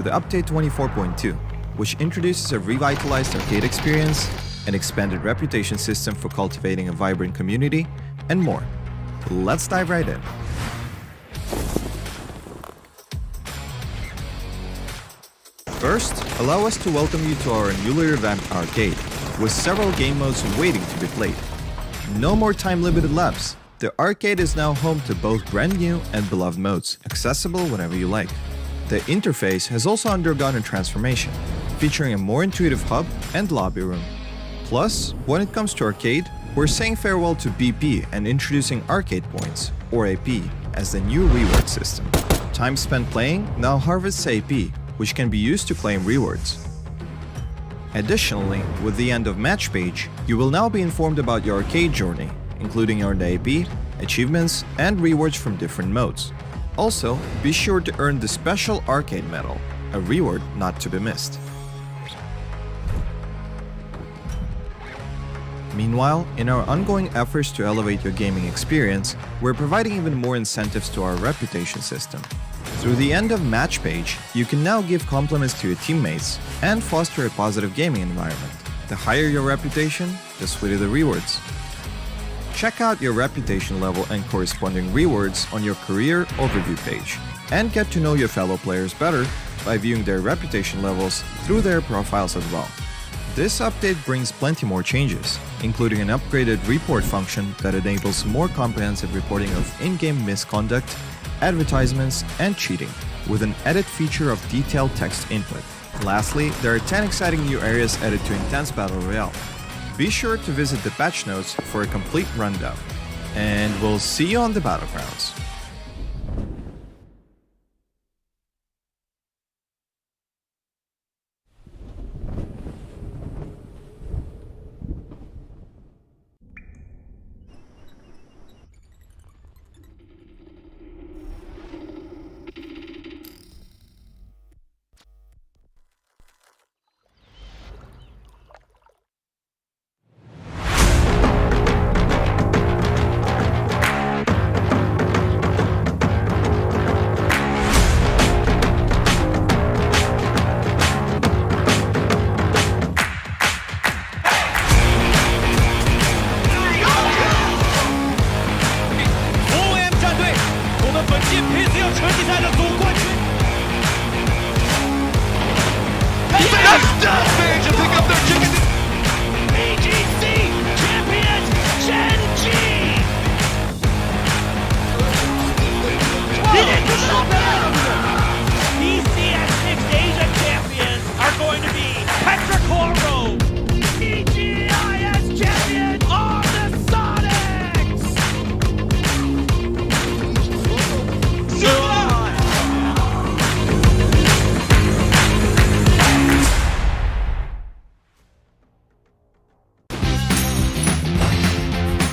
the update 24.2, which introduces a revitalized arcade experience, an expanded reputation system for cultivating a vibrant community, and more. Let's dive right in. First, allow us to welcome you to our newly revamped arcade, with several game modes waiting to be played. No more time-limited laps. The arcade is now home to both brand new and beloved modes, accessible whenever you like. The interface has also undergone a transformation, featuring a more intuitive hub and lobby room. Plus, when it comes to arcade, we're saying farewell to BP and introducing Arcade Points, or AP, as the new reward system. Time spent playing now harvests AP, which can be used to claim rewards. Additionally, with the end of match page, you will now be informed about your arcade journey, including earned AP, achievements, and rewards from different modes. Also, be sure to earn the special arcade medal, a reward not to be missed. Meanwhile, in our ongoing efforts to elevate your gaming experience, we're providing even more incentives to our reputation system. Through the end of match page, you can now give compliments to your teammates and foster a positive gaming environment. The higher your reputation, the sweeter the rewards. Check out your reputation level and corresponding rewards on your career overview page, and get to know your fellow players better by viewing their reputation levels through their profiles as well. This update brings plenty more changes, including an upgraded report function that enables more comprehensive reporting of in-game misconduct, advertisements, and cheating, with an edit feature of detailed text input. Lastly, there are 10 exciting new areas added to Intense Battle Royale. Be sure to visit the patch notes for a complete rundown, and we'll see you on the Battlegrounds.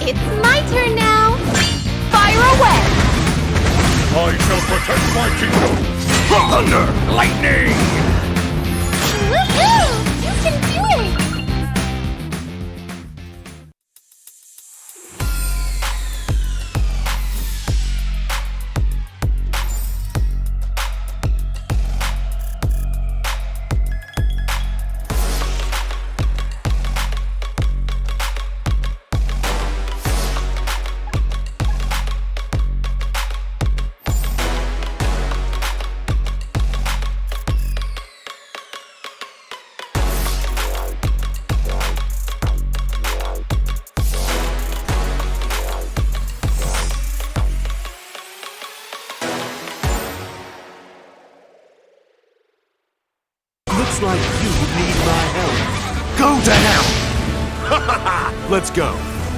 It's my turn now! Fire away! I shall protect my kingdom! Thunder! Lightning! Woohoo! You can do it! Looks like you need my help. Go to hell! Let's go.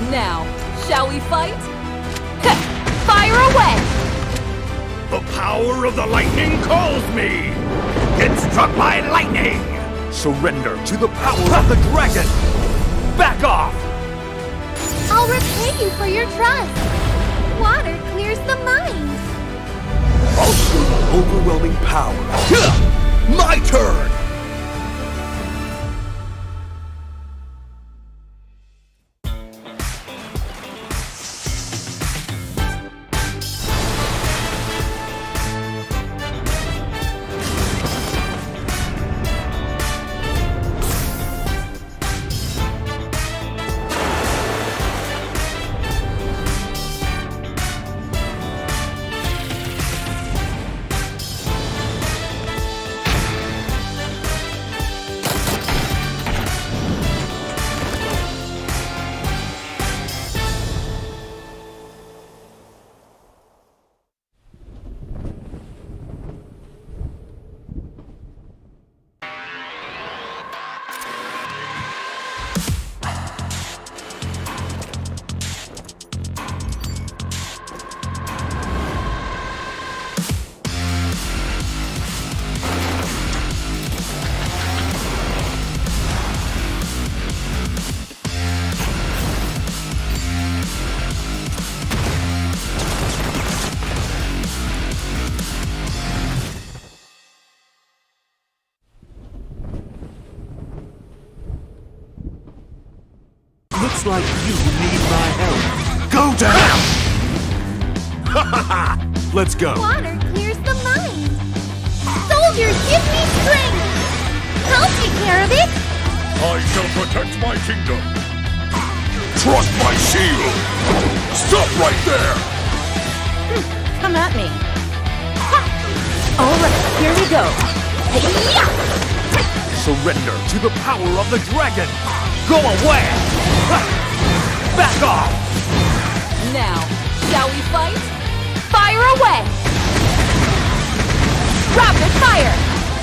Now, shall we fight? Fire away! The power of the lightning calls me! Get struck by lightning! Surrender to the power of the dragon! Back off! I'll repay you for your trust. Water clears the mind. I'll show you overwhelming power. My turn! Looks like you need my help. Go down! Let's go. Water clears the mind. Soldiers, give me strength. I'll take care of it. I shall protect my kingdom. Trust my shield. Stop right there. Come at me. All right, here we go. Hey-ya! Surrender to the power of the dragon. Go away. Back off. Now, shall we fight? Fire away! Rapid fire!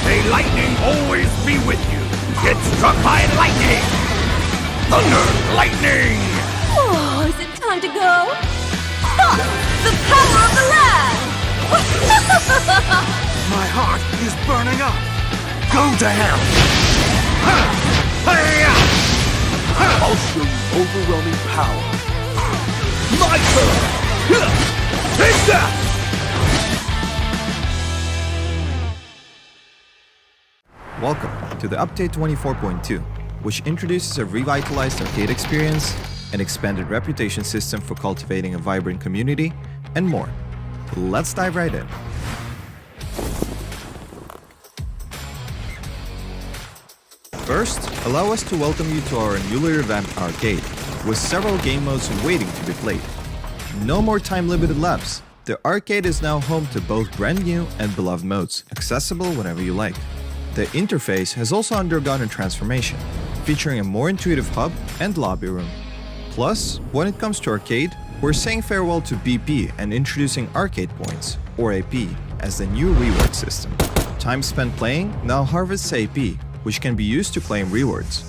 May lightning always be with you. Get struck by lightning. Thunder, lightning. Oh, is it time to go? Ah, the power of the land! My heart is burning up. Go to hell. I'll show you overwhelming power. My turn. Take that. Welcome to the Update 24.2, which introduces a revitalized arcade experience, an expanded reputation system for cultivating a vibrant community, and more. Let's dive right in. First, allow us to welcome you to our newly revamped arcade, with several game modes waiting to be played. No more time-limited laps. The arcade is now home to both brand new and beloved modes, accessible whenever you like. The interface has also undergone a transformation, featuring a more intuitive hub and lobby room. Plus, when it comes to arcade, we're saying farewell to BP and introducing Arcade Points, or AP, as the new reward system. Time spent playing now harvests AP, which can be used to claim rewards.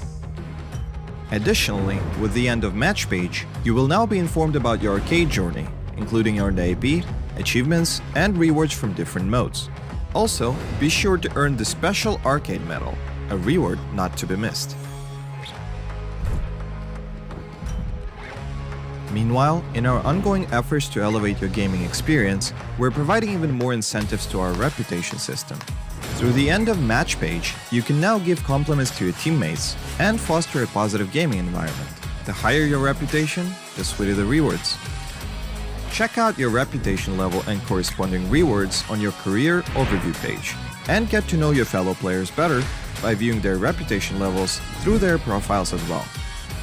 Additionally, with the end of match page, you will now be informed about your arcade journey, including earned AP, achievements, and rewards from different modes. Also, be sure to earn the special arcade medal, a reward not to be missed. Meanwhile, in our ongoing efforts to elevate your gaming experience, we're providing even more incentives to our reputation system. Through the end of match page, you can now give compliments to your teammates and foster a positive gaming environment. The higher your reputation, the sweeter the rewards. Check out your reputation level and corresponding rewards on your career overview page, and get to know your fellow players better by viewing their reputation levels through their profiles as well.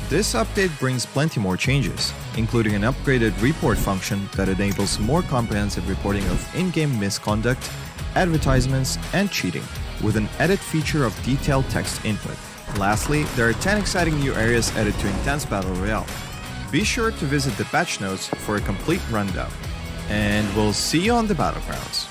This update brings plenty more changes, including an upgraded report function that enables more comprehensive reporting of in-game misconduct, advertisements, and cheating, with an edit feature of detailed text input. Lastly, there are 10 exciting new areas added to Intense Battle Royale. Be sure to visit the patch notes for a complete rundown. And we'll see you on the Battlegrounds.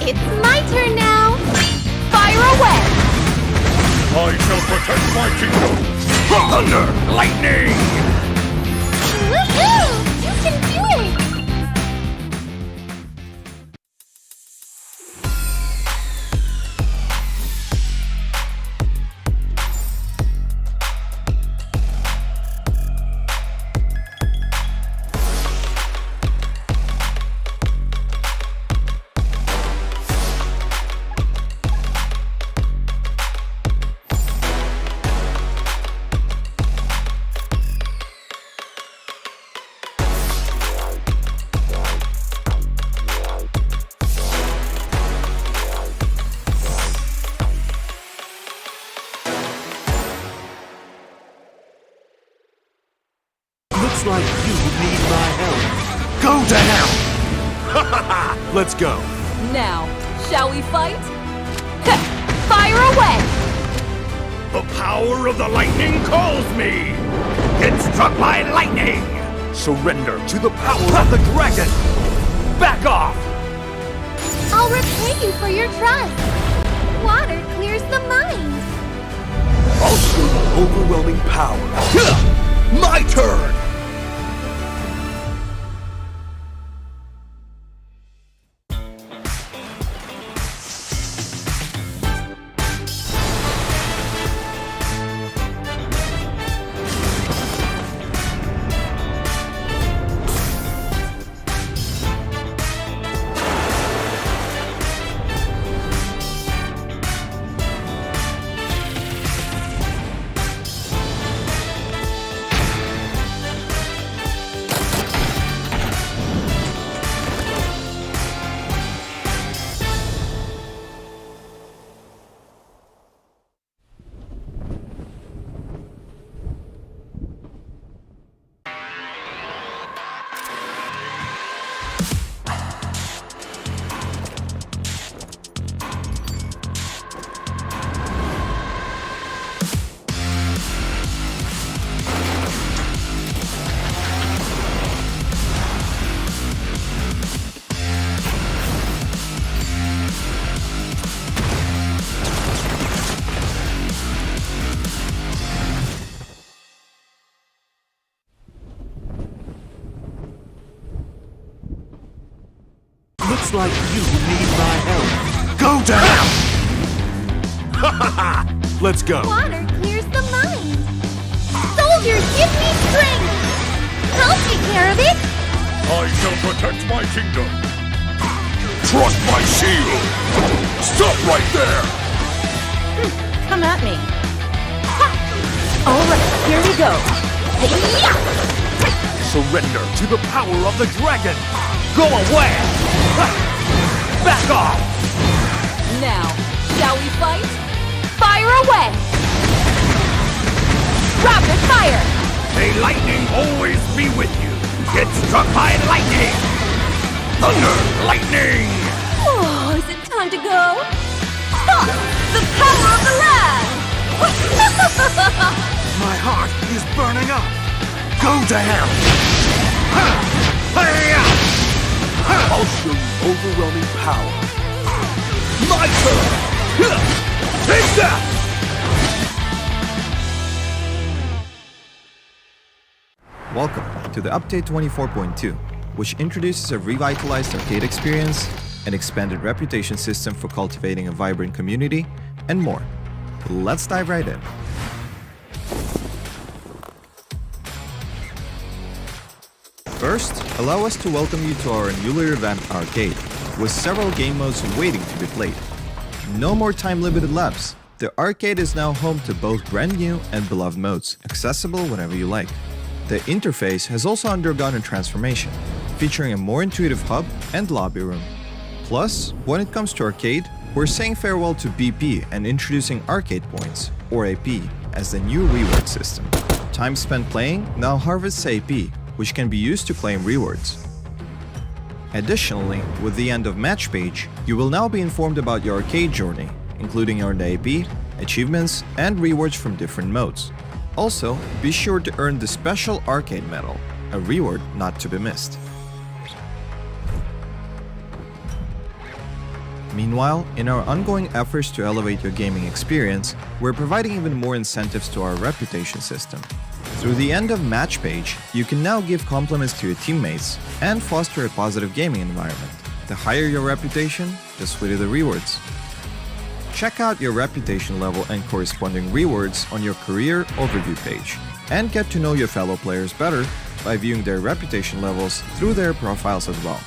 It's my turn now. Fire away. I shall protect my kingdom. Thunder, lightning. Woohoo! You can do it. Looks like you need my help. Go to hell! Let's go. Now, shall we fight? Fire away! The power of the lightning calls me! Get struck by lightning! Surrender to the power of the dragon! Back off! I'll repay you for your trust. Water clears the mind. I'll show you overwhelming power. My turn! Looks like you need my help. Go to hell! Let's go. Water clears the mind. Soldiers, give me strength. I'll take care of it. I shall protect my kingdom. Trust my shield. Stop right there. Come at me. Alright, here we go. Surrender to the power of the dragon. Go away. Back off. Now, shall we fight? Fire away! Rapid fire! May lightning always be with you. Get struck by lightning. Thunder, lightning. Oh, is it time to go? The power of the land! My heart is burning up. Go to hell. I'll show you overwhelming power. My turn. Take that. Welcome to the Update 24.2, which introduces a revitalized arcade experience, an expanded reputation system for cultivating a vibrant community, and more. Let's dive right in. First, allow us to welcome you to our newly revamped arcade, with several game modes waiting to be played. No more time-limited laps. The arcade is now home to both brand new and beloved modes, accessible whenever you like. The interface has also undergone a transformation, featuring a more intuitive hub and lobby room. Plus, when it comes to arcade, we're saying farewell to BP and introducing arcade points, or AP, as the new reward system. Time spent playing now harvests AP, which can be used to claim rewards. Additionally, with the end of match page, you will now be informed about your arcade journey, including earned AP, achievements, and rewards from different modes. Also, be sure to earn the special arcade medal, a reward not to be missed. Meanwhile, in our ongoing efforts to elevate your gaming experience, we're providing even more incentives to our reputation system. Through the end of match page, you can now give compliments to your teammates and foster a positive gaming environment. The higher your reputation, the sweeter the rewards. Check out your reputation level and corresponding rewards on your career overview page, and get to know your fellow players better by viewing their reputation levels through their profiles as well.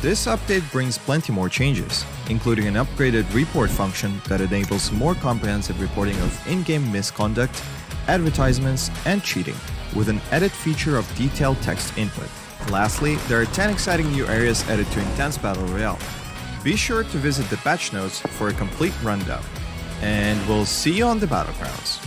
This update brings plenty more changes, including an upgraded report function that enables more comprehensive reporting of in-game misconduct, advertisements, and cheating, with an edit feature of detailed text input. Lastly, there are 10 exciting new areas added to Intense Battle Royale. Be sure to visit the patch notes for a complete rundown, and we'll see you on the Battlegrounds.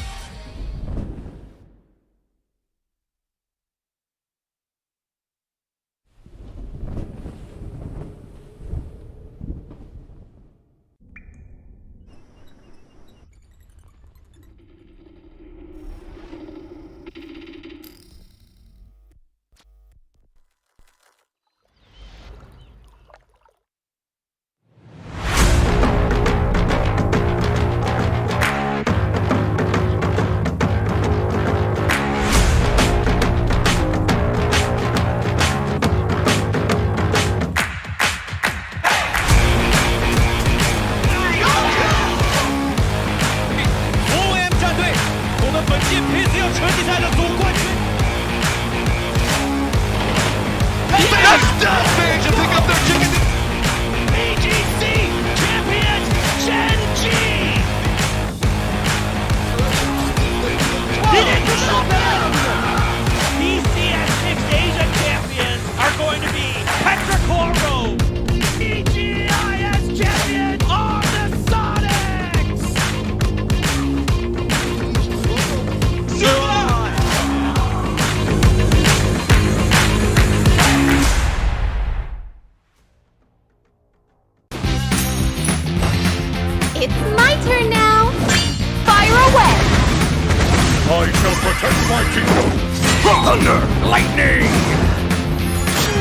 Thunder, lightning!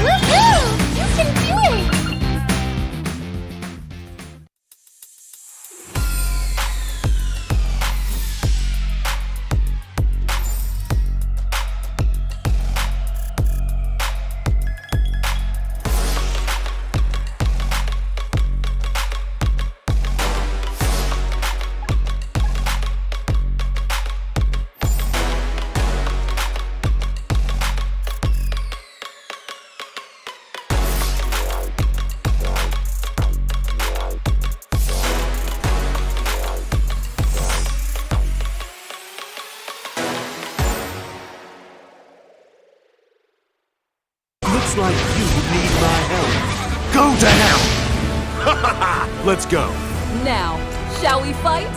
Woohoo! You can do it! Looks like you need my help. Go to hell! Let's go. Now, shall we fight?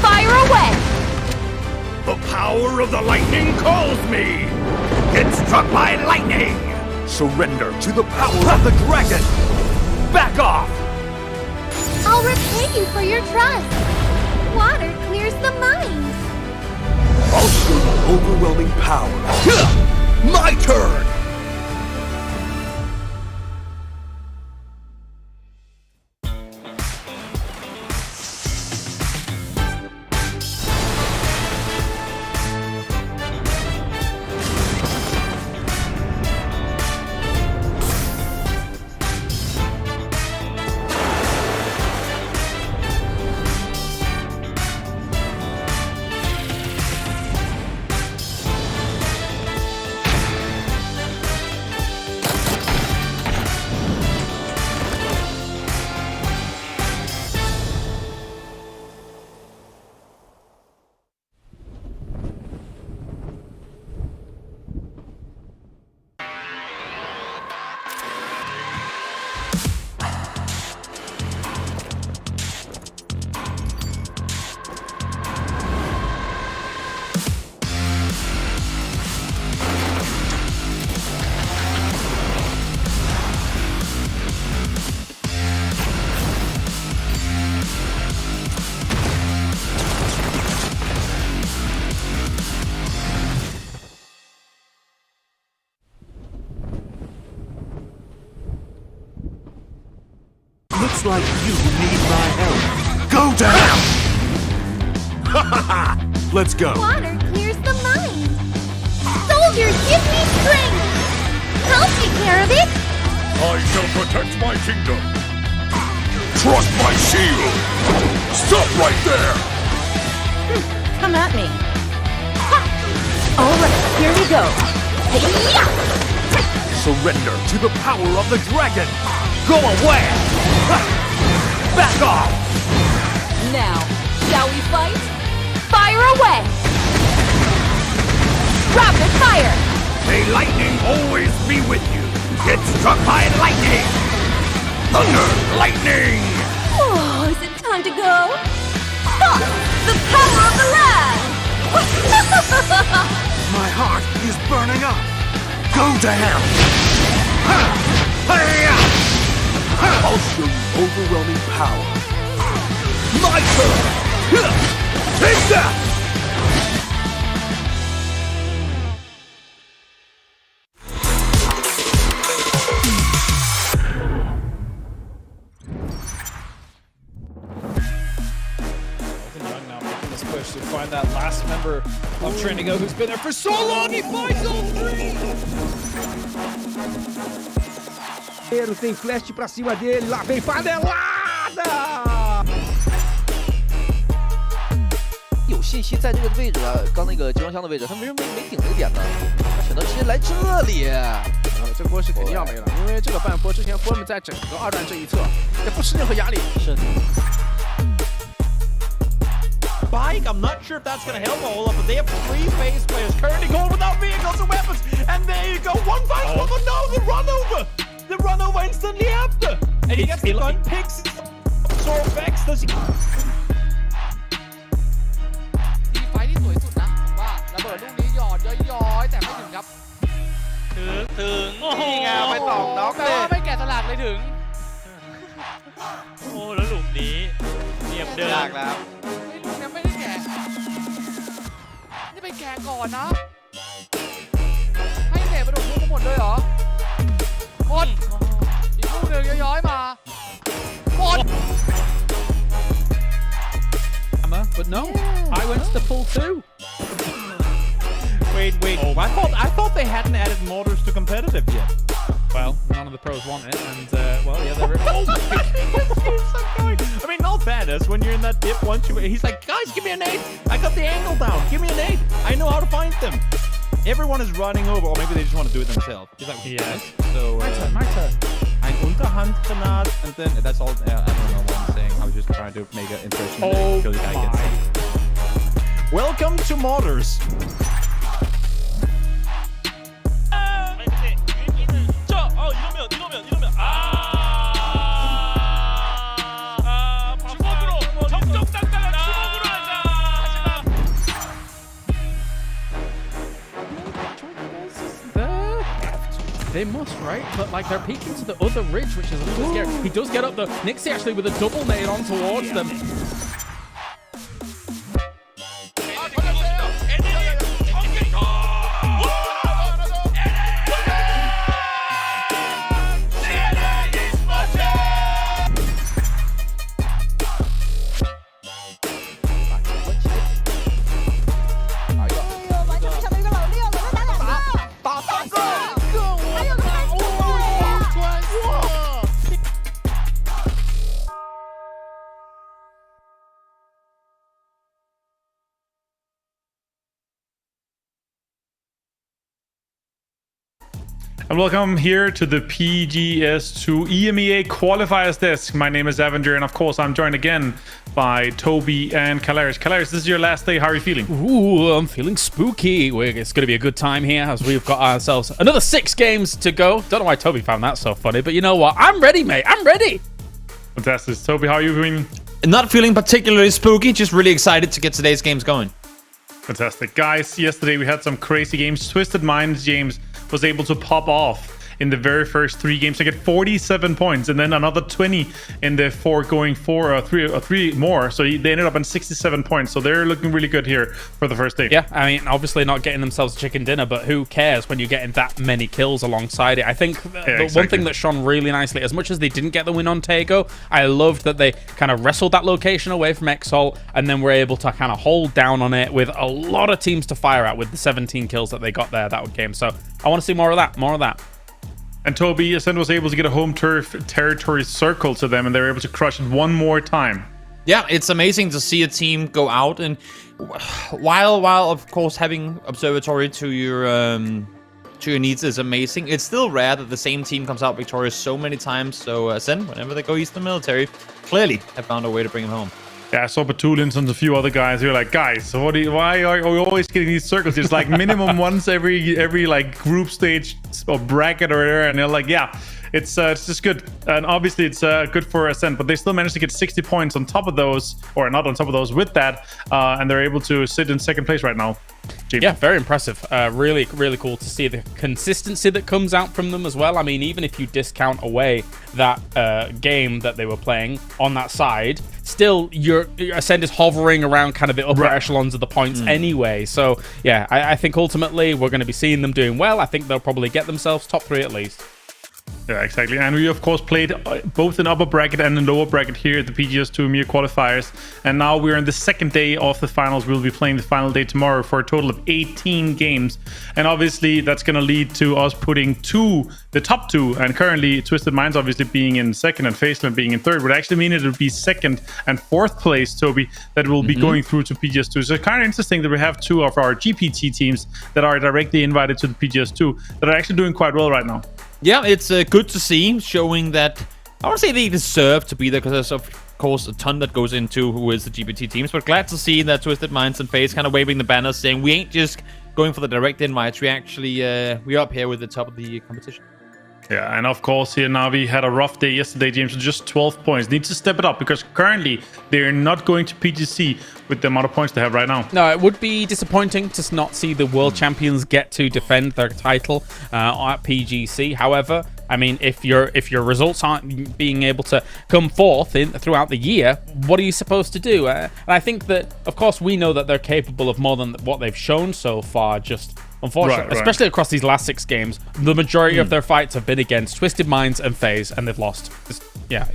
Fire away! The power of the lightning calls me! Get struck by lightning! Surrender to the power of the dragon! Back off! I'll repay you for your trust. Water clears the mind. I'll show you overwhelming power. My turn! Looks like you need my help. Go to hell! Let's go. Water clears the mind. Soldiers, give me strength. I'll take care of it. I shall protect my kingdom. Trust my shield. Stop right there. Come at me. Alright, here we go. Surrender to the power of the dragon. Go away. Back off. Now, shall we fight? Fire away! Rapid fire! May lightning always be with you. Get struck by lightning. Thunder, lightning. Oh, is it time to go? The power of the land! My heart is burning up. Go to hell. I'll show you overwhelming power. My turn. Take that. Young now making this push to find that last member of Trendigo who's been there for so long. He finds all three. Tem flash pra cima dele, lá vem panelada! 有信息在这个位置啊，刚那个集装箱的位置，他为什么没顶这个点呢？他选择直接来这里。这波是肯定要没了，因为这个半波之前佛们在整个二段这一侧也不吃任何压力。是的。 Bike, I'm not sure if that's going to help all of them. They have 3 phase players currently going without vehicles and weapons. And there you go, one fight, one, but no, the run over. The run over instantly after. And he gets the gun, picks sword effects. Does he? ทีไฟที่สวยสุดนะว่าระเบิดลูกนี้หยอดย้อยๆแต่ไม่ถึงครับถึงนี่ไงไปต่อน็อกเลยไม่แกะสลักเลยถึงโอ้แล้วหลุมนี้เนียบเดินแล้วไม่รู้เนี่ยไม่ได้แกะนี่ไปแกะก่อนนะ หมดเลยเหรอหมดอีกลูกหนึ่งย้อยๆมาหมด But no, I went to the full 2. Wait. I thought they hadn't added mortars to competitive yet. Well, none of the pros want it, and well, yeah, they're. Oh my I mean, not bad as when you're in that dip once he's like, guys, give me a nade. I got the angle down. Give me a nade. I know how to find them. Everyone is running over, or maybe they just want to do it themselves. He's like, Yes. So My turn. Ein Unterhandgranat, and then that's all. I don't know what I'm saying. I was just trying to make an impression. Oh Until the guy gets it. Welcome to Mortars. They must, right? But like they're peeking to the other ridge, which is a little scary. He does get up the Nixie actually with a double nade on towards them. And welcome here to the PGS2 EMEA Qualifiers desk. My name is Avenger, and of course I'm joined again by Toby and Calaris. Calaris, this is your last day. How are you feeling? Ooh, I'm feeling spooky. It's going to be a good time here as we've got ourselves another 6 games to go. Don't know why Toby found that so funny, but you know what? I'm ready, mate. I'm ready. Fantastic. Toby, how are you doing? Not feeling particularly spooky, just really excited to get today's games going. Fantastic. Guys, yesterday we had some crazy games. Twisted Minds James was able to pop off in the very first 3 games to get 47 points, and then another 20 in the 3 more. So they ended up on 67 points. So they're looking really good here for the first day. Yeah, I mean, obviously not getting themselves chicken dinner, but who cares when you're getting that many kills alongside it? I think the one thing that shone really nicely, as much as they didn't get the win on Tego, I loved that they kind of wrestled that location away from Exalt, and then were able to kind of hold down on it with a lot of teams to fire at with the 17 kills that they got there that game. So I want to see more of that, And Toby Ascend was able to get a home turf territory circle to them, and they were able to crush it one more time. Yeah, it's amazing to see a team go out, and while of course having observatory to your needs is amazing, it's still rare that the same team comes out victorious so many times. So Ascend, whenever they go Eastern Military, clearly have found a way to bring them home. Yeah, I saw Batulins and a few other guys who were like, guys, why are we always getting these circles? It's like minimum once every like group stage or bracket or whatever, and they're like, yeah, it's just good. And obviously it's good for Ascent, but they still managed to get 60 points on top of those, or not on top of those with that, and they're able to sit in second place right now. James. Yeah, very impressive. Really cool to see the consistency that comes out from them as well. I mean, even if you discount away that game that they were playing on that side, still your Ascend is hovering around kind of the upper echelons of the points anyway. So yeah, I think ultimately we're going to be seeing them doing well. I think they'll probably get themselves top 3 at least. Yeah, exactly. And we, of course, played both in upper bracket and in lower bracket here at the PGS2 EMEA Qualifiers. And now we're on the second day of the finals. We'll be playing the final day tomorrow for a total of 18 games. And obviously, that's going to lead to us putting the top 2. And currently, Twisted Minds obviously being in second and Faceland being in third would actually mean it would be second and fourth place, Toby, that will be going through to PGS2. So it's kind of interesting that we have 2 of our GPT teams that are directly invited to the PGS2 that are actually doing quite well right now. Yeah, it's good to see, showing that I won't say they deserve to be there, because there's of course a ton that goes into who is the GPT teams, but glad to see that Twisted Minds and Face kind of waving the banners, saying we ain't just going for the direct invites, we actually we're up here with the top of the competition. Yeah, and of course here Navi had a rough day yesterday, James, with just 12 points. Needs to step it up because currently they're not going to PGC with the amount of points they have right now. No, it would be disappointing to not see the world champions get to defend their title at PGC. However, I mean, if your results aren't being able to come forth throughout the year, what are you supposed to do? And I think that, of course, we know that they're capable of more than what they've shown so far, just Unfortunately, especially across these last 6 games, the majority of their fights have been against Twisted Minds and FaZe, and they've lost. It's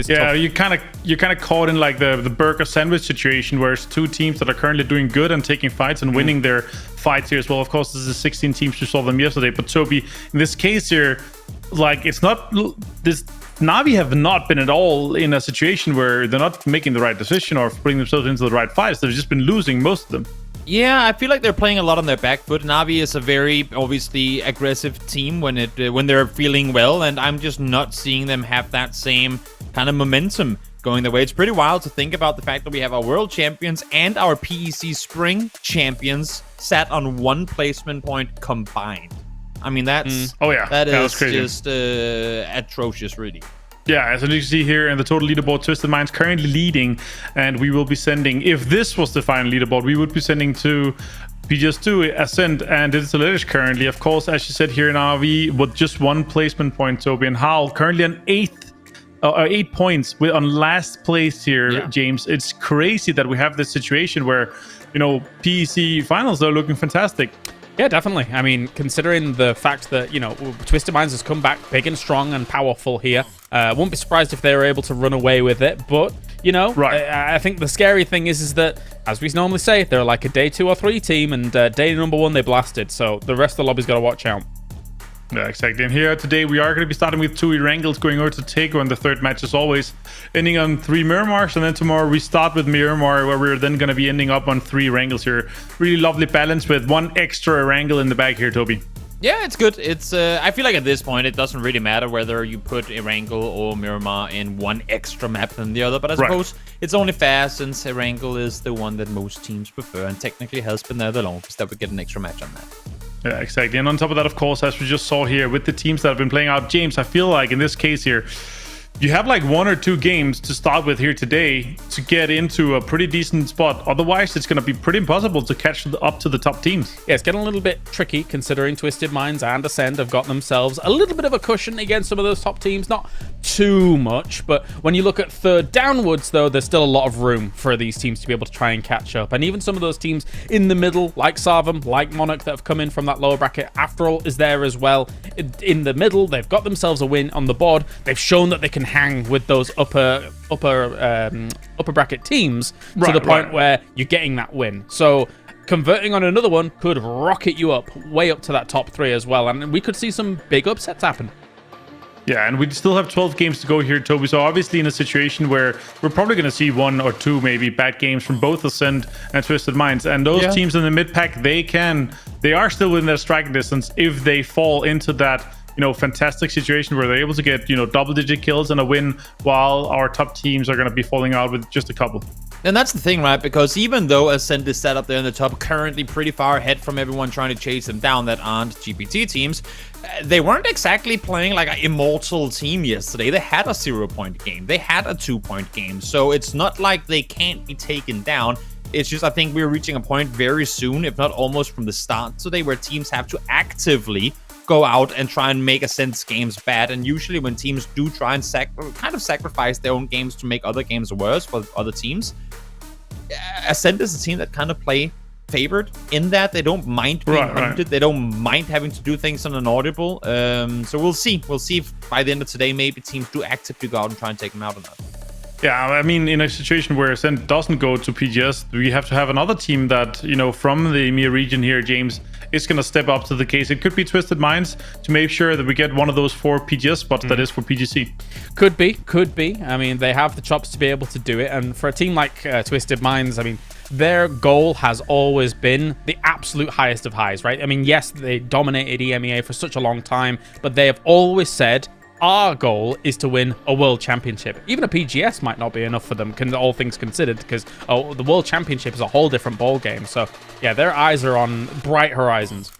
tough. you're kind of caught in like the burger sandwich situation, where it's 2 teams that are currently doing good and taking fights and winning their fights here as well. Of course, this is 16 teams. We saw them yesterday, but Toby, in this case here, like it's not this. Navi have not been at all in a situation where they're not making the right decision or putting themselves into the right fights. They've just been losing most of them. Yeah, I feel like they're playing a lot on their back foot. Navi is a very obviously aggressive team when they're feeling well, and I'm just not seeing them have that same kind of momentum going their way. It's pretty wild to think about the fact that we have our world champions and our PEC spring champions sat on 1 placement point combined. I mean, that's that is just atrocious, really. Yeah, as you can see here in the total leaderboard, Twisted Minds currently leading, and we will be sending, if this was the final leaderboard, we would be sending to PGS2, Ascent, and Digital Edge currently. Of course, as you said here in RV, with just 1 placement point, Toby and Hal currently on 8 points on last place here, James. It's crazy that we have this situation where, PEC finals are looking fantastic. Yeah, definitely. I mean, considering the fact that, Twisted Minds has come back big and strong and powerful here, won't be surprised if they were able to run away with it. But, I think the scary thing is that, as we normally say, they're like a day 2 or 3 team, and day number 1 they blasted. So the rest of the lobby's got to watch out. Yeah, exactly. And here today we are going to be starting with 2 Erangels, going over to Tego in the 3rd match as always, ending on 3 Miramars, and then tomorrow we start with Miramar, where we're then going to be ending up on 3 Erangels here. Really lovely balance with 1 extra Erangel in the bag here, Toby. Yeah, it's good. It's I feel like at this point it doesn't really matter whether you put Erangel or Miramar in 1 extra map than the other, but I suppose it's only fair since Erangel is the one that most teams prefer and technically has been there the longest that we get an extra match on that. Yeah, exactly. And on top of that, of course, as we just saw here with the teams that have been playing out, James, I feel like in this case here, you have like 1 or 2 games to start with here today to get into a pretty decent spot. Otherwise, it's going to be pretty impossible to catch up to the top teams. Yeah, it's getting a little bit tricky considering Twisted Minds and Ascend have got themselves a little bit of a cushion against some of those top teams. Not too much, but when you look at 3rd downwards, though, there's still a lot of room for these teams to be able to try and catch up. And even some of those teams in the middle, like Sarvam, like Monarch, that have come in from that lower bracket, After All is there as well. In the middle, they've got themselves a win on the board. They've shown that they can hang with those upper bracket teams to the point where you're getting that win. So converting on another one could rocket you up way up to that top 3 as well, and we could see some big upsets happen. Yeah, and we still have 12 games to go here, Toby. So obviously in a situation where we're probably going to see 1 or 2 maybe bad games from both Ascend and Twisted Minds. And those teams in the mid-pack, they are still within their striking distance if they fall into that, fantastic situation where they're able to get, double-digit kills and a win, while our top teams are going to be falling out with just a couple. And that's the thing, right? Because even though Ascent is set up there in the top, currently pretty far ahead from everyone trying to chase them down that aren't GPT teams, they weren't exactly playing like an immortal team yesterday. They had a 0-point game. They had a 2-point game. So it's not like they can't be taken down. It's just I think we're reaching a point very soon, if not almost from the start today, where teams have to actively go out and try and make Ascent's games bad. And usually when teams do try and kind of sacrifice their own games to make other games worse for other teams, Ascent is a team that kind of play favored in that they don't mind being hunted. They don't mind having to do things on an audible. So we'll see. We'll see if by the end of today maybe teams do actively go out and try and take them out or not. Yeah, I mean, in a situation where Ascent doesn't go to PGS, we have to have another team that, from the EMEA region here, James, is going to step up to the case. It could be Twisted Minds to make sure that we get one of those 4 PGS spots that is for PGC. Could be. I mean, they have the chops to be able to do it. And for a team like Twisted Minds, I mean, their goal has always been the absolute highest of highs, right? I mean, yes, they dominated EMEA for such a long time, but they have always said, our goal is to win a world championship. Even a PGS might not be enough for them, all things considered, because the world championship is a whole different ball game. So yeah, their eyes are on bright horizons.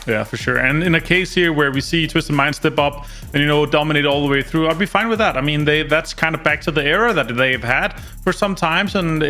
Yeah, for sure. And in a case here where we see Twisted Minds step up and, dominate all the way through, I'd be fine with that. I mean, that's kind of back to the era that they've had for some times, and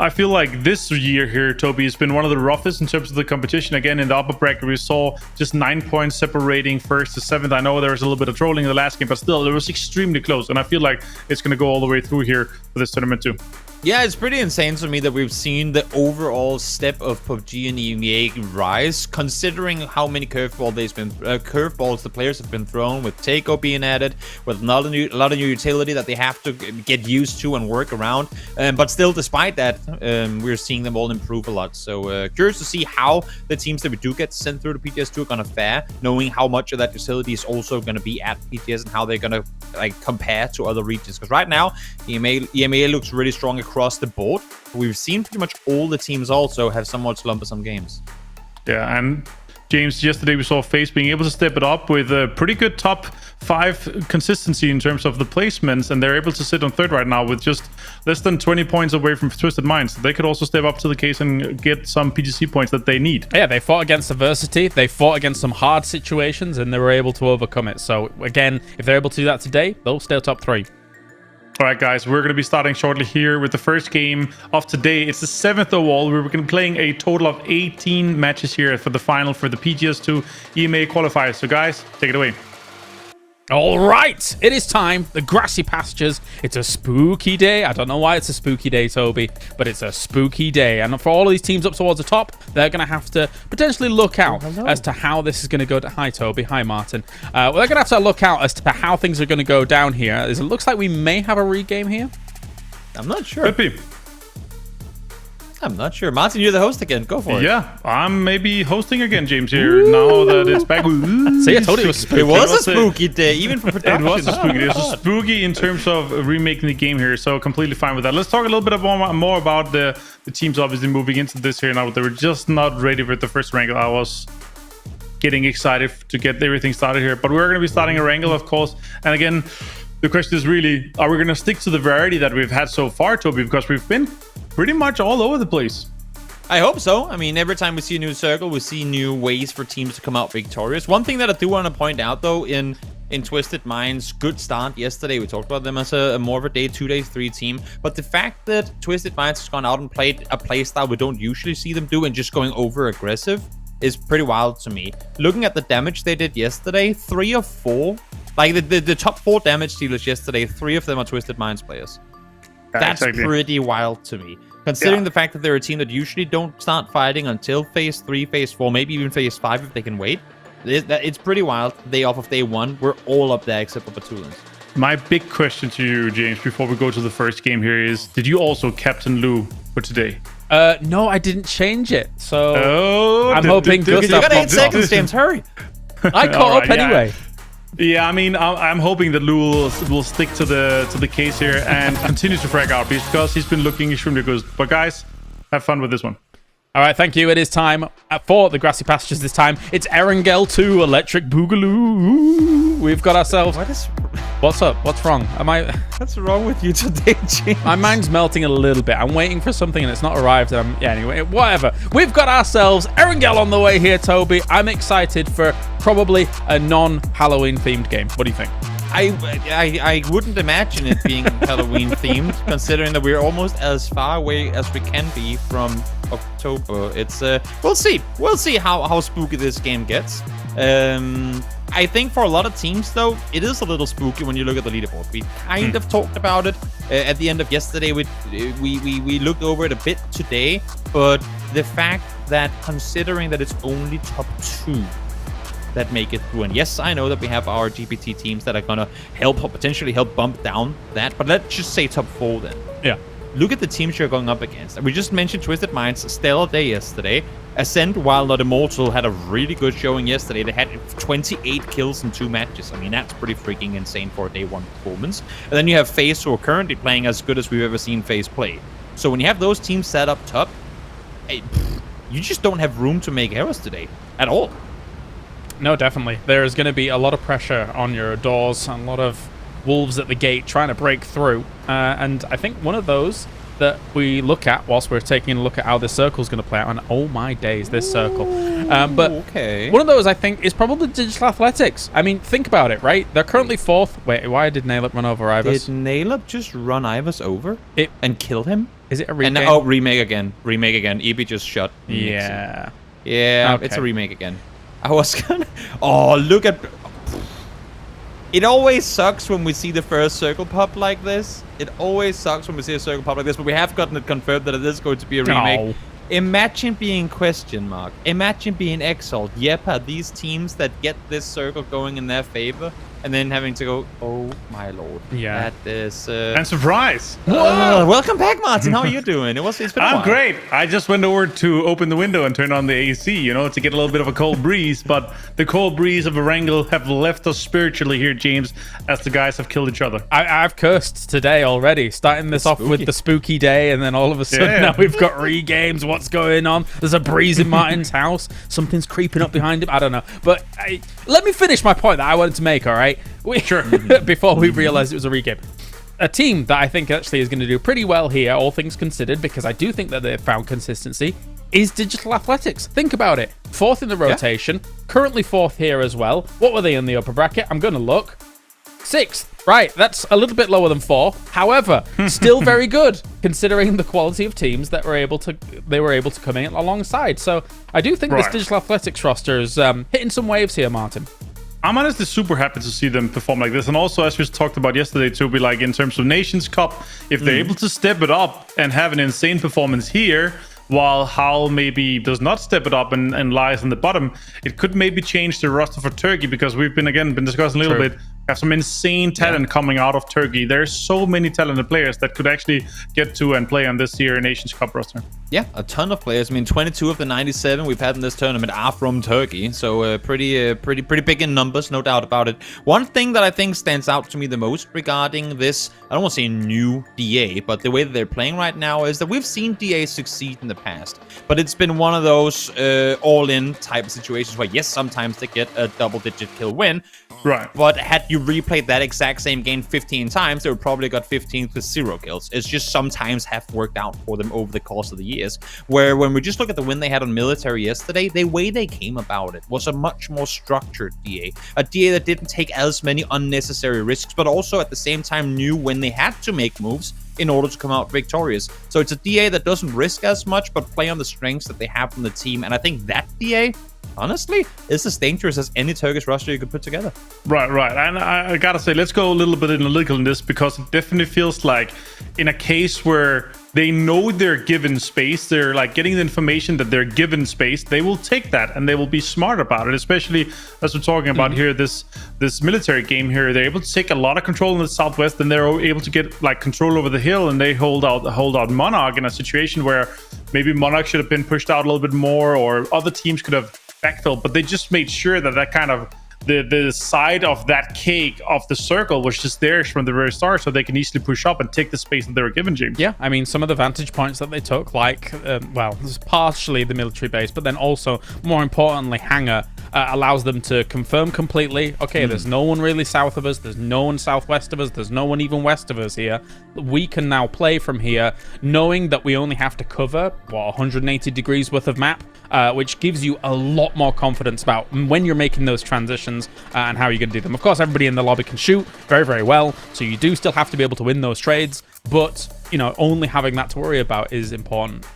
I feel like this year here, Toby, has been one of the roughest in terms of the competition. Again, in the upper bracket, we saw just 9 points separating 1st to 7th. I know there was a little bit of trolling in the last game, but still, it was extremely close. And I feel like it's going to go all the way through here for this tournament too. Yeah, it's pretty insane to me that we've seen the overall step of PUBG and EMEA rise, considering how many curveballs the players have been thrown, with Takeover being added, with a lot of new utility that they have to get used to and work around. But still, despite that, we're seeing them all improve a lot. So curious to see how the teams that we do get sent through the PGS2 are gonna fare, knowing how much of that utility is also gonna be at PGS and how they're gonna compare to other regions. Because right now, EMEA looks really strong across the board. We've seen pretty much all the teams also have somewhat slumbersome games. Yeah, and James, yesterday we saw FaZe being able to step it up with a pretty good top 5 consistency in terms of the placements, and they're able to sit on 3rd right now with just less than 20 points away from Twisted Minds. So they could also step up to the case and get some PGC points that they need. Yeah, they fought against adversity, they fought against some hard situations, and they were able to overcome it. So again, if they're able to do that today, they'll stay top 3. All right, guys, we're going to be starting shortly here with the first game of today. It's the 7th overall. We're going to be playing a total of 18 matches here for the final for the PGS2 EMEA Qualifiers. So, guys, take it away. All right, it is time. The grassy pastures. It's a spooky day. I don't know why it's a spooky day, Toby, but it's a spooky day. And for all of these teams up towards the top, they're going to have to potentially look out as to how this is going to go. Hi, Toby. Hi, Martin. Well, they're going to have to look out as to how things are going to go down here. It looks like we may have a regame here. I'm not sure. Could be. I'm not sure. Martin, you're the host again. Go for it. Yeah, I'm maybe hosting again, James, here, now that it's back. See, I told you it was spooky. It was a spooky day, even for production. It was a spooky day. It was spooky in terms of remaking the game here, so completely fine with that. Let's talk a little bit more about the teams obviously moving into this here now. They were just not ready with the first wrangle. I was getting excited to get everything started here, but we're going to be starting a wrangle, of course. And again, the question is really, are we going to stick to the variety that we've had so far, Toby? Because we've been pretty much all over the place. I hope so. I mean, every time we see a new circle, we see new ways for teams to come out victorious. One thing that I do want to point out, though, in Twisted Minds' good start yesterday, we talked about them as a more of a day 2, day 3 team. But the fact that Twisted Minds has gone out and played a playstyle we don't usually see them do and just going over aggressive is pretty wild to me. Looking at the damage they did yesterday, 3 of 4, like the top 4 damage dealers yesterday, 3 of them are Twisted Minds players. That's pretty wild to me. Considering the fact that they're a team that usually don't start fighting until phase 3, phase 4, maybe even phase 5 if they can wait. It's pretty wild. They off of day 1, we're all up there except for Batulans. My big question to you, James, before we go to the first game here is, did you also Captain Lou for today? No, I didn't change it. So I'm hoping you got 8 seconds, James. Hurry. I caught up anyway. Yeah, I mean, I'm hoping that Lou will stick to the case here and continue to frag out because he's been looking extremely good. But guys, have fun with this one. All right, thank you. It is time for the grassy pastures this time. It's Erangel 2 Electric Boogaloo. We've got ourselves... What's up? What's wrong? What's wrong with you today, James? My mind's melting a little bit. I'm waiting for something and it's not arrived. Yeah, anyway, whatever. We've got ourselves Erangel on the way here, Toby. I'm excited for probably a non-Halloween themed game. What do you think? I wouldn't imagine it being Halloween themed, considering that we're almost as far away as we can be from October. It's we'll see how spooky this game gets. I think for a lot of teams, though, it is a little spooky when you look at the leaderboard. We kind of talked about it at the end of yesterday. We looked over it a bit today, but the fact that considering that it's only top 2 that make it through, and yes, I know that we have our GPT teams that are gonna potentially help bump down that, but let's just say top 4 then. Yeah. Look at the teams you're going up against. We just mentioned Twisted Minds, stellar day yesterday. Ascent, while not immortal, had a really good showing yesterday. They had 28 kills in 2 matches. I mean, that's pretty freaking insane for a day 1 performance. And then you have FaZe, who are currently playing as good as we've ever seen FaZe play. So when you have those teams set up top, you just don't have room to make errors today at all. No, definitely. There's going to be a lot of pressure on your doors, and a lot of wolves at the gate trying to break through. And I think one of those that we look at whilst we're taking a look at how this circle is going to play out, and oh my days, this circle. But one of those, I think, is probably Digital Athletics. I mean, think about it, right? They're currently 4th. Wait, why did Naileup run over Ivers? Did Naileup just run Ivers over and kill him? Is it a remake? And, remake again. Remake again. EB just shot. Yeah. Yeah, okay. It's a remake again. I was gonna... Oh, look at... It always sucks when we see the first circle pop like this. It always sucks when we see a circle pop like this, but we have gotten it confirmed that it is going to be a remake. Oh. Imagine being question mark. Imagine being Exalt, Yepa, these teams that get this circle going in their favor, and then having to go, oh my lord. Yeah. That is... And surprise! welcome back, Martin. How are you doing? It's been a while. I'm great. I just went over to open the window and turn on the AC, you know, to get a little bit of a cold breeze. But the cold breeze of Erangel have left us spiritually here, James, as the guys have killed each other. I've cursed today already, starting this off with the spooky day, and then all of a sudden now we've got regames. What's going on? There's a breeze in Martin's house. Something's creeping up behind him. I don't know. But let me finish my point that I wanted to make, all right? Sure. Before we realized it was a regame. A team that I think actually is going to do pretty well here, all things considered, because I do think that they've found consistency, is Digital Athletics. Think about it. 4th in the rotation, currently 4th here as well. What were they in the upper bracket? I'm going to look. 6th. Right, that's a little bit lower than 4. However, still very good considering the quality of teams that were able to come in alongside. So I do think this Digital Athletics roster is hitting some waves here, Martin. I'm honestly super happy to see them perform like this. And also, as we talked about yesterday, too, be like in terms of Nations Cup, if they're able to step it up and have an insane performance here, while Howl maybe does not step it up and lies on the bottom, it could maybe change the roster for Turkey, because we've been discussing a little bit. Have some insane talent coming out of Turkey. There's so many talented players that could actually get to and play on this year Nations Cup roster. Yeah, a ton of players. I mean, 22 of the 97 we've had in this tournament are from Turkey, so pretty big in numbers, no doubt about it. One thing that I think stands out to me the most regarding this, I don't want to say new DA, but the way that they're playing right now is that we've seen DA succeed in the past, but it's been one of those all-in type of situations where, yes, sometimes they get a double-digit kill win, right? But had you replayed that exact same game 15 times, they would probably got 15 with 0 kills. It's just sometimes have worked out for them over the course of the years. Where when we just look at the win they had on military yesterday, the way they came about it was a much more structured DA. A DA that didn't take as many unnecessary risks, but also at the same time knew when they had to make moves in order to come out victorious. So it's a DA that doesn't risk as much, but play on the strengths that they have from the team. And I think that DA, honestly, is as dangerous as any Turkish roster you could put together. Right. And I gotta say, let's go a little bit analytical in this, because it definitely feels like in a case where they know they're given space, they're like getting the information that they're given space, they will take that and they will be smart about it, especially as we're talking about here, this military game here. They're able to take a lot of control in the southwest, and they're able to get like control over the hill, and they hold out Monarch in a situation where maybe Monarch should have been pushed out a little bit more, or other teams could have backfilled, but they just made sure that kind of the side of that cake of the circle was just theirs from the very start, so they can easily push up and take the space that they were given, James. Yeah, I mean, some of the vantage points that they took, like, well, this is partially the military base, but then also, more importantly, Hangar allows them to confirm completely, okay, there's no one really south of us, there's no one southwest of us, there's no one even west of us here. We can now play from here, knowing that we only have to cover, 180 degrees worth of map, which gives you a lot more confidence about when you're making those transitions and how you're going to do them. Of course, everybody in the lobby can shoot very, very well, so you do still have to be able to win those trades, but, you know, only having that to worry about is important.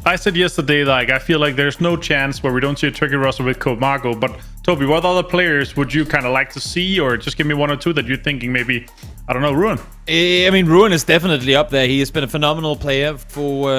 I said yesterday, like, I feel like there's no chance where we don't see a Turkey roster with Komargo, but Toby, what other players would you kind of like to see, or just give me one or two that you're thinking maybe, I don't know, Ruin? I mean, Ruin is definitely up there. He has been a phenomenal player for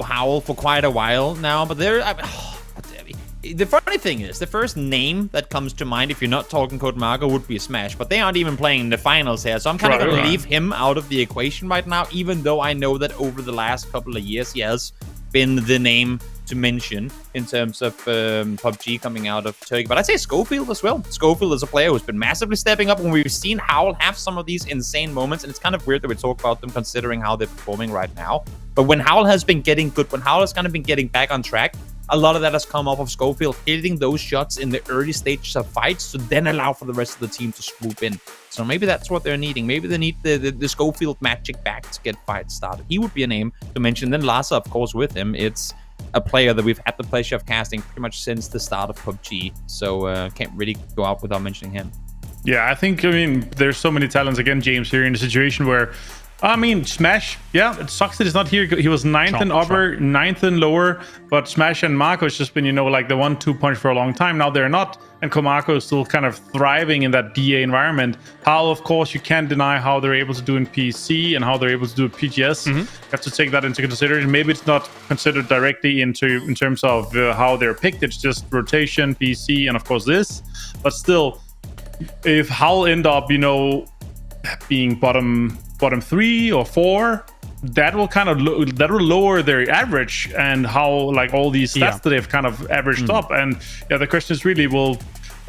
Howl for quite a while now, but the funny thing is, the first name that comes to mind if you're not talking Code Margo would be Smash, but they aren't even playing in the finals here, so I'm kind of going to leave him out of the equation right now, even though I know that over the last couple of years he has been the name to mention in terms of PUBG coming out of Turkey. But I'd say Schofield as well. Schofield is a player who's been massively stepping up, and we've seen Howl have some of these insane moments, and it's kind of weird that we talk about them considering how they're performing right now. But when Howl has been getting good, when Howl has kind of been getting back on track, a lot of that has come off of Schofield hitting those shots in the early stages of fights to then allow for the rest of the team to swoop in. So maybe that's what they're needing. Maybe they need the Schofield magic back to get fights started. He would be a name to mention. Then Lhasa, of course, with him. It's a player that we've had the pleasure of casting pretty much since the start of PUBG. So can't really go out without mentioning him. Yeah, I mean, there's so many talents, again, James, here in a situation where I mean, Smash, yeah, it sucks that he's not here. He was 9th in upper, 9th in lower, but Smash and Marco has just been, you know, like the 1-2 punch for a long time. Now they're not, and Komako is still kind of thriving in that DA environment. How, of course, you can't deny how they're able to do in PC and how they're able to do in PGS. You have to take that into consideration. Maybe it's not considered directly in terms of how they're picked. It's just rotation, PC, and of course this. But still, if Howl end up, you know, being bottom 3 or 4, that will kind of that will lower their average and how like all these stats that they've kind of averaged up. And yeah, the question is really, will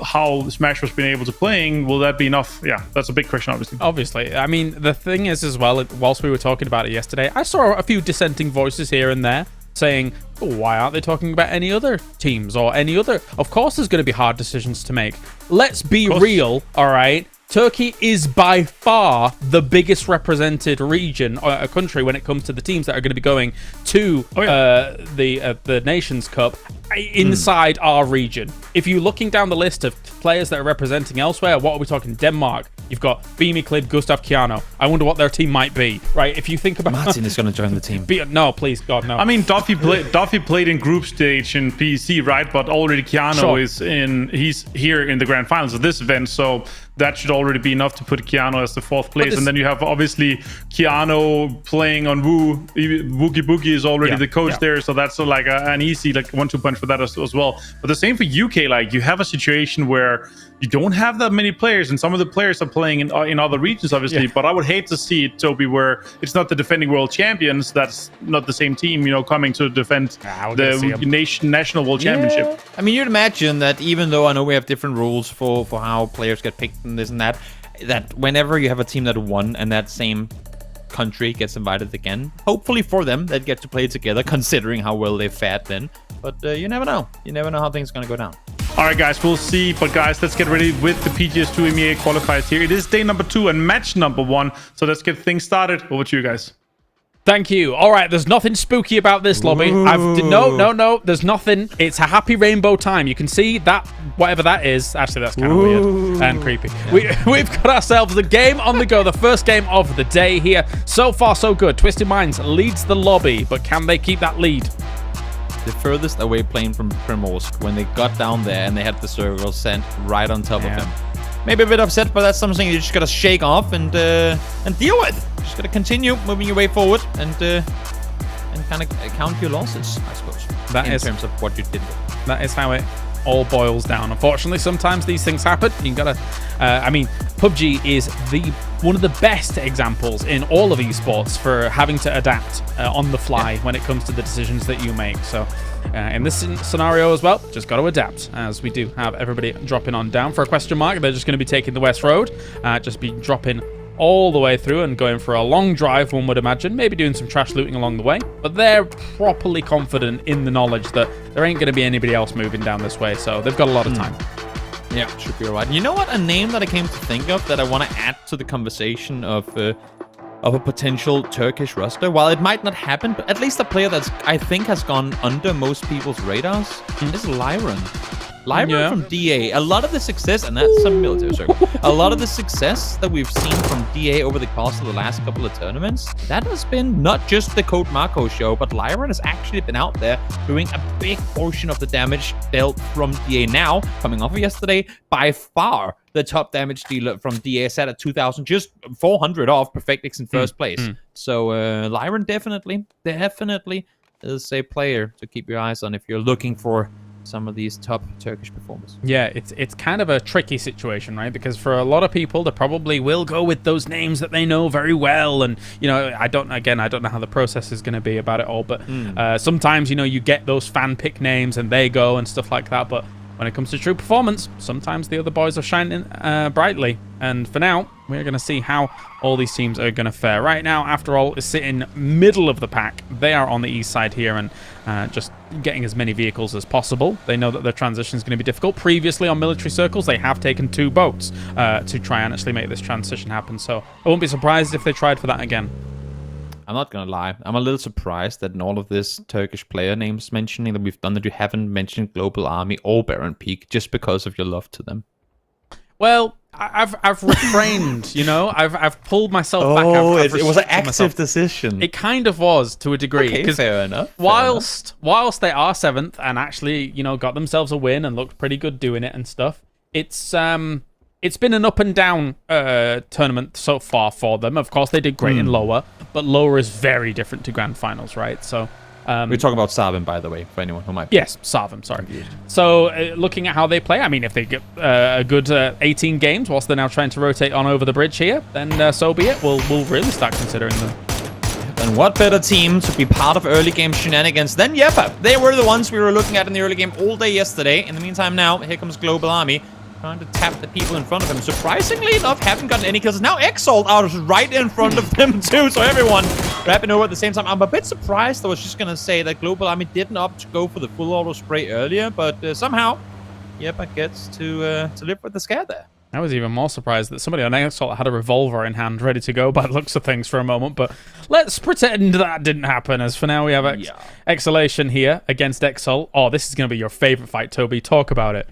how Smash was being able to playing, will that be enough? Yeah, that's a big question, obviously. I mean, the thing is as well, whilst we were talking about it yesterday, I saw a few dissenting voices here and there saying, oh, why aren't they talking about any other teams or any other? Of course there's going to be hard decisions to make. Let's be real, all right? Turkey is by far the biggest represented region or a country when it comes to the teams that are going to be going to the Nations Cup inside our region. If you're looking down the list of players that are representing elsewhere, what are we talking? Denmark. You've got Beamy, Clid, Gustav, Keanu. I wonder what their team might be, right? If you think about Martin is going to join the team. No, please, God, no. I mean, Duffy played in group stage in PC, right? But already Keanu he's here in the grand finals of this event, so that should already be enough to put Keanu as the 4th place. And then you have obviously Keanu playing on Woo. Woogie Boogie is already the coach there, so that's like an easy like 1-2 punch for that as well. But the same for UK. Like you have a situation where you don't have that many players, and some of the players are playing in other regions, obviously. But I would hate to see it, Toby, where it's not the defending world champions. That's not the same team, you know, coming to defend the national world championship. I mean, you'd imagine that even though I know we have different rules for how players get picked and this and that whenever you have a team that won and that same country gets invited again, hopefully for them, they'd get to play together, considering how well they've fared then. But you never know. You never know how things are going to go down. All right, guys, we'll see. But guys, let's get ready with the PGS2 EMEA Qualifiers here. It is day number 2 and match number 1. So let's get things started. Over to you guys. Thank you. All right, there's nothing spooky about this lobby. No, there's nothing. It's a happy rainbow time. You can see that, whatever that is. Actually, that's kind of weird and creepy. We've got ourselves the game on the go, the first game of the day here. So far, so good. Twisted Minds leads the lobby, but can they keep that lead? The furthest away plane from Primorsk, when they got down there and they had the circle sent right on top of them. Maybe a bit upset, but that's something you just gotta shake off and deal with. Just gotta continue moving your way forward and kind of count your losses, I suppose. In terms of what you did. That is how it all boils down. Unfortunately, sometimes these things happen. You gotta. I mean, PUBG is one of the best examples in all of esports for having to adapt on the fly when it comes to the decisions that you make. So. In this scenario as well, just got to adapt, as we do have everybody dropping on down for a question mark. They're just going to be taking the West Road, just be dropping all the way through and going for a long drive, one would imagine, maybe doing some trash looting along the way. But they're properly confident in the knowledge that there ain't going to be anybody else moving down this way, so they've got a lot of time. Yeah, should be all right. You know what? A name that I came to think of that I want to add to the conversation of a potential Turkish roster. While it might not happen, but at least a player that's, I think, has gone under most people's radars is Lyron. Lyron from DA. A lot of the success, and that's some military circle, a lot of the success that we've seen from DA over the course of the last couple of tournaments, that has been not just the Code Marco show, but Lyron has actually been out there doing a big portion of the damage dealt from DA now, coming off of yesterday, by far the top damage dealer from DA set at 2,000, just 400 off Perfectix in first place. So Lyron definitely is a player to keep your eyes on if you're looking for some of these top Turkish performers. Yeah, it's kind of a tricky situation, right? Because for a lot of people, they probably will go with those names that they know very well. And, you know, I don't know how the process is going to be about it all. But sometimes, you know, you get those fan pick names and they go and stuff like that. But when it comes to true performance, sometimes the other boys are shining brightly. And for now, we're going to see how all these teams are going to fare. Right now, after all, is sitting middle of the pack. They are on the east side here and just getting as many vehicles as possible. They know that their transition is going to be difficult. Previously on military circles, they have taken 2 boats to try and actually make this transition happen. So I won't be surprised if they tried for that again. I'm not gonna lie, I'm a little surprised that in all of this Turkish player names mentioning that we've done, that you haven't mentioned Global Army or Baron Peak just because of your love to them. Well, I've refrained, you know. I've pulled myself back. It was an active decision. It kind of was to a degree. Okay, fair enough. Whilst they are 7th and actually, you know, got themselves a win and looked pretty good doing it and stuff, it's been an up and down tournament so far for them. Of course, they did great in lower, but lower is very different to grand finals, right? So. We're talking about Savin, by the way, for anyone who might be. Yes, Savin, sorry. So, looking at how they play, I mean, if they get a good 18 games whilst they're now trying to rotate on over the bridge here, then so be it. We'll really start considering them. And what better team to be part of early game shenanigans than Yepa? They were the ones we were looking at in the early game all day yesterday. In the meantime now, here comes Global Army. Trying to tap the people in front of him. Surprisingly enough, haven't gotten any kills. Now Exalt out right in front of them too. So everyone wrapping over at the same time. I'm a bit surprised. I was just going to say that Global Army didn't opt to go for the full auto spray earlier. But somehow, Yepa gets to live with the scare there. I was even more surprised that somebody on Exalt had a revolver in hand ready to go by the looks of things for a moment, but let's pretend that didn't happen, as for now we have Exhalation here against Exalt. Oh, this is going to be your favorite fight, Toby. Talk about it.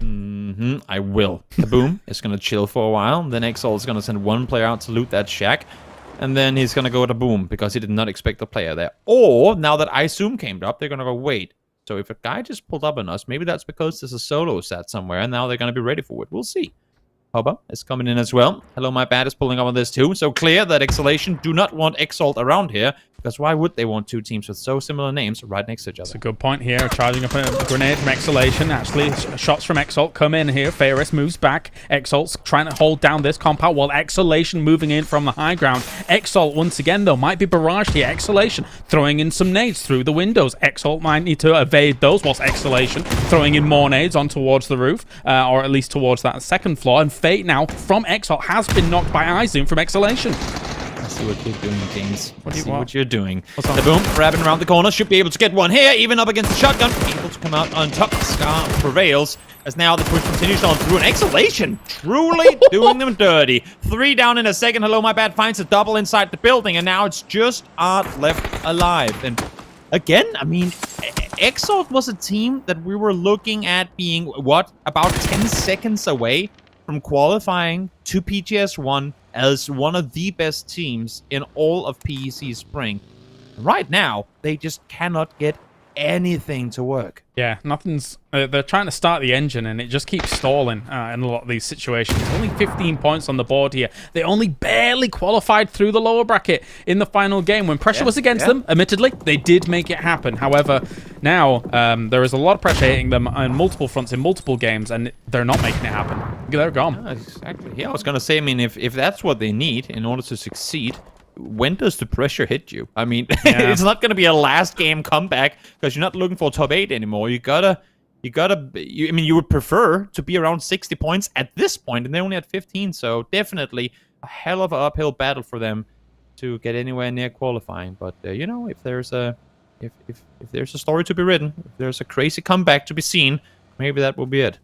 I will. Kaboom is going to chill for a while, then Exalt is going to send one player out to loot that shack, and then he's going to go to Boom because he did not expect the player there. Or, now that iZoom came up, they're going to go, wait, so if a guy just pulled up on us, maybe that's because there's a solo set somewhere, and now they're going to be ready for it. We'll see. Hoba is coming in as well. Hello, my bad is pulling up on this too. So clear that Exhalation do not want Exalt around here, because why would they want two teams with so similar names right next to each other? That's a good point here. Charging up a grenade from Exhalation. Actually, shots from Exalt come in here. Ferris moves back. Exalt's trying to hold down this compound while Exhalation moving in from the high ground. Exalt, once again, though, might be barraged here. Exhalation throwing in some nades through the windows. Exalt might need to evade those, whilst Exhalation throwing in more nades on towards the roof, or at least towards that second floor. And Fate now from Exalt has been knocked by iZoom from Exhalation. I see what you're doing, James. What you're doing. The Boom, grabbing around the corner. Should be able to get one here, even up against the shotgun. Able to come out on top. Scar prevails, as now the push continues on through. An Exhalation truly doing them dirty. 3 down in a second. Hello, my bad. Finds a double inside the building, and now it's just Art left alive. And again, I mean, Exalt was a team that we were looking at being, what, about 10 seconds away from qualifying to PGS1 as one of the best teams in all of PEC Spring. Right now, they just cannot get anything to work. Yeah, nothing's... they're trying to start the engine, and it just keeps stalling in a lot of these situations. Only 15 points on the board here. They only barely qualified through the lower bracket in the final game. When pressure was against them, admittedly, they did make it happen. However, now there is a lot of pressure hitting them on multiple fronts in multiple games, and they're not making it happen. They're gone. Yeah, exactly. Yeah, I was going to say, I mean, if that's what they need in order to succeed, when does the pressure hit you? I mean, it's not going to be a last game comeback because you're not looking for top 8 anymore. I mean, you would prefer to be around 60 points at this point, and they're only at 15. So definitely a hell of an uphill battle for them to get anywhere near qualifying. But you know, if there's a story to be written, if there's a crazy comeback to be seen, maybe that will be it.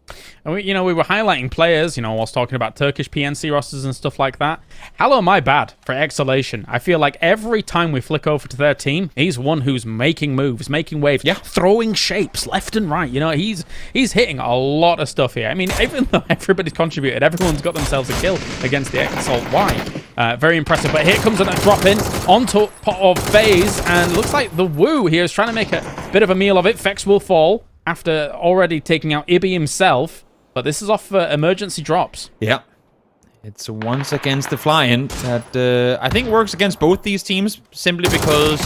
And we were highlighting players, whilst talking about Turkish PNC rosters and stuff like that. Hello, my bad for Exhalation. I feel like every time we flick over to their team, he's one who's making moves, making waves, throwing shapes left and right. He's hitting a lot of stuff here. I mean, even though everybody's contributed, everyone's got themselves a kill against the Exalt. Why? Very impressive. But here comes a drop in onto of FaZe, and looks like the Woo here is trying to make a bit of a meal of it. Fex will fall after already taking out Ibby himself, but this is off emergency drops. Yeah. It's once against the fly-in that I think works against both these teams, simply because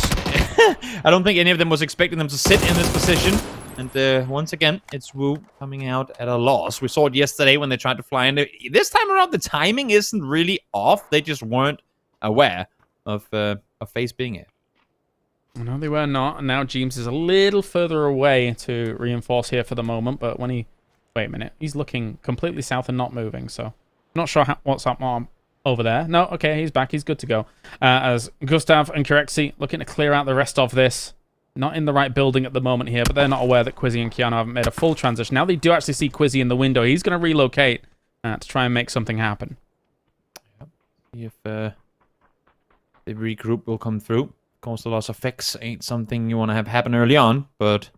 I don't think any of them was expecting them to sit in this position. And once again, it's Wu coming out at a loss. We saw it yesterday when they tried to fly in. This time around, the timing isn't really off. They just weren't aware of FaZe being here. No, they were not. And now James is a little further away to reinforce here for the moment. But when he... Wait a minute. He's looking completely south and not moving. So, not sure what's up over there. No, okay, he's back. He's good to go. As Gustav and Kirexi looking to clear out the rest of this. Not in the right building at the moment here. But they're not aware that Quizzy and Keanu haven't made a full transition. Now they do actually see Quizzy in the window. He's going to relocate to try and make something happen. See if the regroup will come through. Of course, the loss of Fex ain't something you want to have happen early on, but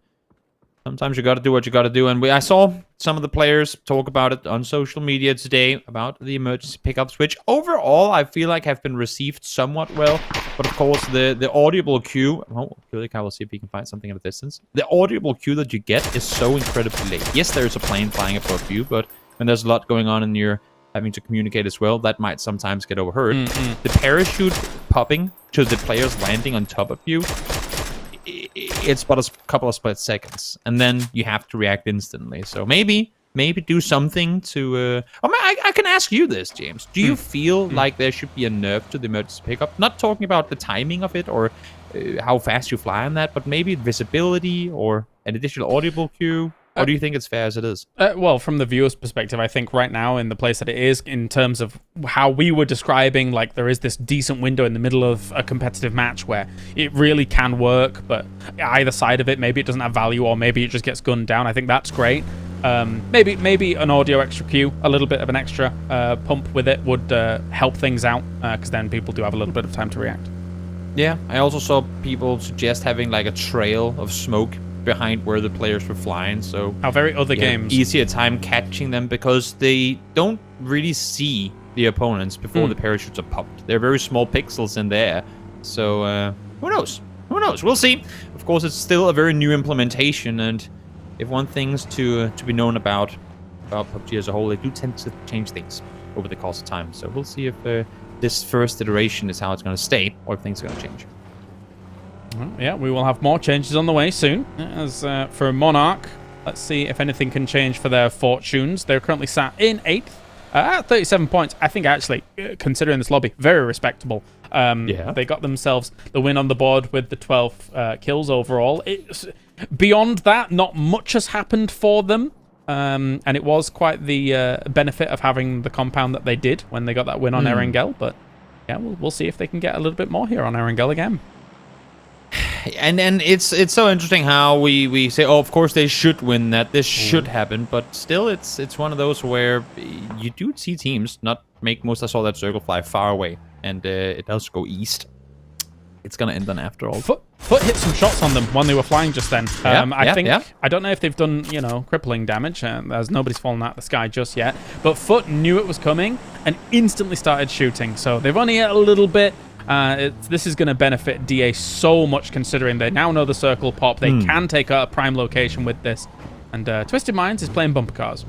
Sometimes you got to do what you got to do. And I saw some of the players talk about it on social media today about the emergency pickups, which overall I feel like have been received somewhat well. But of course, the audible cue. Oh, I will see if he can find something at a distance. The audible cue that you get is so incredibly late. Yes, there's a plane flying above you, but when there's a lot going on and you're having to communicate as well, that might sometimes get overheard. The parachute popping to the players landing on top of you, it's but a couple of split seconds, and then you have to react instantly. So maybe do something to... I can ask you this, James. Do you feel like there should be a nerf to the emergency pickup? Not talking about the timing of it or how fast you fly on that, but maybe visibility or an additional audible cue? Or do you think it's fair as it is? Well, from the viewer's perspective, I think right now in the place that it is, in terms of how we were describing, like there is this decent window in the middle of a competitive match where it really can work, but either side of it, maybe it doesn't have value or maybe it just gets gunned down. I think that's great. Maybe an audio extra cue, a little bit of an extra pump with it would help things out, because then people do have a little bit of time to react. Yeah, I also saw people suggest having like a trail of smoke behind where the players were flying, so how very other games easier time catching them because they don't really see the opponents before the parachutes are popped. They're very small pixels in there, so who knows? We'll see. Of course, it's still a very new implementation, and if one thing's to be known about PUBG as a whole, they do tend to change things over the course of time. So we'll see if this first iteration is how it's going to stay, or if things are going to change. Well, yeah, we will have more changes on the way soon. As for Monarch, let's see if anything can change for their fortunes. They're currently sat in 8th at 37 points. I think actually, considering this lobby, very respectable. They got themselves the win on the board with the 12 kills overall. Beyond that, not much has happened for them. And it was quite the benefit of having the compound that they did when they got that win on Erangel. But yeah, we'll see if they can get a little bit more here on Erangel again. And then it's so interesting how we say, oh, of course they should win that. This should happen. But still, it's one of those where you do see teams not make most. I saw that circle fly far away. And it does go east. It's going to end then after all. Foot hit some shots on them when they were flying just then. I don't know if they've done, crippling damage, as nobody's fallen out of the sky just yet. But Foot knew it was coming and instantly started shooting. So they've only hit a little bit. This is going to benefit DA so much, considering they now know the circle pop. They can take a prime location with this. And Twisted Minds is playing bumper cars.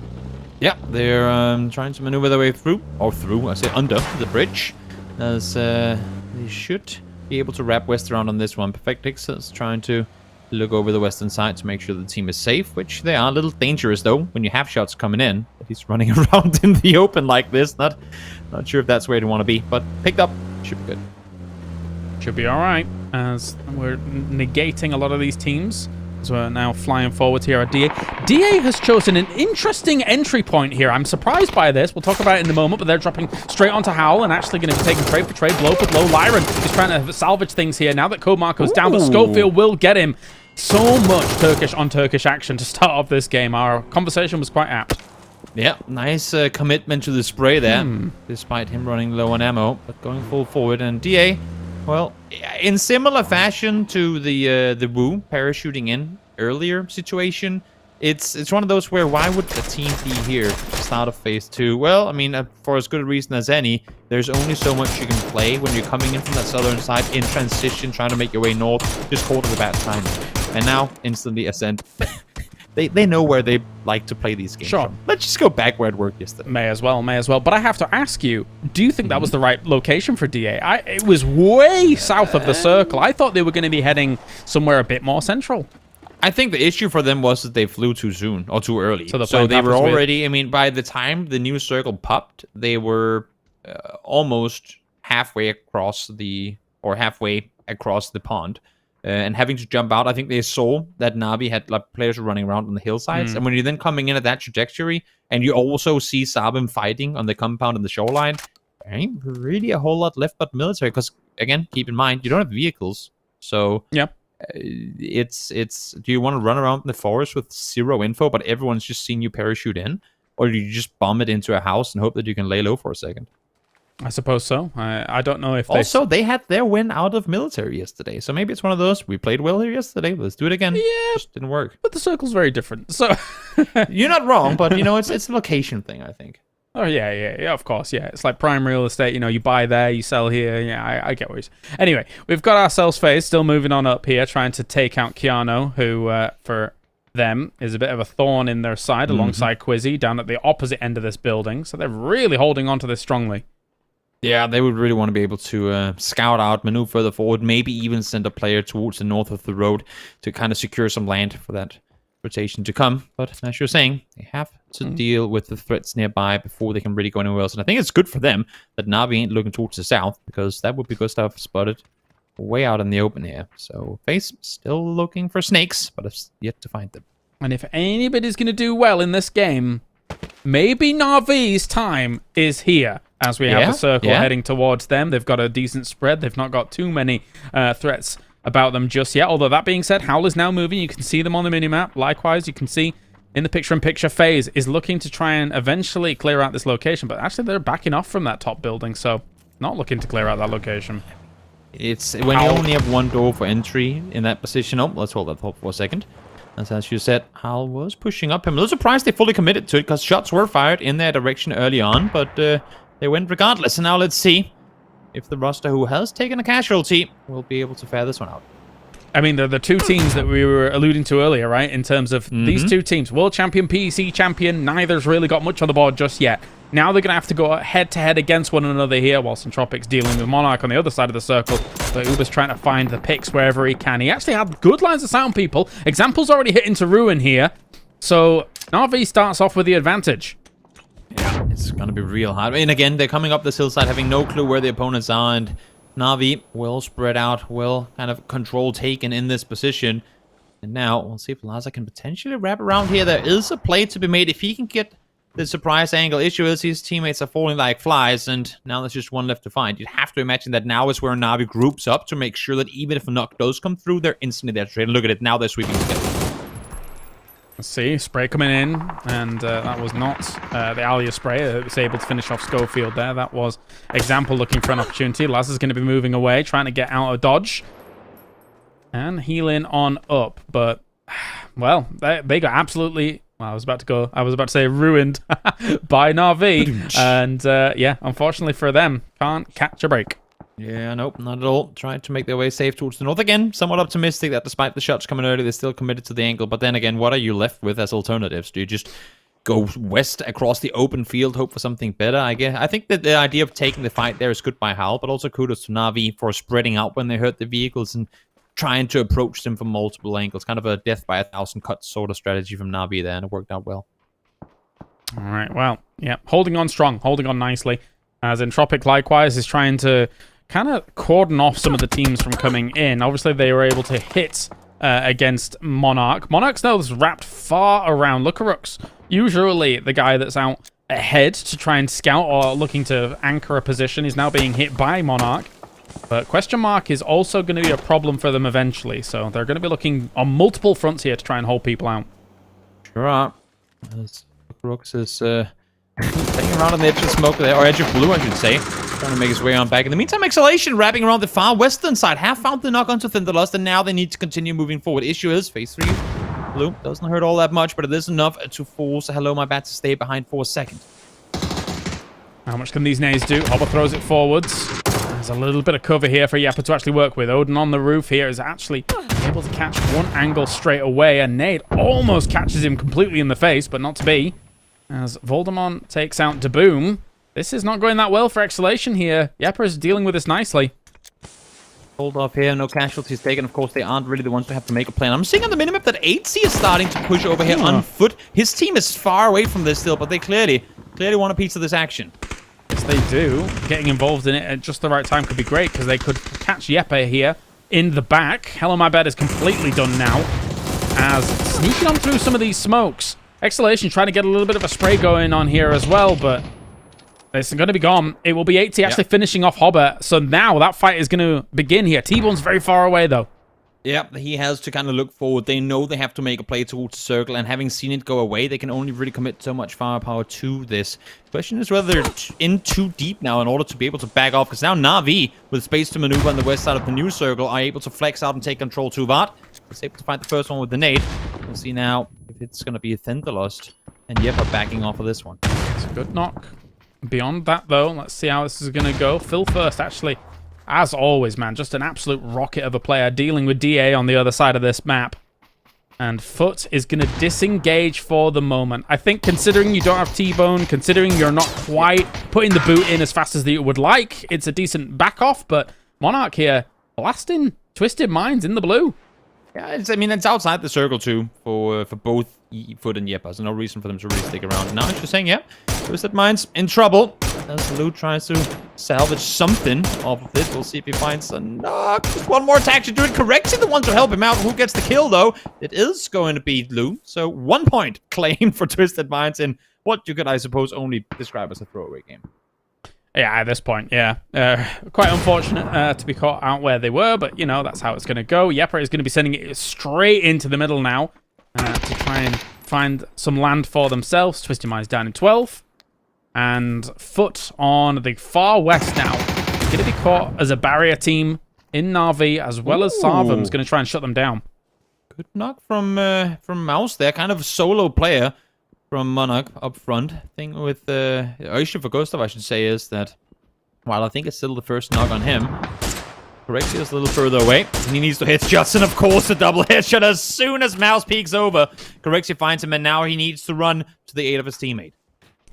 Yeah, they're trying to maneuver their way through, I say under the bridge. As they should be able to wrap west around on this one. Perfectix is trying to look over the western side to make sure the team is safe, which they are. A little dangerous though when you have shots coming in. But he's running around in the open like this. Not sure if that's where you want to be, but picked up. Should be good. Should be all right, as we're negating a lot of these teams. So we're now flying forwards here at DA. DA has chosen an interesting entry point here. I'm surprised by this. We'll talk about it in a moment, but they're dropping straight onto Howl and actually going to be taking trade for trade, blow for blow. Lyron is trying to salvage things here now that Code Marco's down, but Schofield will get him. So much Turkish on Turkish action to start off this game. Our conversation was quite apt. Yeah, nice commitment to the spray there, despite him running low on ammo, but going full forward. And DA, well, in similar fashion to the Wu parachuting in earlier situation, it's one of those where why would a team be here start of phase 2? Well, I mean, for as good a reason as any, there's only so much you can play when you're coming in from that southern side in transition, trying to make your way north, just caught at a bad time. And now, instantly ascend. They know where they like to play these games from. Let's just go back where it worked yesterday. May as well. But I have to ask you, do you think that was the right location for DA? It was way south of the circle. I thought they were going to be heading somewhere a bit more central. I think the issue for them was that they flew too soon or too early. So they were already, I mean, by the time the new circle popped, they were almost halfway across the pond. And having to jump out, I think they saw that Navi had like players running around on the hillsides. And when you're then coming in at that trajectory, and you also see Sabim fighting on the compound and the shoreline, there ain't really a whole lot left but military. Because again, keep in mind, you don't have vehicles. So yeah, it's do you want to run around in the forest with zero info, but everyone's just seeing you parachute in? Or do you just bomb it into a house and hope that you can lay low for a second? I suppose so. I don't know if also they had their win out of military yesterday, so maybe it's one of those. We played well here yesterday. Let's do it again. Yeah, just didn't work. But the circle's very different. So you're not wrong, but you know it's a location thing, I think. Oh yeah, of course, yeah. It's like prime real estate. You know, you buy there, you sell here. Yeah, I get what you're saying. Anyway, we've got ourselves FaZe still moving on up here, trying to take out Keanu, who for them is a bit of a thorn in their side, alongside Quizzy down at the opposite end of this building. So they're really holding on to this strongly. Yeah, they would really want to be able to scout out, maneuver further forward, maybe even send a player towards the north of the road to kind of secure some land for that rotation to come. But as you're saying, they have to deal with the threats nearby before they can really go anywhere else. And I think it's good for them that Na'Vi ain't looking towards the south, because that would be good stuff spotted way out in the open here. So FaZe still looking for snakes, but it's yet to find them. And if anybody's going to do well in this game, maybe Na'Vi's time is here. As we have the circle heading towards them. They've got a decent spread. They've not got too many threats about them just yet. Although that being said, Howl is now moving. You can see them on the minimap. Likewise, you can see in the picture-in-picture FaZe is looking to try and eventually clear out this location. But actually, they're backing off from that top building. So not looking to clear out that location. It's when you only have one door for entry in that position. Oh, let's hold that thought for a second. As you said, Howl was pushing up him. A little surprised they fully committed to it, because shots were fired in their direction early on. But they went regardless, and now let's see if the roster who has taken a casualty will be able to fare this one out. I mean, the two teams that we were alluding to earlier, right? In terms of these two teams, world champion, PEC champion, neither's really got much on the board just yet. Now they're going to have to go head-to-head against one another here, whilst Entropic's dealing with Monarch on the other side of the circle. But Uber's trying to find the picks wherever he can. He actually had good lines of sound, people. Example's already hit into Ruin here. So Na'Vi starts off with the advantage. Yeah, it's going to be real hard. And again, they're coming up this hillside having no clue where the opponents are, and Na'Vi will spread out, will kind of control taken in this position. And now, we'll see if Laza can potentially wrap around here. There is a play to be made if he can get the surprise angle. Issue is his teammates are falling like flies, and now there's just one left to find. You'd have to imagine that now is where Na'Vi groups up to make sure that even if a knock does come through, they're instantly there to trade. Look at it, now they're sweeping together. Let's see, spray coming in, and that was not the Alia spray. It was able to finish off Schofield there. That was Example looking for an opportunity. Laz is going to be moving away, trying to get out of dodge. And healing on up. But, well, they got absolutely... Well, I was about to say ruined by Na'Vi. And, yeah, unfortunately for them, can't catch a break. Yeah, nope, not at all. Trying to make their way safe towards the north again. Somewhat optimistic that despite the shots coming early, they're still committed to the angle. But then again, what are you left with as alternatives? Do you just go west across the open field, hope for something better? I think that the idea of taking the fight there is good by Howl, but also kudos to Na'Vi for spreading out when they hurt the vehicles and trying to approach them from multiple angles. Kind of a death by 1,000 cuts sort of strategy from Na'Vi there, and it worked out well. All right, well, yeah, holding on strong, holding on nicely. As Entropic likewise is trying to kind of cordon off some of the teams from coming in. Obviously, they were able to hit against Monarch. Monarch's now wrapped far around. Lookarooks, usually the guy that's out ahead to try and scout or looking to anchor a position, is now being hit by Monarch. But Question Mark is also going to be a problem for them eventually. So they're going to be looking on multiple fronts here to try and hold people out. Sure are. As Lookarooks is playing around on the edge of smoke there, or edge of blue, I should say. Trying to make his way on back. In the meantime, Exhalation wrapping around the far western side. Have found the knock onto Thunderlust, and now they need to continue moving forward. Issue is phase 3. Blue doesn't hurt all that much, but it is enough to force Hello My Bat to stay behind for a second. How much can these nades do? Hopper throws it forwards. There's a little bit of cover here for Yepper to actually work with. Odin on the roof here is actually able to catch one angle straight away, and Nade almost catches him completely in the face, but not to be. As Voldemort takes out Daboom. This is not going that well for Exhalation here. Yepper is dealing with this nicely. Hold off here, no casualties taken. Of course, they aren't really the ones to have to make a plan. I'm seeing on the minimap that 8C is starting to push over here on foot. His team is far away from this still, but they clearly want a piece of this action. Yes, they do. Getting involved in it at just the right time could be great, because they could catch Yepper here in the back. Hello My Bed is completely done now, as sneaking on through some of these smokes. Exhalation trying to get a little bit of a spray going on here as well, but it's going to be gone. It will be 80 actually finishing off Hobber. So now that fight is going to begin here. T-Bone's very far away, though. Yeah, he has to kind of look forward. They know they have to make a play towards the circle, and having seen it go away, they can only really commit so much firepower to this. The question is whether they're in too deep now in order to be able to back off, because now Na'Vi, with space to maneuver on the west side of the new circle, are able to flex out and take control to Vart. He's able to find the first one with the nade. We'll see now if it's going to be a Thunderlust, and Yepa backing off of this one. It's a good knock. Beyond that, though, let's see how this is going to go. Phil first, actually. As always, man, just an absolute rocket of a player dealing with DA on the other side of this map. And Foot is going to disengage for the moment. I think considering you don't have T-Bone, considering you're not quite putting the boot in as fast as you would like, it's a decent back off, but Monarch here blasting Twisted Minds in the blue. Yeah, it's outside the circle too for both Foot and Yepa. So no reason for them to really stick around. Now it's just saying, yeah, Twisted Minds in trouble. As Lou tries to salvage something off of this, we'll see if he finds a knock. Just one more attack to do it. Correctly, the one to help him out. Who gets the kill though? It is going to be Lou. So 1 point claim for Twisted Minds in what you could, I suppose, only describe as a throwaway game. Yeah, at this point, yeah. Quite unfortunate to be caught out where they were, but, you know, that's how it's going to go. Yepa is going to be sending it straight into the middle now to try and find some land for themselves. Twisted Minds down in 12. And Foot on the far west now. Going to be caught as a barrier team in Na'Vi, as well as Sarvum's going to try and shut them down. Good knock from Mouse there. Kind of a solo player from Monarch up front. Thing with the issue for Gustav, I should say, is that while I think it's still the first knock on him, Correxia is a little further away. And he needs to hit Judson, of course, the double headshot as soon as Mouse peeks over. Correxia finds him, and now he needs to run to the aid of his teammate.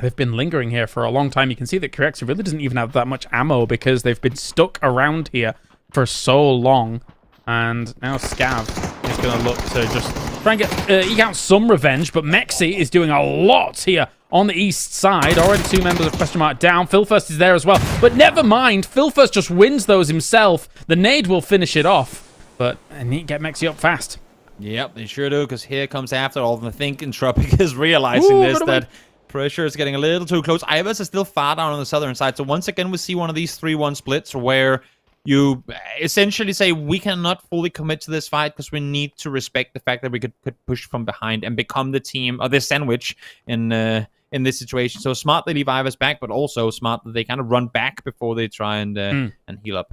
They've been lingering here for a long time. You can see that Correxia really doesn't even have that much ammo because they've been stuck around here for so long. And now Scav is going to look to just try and get eke out some revenge, but Mexi is doing a lot here on the east side. Already 2 members of Question Mark down. Philfirst is there as well. But never mind. Philfirst just wins those himself. The nade will finish it off. But I need to get Mexi up fast. Yep, they sure do, because here comes after all of them. I think Entropic is realizing that pressure is getting a little too close. Ivers is still far down on the southern side. So once again, we see one of these 3-1 splits where you essentially say, we cannot fully commit to this fight because we need to respect the fact that we could push from behind and become the team, or the sandwich in this situation. So smart they leave Ivers back, but also smart that they kind of run back before they try and heal up.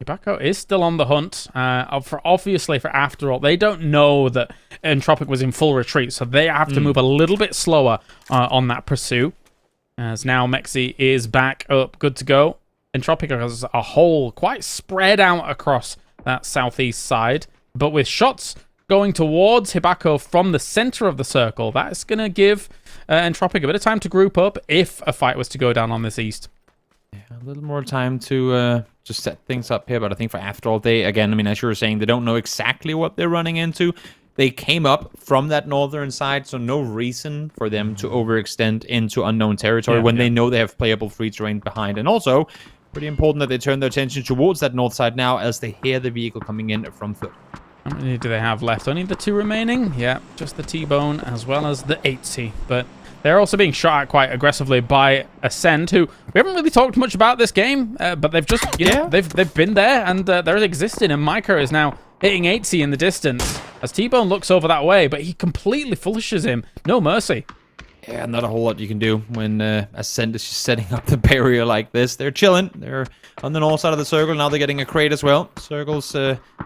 Hibako is still on the hunt, obviously for after all. They don't know that Entropic was in full retreat, so they have to move a little bit slower on that pursuit. As now Mexi is back up, good to go. Entropic as a whole quite spread out across that southeast side, but with shots going towards Hibako from the center of the circle, that's going to give Entropic a bit of time to group up if a fight was to go down on this east. Yeah, a little more time to just set things up here, but I think for after all day, again, I mean, as you were saying, they don't know exactly what they're running into. They came up from that northern side, so no reason for them to overextend into unknown territory when they know they have playable free terrain behind. And also, pretty important that they turn their attention towards that north side now as they hear the vehicle coming in from foot. How many do they have left? Only the 2 remaining? Yeah, just the T-Bone as well as the 80. But they're also being shot at quite aggressively by Ascend, who we haven't really talked much about this game, but they've just, you know, they've been there and they're existing. And Micah is now hitting 80 in the distance as T-Bone looks over that way, but he completely flushes him. No mercy. Yeah, not a whole lot you can do when Ascend is just setting up the barrier like this. They're chilling. They're on the north side of the circle. Now they're getting a crate as well. Circle's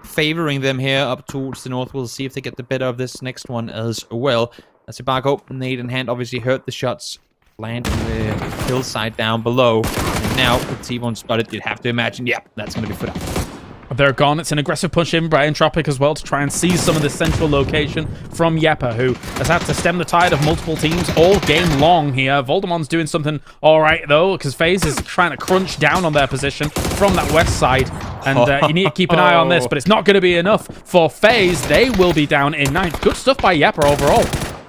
favoring them here up towards the north. We'll see if they get the better of this next one as well. As Hibako, nade in hand, obviously heard the shots land on the hillside down below. And now, with T-Bone spotted, you'd have to imagine, that's going to be put out. They're gone. It's an aggressive push in by Entropic as well to try and seize some of this central location from Yepa, who has had to stem the tide of multiple teams all game long here. Voldemon's doing something all right, though, because FaZe is trying to crunch down on their position from that west side. And you need to keep an eye on this, but it's not going to be enough for FaZe. They will be down in 9. Good stuff by Yepa overall.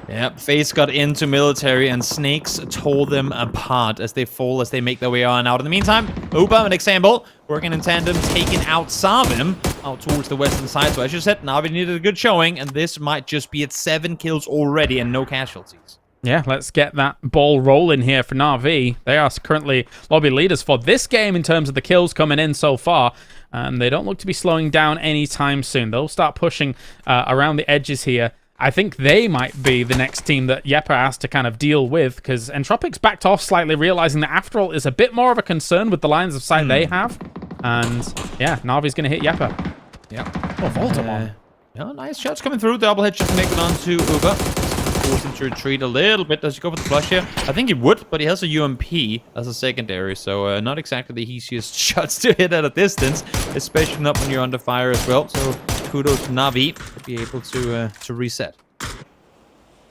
Yep, FaZe got into military and Snakes tore them apart as they fall, as they make their way on out. In the meantime, Uber and Example working in tandem, taking out Sarvim out towards the western side. So as you said, Na'Vi needed a good showing, and this might just be at 7 kills already and no casualties. Yeah, let's get that ball rolling here for Na'Vi. They are currently lobby leaders for this game in terms of the kills coming in so far. And they don't look to be slowing down anytime soon. They'll start pushing around the edges here. I think they might be the next team that Yepa has to kind of deal with, because Entropic's backed off slightly, realizing that After All is a bit more of a concern with the lines of sight they have. And yeah, Na'Vi's going to hit Yepa. Yeah. Oh, Voldemort. Yeah, nice shots coming through. Double head just make it on to Uber. Forced him to retreat a little bit. Does he go for the flush here? I think he would, but he has a UMP as a secondary, so not exactly the easiest shots to hit at a distance, especially not when you're under fire as well. So kudos to Na'Vi to be able to reset.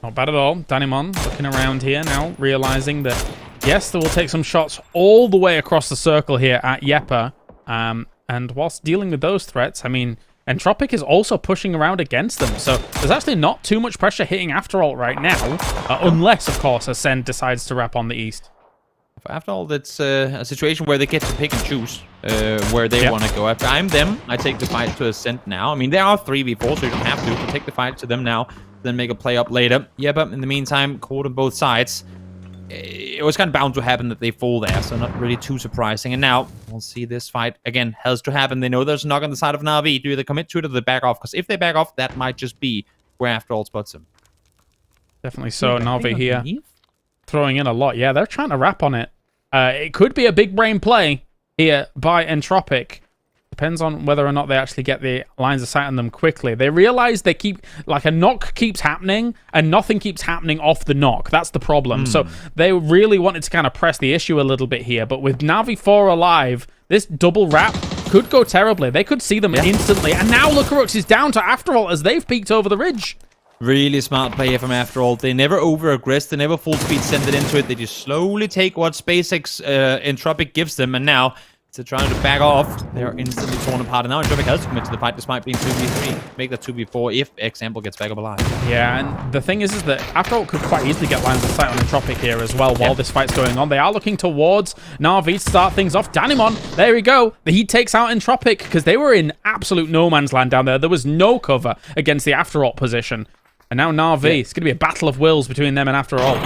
Not bad at all. Danimon looking around here now, realizing that, yes, they will take some shots all the way across the circle here at Yepa. And whilst dealing with those threats, I mean, Entropic is also pushing around against them, so there's actually not too much pressure hitting After All right now, unless, of course, Ascend decides to wrap on the East. After all, it's a situation where they get to pick and choose where they want to go. If I'm them, I take the fight to Ascend now. I mean, there are 3v4, so you don't have to take the fight to them now, then make a play up later. Yeah, but in the meantime, caught on both sides. It was kind of bound to happen that they fall there, so not really too surprising. And now, we'll see this fight, again, has to happen. They know there's a knock on the side of Na'Vi. Do they commit to it or do they back off? Because if they back off, that might just be where After All spots them. Definitely so. Na'Vi here throwing in a lot. Yeah, they're trying to wrap on it. It could be a big brain play here by Entropic. Depends on whether or not they actually get the lines of sight on them quickly. They realize they keep, like, a knock keeps happening and nothing keeps happening off the knock. That's the problem. So they really wanted to kind of press the issue a little bit here. But with Na'Vi 4 alive, this double wrap could go terribly. They could see them instantly. And now Lucarux is down to After All as they've peeked over the ridge. Really smart play here from After All. They never over-aggress. They never full speed send it into it. They just slowly take what SpaceX Entropic gives them. And now, to trying to back off, they're instantly torn apart. And now Entropic has to commit to the fight despite being 2v3. Make that 2v4 if Example gets back up alive. Yeah, and the thing is that After All could quite easily get lines of sight on Entropic here as well while this fight's going on. They are looking towards Na'Vi to start things off. Danimon, there we go. He takes out Entropic because they were in absolute no man's land down there. There was no cover against the After All position. And now Na'Vi, it's going to be a battle of wills between them and After All.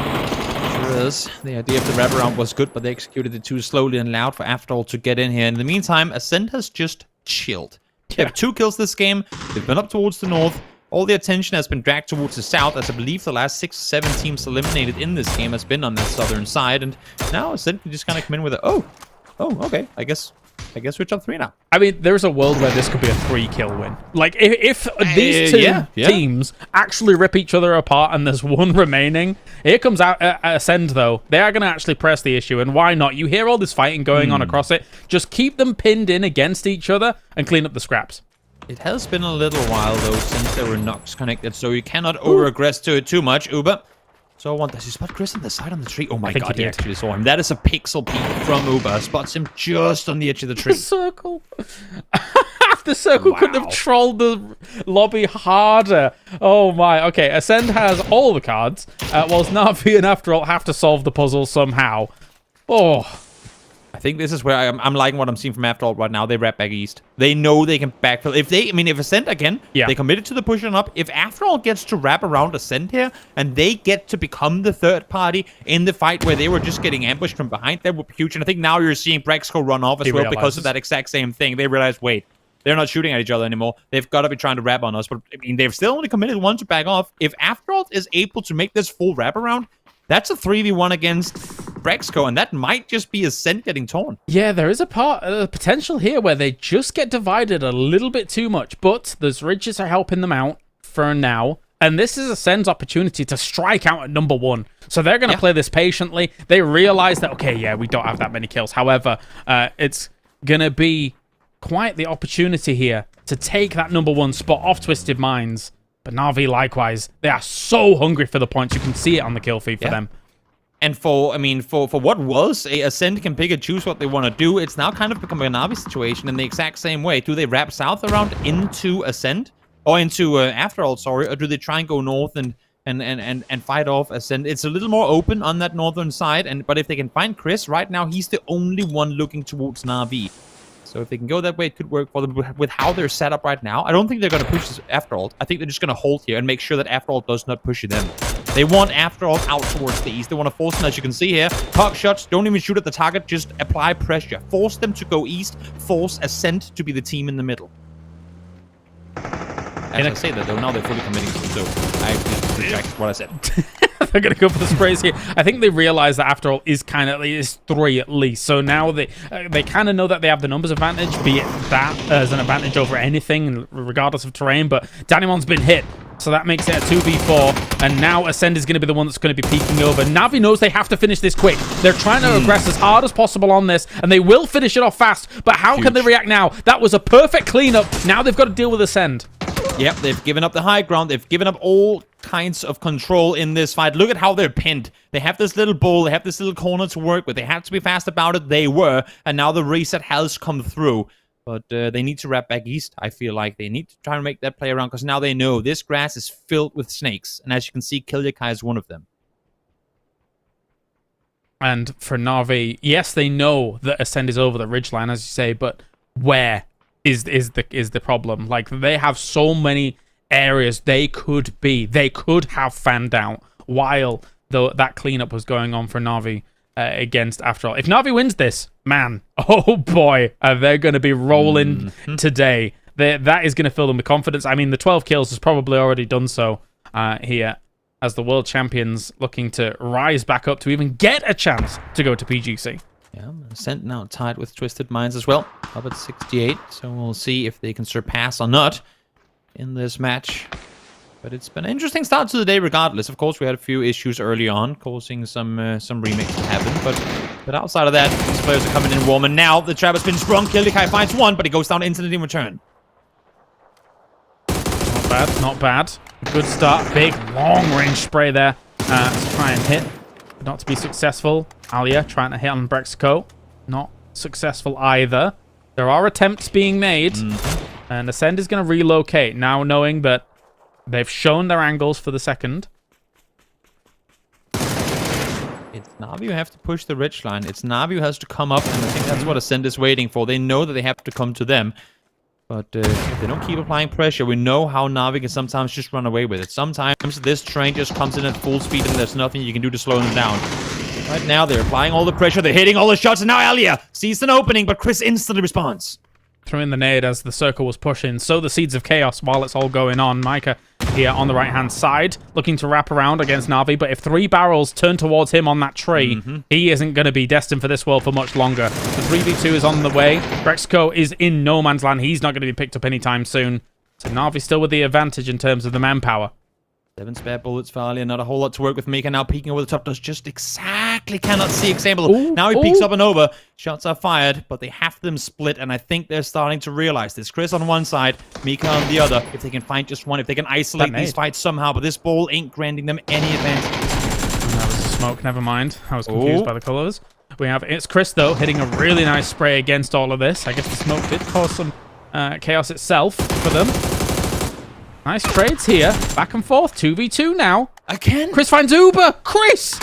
The idea of the wraparound was good, but they executed it too slowly and loud for After All to get in here. In the meantime, Ascend has just chilled. They have 2 kills this game. They've been up towards the north. All the attention has been dragged towards the south, as I believe the last 6 or 7 teams eliminated in this game has been on that southern side. And now Ascend can just kind of come in with a, oh, okay, I guess we're top 3 now. I mean, there's a world where this could be a 3-kill win. Like, if these two teams actually rip each other apart and there's one remaining, here comes out Ascend, though. They are going to actually press the issue, and why not? You hear all this fighting going on across it. Just keep them pinned in against each other and clean up the scraps. It has been a little while, though, since there were knocks connected, so you cannot over-aggress to it too much, Uber. So I want this. He spot Chris on the side on the tree. Oh my god, he actually saw him. That is a pixel peek from Uber. Spots him just on the edge of the tree. The circle. The circle couldn't have trolled the lobby harder. Oh my. Okay, Ascend has all the cards, whilst Na'Vi and After All have to solve the puzzle somehow. Oh. I think this is where I'm liking what I'm seeing from After All right now. They wrap back east. They know they can backfill. If Ascend again, they committed to the push and up. If After All gets to wrap around Ascend here, and they get to become the third party in the fight where they were just getting ambushed from behind, that would be huge. And I think now you're seeing Brexco run off as well because of that exact same thing. They realize, wait, they're not shooting at each other anymore. They've got to be trying to wrap on us. But I mean, they've still only committed one to back off. If After All is able to make this full wraparound, that's a 3v1 against Brexco, and that might just be Ascent getting torn. Yeah, there is a potential here where they just get divided a little bit too much, but those ridges are helping them out for now. And this is Ascend's opportunity to strike out at number 1. So they're going to play this patiently. They realize that, okay, yeah, we don't have that many kills. However, it's going to be quite the opportunity here to take that number 1 spot off Twisted Minds. But Na'Vi, likewise, they are so hungry for the points. You can see it on the kill feed for them. And for what was a Ascend can pick and choose what they want to do, it's now kind of become a Na'Vi situation in the exact same way. Do they wrap south around into Ascend? Or into After All, sorry, or do they try and go north and fight off Ascend? It's a little more open on that northern side, but if they can find Chris, right now he's the only one looking towards Na'Vi. So if they can go that way, it could work for them with how they're set up right now. I don't think they're going to push this After All. I think they're just going to hold here and make sure that After All does not push them. They want, after all, out towards the east. They want to force them, as you can see here. Hawk shots, don't even shoot at the target, just apply pressure. Force them to go east, force Ascent to be the team in the middle. As I say that, though, now they're fully committing to it, so I reject what I said. They're going to go for the sprays here. I think they realize that, after all, is 3 at least. So now they kind of know that they have the numbers advantage, be it that as an advantage over anything, regardless of terrain. But Danimon's been hit, so that makes it a 2v4. And now Ascend is going to be the one that's going to be peeking over. Navi knows they have to finish this quick. They're trying to aggress as hard as possible on this, and they will finish it off fast. But how can they react now? That was a perfect cleanup. Now they've got to deal with Ascend. Yep, they've given up the high ground. They've given up all kinds of control in this fight. Look at how they're pinned. They have this little bowl. They have this little corner to work with. They have to be fast about it. They were. And now the reset has come through. But they need to wrap back east, I feel like. They need to try and make that play around, because now they know this grass is filled with snakes. And as you can see, Kilyakai is one of them. And for Na'Vi, yes, they know that Ascend is over the ridgeline, as you say, but where is the problem? Like, they have so many areas they could be. They could have fanned out while that cleanup was going on for Na'Vi against, after all. If Na'Vi wins this, man, oh boy, they're going to be rolling today. That is going to fill them with confidence. I mean, the 12 kills has probably already done so here, as the world champions looking to rise back up to even get a chance to go to PGC. Yeah, Ascent now tied with Twisted Minds as well, up at 68. So we'll see if they can surpass or not in this match. But it's been an interesting start to the day regardless. Of course, we had a few issues early on, causing some remakes to happen. But outside of that, these players are coming in warm. And now the trap has been sprung. Kilyakai finds one, but he goes down instantly in return. Not bad, not bad. Good start. Big, long-range spray there to try and hit. But not to be successful. Alia trying to hit on Brexco. Not successful either. There are attempts being made. And Ascend is going to relocate, now knowing that they've shown their angles for the second. It's Na'Vi who have to push the ridgeline. It's Na'Vi who has to come up, and I think that's what Ascend is waiting for. They know that they have to come to them. But if they don't keep applying pressure, we know how Na'Vi can sometimes just run away with it. Sometimes this train just comes in at full speed and there's nothing you can do to slow them down. Right now, they're applying all the pressure, they're hitting all the shots, and now Alia sees an opening, but Chris instantly responds. Threw in the nade as the circle was pushing. So the Seeds of Chaos while it's all going on. Micah here on the right-hand side, looking to wrap around against Na'Vi, but if 3 barrels turn towards him on that tree, he isn't going to be destined for this world for much longer. The 3v2 is on the way. Brexco is in no man's land. He's not going to be picked up anytime soon. So Na'Vi still with the advantage in terms of the manpower. 7 spare bullets for Alia, not a whole lot to work with. Mika now peeking over the top, does just exactly cannot see Example. Now he peeks up and over. Shots are fired, but they have them split, and I think they're starting to realize this. Chris on one side, Mika on the other. If they can find just one, if they can isolate these fights somehow, but this ball ain't granting them any advantage. That was smoke, never mind. I was confused by the colors. It's Chris, though, hitting a really nice spray against all of this. I guess the smoke did cause some chaos itself for them. Nice trades here. Back and forth. 2v2 now. Again? Chris finds Uber. Chris!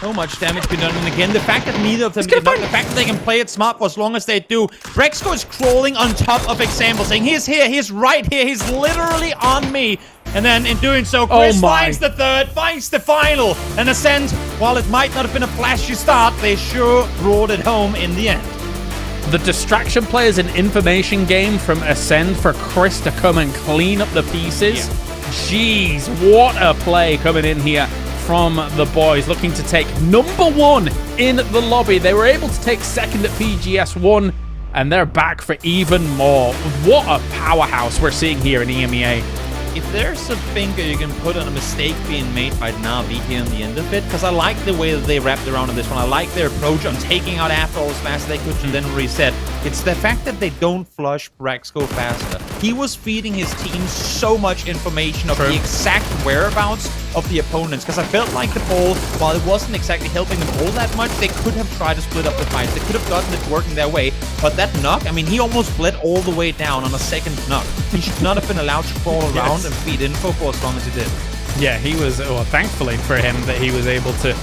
So much damage been done. And again, the fact that neither of them did not, the fact that they can play it smart for as long as they do. Brexco is crawling on top of Example, saying, he's here, he's right here, he's literally on me. And then in doing so, Chris finds the third, finds the final. And Ascend, while it might not have been a flashy start, they sure brought it home in the end. The distraction play is an information game from Ascend for Chris to come and clean up the pieces. Jeez, what a play coming in here from the boys, looking to take #1 in the lobby. They were able to take second at PGS1, and they're back for even more. What a powerhouse we're seeing here in EMEA. If there's a finger you can put on a mistake being made by Na'Vi here in the end of it, because I like the way that they wrapped around on this one. I like their approach on taking out after all as fast as they could and then reset. It's the fact that they don't flush Brexco faster. He was feeding his team so much information of the exact whereabouts of the opponents, because I felt like the ball, while it wasn't exactly helping them all that much, they could have tried to split up the fights. They could have gotten it working their way, but that knock, I mean, he almost bled all the way down on a second knock. He should not have been allowed to crawl around and feed info for as long as he did. Yeah, he was, well, thankfully for him that he was able to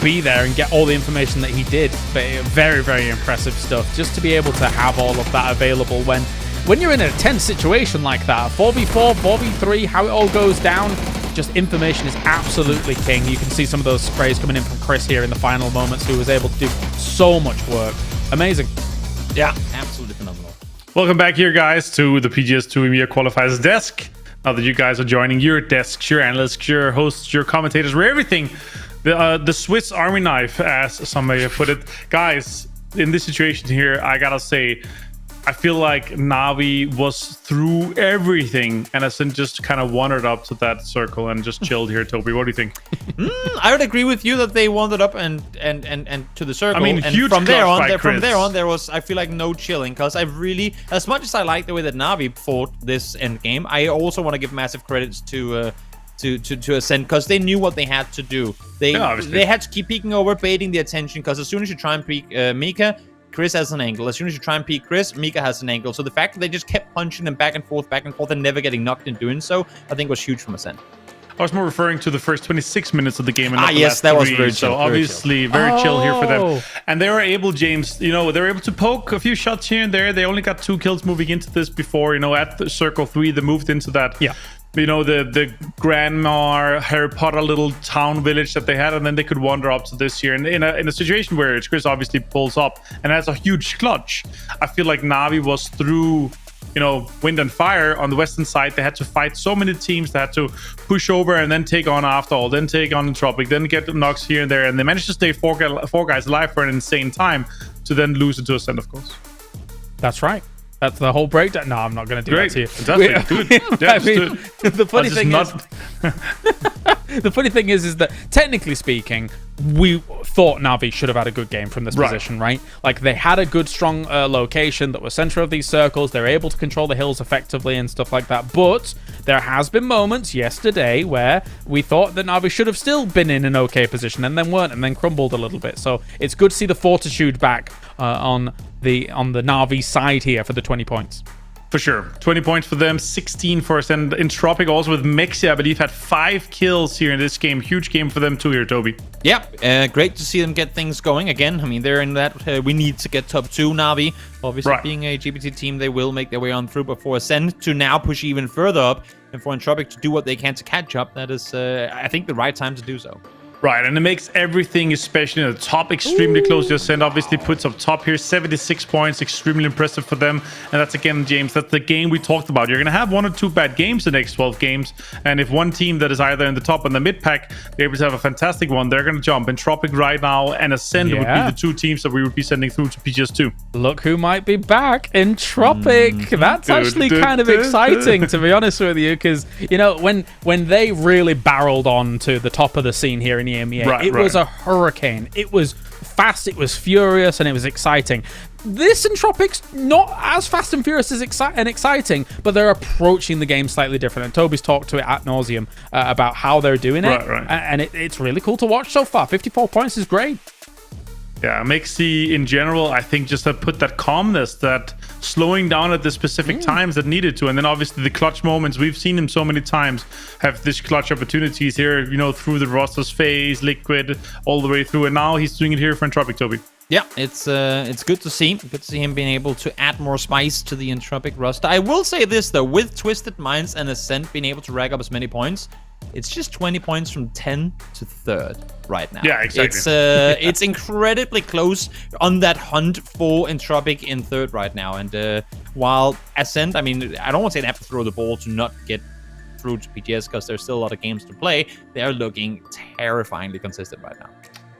be there and get all the information that he did. But very, very impressive stuff. Just to be able to have all of that available when you're in a tense situation like that. 4v4, 4v3, how it all goes down. just information is absolutely king. You can see some of those sprays coming in from Chris here in the final moments, who was able to do so much work. Amazing. Yeah, absolutely phenomenal. Welcome back here, guys, to the PGS2 EMEA Qualifiers desk. Now that you guys are joining your desks, your analysts, your hosts, your commentators, we're everything. The Swiss Army knife, as some may have put it. Guys, in this situation here, I gotta say, I feel like Na'Vi was through everything and Ascent just kind of wandered up to that circle and just chilled here. Toby, what do you think? I would agree with you that they wandered up and to the circle. I mean, and huge from there on, there was, I feel like, no chilling, because I really, as much as I like the way that Na'Vi fought this end game, I also want to give massive credits to Ascent, because they knew what they had to do. They had to keep peeking over, baiting the attention, because as soon as you try and peek Mika, Chris has an angle. As soon as you try and peek Chris, Mika has an angle. So the fact that they just kept punching them back and forth, and never getting knocked in doing so, I think was huge from Ascent. I was more referring to the first 26 minutes of the game. And not the yes, last that was 3, very so chill. obviously very chill here for them. And they were able, James, they were able to poke a few shots here and there. They only got 2 kills moving into this before, at the circle 3, they moved into that. Yeah. The grandma Harry Potter little town village that they had, and then they could wander up to this here. And in a situation where Chris obviously pulls up and has a huge clutch, I feel like Na'Vi was through, wind and fire on the western side. They had to fight so many teams. They had to push over and then take on Afterall, then take on Entropic, then get the knocks here and there. And they managed to stay four guys alive for an insane time to then lose it to Ascent, of course. That's right. That's the whole breakdown. No, I'm not going to do that to you. Fantastic. Good. Yeah, the funny thing is, the funny thing is that technically speaking, we thought Na'Vi should have had a good game from this position, right? Like, they had a good, strong location that was center of these circles. They were able to control the hills effectively and stuff like that. But there has been moments yesterday where we thought that Na'Vi should have still been in an okay position and then weren't, and then crumbled a little bit. So it's good to see the fortitude back on the Na'Vi side here for the 20 points. For sure. 20 points for them, 16 for us. And Entropic also with Mexia, I believe, had 5 kills here in this game. Huge game for them too here, Toby. Yeah, great to see them get things going again. I mean, they're in that we need to get top 2. Na'Vi, obviously, being a GPT team, they will make their way on through. But for Ascent to now push even further up, and for Entropic to do what they can to catch up, that is, I think, the right time to do so. Right, and it makes everything, especially in the top, extremely close. Ascent obviously puts up top here, 76 points, extremely impressive for them. And that's, again, James, that's the game we talked about. You're going to have 1 or 2 bad games the next 12 games. And if one team that is either in the top or the mid pack, they're able to have a fantastic one, they're going to jump. Entropic right now and Ascent would be the 2 teams that we would be sending through to PGS2. Look who might be back, Entropic. That's actually kind of exciting, to be honest with you, because, when they really barreled on to the top of the scene here in EMEA, it was a hurricane. It was fast, it was furious, and it was exciting. This Entropic's not as fast and furious as exciting, but they're approaching the game slightly different. And Toby's talked to it ad nauseum about how they're doing it. And it's really cool to watch so far. 54 points is great. Yeah, Mexi in general, I think, just have put that calmness, that slowing down at the specific times that needed to. And then obviously the clutch moments, we've seen him so many times have this clutch opportunities here, through the roster's phase, Liquid, all the way through. And now he's doing it here for Entropic, Toby. Yeah, it's good to see. Good to see him being able to add more spice to the Entropic roster. I will say this, though, with Twisted Minds and Ascent being able to rack up as many points, it's just 20 points from 10 to 3rd right now. Yeah, exactly. It's incredibly close on that hunt for Entropic in 3rd right now. And while Ascent, I mean, I don't want to say they have to throw the ball to not get through to PGS, because there's still a lot of games to play. They're looking terrifyingly consistent right now.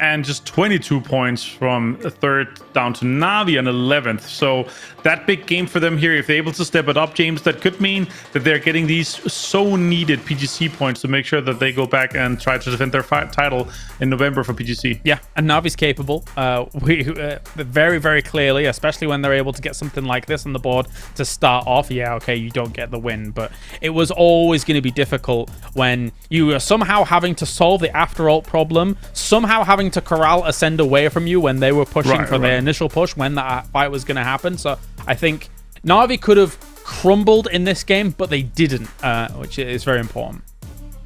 And just 22 points from 3rd down to Na'Vi on 11th. So that big game for them here, if they're able to step it up, James, that could mean that they're getting these so needed PGC points to make sure that they go back and try to defend their title in November for PGC. Yeah, and Na'Vi's capable. Very, very clearly, especially when they're able to get something like this on the board to start off. Yeah, okay, you don't get the win, but it was always going to be difficult when you are somehow having to solve the after-ult problem, somehow having to corral Ascend away from you when they were pushing for their initial push, when that fight was going to happen. So I think Na'Vi could have crumbled in this game, but they didn't, which is very important.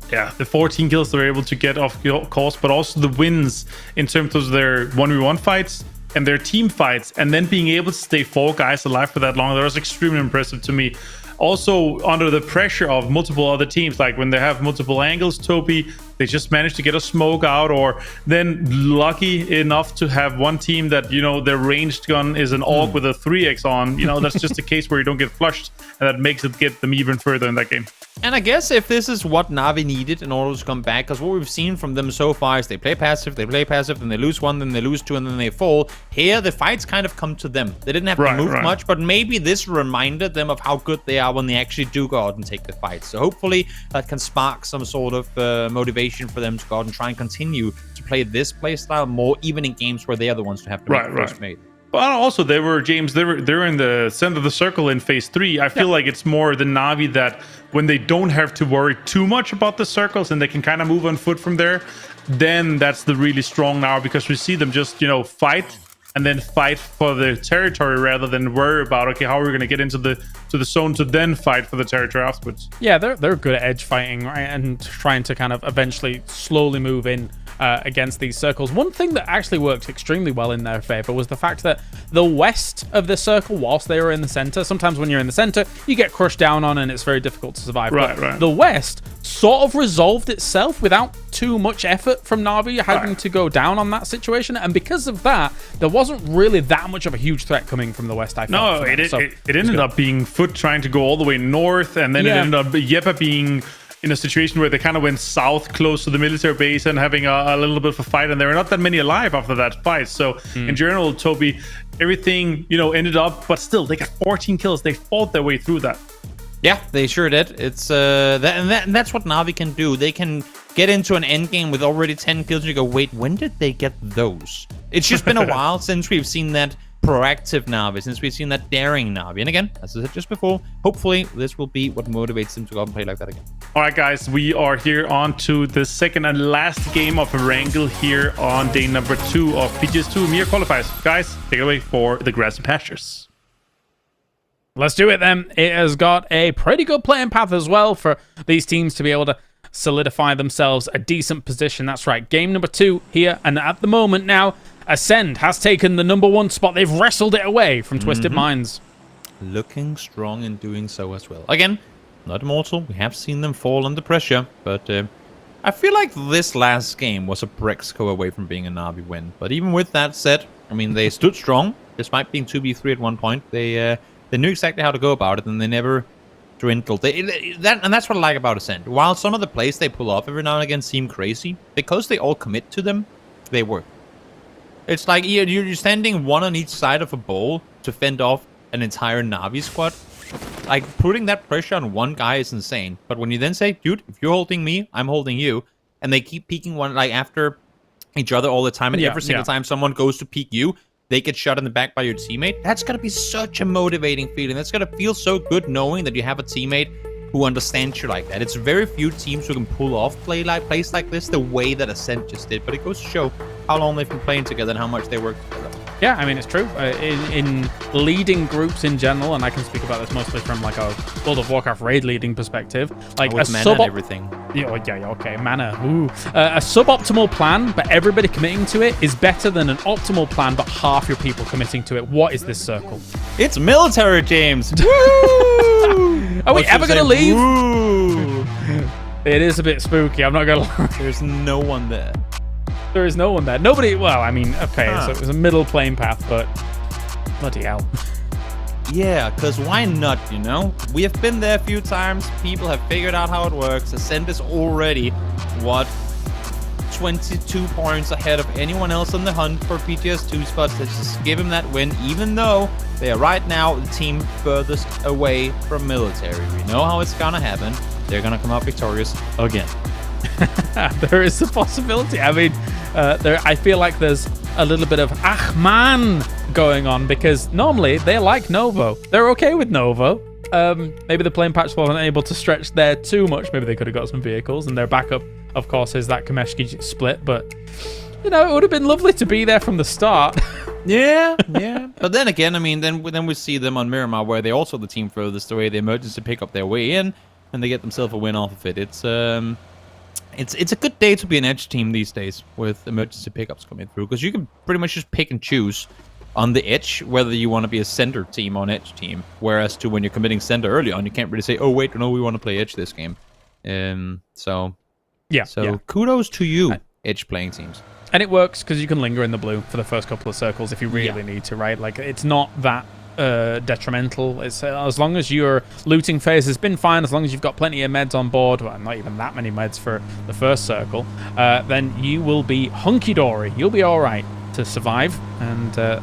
Yeah, the 14 kills they're able to get off course, but also the wins in terms of their 1v1 fights and their team fights, and then being able to stay 4 guys alive for that long, that was extremely impressive to me. also under the pressure of multiple other teams, like when they have multiple angles, Toby, they just manage to get a smoke out, or then lucky enough to have one team that, you know, their ranged gun is an AUG with a 3x on. You know, that's just a case where you don't get flushed, and that makes it get them even further in that game. And I guess if this is what Na'Vi needed in order to come back, because what we've seen from them so far is they play passive, then they lose one, then they lose two, and then they fall. Here, the fights kind of come to them. They didn't have to move much, but maybe this reminded them of how good they are when they actually do go out and take the fights. So hopefully that can spark some sort of motivation for them to go out and try and continue to play this play style more, even in games where they are the ones who have to make the first mate. But also, they're in the center of the circle in phase 3. I feel like it's more the Na'Vi that when they don't have to worry too much about the circles and they can kind of move on foot from there, then that's the really strong now, because we see them just, you know, fight and then fight for the territory rather than worry about, okay, how are we going to get into the zone to then fight for the territory afterwards. Yeah, they're good at edge fighting, right, and trying to kind of eventually slowly move in against these circles. One thing that actually worked extremely well in their favor was the fact that the west of the circle, whilst they were in the center, sometimes when you're in the center, you get crushed down on and it's very difficult to survive. But the west sort of resolved itself without too much effort from Na'Vi having to go down on that situation, and because of that, there wasn't really that much of a huge threat coming from the west, I felt. No, it ended up being Foot trying to go all the way north, and then it ended up Yepa being in a situation where they kind of went south close to the military base and having a little bit of a fight, and there were not that many alive after that fight. So in general, Toby, everything, you know, ended up, but still they got 14 kills. They fought their way through that. Yeah, they sure did. It's that's what Na'Vi can do. They can get into an end game with already 10 kills and you go, wait, when did they get those? It's just been a while since we've seen that proactive Na'Vi, since we've seen that daring Na'Vi. And again, as I said just before, hopefully this will be what motivates them to go out and play like that again. All right, guys, we are here on to the second and last game of Wrangle here on day number 2 of PGS2 EMEA Qualifiers. Guys, take it away for the grassy pastures. Let's do it then. It has got a pretty good playing path as well for these teams to be able to solidify themselves a decent position. That's right, game number 2 here, and at the moment now, Ascend has taken the number 1 spot. They've wrestled it away from Twisted Minds. Looking strong in doing so as well. Again, not immortal. We have seen them fall under pressure, but I feel like this last game was a Brexco away from being a Na'Vi win. But even with that said, I mean, they stood strong, despite being 2v3 at one point. They knew exactly how to go about it, and they never dwindled. And that's what I like about Ascend. While some of the plays they pull off every now and again seem crazy, because they all commit to them, they work. It's like you're standing one on each side of a bowl to fend off an entire Na'Vi squad. Like, putting that pressure on one guy is insane. But when you then say, dude, if you're holding me, I'm holding you, and they keep peeking one like after each other all the time, and every single time someone goes to peek you, they get shot in the back by your teammate. That's gotta be such a motivating feeling. That's gotta feel so good knowing that you have a teammate who understands you like that. It's very few teams who can pull off plays like this the way that Ascent just did. But it goes to show how long they've been playing together and how much they work together. Yeah, I mean, it's true. In leading groups in general, and I can speak about this mostly from like a World of Warcraft raid leading perspective, like a mana and everything. Okay, mana. Ooh. A suboptimal plan, but everybody committing to it is better than an optimal plan, but half your people committing to it. What is this circle? It's military, James. Are we ever gonna leave? It is a bit spooky, I'm not gonna lie. There's no one there. There is no one there. Nobody, well, I mean, okay, so it was a middle plane path, but bloody hell. Yeah, because why not, you know? We have been there a few times. People have figured out how it works. Ascend is already, 22 points ahead of anyone else on the hunt for PGS2 spots. Let's just give him that win, even though they are right now the team furthest away from military. We know how it's gonna happen. They're gonna come out victorious again. There is a possibility. I mean, I feel like there's a little bit of man going on, because normally they like Novo. They're okay with Novo. Maybe the plane patch wasn't able to stretch there too much. Maybe they could have got some vehicles, and their backup, of course, is that Kameshki split. But, you know, it would have been lovely to be there from the start. Yeah. But then again, I mean, then we see them on Miramar, where they're also the team furthest away. They emergency pick up their way in, and they get themselves a win off of it. It's a good day to be an edge team these days with emergency pickups coming through, because you can pretty much just pick and choose on the edge whether you want to be a center team or an edge team. Whereas to when you're committing center early on, you can't really say, oh wait, no, we want to play edge this game. So kudos to you, edge playing teams. And it works because you can linger in the blue for the first couple of circles if you really need to, right? Like, it's not that detrimental. It's as long as your looting phase has been fine, as long as you've got plenty of meds on board, well, not even that many meds for the first circle, then you will be hunky-dory. You'll be all right to survive. And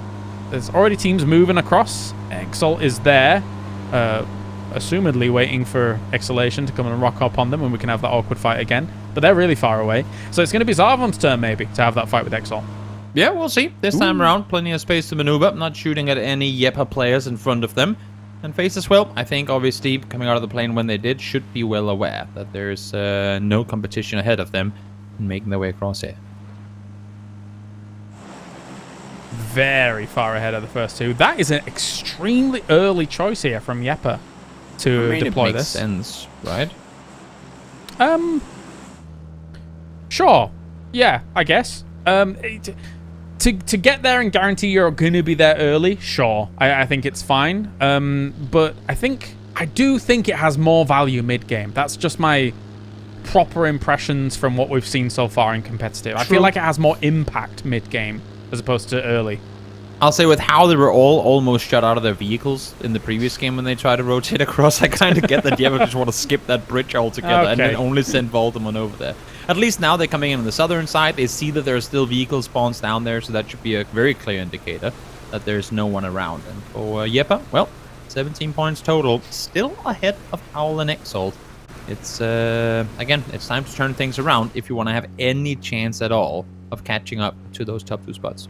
there's already teams moving across. Exalt is there, assumedly waiting for Exhalation to come and rock up on them, and we can have that awkward fight again. But they're really far away. So it's going to be Zarvon's turn, maybe, to have that fight with Exalt. Yeah, we'll see. This time around, plenty of space to maneuver. Not shooting at any Yepa players in front of them. And FaZe as well, I think, obviously, coming out of the plane when they did, should be well aware that there's no competition ahead of them and making their way across here. Very far ahead of the first two. That is an extremely early choice here from Yepa to deploy it makes this. sense, right? Sure. Yeah, I guess. To get there and guarantee you're going to be there early, sure. I think it's fine. But I do think it has more value mid-game. That's just my proper impressions from what we've seen so far in competitive. True. I feel like it has more impact mid-game as opposed to early. I'll say with how they were all almost shut out of their vehicles in the previous game when they tried to rotate across, I kind of get that Yepa just want to skip that bridge altogether and then only send Voldemort over there. At least now they're coming in on the southern side. They see that there are still vehicle spawns down there, so that should be a very clear indicator that there's no one around. And for Yepa, well, 17 points total, still ahead of Howl and Exalt. It's, again, it's time to turn things around if you want to have any chance at all of catching up to those top two spots.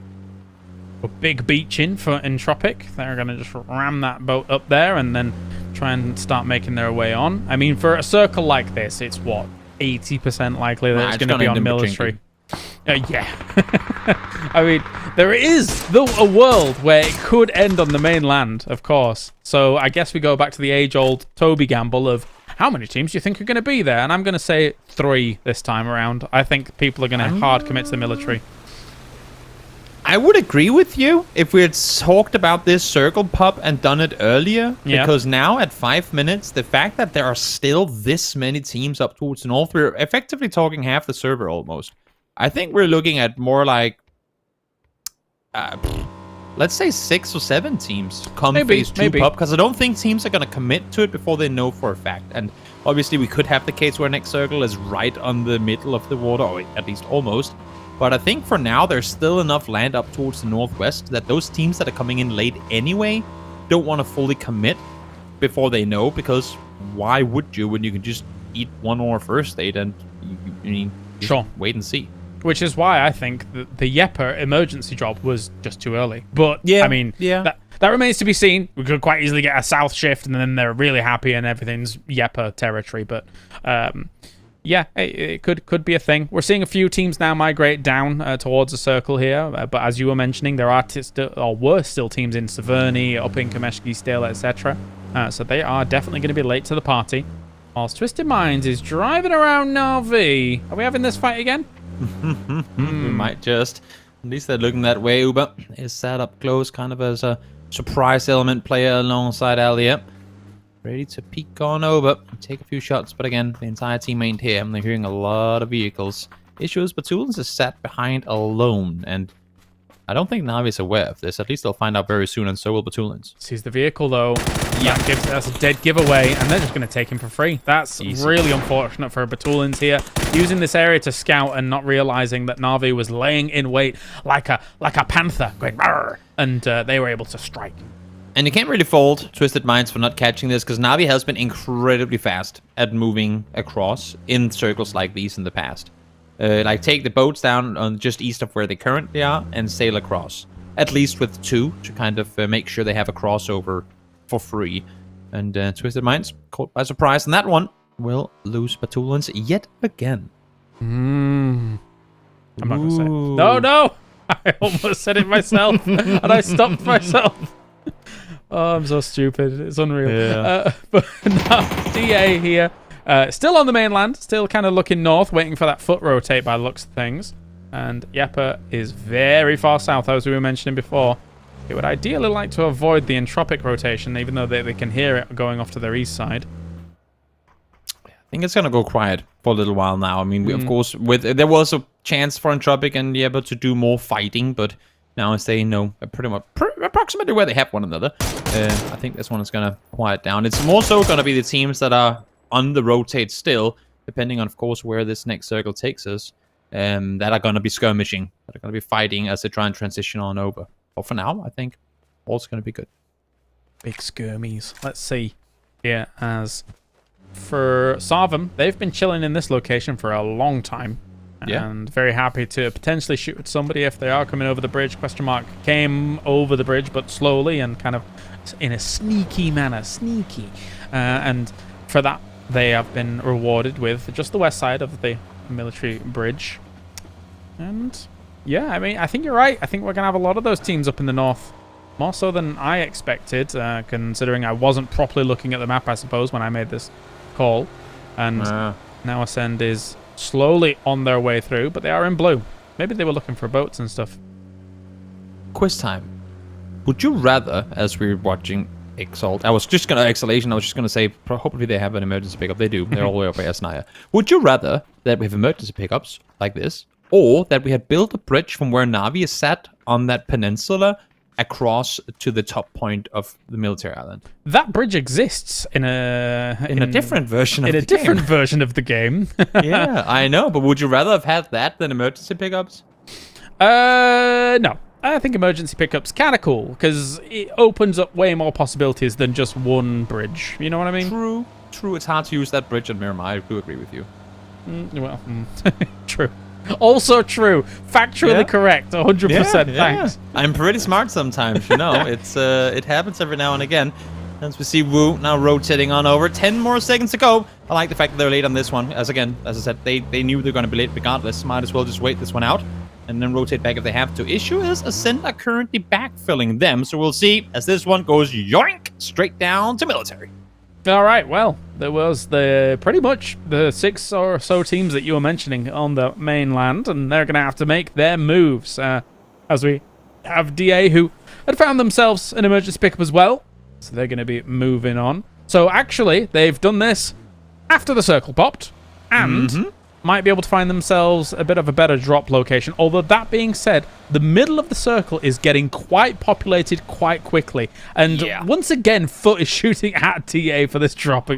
A big beach in for Entropic. They're going to just ram that boat up there and then try and start making their way on. I mean, for a circle like this, it's what, 80% likely that it's going to be on military. Yeah. I mean, there is a world where it could end on the mainland, of course. So I guess we go back to the age-old Toby gamble of how many teams do you think are going to be there? And I'm going to say 3 this time around. I think people are going to hard commit to the military. I would agree with you if we had talked about this circle pub and done it earlier. Yeah. Because now at 5 minutes, the fact that there are still this many teams up towards the north, we're effectively talking half the server almost. I think we're looking at more like, let's say 6 or 7 teams come phase 2 pub. Because I don't think teams are going to commit to it before they know for a fact. And obviously we could have the case where next circle is right on the middle of the water, or at least almost. But I think for now, there's still enough land up towards the northwest that those teams that are coming in late anyway don't want to fully commit before they know, because why would you when you can just eat one more first aid and you sure wait and see? Which is why I think the Yepa emergency job was just too early. But, yeah, I mean, that remains to be seen. We could quite easily get a south shift and then they're really happy and everything's Yepa territory. But, yeah, it could be a thing. We're seeing a few teams now migrate down towards the circle here. But as you were mentioning, there are were still teams in Severny, up in Kameshki still, etc. So they are definitely going to be late to the party. Whilst Twisted Minds is driving around Na'Vi. Are we having this fight again? We might just. At least they're looking that way. Uber is sat up close, kind of as a surprise element player alongside Alia. Ready to peek on over, take a few shots, but again, the entire team ain't here, and they're hearing a lot of vehicles. Issue is Batulans is sat behind alone, and I don't think Na'Vi is aware of this. At least they'll find out very soon, and so will Batulans. Sees the vehicle, though. Yeah, that's a dead giveaway, and they're just going to take him for free. That's really unfortunate for Batulans here, using this area to scout and not realizing that Na'Vi was laying in wait like a panther, going "Rrr," and they were able to strike. And you can't really fault Twisted Minds for not catching this, because Na'Vi has been incredibly fast at moving across in circles like these in the past. Like, take the boats down on just east of where they currently are and sail across. At least with 2 to kind of make sure they have a crossover for free. And Twisted Minds, caught by surprise on that one, will lose Batulans yet again. I'm not going to say it. No! I almost said it myself, and I stopped myself. Oh, I'm so stupid. It's unreal. Yeah. But now, DA here, still on the mainland, still kind of looking north, waiting for that foot rotate by the looks of things. And Yepa is very far south, as we were mentioning before. They would ideally like to avoid the entropic rotation, even though they can hear it going off to their east side. I think it's gonna go quiet for a little while now. I mean, we, of course, there was a chance for Entropic and Yeba to do more fighting, but now as they know pretty much approximately where they have one another, I think this one is gonna quiet down. It's more so gonna be the teams that are on the rotate still, depending on, of course, where this next circle takes us, that are gonna be skirmishing, that are gonna be fighting as they try and transition on over. But for now, I think all's gonna be good. Big skirmies. Let's see. Yeah, as for Sarvam, they've been chilling in this location for a long time. Yeah. And very happy to potentially shoot at somebody if they are coming over the bridge. Question mark came over the bridge, but slowly and kind of in a sneaky manner. Sneaky. And for that, they have been rewarded with just the west side of the military bridge. And yeah, I mean, I think you're right. I think we're going to have a lot of those teams up in the north. More so than I expected, considering I wasn't properly looking at the map, I suppose, when I made this call. And now Ascend is slowly on their way through, but they are in blue. Maybe they were looking for boats and stuff. Quiz time. Would you rather, as we're watching Exalt, I was just gonna say, hopefully they have an emergency pickup. They do. They're all the way up by Asnaya. Would you rather that we have emergency pickups like this, or that we had built a bridge from where Navi is sat on that peninsula across to the top point of the military island? That bridge exists in a different version of the game. different version of the game. Yeah, I know, but would you rather have had that than emergency pickups? No. I think emergency pickups kind of cool because it opens up way more possibilities than just one bridge. You know what I mean? True. It's hard to use that bridge at Miramar. I do agree with you. True. Also true. Factually correct. 100%. Thanks. I'm pretty smart sometimes, you know. It happens every now and again. As we see Wu now rotating on over. 10 more seconds to go. I like the fact that they're late on this one. As I said, they knew they were going to be late regardless. Might as well just wait this one out and then rotate back if they have to. Issue is Ascend are currently backfilling them, so we'll see as this one goes yoink straight down to military. All right, well, there was pretty much the 6 or so teams that you were mentioning on the mainland, and they're going to have to make their moves. As we have DA, who had found themselves an emergency pickup as well, so they're going to be moving on. So actually, they've done this after the circle popped, and might be able to find themselves a bit of a better drop location. Although that being said, the middle of the circle is getting quite populated quite quickly. And once again, Foot is shooting at TA for this drop.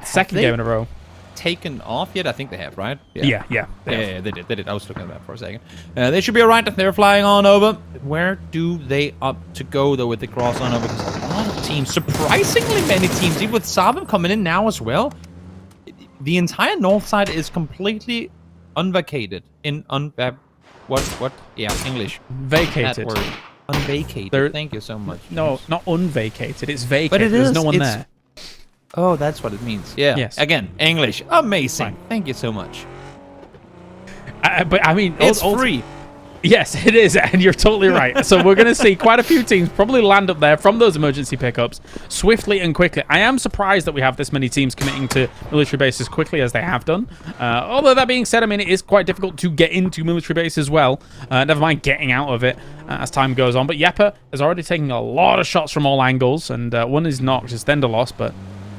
Second game in a row. Taken off yet? I think they have, right? Yeah, they did. I was looking at that for a second. They should be all right. They're flying on over. Where do they opt to go, though, with the cross on over? Because a lot of teams, surprisingly many teams, even with Sarvam coming in now as well. The entire north side is completely unvacated. What? Yeah, English. Vacated. That word. Unvacated. Thank you so much. No, not unvacated. It's vacated. But it There's is. no one there. Oh, that's what it means. Yeah. Yes. Again, English. Amazing. Fine. Thank you so much. But I mean, it's free. Yes, it is, and you're totally right. So we're going to see quite a few teams probably land up there from those emergency pickups swiftly and quickly. I am surprised that we have this many teams committing to military base as quickly as they have done. Although that being said, I mean, it is quite difficult to get into military base as well. Never mind getting out of it as time goes on. But Yepa is already taking a lot of shots from all angles, and one is knocked, it's Thendalos, but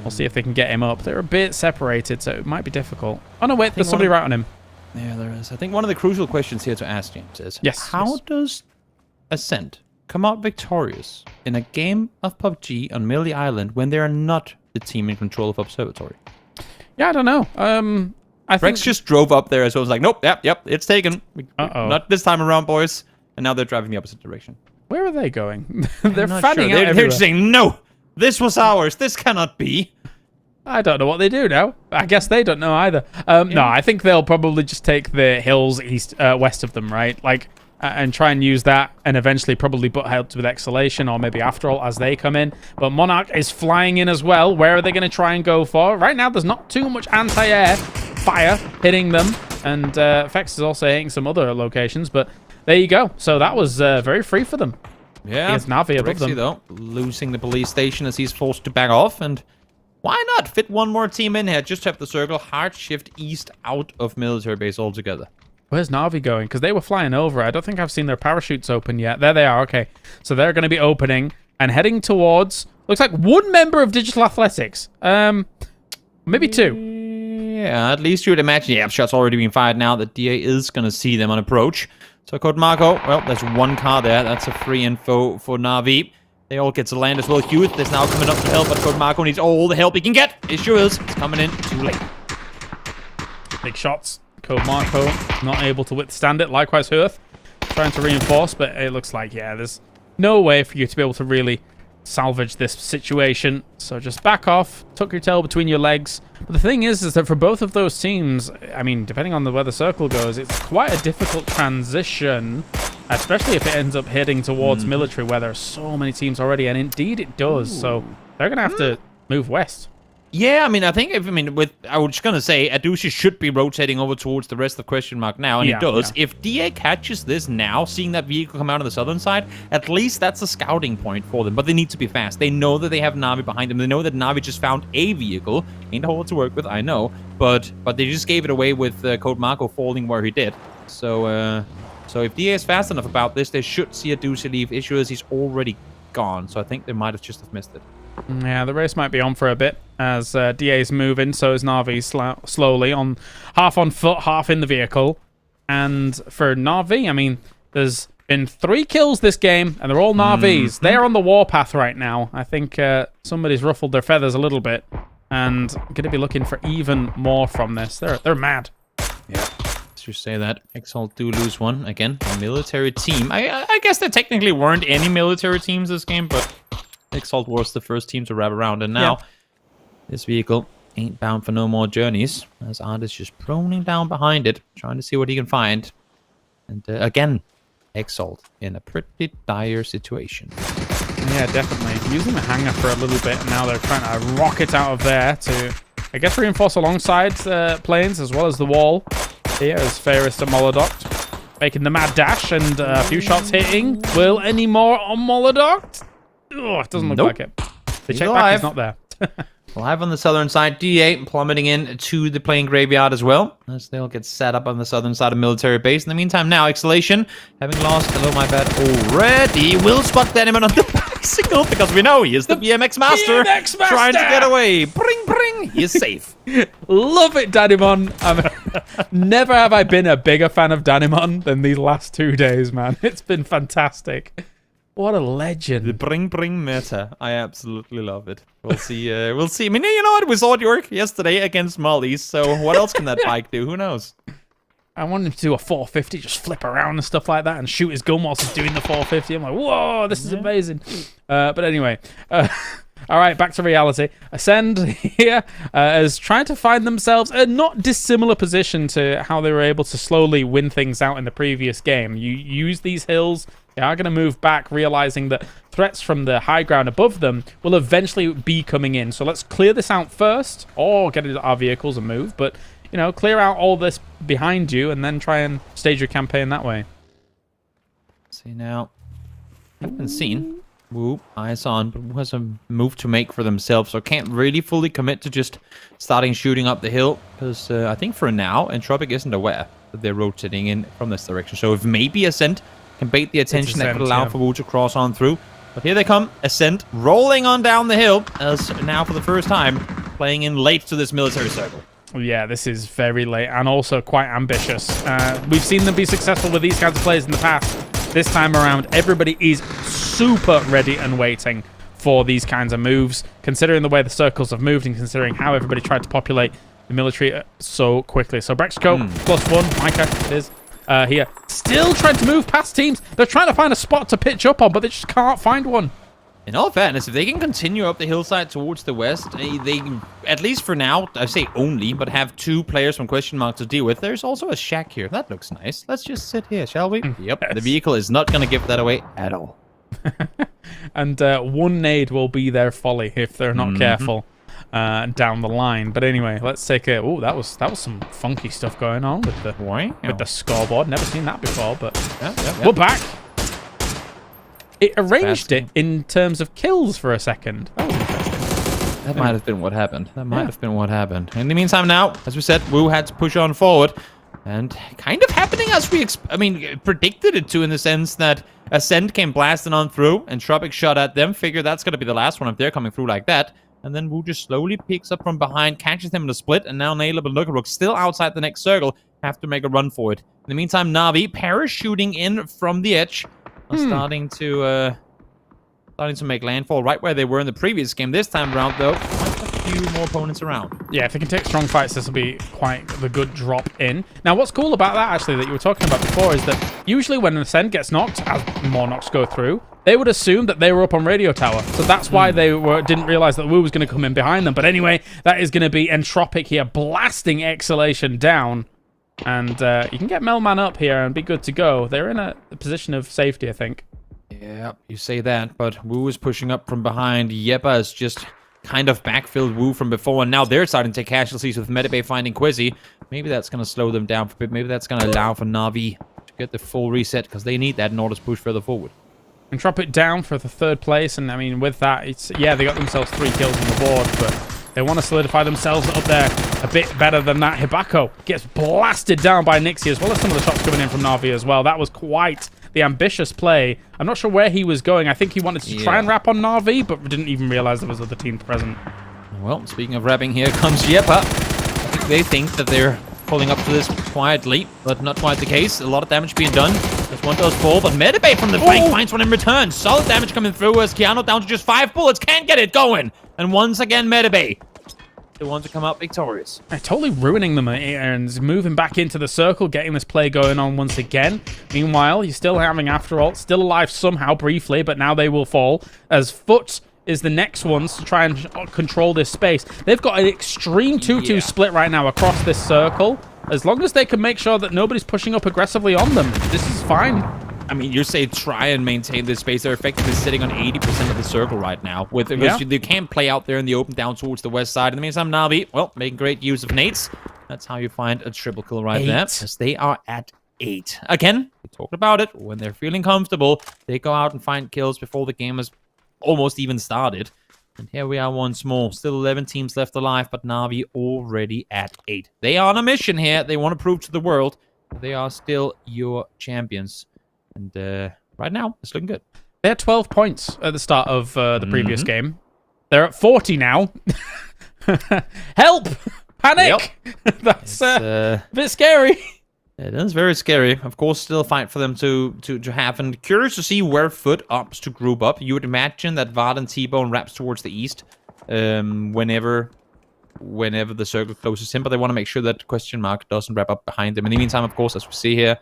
we'll see if they can get him up. They're a bit separated, so it might be difficult. Oh, no, wait, there's somebody right on him. Yeah, there is. I think one of the crucial questions here to ask, James, is how does Ascent come out victorious in a game of PUBG on Millie Island when they are not the team in control of Observatory? Yeah, I don't know. I think Rex just drove up there, so I was like, nope, yep, it's taken. Not this time around, boys. And now they're driving the opposite direction. Where are they going? They're fanning out They're just saying, no, this was ours. This cannot be. I don't know what they do now. I guess they don't know either. No, I think they'll probably just take the hills west of them, right? Like, and try and use that, and eventually probably butt heads with Exhalation, or maybe After All as they come in. But Monarch is flying in as well. Where are they going to try and go for? Right now, there's not too much anti-air fire hitting them, and Fex is also hitting some other locations. But there you go. So that was very free for them. Yeah, it's Navi above them, though, losing the police station as he's forced to back off, and why not fit one more team in here? Just have the circle hard shift east out of military base altogether. Where's Na'Vi going? Because they were flying over. I don't think I've seen their parachutes open yet. There they are. Okay. So they're going to be opening and heading towards... Looks like one member of Digital Athletics. Maybe two. Yeah, at least you would imagine. Yeah, shots already being fired now. The DA is going to see them on approach. So Code Marco, well, there's one car there. That's a free info for Na'Vi. They all get to land as well. Hewitt is now coming up to help, but Code Marco needs all the help he can get. It sure is. It's coming in too late. Big shots. Code Marco not able to withstand it. Likewise, Hearth trying to reinforce, but it looks like, yeah, there's no way for you to be able to really salvage this situation. So just back off, tuck your tail between your legs. But the thing is that for both of those teams, I mean, depending on where the circle goes, it's quite a difficult transition, especially if it ends up heading towards military, where there are so many teams already, and indeed it does. So they're going to have to move west. Yeah, I mean, I was just gonna say, Adushi should be rotating over towards the rest of Question Mark now, and it does. Yeah. If DA catches this now, seeing that vehicle come out on the southern side, at least that's a scouting point for them. But they need to be fast. They know that they have Na'Vi behind them. They know that Na'Vi just found a vehicle. Ain't a whole lot to work with, I know. But they just gave it away with Code Marco falling where he did. So if DA is fast enough about this, they should see Adushi leave. Issue is he's already gone, so I think they might have just missed it. Yeah, the race might be on for a bit as DA's moving, so is Na'Vi slowly, half on foot, half in the vehicle. And for Na'Vi, I mean, there's been 3 kills this game, and they're all Na'Vis. They're on the warpath right now. I think somebody's ruffled their feathers a little bit, and going to be looking for even more from this. They're mad. Yeah. Let's just say that Exalt do lose one. Again, a military team. I guess there technically weren't any military teams this game, but Exalt was the first team to wrap around, and now this vehicle ain't bound for no more journeys, as Art is just proning down behind it, trying to see what he can find. And again, Exalt in a pretty dire situation. Yeah, definitely. Using the hangar for a little bit, and now they're trying to rocket out of there to, I guess, reinforce alongside planes as well as the wall. Here is Fairest and Molodoct making the mad dash, and a few shots hitting. Will any more on Molodoct? Oh, it doesn't look like it. The check back is not there. Live on the southern side, D8 plummeting in to the plane graveyard as well, as they'll get set up on the southern side of military base. In the meantime, now Exhalation, having lost, hello my bad, already, will spot Danimon on the bicycle, because we know he is the BMX master, trying to get away. Bring, bring, he is safe. Love it, Danimon. Never have I been a bigger fan of Danimon than these last 2 days, man. It's been fantastic. What a legend. The bring meta. I absolutely love it. We'll see. We'll see. I mean, you know what? We saw it work yesterday against Molly's, so what else can that bike do? Who knows? I want him to do a 450, just flip around and stuff like that and shoot his gun whilst he's doing the 450. I'm like, whoa, this is amazing. But anyway, all right, back to reality. Ascend here is trying to find themselves a not dissimilar position to how they were able to slowly win things out in the previous game. You use these hills. They are going to move back, realizing that threats from the high ground above them will eventually be coming in. So let's clear this out first, or get into our vehicles and move. But, you know, clear out all this behind you and then try and stage your campaign that way. See now. Haven't been seen. Woo, eyes on, but who has a move to make for themselves, so can't really fully commit to just starting shooting up the hill, because I think for now, Entropic isn't aware that they're rotating in from this direction. So if maybe Ascent can bait the attention, that could allow for Wu to cross on through. But here they come, Ascent rolling on down the hill, as now for the first time, playing in late to this military circle. Yeah, this is very late and also quite ambitious. We've seen them be successful with these kinds of plays in the past. This time around, everybody is super ready and waiting for these kinds of moves, considering the way the circles have moved and considering how everybody tried to populate the military so quickly. So Brexco, +1, Micah, it is. Here, still trying to move past teams. They're trying to find a spot to pitch up on, but they just can't find one. In all fairness, if they can continue up the hillside towards the west, they, at least for now, I say only, but have 2 players from Question Mark to deal with. There's also a shack here. That looks nice. Let's just sit here, shall we? Yep, yes. The vehicle is not going to give that away at all. And 1 nade will be their folly if they're not careful down the line. But anyway, let's take a... Oh, that was some funky stuff going on with the scoreboard. Never seen that before, but we're back. It arranged it in terms of kills for a second. That was interesting. That might have been what happened. That might have been what happened. In the meantime now, as we said, Wu had to push on forward. And kind of happening as we, predicted it to, in the sense that Ascent came blasting on through, and Tropic shot at them, figured that's going to be the last one if they're coming through like that. And then Wu just slowly picks up from behind, catches them in the split, and now Nailab and Lookarook still outside the next circle, have to make a run for it. In the meantime, Na'Vi parachuting in from the edge, are starting to make landfall right where they were in the previous game. This time around, though, quite a few more opponents around. Yeah, if they can take strong fights, this will be quite the good drop in. Now, what's cool about that, actually, that you were talking about before, is that usually when an Ascent gets knocked, as more knocks go through, they would assume that they were up on Radio Tower. So that's why they didn't realize that Wu was going to come in behind them. But anyway, that is going to be Entropic here, blasting Exhalation down. And you can get Melman up here and be good to go. They're in a position of safety, I think. Yeah, you say that, but Wu is pushing up from behind. Yepa has just kind of backfilled Wu from before, and now they're starting to take casualties with Medibay finding Quizzy. Maybe that's going to slow them down for a bit. Maybe that's going to allow for Na'Vi to get the full reset, because they need that in order to push further forward. And drop it down for the 3rd place, and I mean, with that, it's they got themselves 3 kills on the board, but they want to solidify themselves up there a bit better than that. Hibako gets blasted down by Nixie, as well as some of the shots coming in from Na'Vi as well. That was quite the ambitious play. I'm not sure where he was going. I think he wanted to try and wrap on Na'Vi, but didn't even realize there was other teams present. Well, speaking of wrapping, here comes Yepa. I think they think that they're pulling up to this quietly, but not quite the case. A lot of damage being done. This one does fall, but Medibay from the flank finds one in return. Solid damage coming through as Keanu down to just 5 bullets. Can't get it going. And once again, Medibay, they want to come out victorious. They're totally ruining them and moving back into the circle, getting this play going on once again. Meanwhile, you're still having After All, still alive somehow briefly, but now they will fall as Foot is the next ones to try and control this space. They've got an extreme 2-2 split right now across this circle. As long as they can make sure that nobody's pushing up aggressively on them, this is fine. I mean, you say try and maintain this space. They're effectively sitting on 80% of the circle right now. Because they can't play out there in the open down towards the west side. In the meantime, Na'Vi, well, making great use of nades. That's how you find a triple kill right there. As they are at 8. Again, we talked about it. When they're feeling comfortable, they go out and find kills before the game has almost even started. And here we are once more. Still 11 teams left alive, but Na'Vi already at 8. They are on a mission here. They want to prove to the world that they are still your champions. And right now, it's looking good. They had 12 points at the start of the previous game. They're at 40 now. Help! Panic! Yep. That's a bit scary. It is very scary. Of course, still a fight for them to have. And curious to see where Foot opts to group up. You would imagine that Vard and T-Bone wraps towards the east whenever the circle closes in. But they want to make sure that Question Mark doesn't wrap up behind them. In the meantime, of course, as we see here,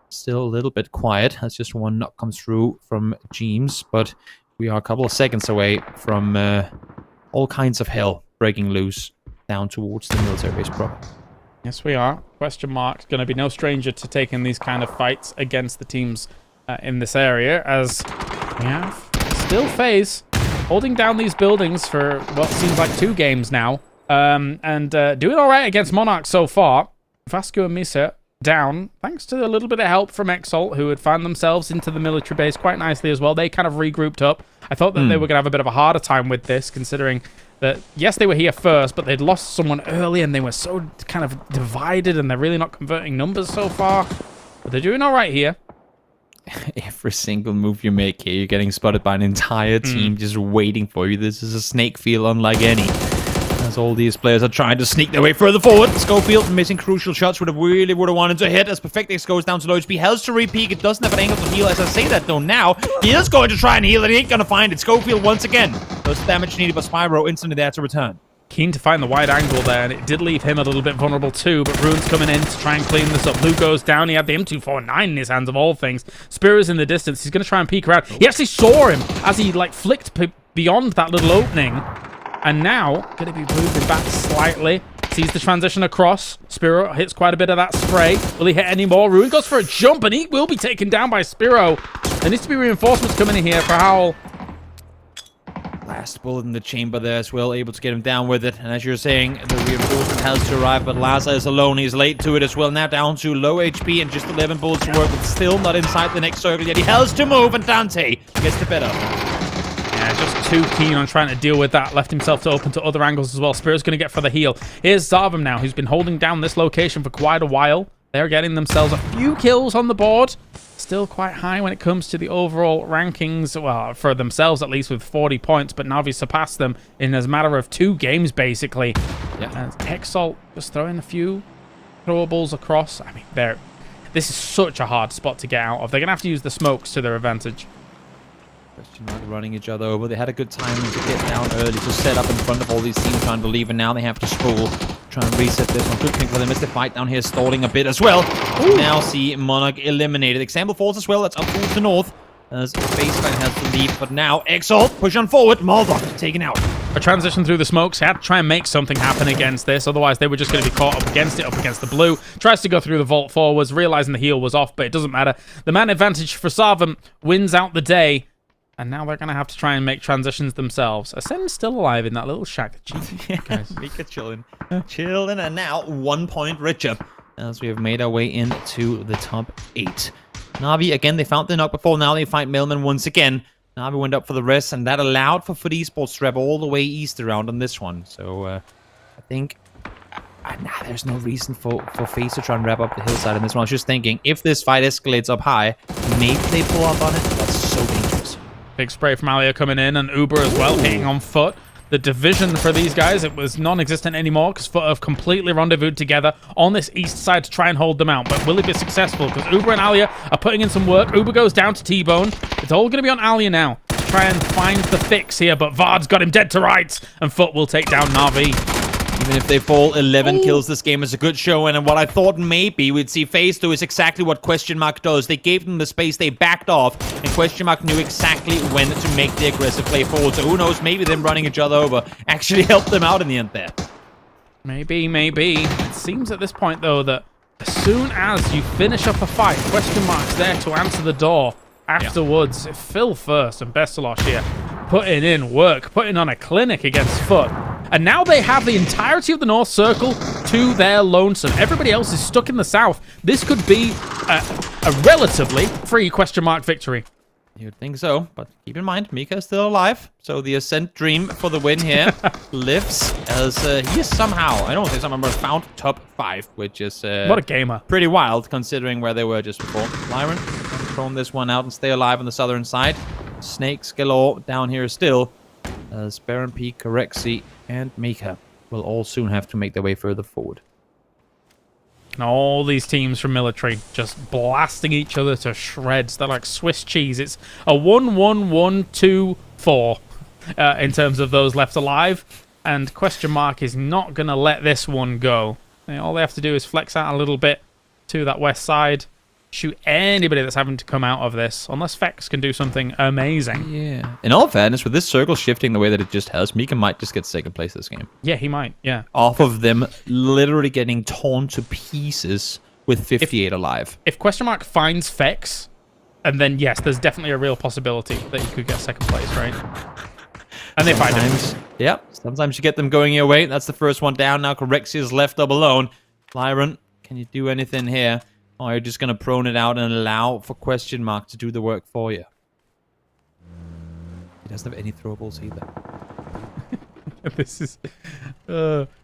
still a little bit quiet. That's just one knock comes through from James. But we are a couple of seconds away from all kinds of hell breaking loose down towards the military base proper. Yes, we are. Question Mark's going to be no stranger to taking these kind of fights against the teams in this area, as we have still FaZe holding down these buildings for what seems like 2 games now, and doing all right against Monarch so far. Vasco and Misa down, thanks to a little bit of help from Exalt, who had found themselves into the military base quite nicely as well. They kind of regrouped up. I thought that they were going to have a bit of a harder time with this, considering that, yes, they were here first, but they'd lost someone early, and they were so kind of divided, and they're really not converting numbers so far. But they're doing all right here. Every single move you make here, you're getting spotted by an entire team just waiting for you. This is a snake field unlike any. As all these players are trying to sneak their way further forward. Schofield missing crucial shots. Would have wanted to hit as Perfectix goes down to low HP. Hells to re-peek. It doesn't have an angle to heal. As I say that though now, he is going to try and heal it. He ain't going to find it. Schofield once again. Those damage needed by Spyro instantly there to return. Keen to find the wide angle there, and it did leave him a little bit vulnerable too, but Rune's coming in to try and clean this up. Luke goes down. He had the M249 in his hands of all things. Spiro's in the distance. He's going to try and peek around. He actually saw him as he like flicked beyond that little opening. And now, going to be moving back slightly. Sees the transition across. Spiro hits quite a bit of that spray. Will he hit any more? Rune goes for a jump, and he will be taken down by Spiro. There needs to be reinforcements coming in here for Howl. Last bullet in the chamber there as well, able to get him down with it. And as you're saying, the reinforcement has to arrive, but Laza is alone. He's late to it as well. Now down to low HP and just 11 bullets to work, but still not inside the next circle yet. He has to move, and Dante gets the better. Yeah, just too keen on trying to deal with that. Left himself to open to other angles as well. Spiro's going to get for the heal. Here's Zarvam now, who's been holding down this location for quite a while. They're getting themselves a few kills on the board. Still quite high when it comes to the overall rankings, well, for themselves at least, with 40 points, but Na'Vi surpassed them in as a matter of 2 games, basically. Yeah. And Exalt just throwing a few throwables across. I mean, this is such a hard spot to get out of. They're going to have to use the smokes to their advantage. Question mark running each other over. They had a good time to get down early, to set up in front of all these teams trying to leave, and now they have to spool. Try and reset this one. Good thing for them is the fight down here stalling a bit as well. Now see Monarch eliminated. Example falls as well. That's up towards the north as Baseline has to leave. But now Exalt push on forward. Maldok taken out. A transition through the smokes. Had to try and make something happen against this. Otherwise, they were just going to be caught up against it, up against the blue. Tries to go through the vault forwards, realizing the heal was off, but it doesn't matter. The man advantage for Sarvum wins out the day. And now they're going to have to try and make transitions themselves. Ascend's still alive in that little shack. Guys. Mika chilling. Chilling, and now 1 point richer as we have made our way into the top 8. Na'Vi, again, they found the knock before. Now they find Mailman once again. Na'Vi went up for the rest, and that allowed for FUT Esports to wrap all the way east around on this one. So I think there's no reason for FaZe to try and wrap up the hillside in this one. I was just thinking, if this fight escalates up high, maybe they pull up on it. That's so dangerous. Big spray from Alia coming in, and Uber as well, hitting on FUT. The division for these guys, it was non-existent anymore because FUT have completely rendezvoused together on this east side to try and hold them out. But will it be successful? Because Uber and Alia are putting in some work. Uber goes down to T-Bone. It's all going to be on Alia now to try and find the fix here. But Vard's got him dead to rights, and FUT will take down Na'Vi. Even if they fall, 11 kills, this game is a good show. And what I thought maybe we'd see FaZe do is exactly what Question Mark does. They gave them the space, they backed off, and Question Mark knew exactly when to make the aggressive play forward. So who knows, maybe them running each other over actually helped them out in the end there. Maybe. It seems at this point, though, that as soon as you finish up a fight, Question Mark's there to answer the door afterwards. Yeah. Phil first and Bestalosh here putting in work, putting on a clinic against FUT. And now they have the entirety of the North Circle to their lonesome. Everybody else is stuck in the South. This could be a relatively free Question Mark victory. You'd think so, but keep in mind, Mika is still alive. So the Ascent dream for the win here lives as he is somehow, I don't think someone found top 5, which is what a gamer. Pretty wild considering where they were just before. Lyron thrown this one out and stay alive on the southern side. Snakes galore down here still. As Baron P, Corexi, and Mika will all soon have to make their way further forward. And all these teams from military just blasting each other to shreds. They're like Swiss cheese. It's a 1-1-1-2-4 in terms of those left alive. And Question Mark is not going to let this one go. All they have to do is flex out a little bit to that west side. Shoot anybody that's having to come out of this, unless Vex can do something amazing. Yeah. In all fairness, with this circle shifting the way that it just has, Mika might just get second place this game. Yeah, he might, yeah. Off of them literally getting torn to pieces with 58 alive. If Question Mark finds Vex, and then yes, there's definitely a real possibility that he could get second place, right? And they find him. Yeah, sometimes you get them going your way. That's the first one down. Now Corexi is left up alone. Lyron, can you do anything here? Or you're just going to prone it out and allow for Question Mark to do the work for you. He doesn't have any throwables either. This is...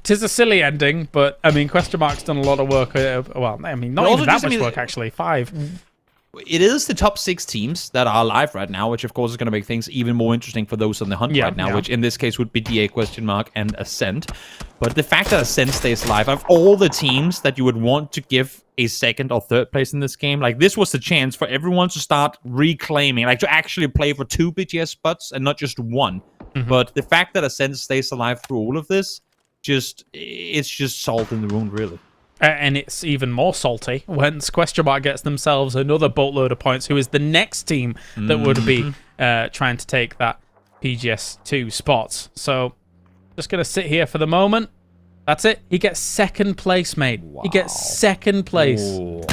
tis a silly ending, but, I mean, Question Mark's done a lot of work. Well, I mean, not even that much work, actually. 5. It is the top 6 teams that are alive right now, which, of course, is going to make things even more interesting for those on the hunt right now, which in this case would be DA, Question Mark, and Ascent. But the fact that Ascent stays alive, of all the teams that you would want to give a second or third place in this game, like, this was the chance for everyone to start reclaiming, like, to actually play for 2 PGS spots and not just 1. But the fact that Ascent stays alive through all of this, it's just salt in the wound, really. And it's even more salty once Question Mark gets themselves another boatload of points, who is the next team that would be trying to take that PGS2 spot. So, just going to sit here for the moment. That's it. He gets second place, mate. Wow. He gets second place. Ooh.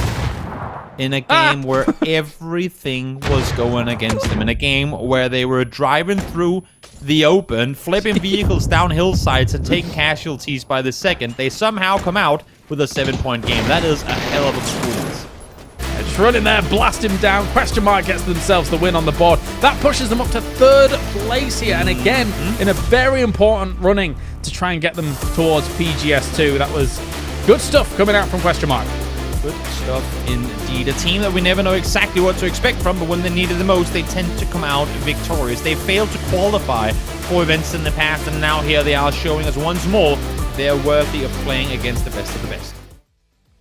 In a game where everything was going against him. In a game where they were driving through the open, flipping vehicles down hillsides and taking casualties by the second. They somehow come out with a 7-point game. That is a hell of a performance. Just run in there, blast him down. Question Mark gets themselves the win on the board. That pushes them up to 3rd place here. And again, in a very important running to try and get them towards PGS2. That was good stuff coming out from Question Mark. Good stuff indeed. A team that we never know exactly what to expect from, but when they need it the most, they tend to come out victorious. They failed to qualify for events in the past, and now here they are showing us once more they're worthy of playing against the best of the best.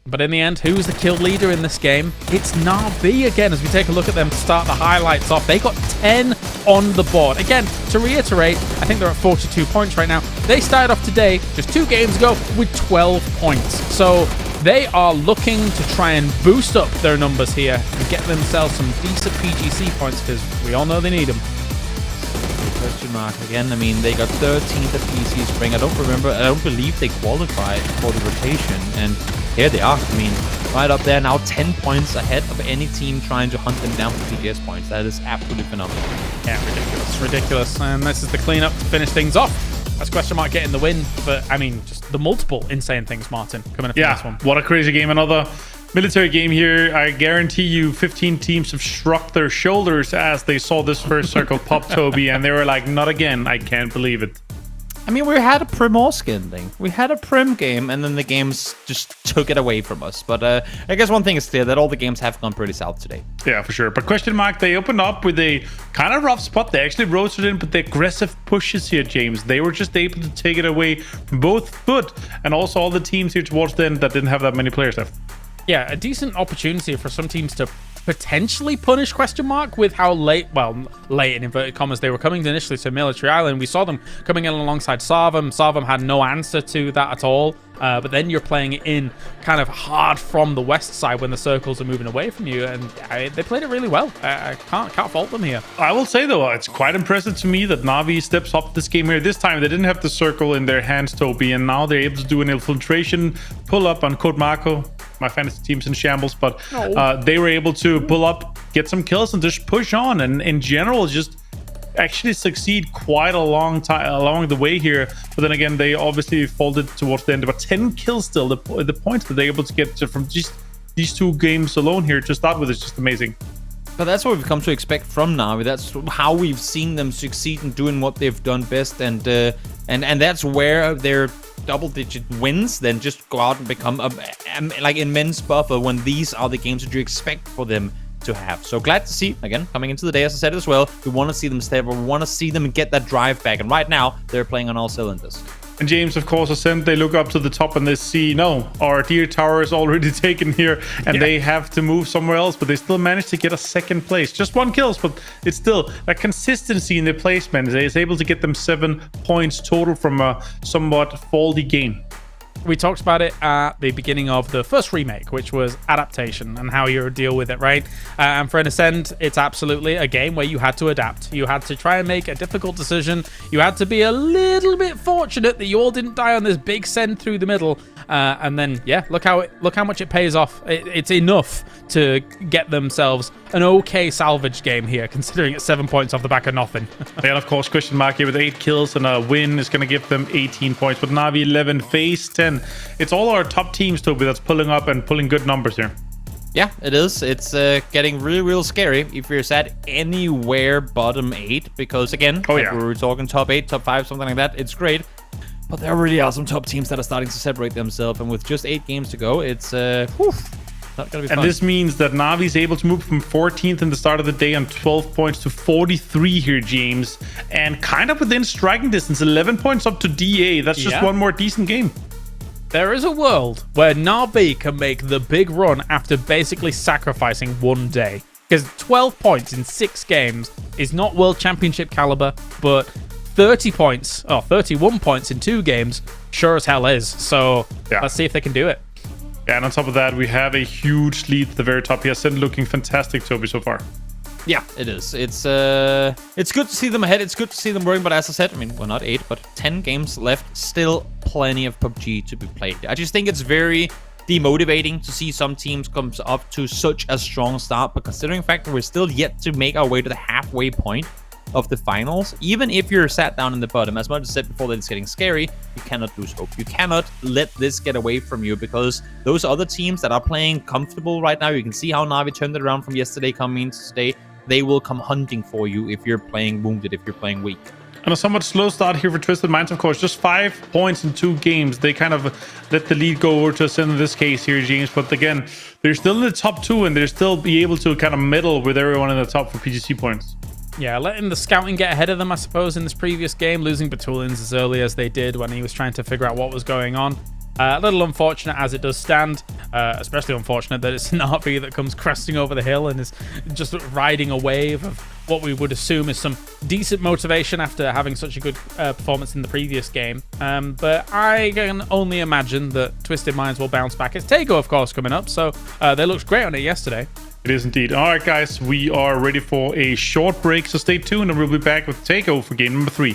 But in the end, who's the kill leader in this game? It's Na'Vi again, as we take a look at them to start the highlights off. They got 10 on the board. Again, to reiterate, I think they're at 42 points right now. They started off today, just 2 games ago, with 12 points. So they are looking to try and boost up their numbers here and get themselves some decent PGC points, because we all know they need them. Question mark again. I mean, they got 13th at PC Spring. I don't believe they qualified for the rotation, and here they are. I mean, right up there now, 10 points ahead of any team trying to hunt them down for PGS points. That is absolutely phenomenal. Yeah, ridiculous. And this is the cleanup to finish things off. That's question mark getting the win, but I mean, just the multiple insane things, Martin, coming up from this one. What a crazy game. Another military game here. I guarantee you 15 teams have shrugged their shoulders as they saw this first circle pop, Toby, and they were like, not again. I can't believe it. I mean, we had a Primorsk ending. We had a Prim game, and then the games just took it away from us. But I guess one thing is clear, that all the games have gone pretty south today. Yeah, for sure. But question mark, they opened up with a kind of rough spot. They actually roasted in, but the aggressive pushes here, James, they were just able to take it away from both foot and also all the teams here towards the end that didn't have that many players left. Yeah, a decent opportunity for some teams to potentially punish question mark with how late in inverted commas they were coming initially to Military Island. We saw them coming in alongside Sarvam. Sarvam had no answer to that at all. But then you're playing it in kind of hard from the west side when the circles are moving away from you, and they played it really well. I can't fault them here. I will say though, it's quite impressive to me that Na'Vi steps up this game here. This time they didn't have the circle in their hands, Toby, and now they're able to do an infiltration pull up on Code Marco. My fantasy team's in shambles, but they were able to pull up, get some kills, and just push on, and in general just actually succeed quite a long time along the way here. But then again, they obviously folded towards the end, but 10 kills still. The points that they're able to get from just these 2 games alone here to start with is just amazing. But that's what we've come to expect from Na'Vi. That's how we've seen them succeed in doing what they've done best, and that's where their double-digit wins then just go out and become like immense buffer when these are the games that you expect for them to have. So glad to see, again, coming into the day, as I said as well, we want to see them step up, we want to see them get that drive back, and right now they're playing on all cylinders. And James, of course, ascend. They look up to the top and they see, no, our dear tower is already taken here, and they have to move somewhere else, but they still managed to get a 2nd place. Just 1 kills, but it's still that consistency in the placement. They is able to get them 7 points total from a somewhat faulty game. We talked about it at the beginning of the first remake, which was adaptation and how you deal with it, right? And for an Ascend, it's absolutely a game where you had to adapt. You had to try and make a difficult decision. You had to be a little bit fortunate that you all didn't die on this big send through the middle. And then, yeah, look how much it pays off. It's enough to get themselves an okay salvage game here, considering it's 7 points off the back of nothing. And of course, question mark here with 8 kills and a win is going to give them 18 points. But Na'Vi 11, FaZe 10. It's all our top teams, Toby, that's pulling up and pulling good numbers here. Yeah, it is. It's getting real scary if you're sat anywhere bottom 8, because again, we were talking top 8, top 5, something like that. It's great. But there really are some top teams that are starting to separate themselves, and with just 8 games to go, it's not gonna be fun. And this means that Na'Vi is able to move from 14th in the start of the day on 12 points to 43 here, James, and kind of within striking distance, 11 points up to DA. That's just one more decent game. There is a world where Na'Vi can make the big run after basically sacrificing 1 day, because 12 points in 6 games is not World Championship caliber, but 31 points in 2 games sure as hell is. So let's see if they can do it. Yeah, and on top of that, we have a huge lead at the very top here. Ascend looking fantastic, Toby, so far. Yeah, it is. It's good to see them ahead. It's good to see them working. But as I said, I mean, we're not 8, but 10 games left. Still plenty of PUBG to be played. I just think it's very demotivating to see some teams come up to such a strong start. But considering the fact that we're still yet to make our way to the halfway point of the finals, even if you're sat down in the bottom, as much as I said before that it's getting scary, you cannot lose hope. You cannot let this get away from you, because those other teams that are playing comfortable right now, you can see how Na'Vi turned it around from yesterday coming into today. They will come hunting for you if you're playing wounded, if you're playing weak. And a somewhat slow start here for Twisted Minds, of course. Just 5 points in 2 games. They kind of let the lead go over to us in this case here, James. But again, they're still in the top 2 and they're still be able to kind of middle with everyone in the top for PGC points. Yeah, letting the scouting get ahead of them, I suppose, in this previous game, losing Batulians as early as they did when he was trying to figure out what was going on. A little unfortunate as it does stand, especially unfortunate that it's an RB that comes cresting over the hill and is just riding a wave of what we would assume is some decent motivation after having such a good performance in the previous game. But I can only imagine that Twisted Minds will bounce back. It's Tego, of course, coming up, so they looked great on it yesterday. It is indeed. All right, guys, we are ready for a short break, so stay tuned and we'll be back with Tego for game number 3.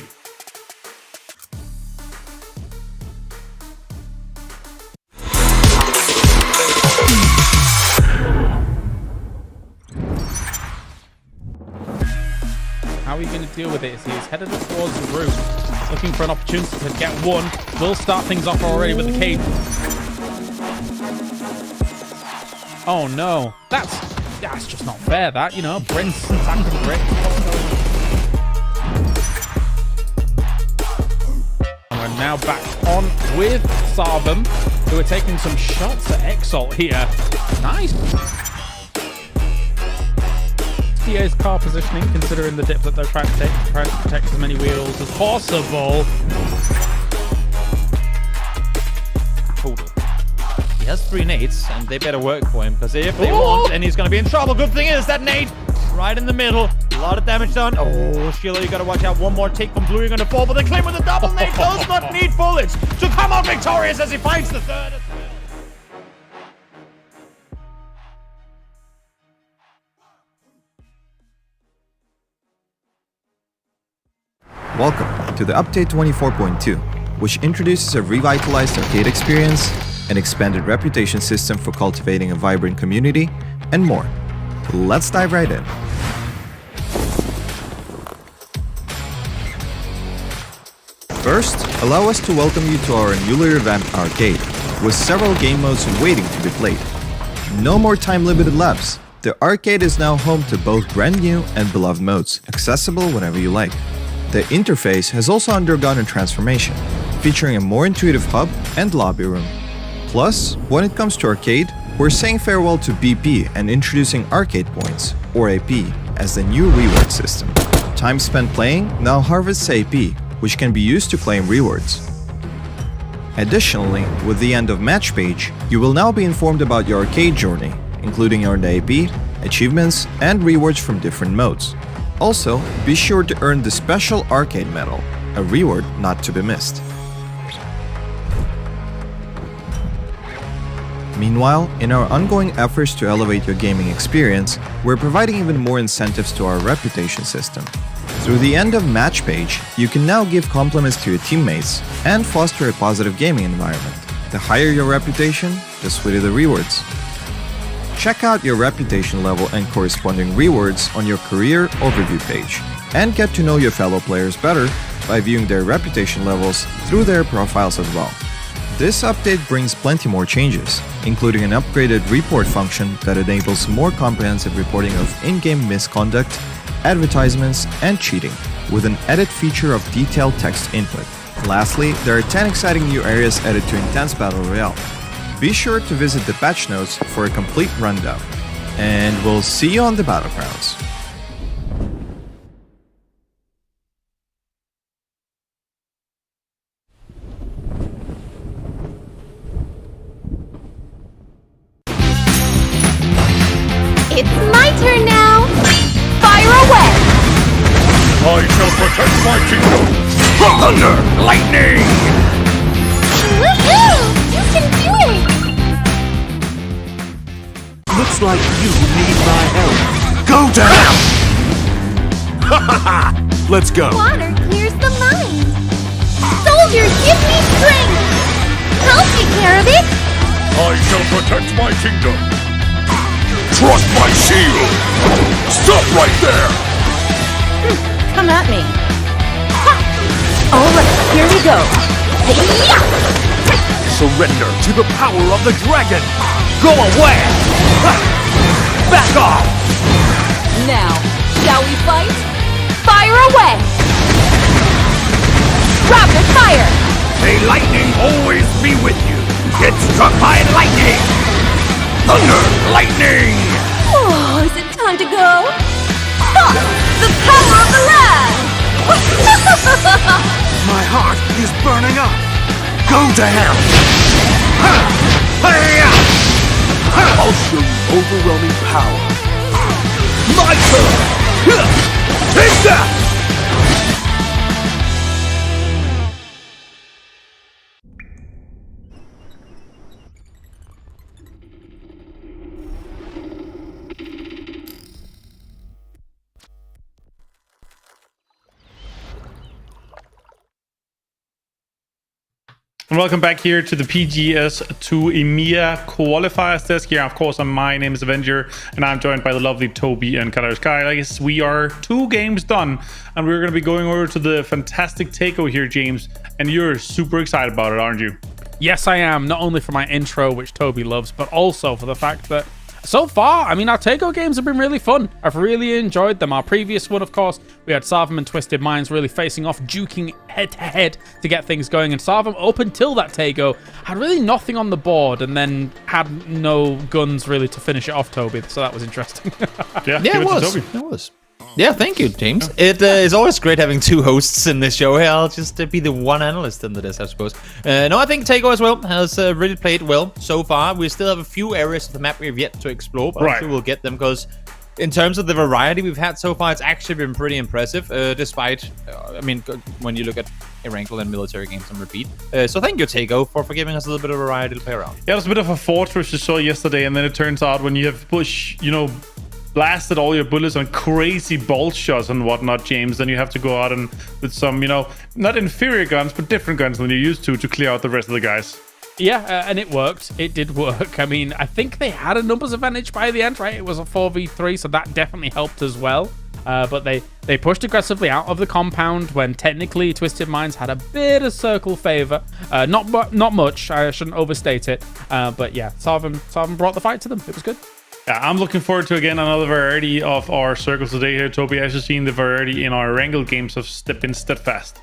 How are you going to deal with it? He's headed towards the roof, looking for an opportunity to get one. Will start things off already with the cape. Oh no, that's just not fair. That, you know, Prince attacking Brick. And we're now back on with Sarvum, who are taking some shots at Exalt here. Nice. DA's car positioning, considering the dip that they're trying to take, trying to protect as many wheels as possible. Total. He has 3 nades, and they better work for him, because if they won't, then he's going to be in trouble. Good thing is that nade right in the middle. A lot of damage done. Oh, Sheila, you got to watch out. One more take from Blue. You're going to fall, but they claim with a double nade does not need bullets to come out victorious as he finds the third. Welcome to the Update 24.2, which introduces a revitalized arcade experience, an expanded reputation system for cultivating a vibrant community, and more. Let's dive right in. First, allow us to welcome you to our newly revamped arcade, with several game modes waiting to be played. No more time-limited laps. The arcade is now home to both brand new and beloved modes, accessible whenever you like. The interface has also undergone a transformation, featuring a more intuitive hub and lobby room. Plus, when it comes to arcade, we're saying farewell to BP and introducing Arcade Points, or AP, as the new reward system. Time spent playing now harvests AP, which can be used to claim rewards. Additionally, with the end of match page, you will now be informed about your arcade journey, including earned AP, achievements, and rewards from different modes. Also, be sure to earn the special arcade medal, a reward not to be missed. Meanwhile, in our ongoing efforts to elevate your gaming experience, we're providing even more incentives to our reputation system. Through the end of match page, you can now give compliments to your teammates and foster a positive gaming environment. The higher your reputation, the sweeter the rewards. Check out your reputation level and corresponding rewards on your career overview page, and get to know your fellow players better by viewing their reputation levels through their profiles as well. This update brings plenty more changes, including an upgraded report function that enables more comprehensive reporting of in-game misconduct, advertisements, and cheating, with an edit feature of detailed text input. Lastly, there are 10 exciting new areas added to Intense Battle Royale. Be sure to visit the patch notes for a complete rundown. And we'll see you on the Battlegrounds. It's my turn now! Fire away! I shall protect my kingdom! Thunder! Lightning! Woohoo! You can do it! Looks like you need my help. Go down! Let's go. Water clears the mind. Soldiers, give me strength! I'll take care of it! I shall protect my kingdom. Trust my shield! Stop right there! Come at me. Alright, here we go. Surrender to the power of the dragon! Go away! Back off! Now, shall we fight? Fire away! Get struck by lightning! Thunder! Lightning! Oh, is it time to go? Ha! The power of the land! My heart is burning up! Go to hell! I'll show you overwhelming power! My turn! Take that! And welcome back here to the PGS2 EMEA Qualifiers desk. Here, of course, my name is Avenger, and I'm joined by the lovely Toby and Color Sky. I guess we are 2 games done, and we're going to be going over to the fantastic takeover here, James. And you're super excited about it, aren't you? Yes, I am. Not only for my intro, which Toby loves, but also for the fact that so far, I mean, our Takeover games have been really fun. I've really enjoyed them. Our previous one, of course, we had Sarvam and Twisted Minds really facing off, duking head-to-head to get things going. And Sarvam, up until that Takeover, had really nothing on the board and then had no guns really to finish it off, Toby. So that was interesting. Yeah, it was. It was. Yeah, thank you, James. It is always great having 2 hosts in this show here. I'll just be the one analyst into this, I suppose. No, I think Takeover as well has really played well so far. We still have a few areas of the map we have yet to explore, but I'm sure we'll get them because in terms of the variety we've had so far, it's actually been pretty impressive, despite, I mean, when you look at Erangel and military games on repeat. So thank you, Takeover, for giving us a little bit of variety to play around. Yeah, it was a bit of a fortress you saw yesterday, and then it turns out when you have push, you know, blasted all your bullets on crazy bolt shots and whatnot, James, then you have to go out and with some, you know, not inferior guns, but different guns than you're used to clear out the rest of the guys. Yeah, and it worked. It did work. I mean, I think they had a numbers advantage by the end, right? It was a 4v3, so that definitely helped as well. But they pushed aggressively out of the compound when technically Twisted Minds had a bit of circle favor. Not much. I shouldn't overstate it. But yeah, Sarvam brought the fight to them. It was good. Yeah, I'm looking forward to, again, another variety of our circles today here, Toby. As you've seen, the variety in our Erangel games have been steadfast.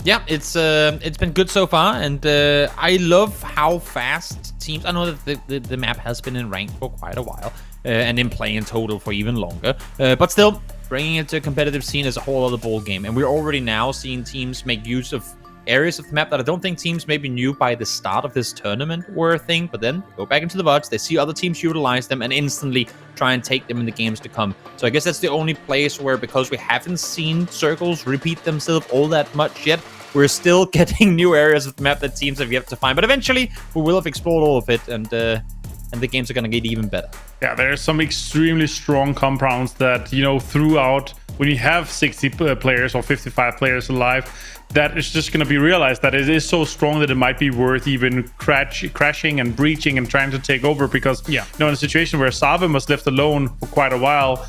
Yeah, it's been good so far, and I love how fast teams... I know that the map has been in rank for quite a while, and in play in total for even longer, but still, bringing it to a competitive scene is a whole other ball game, and we're already now seeing teams make use of areas of the map that I don't think teams maybe knew by the start of this tournament were a thing, but then go back into the VODs, they see other teams utilize them and instantly try and take them in the games to come. So I guess that's the only place where, because we haven't seen circles repeat themselves all that much yet, we're still getting new areas of the map that teams have yet to find. But eventually, we will have explored all of it, and the games are going to get even better. Yeah, there's some extremely strong compounds that, you know, throughout, when you have 60 players or 55 players alive, that is just going to be realized that it is so strong that it might be worth even crashing and breaching and trying to take over, because, you know, in a situation where Sarvam was left alone for quite a while,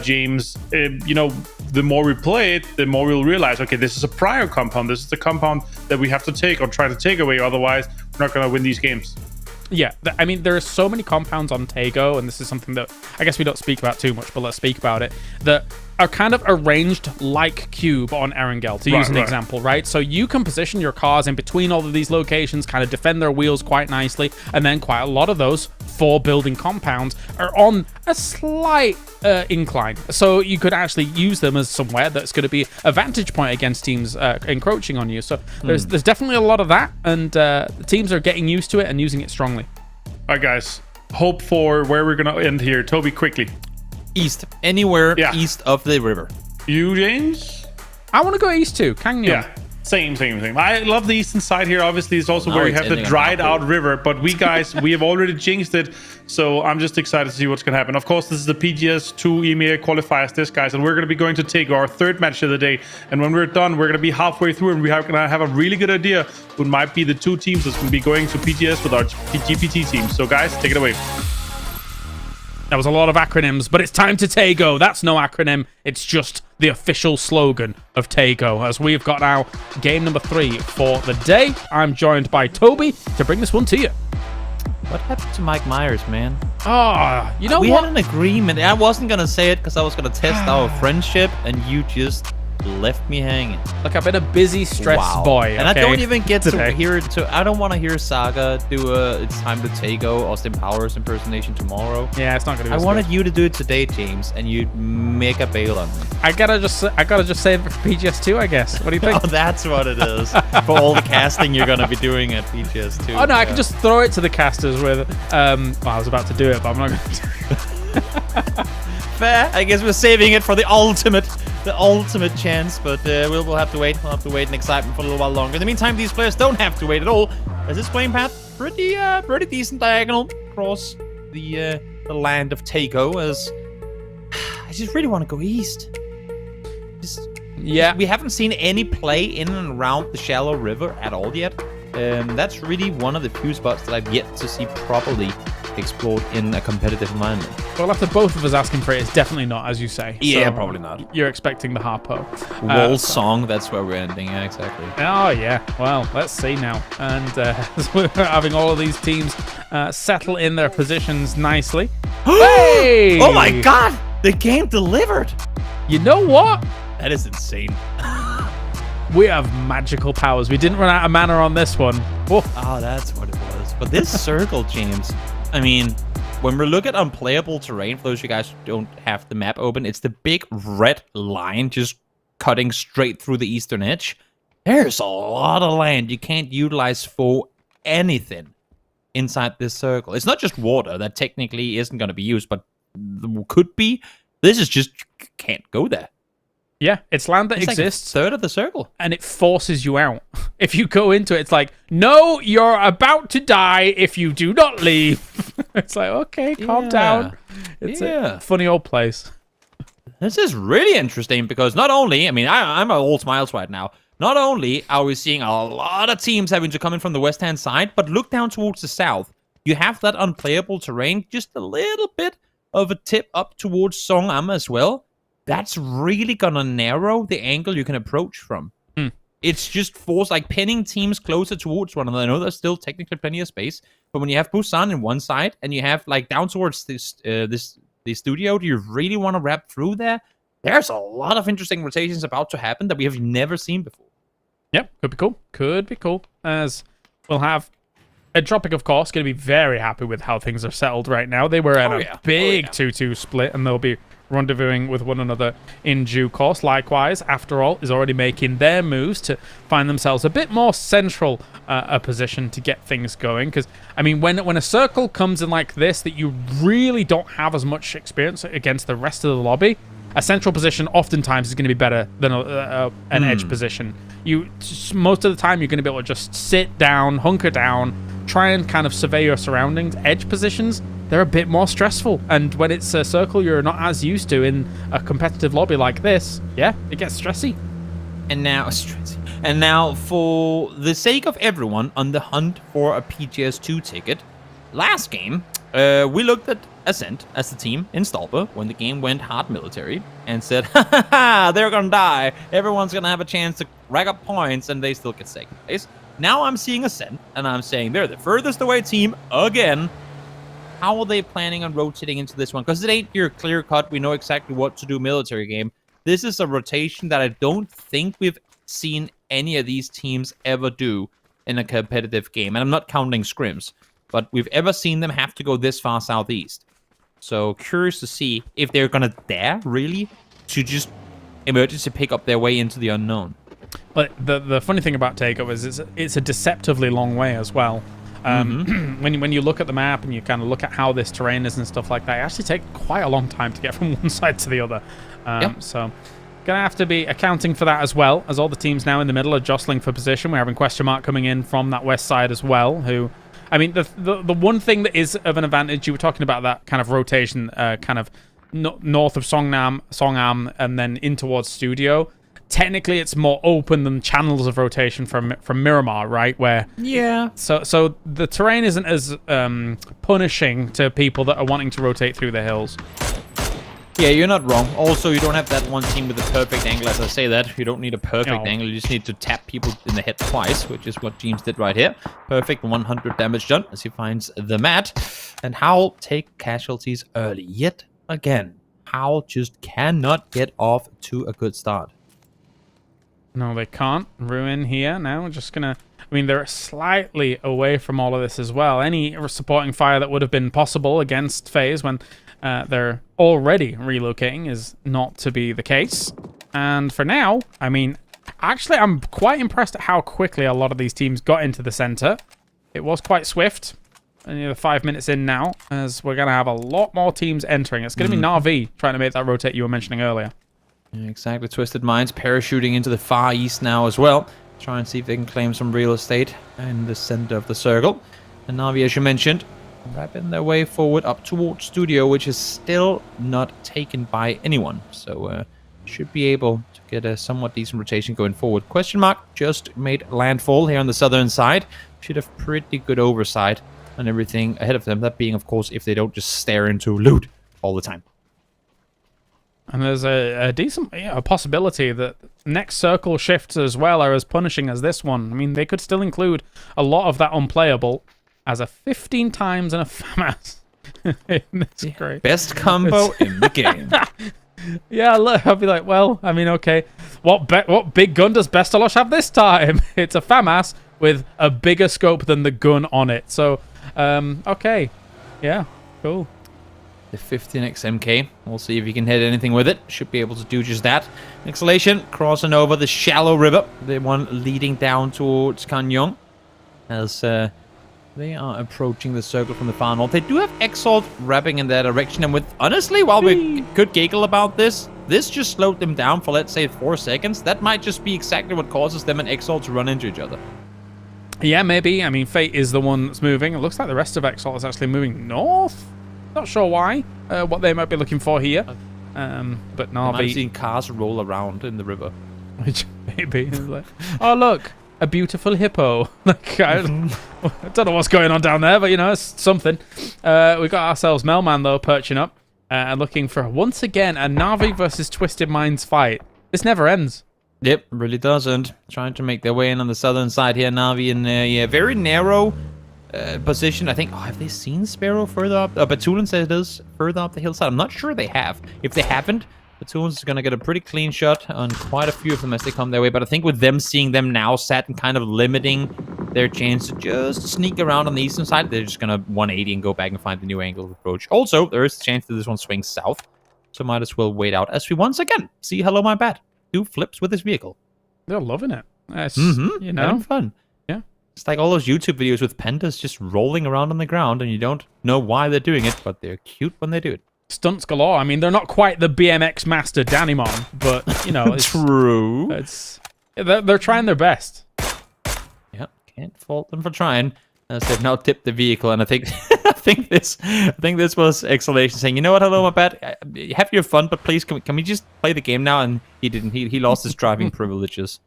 James, you know, the more we play it, the more we'll realize, okay, this is a prior compound. This is the compound that we have to take or try to take away. Otherwise, we're not going to win these games. Yeah, I mean, there are so many compounds on Tago, and this is something that I guess we don't speak about too much, but let's speak about it, that are kind of arranged like cube on Erangel, to use an example, right? So you can position your cars in between all of these locations, kind of defend their wheels quite nicely, and then quite a lot of those for building compounds are on a slight incline. So you could actually use them as somewhere that's going to be a vantage point against teams encroaching on you. So there's definitely a lot of that, and the teams are getting used to it and using it strongly. All right, guys. Hope for where we're going to end here. Toby, quickly. East. Anywhere east of the river. You, James? I want to go east too. Kangnyeong. Yeah. Same. I love the eastern side here. Obviously, it's also where you have the dried out river. But we guys, we have already jinxed it. So I'm just excited to see what's going to happen. Of course, this is the PGS2 EMEA Qualifiers, this, guys. And we're going to be going to take our 3rd match of the day. And when we're done, we're going to be halfway through. And we're going to have a really good idea who might be the 2 teams that's going to be going to PGS with our GPT team. So, guys, take it away. That was a lot of acronyms, but it's time to Tago. That's no acronym. It's just the official slogan of Tago, as we've got now game number 3 for the day. I'm joined by Toby to bring this one to you. What happened to Mike Myers, man? Oh, you know we what? had an agreement. I wasn't going to say it because I was going to test our friendship, and you just left me hanging. Look, I've been a busy, stressed boy. And I okay, don't even get today. to hear it. I don't want to hear Saga do a It's Time to Take-O Austin Powers impersonation tomorrow. Yeah, it's not gonna be. I wanted you to do it today, James, and you make a bail on me. I gotta just save it for PGS2, I guess. What do you think? Oh, that's what it is. For all the casting you're gonna be doing at PGS2. Oh no, I can just throw it to the casters with. Well, I was about to do it, but I'm not gonna do it. Fair. I guess we're saving it for the ultimate chance, but we'll have to wait. We'll have to wait in excitement for a little while longer. In the meantime, these players don't have to wait at all, as this playing path pretty decent diagonal across the land of Take-O. As I just really want to go east. We haven't seen any play in and around the shallow river at all yet. That's really one of the few spots that I've yet to see properly explored in a competitive environment. Well, after both of us asking for it, it's definitely not, as you say. Yeah, So, probably not. You're expecting the Harpo. Wall song, that's where we're ending. Yeah, exactly. Oh, yeah. Well, let's see now. And as we're having all of these teams settle in their positions nicely. Hey! Oh my god! The game delivered! You know what? That is insane. We have magical powers. We didn't run out of mana on this one. Whoa. Oh, that's what it was. But this circle, James, I mean, when we look at unplayable terrain, for those of you guys who don't have the map open, it's the big red line just cutting straight through the eastern edge. There's a lot of land you can't utilize for anything inside this circle. It's not just water that technically isn't going to be used, but could be. This is just can't go there. Yeah, it's land that exists. Like a third of the circle. And it forces you out. If you go into it, it's like, no, you're about to die if you do not leave. It's like, okay, calm down. It's a funny old place. This is really interesting because not only, I mean, I'm all smiles right now. Not only are we seeing a lot of teams having to come in from the west-hand side, but look down towards the south. You have that unplayable terrain, just a little bit of a tip up towards Songam as well. That's really gonna narrow the angle you can approach from. It's just forced, like pinning teams closer towards one another. I know there's still technically plenty of space, but when you have Busan in one side and you have like down towards this the studio, do you really want to wrap through there? There's a lot of interesting rotations about to happen that we have never seen before. Yep, could be cool. Could be cool. As we'll have Entropic, of course, going to be very happy with how things are settled right now. They were in a big 2-2 split, and they'll be rendezvousing with one another in due course. Likewise, After All is already making their moves to find themselves a bit more central a position to get things going. Because, I mean, when a circle comes in like this that you really don't have as much experience against the rest of the lobby, a central position oftentimes is going to be better than an edge position. Most of the time, you're going to be able to just sit down, hunker down, try and kind of survey your surroundings. Edge positions, they're a bit more stressful. And when it's a circle you're not as used to in a competitive lobby like this, yeah, it gets stressy. And now, for the sake of everyone on the hunt for a PGS2 ticket, last game, we looked at Ascent as the team in Stolper when the game went hard military and said, ha ha ha, they're gonna die. Everyone's gonna have a chance to rack up points, and they still get second place. Now I'm seeing Ascent, and I'm saying they're the furthest away team again. How are they planning on rotating into this one? Because it ain't your clear cut, we know exactly what to do military game. This is a rotation that I don't think we've seen any of these teams ever do in a competitive game. And I'm not counting scrims, but we've ever seen them have to go this far southeast. So curious to see if they're going to dare, really, to just emergency pick up their way into the unknown. But the funny thing about Take-O is it's a deceptively long way as well. When you look at the map and you kind of look at how this terrain is and stuff like that, it actually takes quite a long time to get from one side to the other. So gonna have to be accounting for that as well, as all the teams now in the middle are jostling for position. We're having Question Mark coming in from that west side as well, who, I mean, the one thing that is of an advantage, you were talking about that kind of rotation, kind of north of Songam and then in towards Studio. Technically, it's more open than channels of rotation from Miramar, right? Where so the terrain isn't as punishing to people that are wanting to rotate through the hills. Yeah, you're not wrong. Also, you don't have that one team with the perfect angle. As I say that, you don't need a perfect angle. You just need to tap people in the head twice, which is what James did right here. Perfect 100 damage done as he finds the mat. And Howl take casualties early yet again. Howl just cannot get off to a good start. No, they can't. Ruin here now. We're just gonna... I mean, they're slightly away from all of this as well. Any supporting fire that would have been possible against FaZe when they're already relocating is not to be the case. And for now, I mean, actually, I'm quite impressed at how quickly a lot of these teams got into the center. It was quite swift. Only 5 minutes in now, as we're going to have a lot more teams entering. It's going to be Na'Vi trying to make that rotate you were mentioning earlier. Yeah, exactly. Twisted Minds parachuting into the far east now as well. Try and see if they can claim some real estate in the center of the circle. And Na'Vi, as you mentioned, wrapping their way forward up towards Studio, which is still not taken by anyone. So should be able to get a somewhat decent rotation going forward. Question mark just made landfall here on the southern side. Should have pretty good oversight on everything ahead of them. That being, of course, if they don't just stare into loot all the time. And there's a decent possibility that next circle shifts as well are as punishing as this one. I mean, they could still include a lot of that unplayable as a 15 times and a FAMAS. That's great. Best combo in the game. Yeah, look, I'll be like, well, I mean, okay. What big gun does Bestalosh have this time? It's a FAMAS with a bigger scope than the gun on it. So, okay. Yeah, cool. The 15x MK. We'll see if he can hit anything with it. Should be able to do just that. Exhalation crossing over the shallow river. The one leading down towards Kanyong. As they are approaching the circle from the far north. They do have Exalt wrapping in that direction. And with, honestly, while we could giggle about this just slowed them down for, let's say, 4 seconds. That might just be exactly what causes them and Exalt to run into each other. Yeah, maybe. I mean, Fate is the one that's moving. It looks like the rest of Exalt is actually moving north. Not sure why, what they might be looking for here. But Na'Vi... I've seen cars roll around in the river. Which maybe. Like, oh, look, a beautiful hippo. Like, I don't know what's going on down there, but, you know, it's something. We got ourselves Melman, though, perching up and looking for, once again, a Na'Vi versus Twisted Minds fight. This never ends. Yep, really doesn't. Trying to make their way in on the southern side here. Na'Vi in a very narrow position. I think, have they seen Sparrow further up? Batulin says it is further up the hillside. I'm not sure they have. If they haven't, Batulin's going to get a pretty clean shot on quite a few of them as they come their way. But I think with them seeing them now set and kind of limiting their chance to just sneak around on the eastern side, they're just going to 180 and go back and find the new angle of approach. Also, there is a chance that this one swings south. So might as well wait out as we once again see Hello My Bat, who flips with his vehicle. They're loving it. It's, you know, having fun. Yeah. It's like all those YouTube videos with pandas just rolling around on the ground and you don't know why they're doing it, but they're cute when they do it. Stunts galore. I mean, they're not quite the BMX master Danimon, but, you know, it's true. They're trying their best. Yep, can't fault them for trying. As they've now tipped the vehicle, and I think I think this was Exhalation saying, you know what, Hello My Bat, have your fun, but please can we just play the game now? And he didn't. He lost his driving privileges.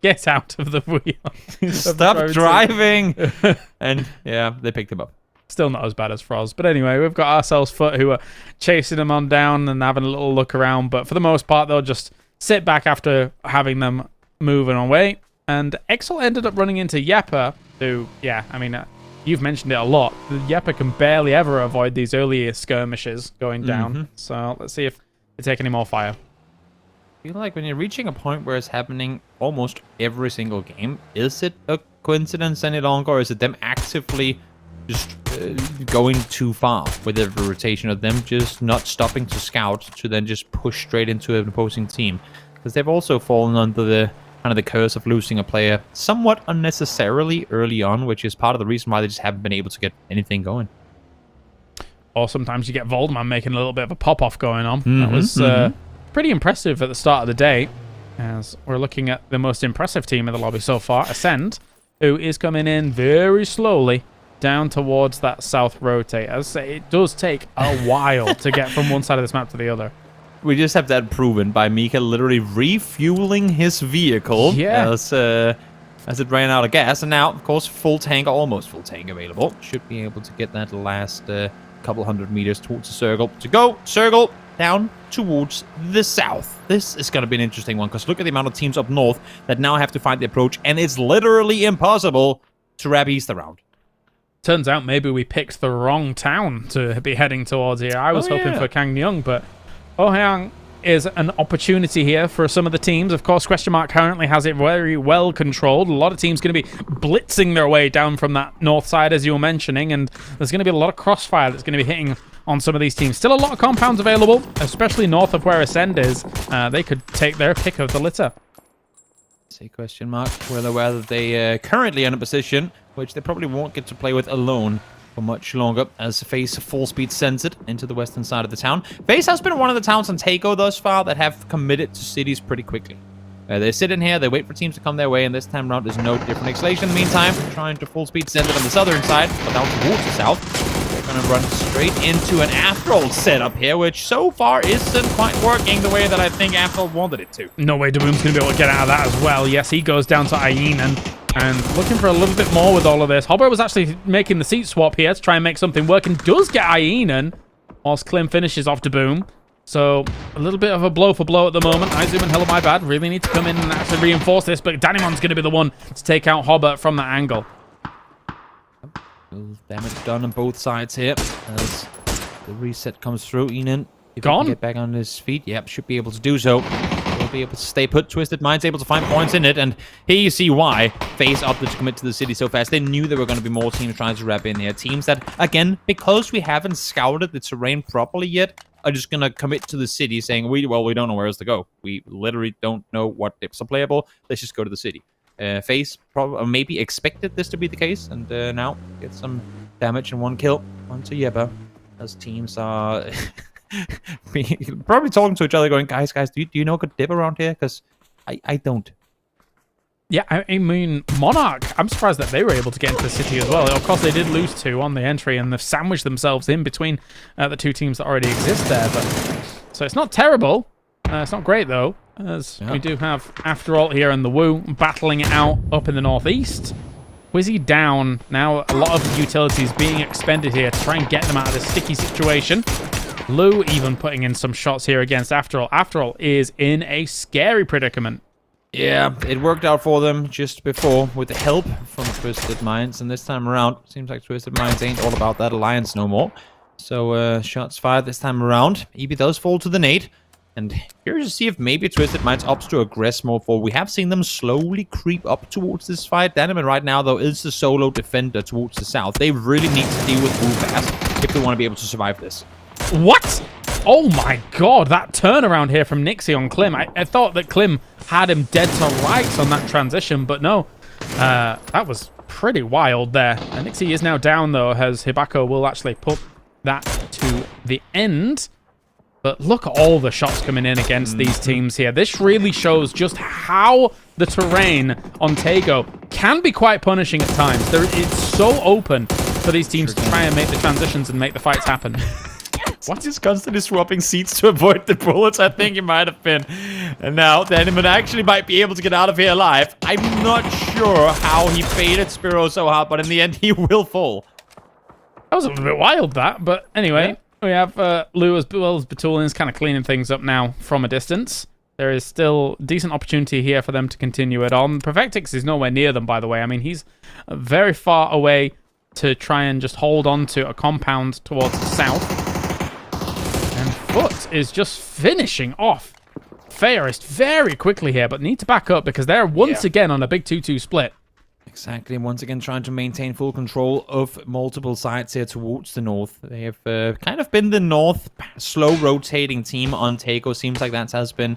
Get out of the wheel. Stop driving. And yeah, they picked him up. Still not as bad as Froz. But anyway, we've got ourselves Foot who are chasing them on down and having a little look around. But for the most part, they'll just sit back after having them moving away. And Exel ended up running into Yepper, who, yeah, I mean, you've mentioned it a lot. Yepper can barely ever avoid these earlier skirmishes going down. So let's see if they take any more fire. I feel like when you're reaching a point where it's happening almost every single game, is it a coincidence any longer, or is it them actively just going too far with every rotation, of them just not stopping to scout to then just push straight into an opposing team? Because they've also fallen under the kind of the curse of losing a player somewhat unnecessarily early on, which is part of the reason why they just haven't been able to get anything going. Or sometimes you get Voldemar making a little bit of a pop-off going on. That was pretty impressive at the start of the day, as we're looking at the most impressive team in the lobby so far, Ascend, who is coming in very slowly down towards that south rotate. As I say, it does take a while to get from one side of this map to the other. We just have that proven by Mika literally refueling his vehicle as it ran out of gas. And now, of course, full tank, almost full tank available. Should be able to get that last couple hundred meters towards the circle. To go, circle, down towards the south. This is going to be an interesting one, because look at the amount of teams up north that now have to find the approach, and it's literally impossible to wrap east around. Turns out maybe we picked the wrong town to be heading towards here. I was hoping for Kangmyung, but Ohang is an opportunity here for some of the teams. Of course, Question Mark currently has it very well controlled. A lot of teams going to be blitzing their way down from that north side, as you were mentioning, and there's going to be a lot of crossfire that's going to be hitting on some of these teams. Still a lot of compounds available, especially north of where Ascend is. They could take their pick of the litter. Say Question Mark. Well aware that they currently in a position which they probably won't get to play with alone for much longer, as FaZe full speed sends it into the western side of the town. FaZe has been one of the towns on Taco thus far that have committed to cities pretty quickly. They sit in here, they wait for teams to come their way, and this time around is no different. Exhalation, in the meantime, trying to full speed send it on the southern side, but down towards the south. They're going to run straight into an Afterall setup here, which so far isn't quite working the way that I think Afterall wanted it to. No way Daboom's going to be able to get out of that as well. Yes, he goes down to Ayin and looking for a little bit more with all of this. Hobber was actually making the seat swap here to try and make something work, and does get Ayin, whilst Klim finishes off Daboom. So, a little bit of a blow for blow at the moment. Izoom and Hello My Bad really need to come in and actually reinforce this, but Danimon's going to be the one to take out Hobber from that angle. Damage done on both sides here as the reset comes through. Enan, if he Gone? can get back on his feet, yep, should be able to do so. He'll be able to stay put. Twisted Mind's able to find points in it, and here you see why FaZe opted to commit to the city so fast. They knew there were going to be more teams trying to wrap in here. Teams that, again, because we haven't scouted the terrain properly yet, are just going to commit to the city saying, we don't know where else to go. We literally don't know what dips are playable. Let's just go to the city. FaZe probably maybe expected this to be the case, and now get some damage and one kill onto Yeba, as teams are probably talking to each other going, guys, do you know a good dip around here? Because I don't. Yeah, I mean, Monarch, I'm surprised that they were able to get into the city as well. Of course, they did lose 2 on the entry, and they've sandwiched themselves in between the 2 teams that already exist there. But so it's not terrible. It's not great, though, as we do have Afterall here and the Woo battling it out up in the northeast. Wizzy down. Now a lot of utilities being expended here to try and get them out of this sticky situation. Lou even putting in some shots here against Afterall. Afterall is in a scary predicament. Yeah, it worked out for them just before with the help from Twisted Minds, and this time around, seems like Twisted Minds ain't all about that alliance no more. So, shots fired this time around. EB does fall to the nade, and curious to see if maybe Twisted Minds opts to aggress more for. We have seen them slowly creep up towards this fight. Daniman right now, though, is the solo defender towards the south. They really need to deal with Wu fast if they want to be able to survive this. What? Oh my god, that turnaround here from Nixie on Klim. I thought that Klim had him dead to rights on that transition, but no. That was pretty wild there. And Nixie is now down, though, as Hibako will actually put that to the end. But look at all the shots coming in against these teams here. This really shows just how the terrain on Tago can be quite punishing at times. It's so open for these teams to try and make the transitions and make the fights happen. What? Just constantly swapping seats to avoid the bullets, I think he might have been. And now Daniman actually might be able to get out of here alive. I'm not sure how he baited Spiro so hard, but in the end he will fall. That was a little bit wild, that. But anyway, we have Lou as well as Batulian's kind of cleaning things up now from a distance. There is still decent opportunity here for them to continue it on. Perfectix is nowhere near them, by the way. I mean, he's very far away to try and just hold on to a compound towards the south. And Foot is just finishing off Fairest very quickly here, but need to back up because they're once again on a big 2-2 split. Exactly, once again trying to maintain full control of multiple sides here towards the north. They have kind of been the north slow rotating team on Taco. Seems like that has been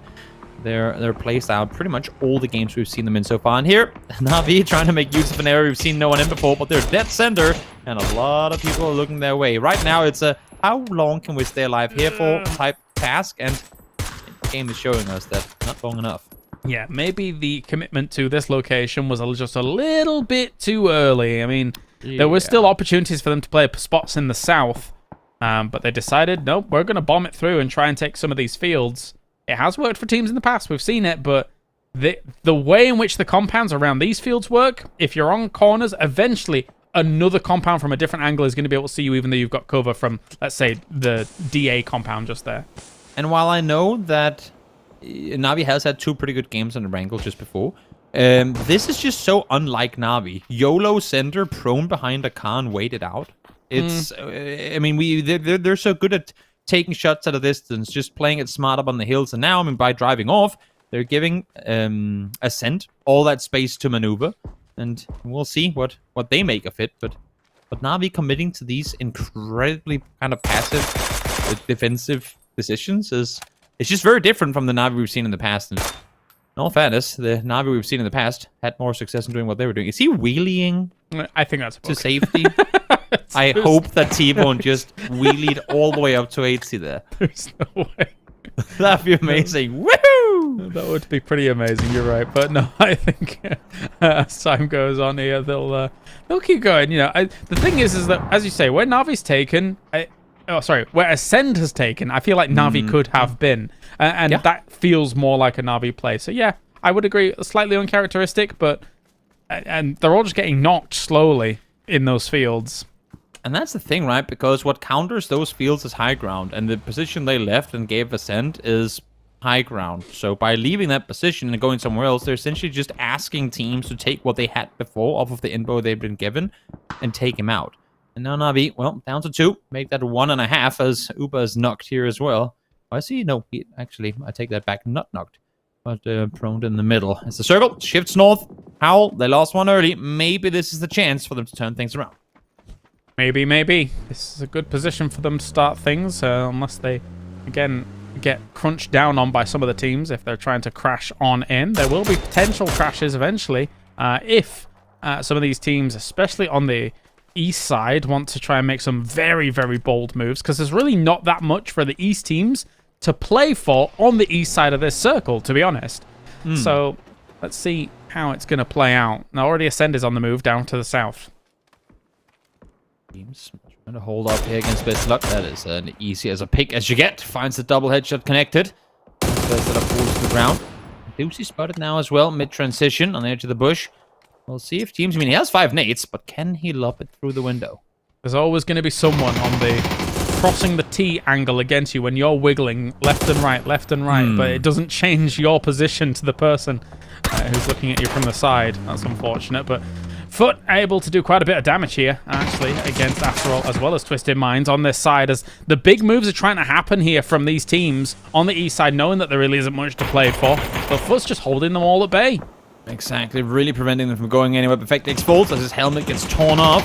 their place out pretty much all the games we've seen them in so far. And here, Na'Vi trying to make use of an area we've seen no one in before, but they're dead center, and a lot of people are looking their way. Right now, it's a how long can we stay alive here for type task, and the game is showing us that not long enough. Yeah, maybe the commitment to this location was just a little bit too early. I mean, there were still opportunities for them to play spots in the south, but they decided, nope, we're going to bomb it through and try and take some of these fields. It has worked for teams in the past, we've seen it, but the way in which the compounds around these fields work, if you're on corners, eventually another compound from a different angle is going to be able to see you, even though you've got cover from, let's say, the DA compound just there. And while I know that Na'Vi has had 2 pretty good games on the Wrangle just before, this is just so unlike Na'Vi. YOLO center, prone behind a car and wait it out. It's, I mean, they're so good at taking shots at a distance, just playing it smart up on the hills. And now, I mean, by driving off, they're giving Ascent all that space to maneuver. And we'll see what they make of it. But Na'Vi committing to these incredibly kind of passive defensive decisions it's just very different from the Na'Vi we've seen in the past. And in all fairness, the Na'Vi we've seen in the past had more success in doing what they were doing. Is he wheeling? I think that's to safety. I hope that T-Bone just wheelied all the way up to 80 there. There's no way. That'd be amazing. Woohoo! That would be pretty amazing. You're right, but no, I think as time goes on here, they'll keep going. You know, the thing is that, as you say, where Navi's taken, where Ascend has taken, I feel like Na'Vi could have been, and that feels more like a Na'Vi play. So yeah, I would agree, slightly uncharacteristic, but and they're all just getting knocked slowly in those fields. And that's the thing, right? Because what counters those fields is high ground, and the position they left and gave Ascent is high ground. So by leaving that position and going somewhere else, they're essentially just asking teams to take what they had before off of the info they've been given and take him out. And now Na'Vi, well, down to 2. Make that 1.5 as Uber is knocked here as well. I see. No, actually, I take that back. Not knocked, but prone in the middle. As the circle shifts north. Howl, they lost one early. Maybe this is the chance for them to turn things around. Maybe. This is a good position for them to start things, unless they, again, get crunched down on by some of the teams if they're trying to crash on in. There will be potential crashes eventually if some of these teams, especially on the east side, want to try and make some very, very bold moves, because there's really not that much for the east teams to play for on the east side of this circle, to be honest. So let's see how it's going to play out. Now, already Ascend is on the move down to the south. Teams trying to hold up here against Best Luck. That is an easy as a pick as you get. Finds the double headshot connected. First that up falls to the ground. Deucey spotted now as well, mid-transition on the edge of the bush. We'll see if Teams, I mean, he has 5 nades, but can he lob it through the window? There's always going to be someone on the crossing the T angle against you when you're wiggling left and right, but it doesn't change your position to the person who's looking at you from the side. That's unfortunate, but Foot able to do quite a bit of damage here, actually, against Astral as well as Twisted Minds on this side, as the big moves are trying to happen here from these teams on the east side, knowing that there really isn't much to play for, but Foot's just holding them all at bay. Exactly, really preventing them from going anywhere. Perfect X falls as his helmet gets torn off.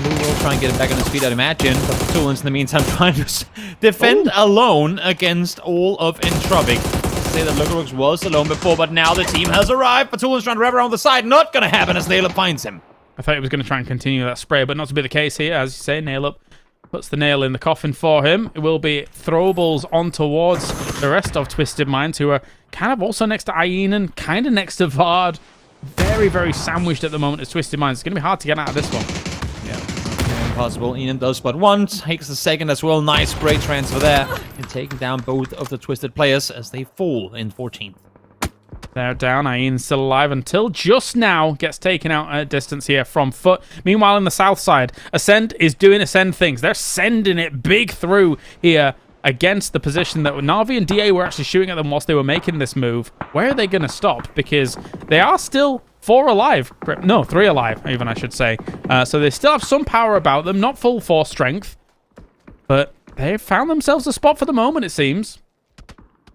Blue will try and get him back on his feet, I'd imagine, but Patulans in the meantime trying to defend alone against all of Entropic. Say that Lookerooks was alone before, but now the team has arrived. Patulans trying to wrap around the side, not going to happen as Nail Up finds him. I thought he was going to try and continue that spray, but not to be the case here. As you say, Nail Up puts the nail in the coffin for him. It will be throwables on towards the rest of Twisted Minds, who are kind of also next to Ienan, kind of next to Vard. Very, very sandwiched at the moment as Twisted Minds. It's going to be hard to get out of this one. Yeah, impossible. Ienan does but one, takes the second as well. Nice spray transfer there, and taking down both of the Twisted players as they fall in 14th. They're down. Ian's still alive until just now gets taken out at a distance here from Foot. Meanwhile, on the south side, Ascend is doing Ascend things. They're sending it big through here against the position that Na'Vi and DA were actually shooting at them whilst they were making this move. Where are they going to stop? Because they are still 4 alive. No, 3 alive, even, I should say. So they still have some power about them. Not full force strength. But they've found themselves a spot for the moment, it seems.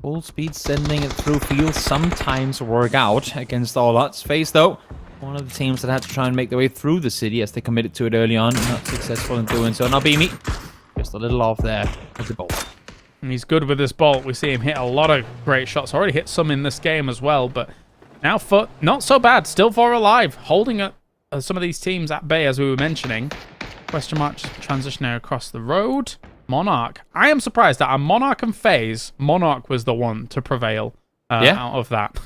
Full speed sending it through field sometimes work out against all odds. FaZe, though, one of the teams that had to try and make their way through the city as they committed to it early on. Not successful in doing so. Now, Beamy, just a little off there with the bolt. And he's good with this bolt. We see him hit a lot of great shots. Already hit some in this game as well, but now Foot, not so bad. Still 4 alive, holding some of these teams at bay, as we were mentioning. Question mark transitioning across the road. Monarch. I am surprised that a Monarch and FaZe, Monarch was the one to prevail out of that.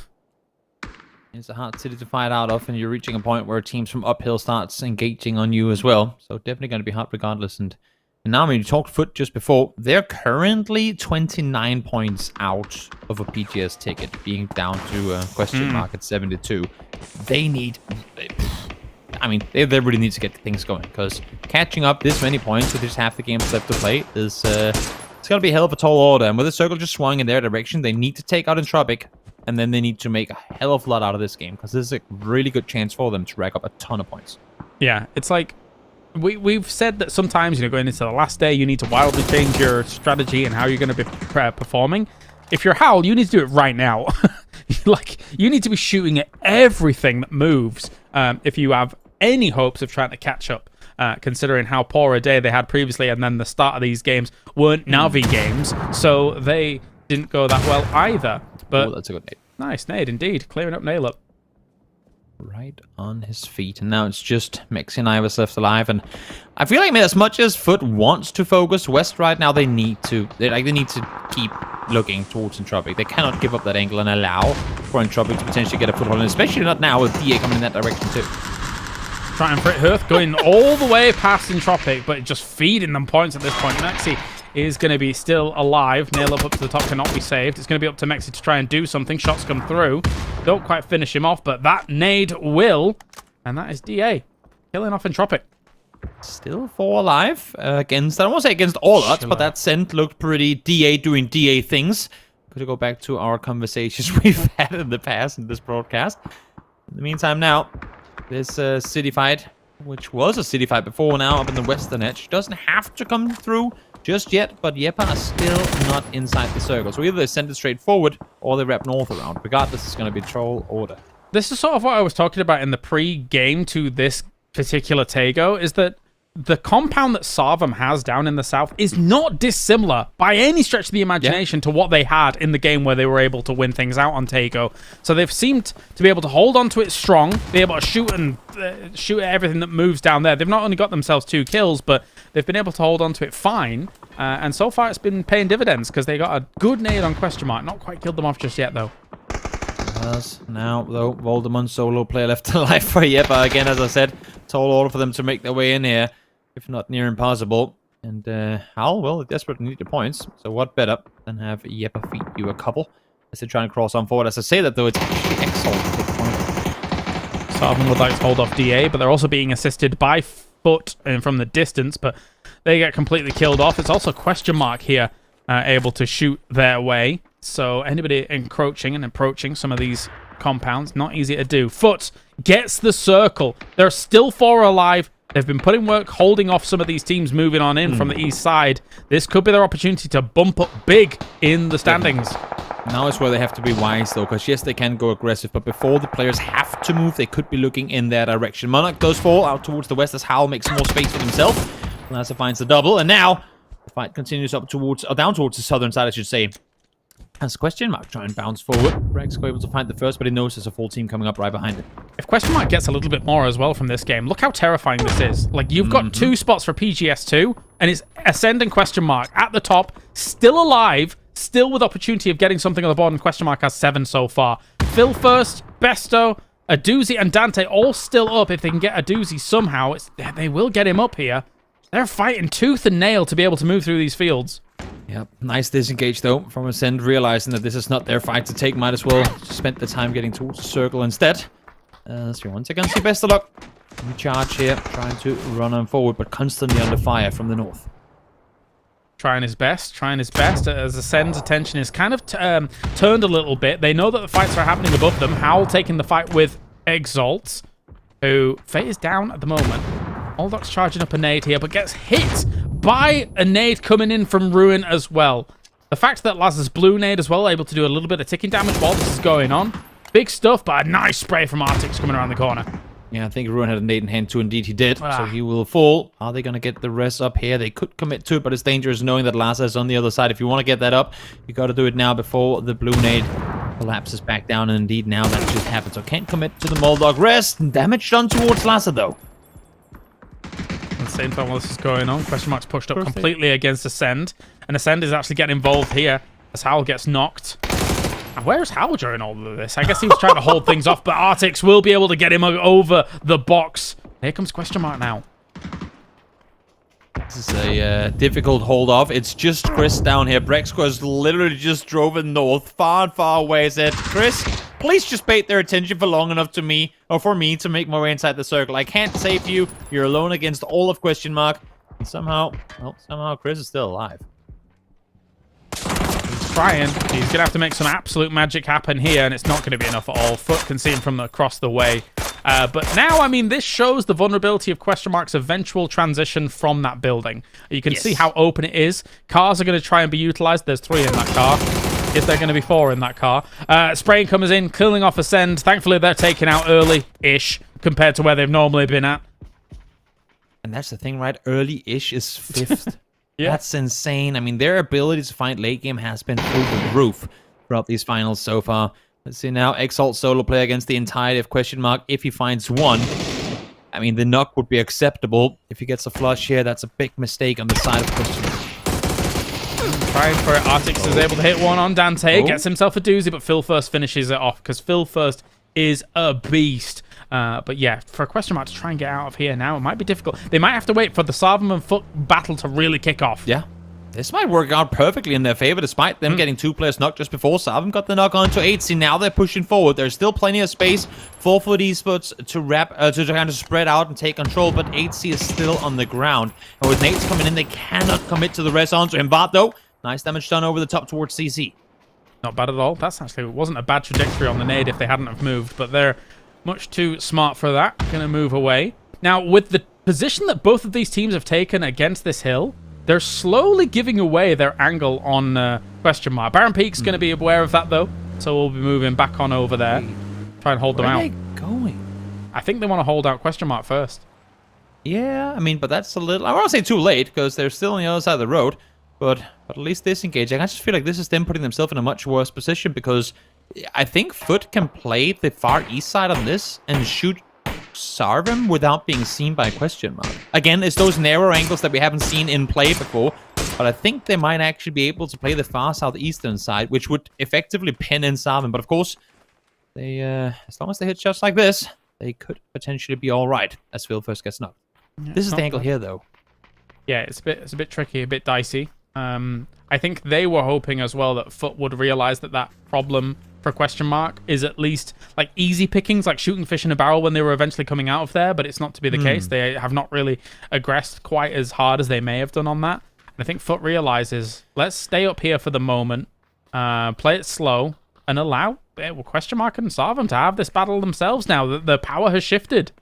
It's a hard city to fight out of, and you're reaching a point where teams from uphill starts engaging on you as well. So definitely going to be hard regardless. And now, when you talked Foot just before, they're currently 29 points out of a PGS ticket, being down to a question mark at 72. They need... I mean, they really need to get things going, because catching up this many points with just half the games left to play is it's going to be a hell of a tall order. And with the circle just swung in their direction, they need to take out Entropic, and then they need to make a hell of a lot out of this game, because this is a really good chance for them to rack up a ton of points. Yeah, it's like we've said that sometimes, going into the last day, you need to wildly change your strategy and how you're going to be performing. If you're Howl, you need to do it right now. Like, you need to be shooting at everything that moves if you have any hopes of trying to catch up, considering how poor a day they had previously, and then the start of these games weren't Navi games, so they didn't go that well either. But that's a good nade. Nice nade indeed, clearing up Nail Up. Right on his feet, and now it's just Mexi and Ivers left alive, and I feel like, man, as much as Foot wants to focus west right now, they need to keep looking towards Entropic. They cannot give up that angle and allow for Entropic to potentially get a foothold, and especially not now with DA coming in that direction too. Trying for it, Hearth going all the way past Entropic, but just feeding them points at this point. Mexi is going to be still alive. Nail up to the top cannot be saved. It's going to be up to Mexi to try and do something. Shots come through. Don't quite finish him off, but that nade will. And that is DA. Killing off Entropic. Still 4 alive against, I don't want to say against all odds, but that send looked pretty DA doing DA things. Could go back to our conversations we've had in the past in this broadcast. In the meantime now, this city fight, which was a city fight before, now up in the western edge, doesn't have to come through just yet, but Yepa are still not inside the circle. So either they send it straight forward or they wrap north around. Regardless, it's going to be troll order. This is sort of what I was talking about in the pre-game to this particular Tego, is that the compound that Sarvam has down in the south is not dissimilar by any stretch of the imagination to what they had in the game where they were able to win things out on Tego. So they've seemed to be able to hold on to it strong, be able to shoot at everything that moves down there. They've not only got themselves 2 kills, but they've been able to hold on to it fine. And so far it's been paying dividends because they got a good nade on question mark. Not quite killed them off just yet, though. Now, though, Voldemort solo player left alive for Yepa. Again, as I said, tall order for them to make their way in here, if not near impossible. And Howl, well, they desperately need the points. So what better than have Yepa feed you a couple as they try and cross on forward. As I say that, though, it's actually excellent to take point. Sarvan would like to hold off DA, but they're also being assisted by Foot from the distance, but they get completely killed off. It's also question mark here, able to shoot their way. So anybody encroaching and approaching some of these compounds, not easy to do. Foot gets the circle. There are still 4 alive. They've been putting work holding off some of these teams moving on in from the east side. This could be their opportunity to bump up big in the standings. Now is where they have to be wise, though, because yes, they can go aggressive, but before the players have to move, they could be looking in their direction. Monarch does fall out towards the west as Howl makes more space for himself. Lassa finds the double, and now the fight continues up towards, or down towards the southern side, I should say. As question mark try and bounce forward. Brexco able to find the first, but he knows there's a full team coming up right behind it. If question mark gets a little bit more as well from this game, look how terrifying this is. Like, you've got 2 spots for PGS2, and it's Ascend and question mark at the top, still alive, still with opportunity of getting something on the board, and question mark has 7 so far. Phil first, Besto, Aduzi, and Dante all still up. If they can get Aduzi somehow, they will get him up here. They're fighting tooth and nail to be able to move through these fields. Yep, nice disengage though from Ascend, realizing that this is not their fight to take. Might as well spend the time getting towards the circle instead. So once again, see best of luck. New charge here, trying to run on forward, but constantly under fire from the north. Trying his best as Ascend's attention is kind of turned a little bit. They know that the fights are happening above them. Howl taking the fight with Exalt, who Fate is down at the moment. Oldoc's charging up a nade here, but gets hit by a nade coming in from Ruin as well. The fact that Laz's blue nade as well, able to do a little bit of ticking damage while this is going on. Big stuff, but a nice spray from Artix coming around the corner. Yeah, I think Ruin had a nade in hand too. Indeed, he did. So he will fall. Are they going to get the rest up here? They could commit to it, but it's dangerous knowing that Laza is on the other side. If you want to get that up, you got to do it now before the blue nade collapses back down. And indeed, now that just happened. So can't commit to the Moldog rest. Damage done towards Laza, though. At the same time while this is going on, question mark's pushed up completely against Ascend. And Ascend is actually getting involved here as Howl gets knocked. And where's Howl during all of this? I guess he was trying to hold things off, but Artix will be able to get him over the box. Here comes question mark now. This is a difficult hold off. It's just Chris down here. Brexco's literally just drove it north, far and far away. Said, Chris, please just bait their attention for long enough to me, or for me to make my way inside the circle. I can't save you. You're alone against all of question mark. And somehow, well, somehow Chris is still alive. He's trying. He's going to have to make some absolute magic happen here, and it's not going to be enough at all. Foot can see him from across the way. But now, I mean, this shows the vulnerability of Question Mark's eventual transition from that building. You can see how open it is. Cars are going to try and be utilized. There's 3 in that car. Is there going to be 4 in that car? Spraying comes in, killing off Ascend. Thankfully, they're taken out early-ish compared to where they've normally been at. And that's the thing, right? Early-ish is 5th. Yeah. That's insane. I mean, their ability to fight late game has been through the roof throughout these finals so far. Let's see now. Exalt solo play against the entirety of Question Mark. If he finds one, I mean, the knock would be acceptable. If he gets a flush here, that's a big mistake on the side of Question Mark. Trying for it. Artix is able to hit one on Dante. Gets himself a doozy, but Phil First finishes it off because Phil First is a beast. But yeah, for a Question Mark to try and get out of here now, it might be difficult. They might have to wait for the Sarvam and Foot battle to really kick off. Yeah. This might work out perfectly in their favor, despite them getting 2 players knocked just before. Sarvam got the knock onto 8C. Now they're pushing forward. There's still plenty of space for Foot Esports to kind of spread out and take control, but 8C is still on the ground. And with nades coming in, they cannot commit to the res onto him. But though, nice damage done over the top towards CC. Not bad at all. That's actually, it wasn't a bad trajectory on the nade if they hadn't have moved, but they're much too smart for that. Going to move away. Now, with the position that both of these teams have taken against this hill, they're slowly giving away their angle on Question Mark. Baron Peak's going to be aware of that, though, so we'll be moving back on over there. Try and hold them out. Where are they going? I think they want to hold out Question Mark first. Yeah, I mean, but that's a little... I won't say too late, because they're still on the other side of the road, but at least disengaging. I just feel like this is them putting themselves in a much worse position, because I think Foot can play the far east side on this and shoot Sarvam without being seen by Question Mark. Again, it's those narrow angles that we haven't seen in play before, but I think they might actually be able to play the far southeastern side, which would effectively pin in Sarvam. But of course, they as long as they hit shots like this, they could potentially be all right as Phil first gets knocked. Yeah, this is the angle here, though. Yeah, it's a bit tricky, a bit dicey. I think they were hoping as well that Foot would realize that problem for Question Mark is at least like easy pickings, like shooting fish in a barrel when they were eventually coming out of there, but it's not to be the case. They have not really aggressed quite as hard as they may have done on that. And I think Foot realizes, let's stay up here for the moment, play it slow, and allow Question Mark and Sarvam to have this battle themselves now. The power has shifted.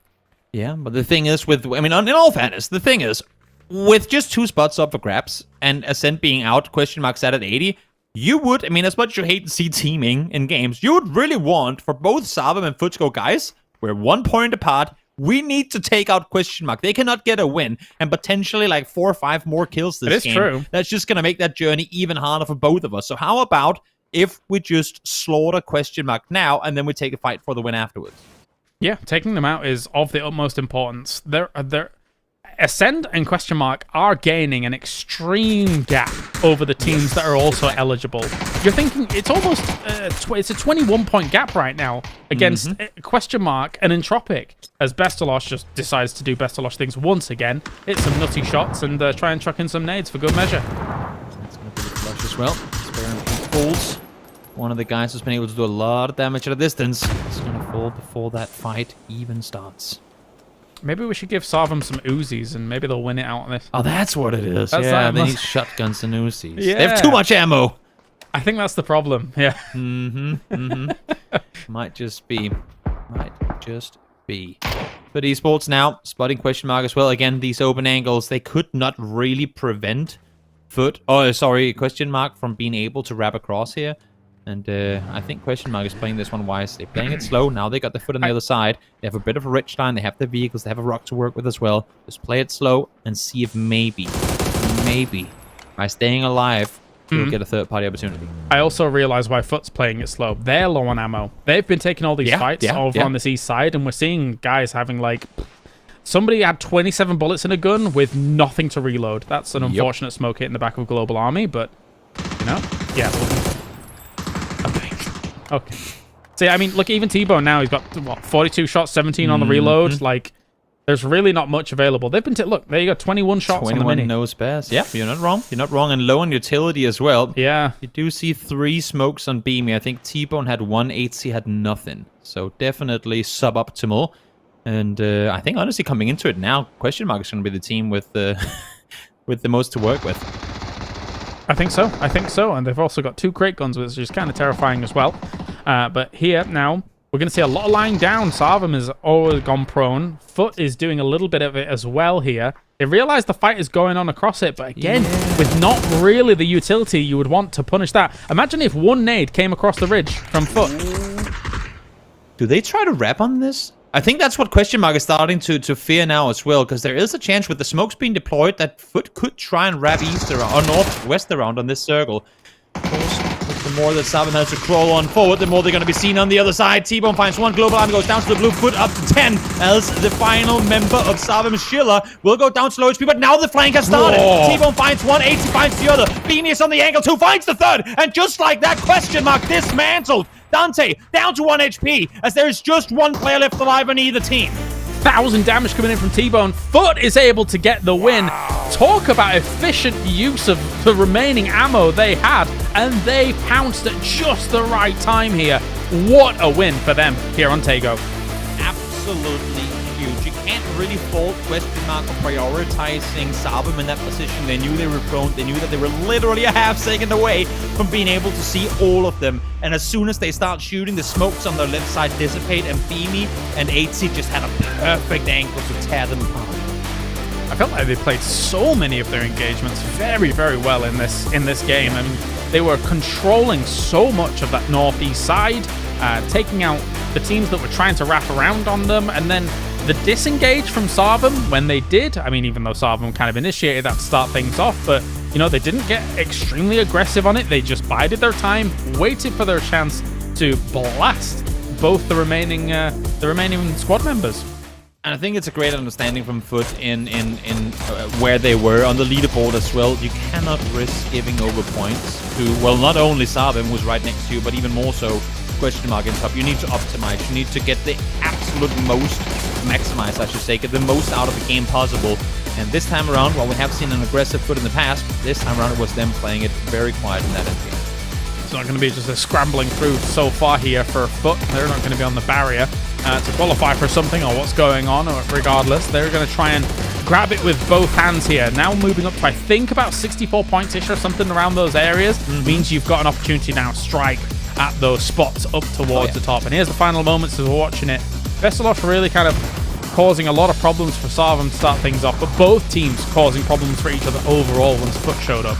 Yeah, but the thing is in all fairness, the thing is, with just 2 spots up for grabs and Ascent being out, Question Mark set at 80, you would, as much as you hate to see teaming in games, you would really want for both Sarvam and Foot to go, guys, we're 1 point apart. We need to take out Question Mark. They cannot get a win and potentially like 4 or 5 more kills this game. True. That's just going to make that journey even harder for both of us. So how about if we just slaughter Question Mark now and then we take a fight for the win afterwards? Yeah, taking them out is of the utmost importance. They're Ascend and Question Mark are gaining an extreme gap over the teams that are also eligible. You're thinking it's almost it's a 21-point gap right now against Question Mark and Entropic, as Bestalosh just decides to do Bestalosh things once again. Hit some nutty shots and try and chuck in some nades for good measure. That's going to be the flush as well. Falls. One of the guys who's been able to do a lot of damage at a distance is going to fall before that fight even starts. Maybe we should give Sarvam some Uzis and maybe they'll win it out on this. Oh, that's what it is. They need shotguns and Uzis. Yeah. They have too much ammo. I think that's the problem. Yeah. Might just be. But Esports now spotting Question Mark as well. Again, these open angles, they could not really prevent Question Mark from being able to wrap across here. And I think Question Mark is playing this one wisely. Playing it slow. Now they got the Foot on the other side. They have a bit of a rich line. They have the vehicles. They have a rock to work with as well. Just play it slow and see if maybe, by staying alive, you'll get a third-party opportunity. I also realize why Foot's playing it slow. They're low on ammo. They've been taking all these fights over on this east side, and we're seeing guys having, like... Somebody had 27 bullets in a gun with nothing to reload. That's an unfortunate smoke hit in the back of Global Army, but, yeah. Okay. See, look, even T-Bone now, he's got, 42 shots, 17 on the reload. Like, there's really not much available. They've been, look, there you go, 21 shots on the mini. 21 no spares. Yeah, you're not wrong. You're not wrong. And low on utility as well. Yeah. You do see 3 smokes on Beamy. I think T-Bone had 1, 8C had nothing. So definitely suboptimal. And I think, honestly, coming into it now, Question Mark is going to be the team with the most to work with. I think so. And they've also got 2 crate guns, which is kind of terrifying as well. But here now, We're going to see a lot of lying down. Sarvam has always gone prone. Foot is doing a little bit of it as well here. They realize the fight is going on across it, but again, with not really the utility you would want to punish that. Imagine if one nade came across the ridge from Foot. Do they try to wrap on this? I think that's what Question Mark is starting to fear now as well, because there is a chance with the smokes being deployed that Foot could try and wrap east around, or northwest around on this circle. Of course, the more that Sarvam has to crawl on forward, the more they're going to be seen on the other side. T-Bone finds one. Global Army goes down to the blue. Foot up to 10, as the final member of Sarvam, Schiller, will go down to low HP, but now the flank has started. T-Bone finds one. 80 finds the other. Beanie is on the angle. 2 finds the third, and just like that, Question Mark dismantled. Dante down to 1 HP, as there is just one player left alive on either team. 1,000 damage coming in from T-Bone. Foot is able to get the win. Talk about efficient use of the remaining ammo they had, and they pounced at just the right time here. What a win for them here on Tego. Absolutely huge. You can't really fault Question Mark for prioritizing Sarvam in that position. They knew they were prone. They knew that they were literally a half second away from being able to see all of them. And as soon as they start shooting, the smokes on their left side dissipate, and Beanie and 80 just had a perfect angle to tear them apart. I felt like they played so many of their engagements very, very well in this game. I mean, they were controlling so much of that northeast side, taking out the teams that were trying to wrap around on them, and then the disengage from Sarvam when they did. I mean, even though Sarvam kind of initiated that to start things off, but you know, they didn't get extremely aggressive on it. They just bided their time, waited for their chance to blast both the remaining squad members. And I think it's a great understanding from Foot in where they were on the leaderboard as well. You cannot risk giving over points to, well, not only Sarvam, who's right next to you, but even more so Question Mark in top. You need to optimize. You need to get the absolute most, maximize, I should say, get the most out of the game possible. And this time around, while we have seen an aggressive Foot in the past, this time around it was them playing it very quiet in that end game. It's not going to be just a scrambling through so far here for Foot. They're not going to be on the barrier to qualify for something or what's going on, or regardless. They're going to try and grab it with both hands here. Now moving up to, I think, about 64 points-ish or something around those areas. Means you've got an opportunity now to strike at those spots up towards the top. And here's the final moments as we're watching it. Veseloff really kind of causing a lot of problems for Sarvam to start things off, but both teams causing problems for each other overall once Foot showed up.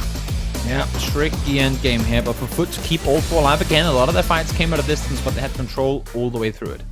Yeah, tricky end game here, but for Foot to keep all 4 alive again, a lot of their fights came at a distance, but they had control all the way through it.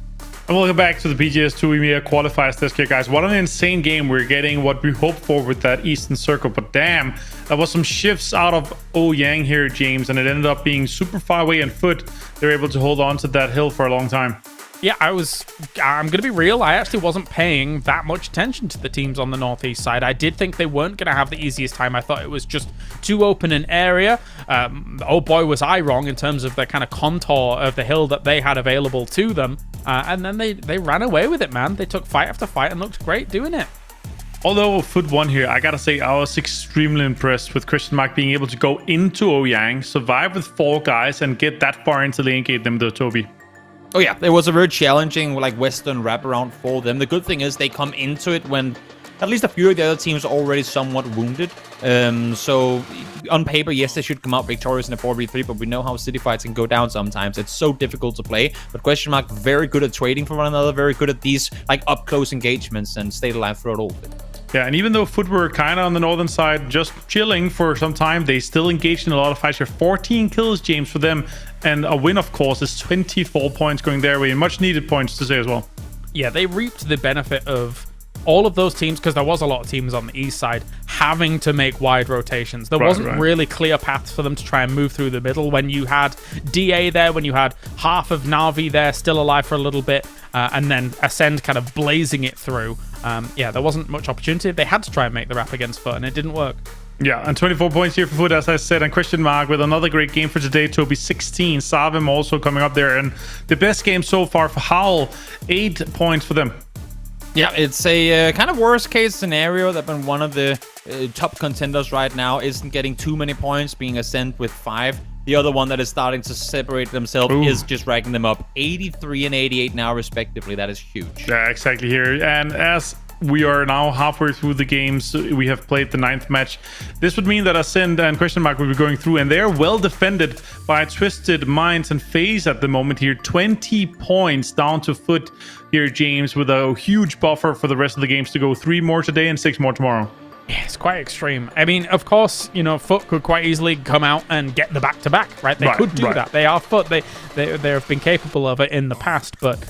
And welcome back to the PGS2 EMEA Qualifiers this year, guys. What an insane game. We're getting what we hoped for with that Eastern Circle, but damn, there was some shifts out of Ouyang here, James, and it ended up being super far away, and Foot, they were able to hold on to that hill for a long time. Yeah, I'm going to be real. I actually wasn't paying that much attention to the teams on the northeast side. I did think they weren't going to have the easiest time. I thought it was just too open an area. Oh boy, was I wrong in terms of the kind of contour of the hill that they had available to them. And then they ran away with it, man. They took fight after fight and looked great doing it. Although Foot won here, I gotta say I was extremely impressed with Question Mark being able to go into Ouyang, survive with 4 guys, and get that far into lane gate them to Toby. Oh yeah, it was a very challenging like Western wraparound for them. The good thing is they come into it when at least a few of the other teams are already somewhat wounded. So on paper, yes, they should come out victorious in a 4v3, but we know how city fights can go down sometimes. It's so difficult to play. But Question Mark, very good at trading for one another, very good at these like up-close engagements, and stayed alive throughout all of it. Yeah, and even though Foot were kind of on the northern side, just chilling for some time, they still engaged in a lot of fights here. 14 kills, James, for them. And a win, of course, is 24 points going their way. Much needed points to say as well. Yeah, they reaped the benefit of all of those teams, because there was a lot of teams on the east side having to make wide rotations. There wasn't really clear paths for them to try and move through the middle. When you had DA there, when you had half of Na'Vi there still alive for a little bit, and then Ascend kind of blazing it through, yeah, there wasn't much opportunity. They had to try and make the wrap against Foot, and it didn't work. Yeah, and 24 points here for Foot, as I said, and Question Mark with another great game for today. Toby 16, Sarvam also coming up there, and the best game so far for Howl, 8 points for them. Yeah, it's a kind of worst case scenario that when one of the top contenders right now isn't getting too many points, being Ascent with 5. The other one that is starting to separate themselves is just racking them up. 83 and 88 now, respectively. That is huge. Yeah, exactly here. And as we are now halfway through the games. We have played the 9th match. This would mean that Ascend and Question Mark will be going through, and they're well defended by Twisted Minds and FaZe at the moment here. 20 points down to Foot here, James, with a huge buffer for the rest of the games to go. 3 more today and 6 more tomorrow. Yeah, it's quite extreme. I mean, of course, you know, Foot could quite easily come out and get the back-to-back, right? They could do that. They are Foot. They have been capable of it in the past, but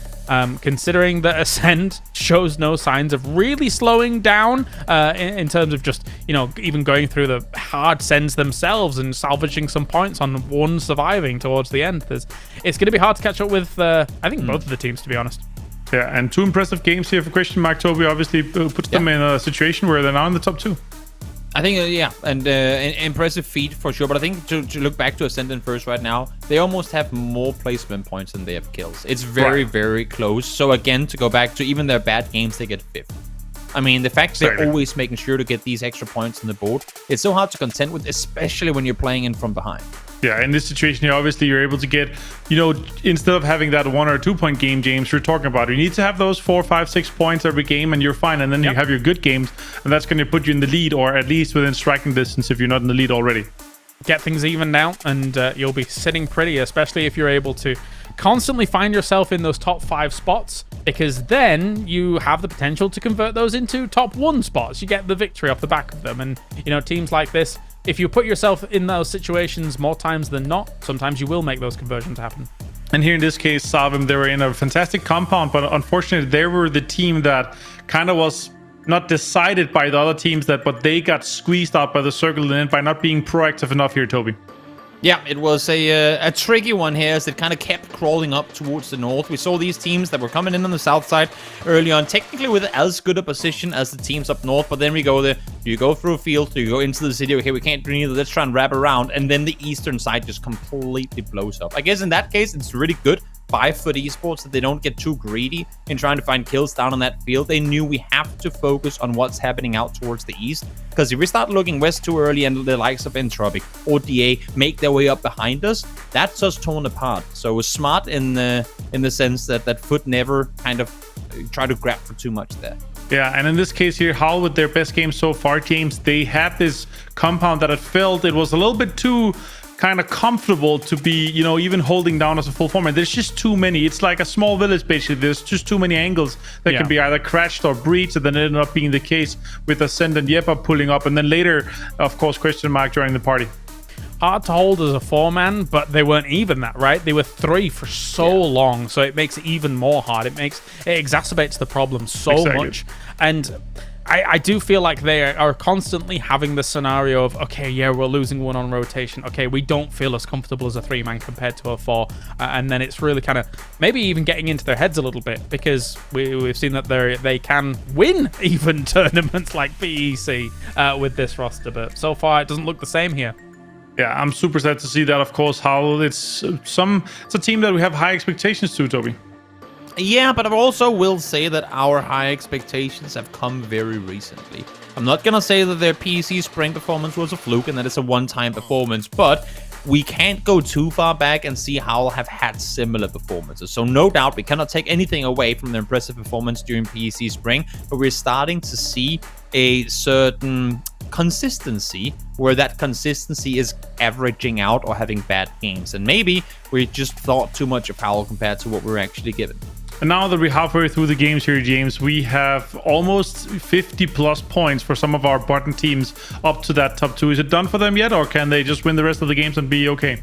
considering that Ascend shows no signs of really slowing down in terms of just, you know, even going through the hard sends themselves and salvaging some points on one surviving towards the end, it's going to be hard to catch up with, I think, both of the teams, to be honest. Yeah, and 2 impressive games here for Question Mark. Toby obviously puts them in a situation where they're now in the top 2. I think, and an impressive feat for sure. But I think to look back to Ascendant first right now, they almost have more placement points than they have kills. It's very, very close. So again, to go back to even their bad games, they get 5th. I mean, the fact they're always making sure to get these extra points on the board, it's so hard to contend with, especially when you're playing in from behind. Yeah, in this situation here, obviously, you're able to get, you know, instead of having that 1 or 2 point game, James, you're talking about, you need to have those 4, 5, 6 points every game, and you're fine. And then you have your good games, and that's going to put you in the lead, or at least within striking distance if you're not in the lead already. Get things evened out, and you'll be sitting pretty, especially if you're able to constantly find yourself in those top 5 spots, because then you have the potential to convert those into top 1 spots. You get the victory off the back of them, and, you know, teams like this, if you put yourself in those situations more times than not, sometimes you will make those conversions happen. And here in this case, Salvim, they were in a fantastic compound, but unfortunately, they were the team that kind of was not decided by the other teams, but they got squeezed out by the circle and by not being proactive enough here, Toby. Yeah, it was a tricky one here as it kind of kept crawling up towards the north. We saw these teams that were coming in on the south side early on, technically with as good a position as the teams up north, but then we go there, you go through a field, you go into the city, okay, we can't do neither, let's try and wrap around, and then the eastern side just completely blows up. I guess in that case, it's really good by Foot Esports that they don't get too greedy in trying to find kills down on that field. They knew we have to focus on what's happening out towards the east, because if we start looking west too early and the likes of Entropic or DA make their way up behind us, that's us torn apart. So it was smart in the sense that Foot never kind of try to grab for too much there. Yeah, and in this case here, Howl with their best game so far, James, they had this compound that it felt it was a little bit too kind of comfortable to be, you know, even holding down as a full format. There's just too many. It's like a small village, basically. There's just too many angles that can be either crashed or breached, and then it ended up being the case with Ascend and Yepa pulling up, and then later, of course, Question Mark joining the party. Hard to hold as a 4-man, but they weren't even that, right? They were 3 for so long, so it makes it even more hard. It exacerbates the problem so much. And I do feel like they are constantly having the scenario of, okay, yeah, we're losing 1 on rotation. Okay, we don't feel as comfortable as a 3-man compared to a 4. And then it's really kind of maybe even getting into their heads a little bit, because we've seen that they can win even tournaments like PEC with this roster. But so far, it doesn't look the same here. Yeah, I'm super sad to see that, of course, Howl. It's a team that we have high expectations to, Toby. Yeah, but I also will say that our high expectations have come very recently. I'm not going to say that their PEC spring performance was a fluke and that it's a one-time performance, but we can't go too far back and see Howl have had similar performances. So no doubt we cannot take anything away from their impressive performance during PEC spring, but we're starting to see a certain consistency where that consistency is averaging out or having bad games. And maybe we just thought too much of Howl compared to what we're actually given. And now that we're halfway through the games here, James, we have almost 50 plus points for some of our bottom teams up to that top 2. Is it done for them yet, or can they just win the rest of the games and be okay?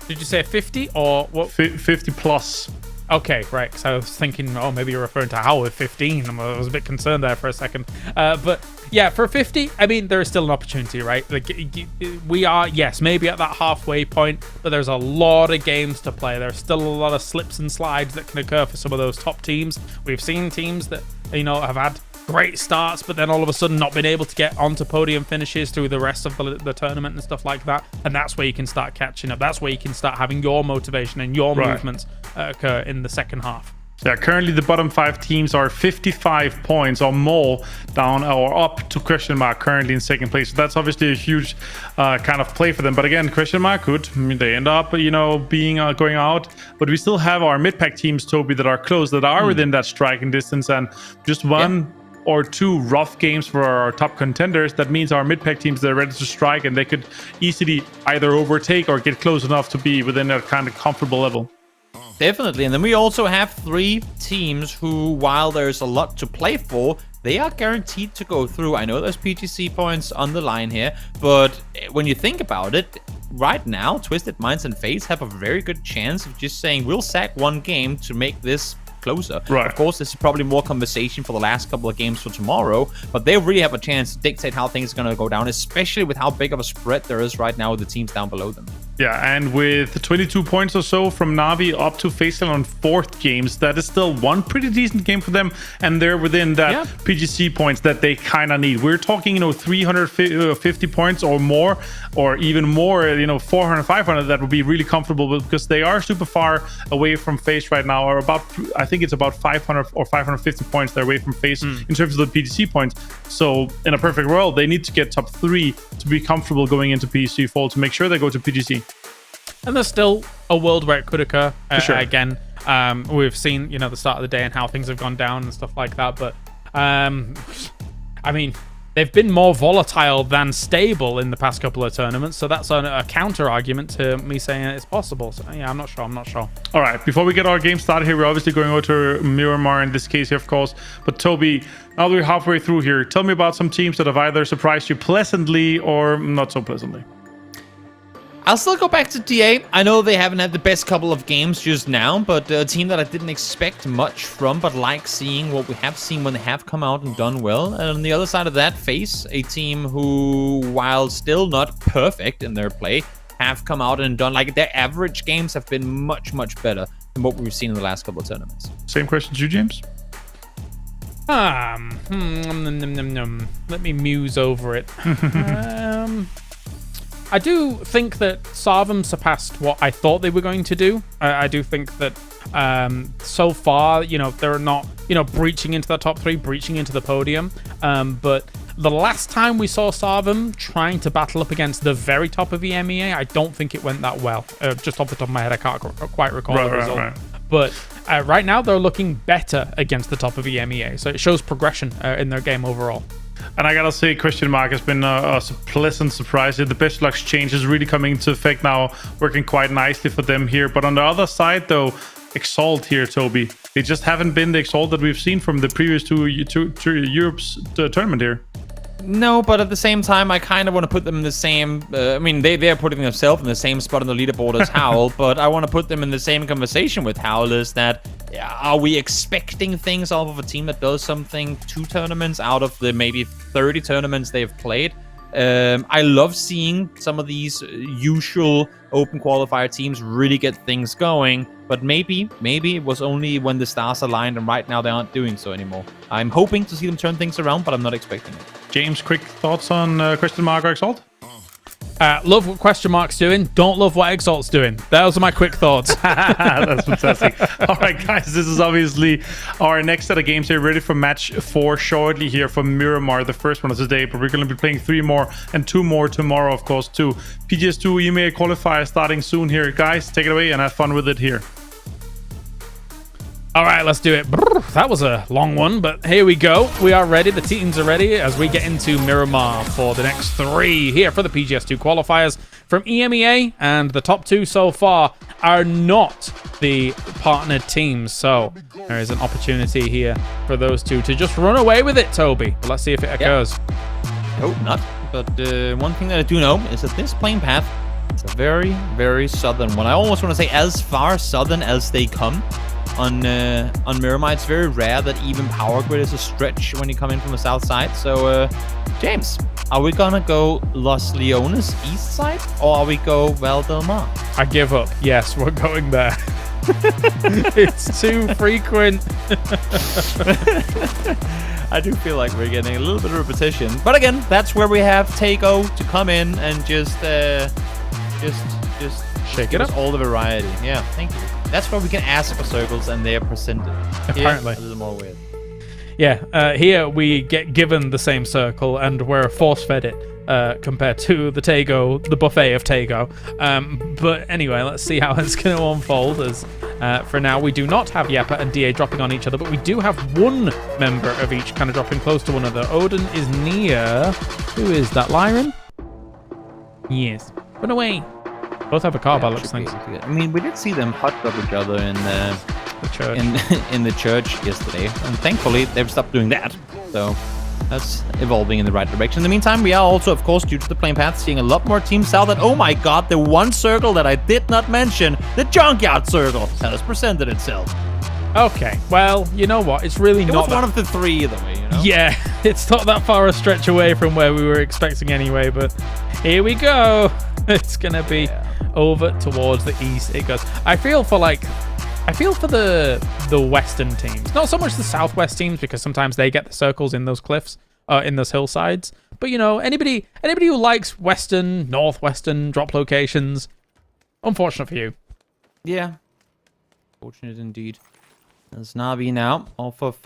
Did you say 50 or what? 50 plus. Okay, right, because I was thinking, oh, maybe you're referring to Howl with 15. I was a bit concerned there for a second. But yeah, for 50, I mean, there is still an opportunity, right? Like, we are, yes, maybe at that halfway point, but there's a lot of games to play. There's still a lot of slips and slides that can occur for some of those top teams. We've seen teams that, you know, have had great starts, but then all of a sudden not been able to get onto podium finishes through the rest of the tournament and stuff like that. And that's where you can start catching up. That's where you can start having your motivation and your movements occur in the second half. Yeah, currently the bottom 5 teams are 55 points or more down or up to Question Mark currently in second place. So that's obviously a huge kind of play for them. But again, Question Mark could, they end up, you know, being going out. But we still have our mid-pack teams, Toby, that are close, that are within that striking distance. And just one or 2 rough games for our top contenders, that means our mid-pack teams, they're ready to strike, and they could easily either overtake or get close enough to be within a kind of comfortable level. Definitely. And then we also have 3 teams who, while there's a lot to play for, they are guaranteed to go through. I know there's PGC points on the line here, but when you think about it, right now, Twisted Minds and FaZe have a very good chance of just saying, we'll sack 1 game to make this closer. Right. Of course, this is probably more conversation for the last couple of games for tomorrow, but they really have a chance to dictate how things are going to go down, especially with how big of a spread there is right now with the teams down below them. Yeah, and with 22 points or so from Na'Vi up to FaZe on 4th games, that is still one pretty decent game for them, and they're within that PGC points that they kind of need. We're talking, 350 points or more, or even more, 400, 500, that would be really comfortable with, because they are super far away from FaZe right now, or about, I think it's about 500 or 550 points they're away from FaZe in terms of the PGC points. So in a perfect world, they need to get top 3 to be comfortable going into PGC Fall to make sure they go to PGC. And there's still a world where it could occur sure. again. We've seen, the start of the day and how things have gone down and stuff like that. But, I mean, they've been more volatile than stable in the past couple of tournaments. So that's a counter argument to me saying it's possible. So, yeah, I'm not sure. All right, before we get our game started here, we're obviously going over to Miramar in this case here, of course. But Toby, now that we're halfway through here, tell me about some teams that have either surprised you pleasantly or not so pleasantly. I'll still go back to DA. I know they haven't had the best couple of games just now, but a team that I didn't expect much from, but like seeing what we have seen when they have come out and done well. And on the other side of that, FaZe, a team who, while still not perfect in their play, have come out and done, like, their average games have been much, much better than what we've seen in the last couple of tournaments. Same question to you, James? Let me muse over it. I do think that Sarvum surpassed what I thought they were going to do. I do think that so far, they're not, breaching into the top 3, breaching into the podium. But the last time we saw Sarvum trying to battle up against the very top of EMEA, I don't think it went that well. Just off the top of my head, I can't quite recall the result. Right. But right now, they're looking better against the top of EMEA. So it shows progression in their game overall. And I gotta say, Question Mark has been a pleasant surprise. The best luck change is really coming into effect now, working quite nicely for them here. But on the other side, though, Exalt here, Toby, they just haven't been the Exalt that we've seen from the previous two Europe's tournament here. No, but at the same time, I kind of want to put them in the same... they're putting themselves in the same spot on the leaderboard as Howl, but I want to put them in the same conversation with Howl. Is that, are we expecting things off of a team that does something 2 tournaments out of the maybe 30 tournaments they've played? I love seeing some of these usual open qualifier teams really get things going, but maybe it was only when the stars aligned, and right now they aren't doing so anymore. I'm hoping to see them turn things around, but I'm not expecting it. James, quick thoughts on Question Mark or Exalt? Love what Question Mark's doing. Don't love what Exalt's doing. Those are my quick thoughts. That's fantastic. All right, guys, this is obviously our next set of games here, ready for match 4 shortly here from Miramar, the first one of the day. But we're going to be playing 3 more and 2 more tomorrow, of course, too. PGS2 EMEA Qualifiers starting soon here. Guys, take it away and have fun with it here. All right, let's do it. That was a long one, but here we go. We are ready. The teams are ready as we get into Miramar for the next 3 here for the PGS2 qualifiers from EMEA. And the top 2 so far are not the partnered teams. So there is an opportunity here for those 2 to just run away with it, Toby. Let's see if it occurs. No, not. But one thing that I do know is that this plane path is a very, very southern one. I almost want to say as far southern as they come. On Miramar, it's very rare that even Power Grid is a stretch when you come in from the south side. So, James, are we gonna go Los Leones east side, or are we go Val del Mar? I give up. Yes, we're going there. It's too frequent. I do feel like we're getting a little bit of repetition, but again, that's where we have Takeo to come in and just shake it up. All the variety. Yeah, thank you. That's where we can ask for circles and they are presented. Apparently. Here, a little more weird. Yeah, here we get given the same circle and we're force-fed it. compared to the Tago, the buffet of Tago. But anyway, let's see how it's going to unfold. As for now, we do not have Yepa and DA dropping on each other, but we do have one member of each kind of dropping close to one another. Odin is near. Who is that? Lyran? Yes. Run away. Both have a car by looks things. I mean, we did see them hot dog each other in the church. In the church yesterday, and thankfully they've stopped doing that. So that's evolving in the right direction. In the meantime, we are also, of course, due to the playing path, seeing a lot more teams south. And oh my god, the one circle that I did not mention, the Junkyard Circle, has presented itself. Okay, well, you know what? It's really not one of the three, either way, you know? Yeah, it's not that far a stretch away from where we were expecting anyway, but here we go. It's going to be over towards the east it goes. I feel for the western teams. Not so much the southwest teams, because sometimes they get the circles in those cliffs, in those hillsides. But, you know, anybody who likes western, northwestern drop locations, unfortunate for you. Yeah. Fortunate indeed. As Navi now, off of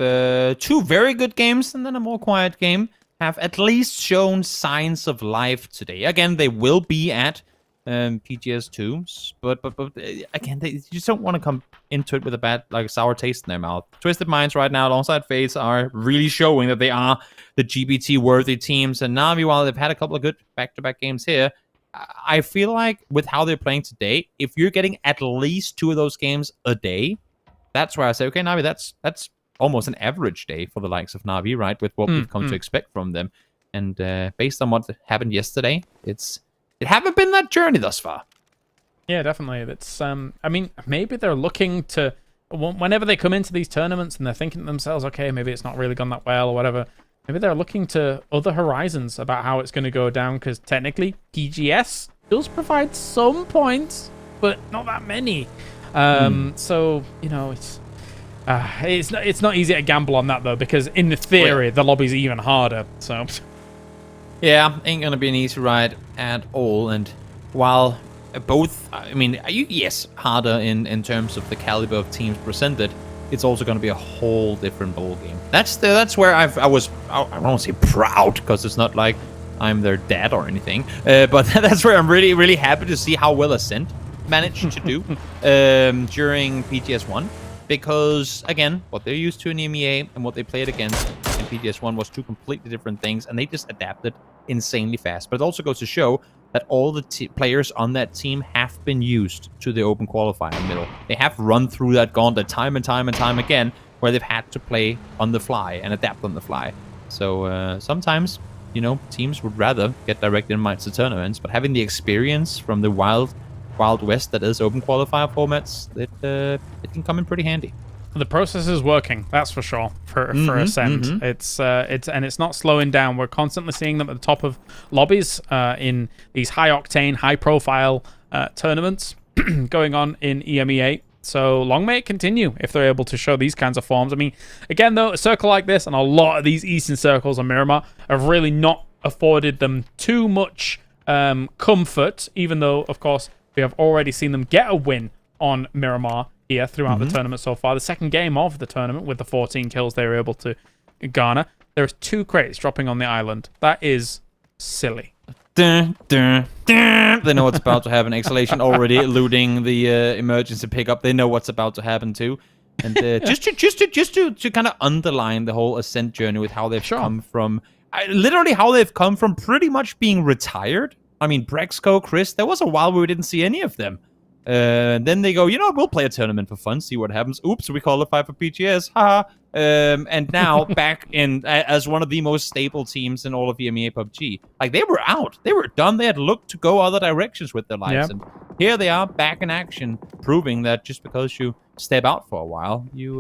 2 very good games and then a more quiet game, have at least shown signs of life today. Again, they will be at PGS2, but again, you just don't want to come into it with a bad, sour taste in their mouth. Twisted Minds right now, alongside FaZe, are really showing that they are the GBT-worthy teams. And Navi, while they've had a couple of good back-to-back games here, I feel like with how they're playing today, if you're getting at least 2 of those games a day, that's where I say, okay, Navi, that's almost an average day for the likes of Navi, right? With what we've come to expect from them. And based on what happened yesterday, it haven't been that journey thus far. Yeah, definitely. It's I mean, maybe they're looking to, whenever they come into these tournaments and they're thinking to themselves, okay, maybe it's not really gone that well or whatever. Maybe they're looking to other horizons about how it's going to go down, because technically PGS does provide some points, but not that many. So, you know, it's not easy to gamble on that, though, because in the theory, the lobby's even harder. So, yeah, ain't gonna be an easy ride at all. And while both, I mean, yes, harder in terms of the caliber of teams presented, it's also gonna be a whole different ball game. That's where I don't want to say proud, because it's not like I'm their dad or anything, but that's where I'm really, really happy to see how well Ascent managed to do during PGS1, because again, what they're used to in EMEA and what they played against in PGS1 was 2 completely different things, and they just adapted insanely fast. But it also goes to show that all the players on that team have been used to the open qualifier middle. They have run through that gauntlet time and time and time again, where they've had to play on the fly and adapt on the fly. So sometimes, you know, teams would rather get direct invites to tournaments, but having the experience from the Wild West that is open qualifier formats, it can come in pretty handy. The process is working, that's for sure, for Ascent. It's not slowing down. We're constantly seeing them at the top of lobbies in these high-octane, high-profile tournaments going on in EMEA. So long may it continue if they're able to show these kinds of forms. I mean, again, though, a circle like this and a lot of these Eastern circles on Miramar have really not afforded them too much comfort, even though, of course, we have already seen them get a win on Miramar here throughout the tournament so far. The second game of the tournament with the 14 kills they were able to garner. There's 2 crates dropping on the island. That is silly. Dun, dun, dun. They know what's about to happen. Exhalation already eluding the emergency pickup. They know what's about to happen too. And just to kind of underline the whole Ascent journey with how they've come from, literally how they've come from pretty much being retired. I mean, Brexco, Chris, there was a while where we didn't see any of them. Then they go, you know, we'll play a tournament for fun, see what happens. Oops, we qualify for PGS. Haha. And now back in as one of the most stable teams in all of EMEA PUBG. Like, they were out. They were done. They had looked to go other directions with their lives. And here they are back in action, proving that just because you step out for a while, you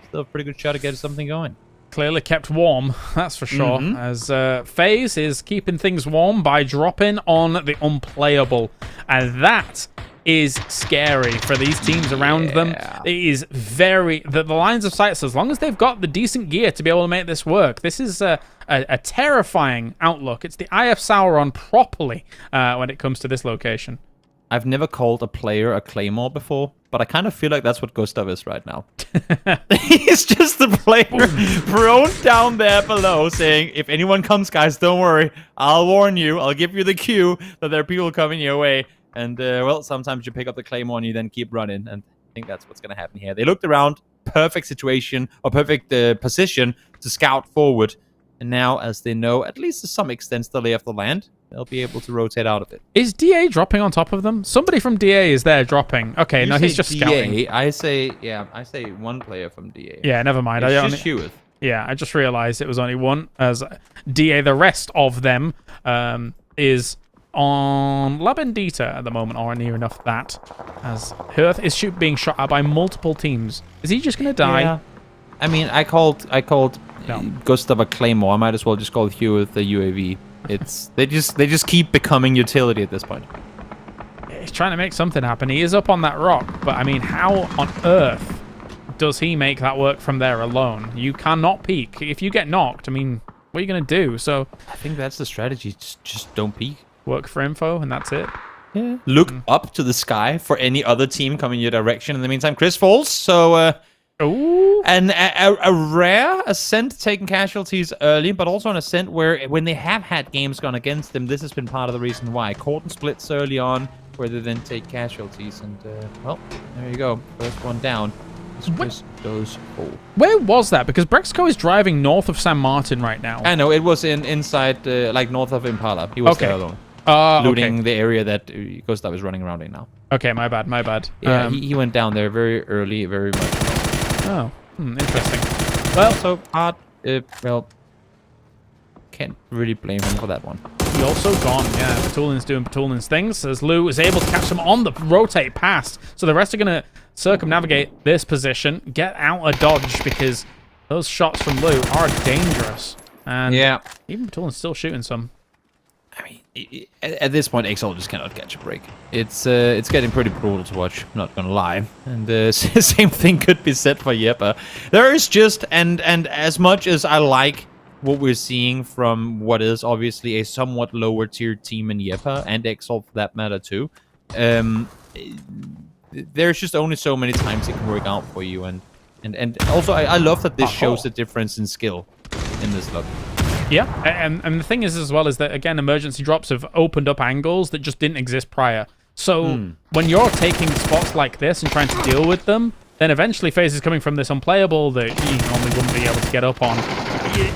still have a pretty good shot at getting something going. Clearly kept warm, that's for sure, as FaZe is keeping things warm by dropping on the unplayable, and that is scary for these teams around them. It is very, the lines of sight, so as long as they've got the decent gear to be able to make this work, this is a terrifying outlook. It's the Eye of Sauron properly when it comes to this location. I've never called a player a claymore before, but I kind of feel like that's what Gustav is right now. He's just the player prone down there below saying, if anyone comes, guys, don't worry. I'll warn you. I'll give you the cue that there are people coming your way. And, well, sometimes you pick up the claymore and you then keep running. And I think that's what's going to happen here. They looked around, perfect situation, or perfect position to scout forward. And now, as they know, at least to some extent, the lay of the land, they'll be able to rotate out of it. Is DA dropping on top of them? Somebody from DA is there dropping. Okay, no, he's just DA, scouting. I say one player from DA. Yeah, never mind. It's just Hewitt. Yeah, I just realized it was only one, as DA, the rest of them, is on La Bendita at the moment, or near enough that, as Hearth is being shot at by multiple teams. Is he just going to die? Yeah. I mean, I called Gustav a claymore. I might as well just call Hewitt the UAV. They just keep becoming utility at this point. He's trying to make something happen. He is up on that rock, but I mean, how on earth does he make that work from there alone? You cannot peek. If you get knocked, I mean, what are you going to do? So I think that's the strategy. Just don't peek. Work for info, and that's it. Yeah. Look up to the sky for any other team coming your direction. In the meantime, Chris falls. So, and a rare ascent taking casualties early, but also an ascent where when they have had games gone against them, this has been part of the reason why. Caught and splits early on, where they then take casualties. And, well, there you go. First one down. Chris goes full. Where was that? Because Brexco is driving north of San Martin right now. I know, it was inside, like north of Impala. He was there alone. Looting the area that Gustav is running around in now. Okay, my bad. Yeah, he went down there very early, very much. Oh, interesting. Well, so hard. Well, can't really blame him for that one. He also gone. Yeah, Batulin's doing Batulin's things as Lou is able to catch him on the rotate past. So the rest are going to circumnavigate this position, get out a dodge, because those shots from Lou are dangerous. And yeah, even Batulin's still shooting some. I mean, at this point, XL just cannot catch a break. It's getting pretty brutal to watch, not gonna lie. And the same thing could be said for Jeppe. There is just, and as much as I like what we're seeing from what is obviously a somewhat lower tier team in Jeppe, and XL for that matter too, there's just only so many times it can work out for you. And also, I love that this shows the difference in skill in this lobby. Yeah, and the thing is as well is that, again, emergency drops have opened up angles that just didn't exist prior. So when you're taking spots like this and trying to deal with them, then eventually FaZe is coming from this unplayable that you normally wouldn't be able to get up on.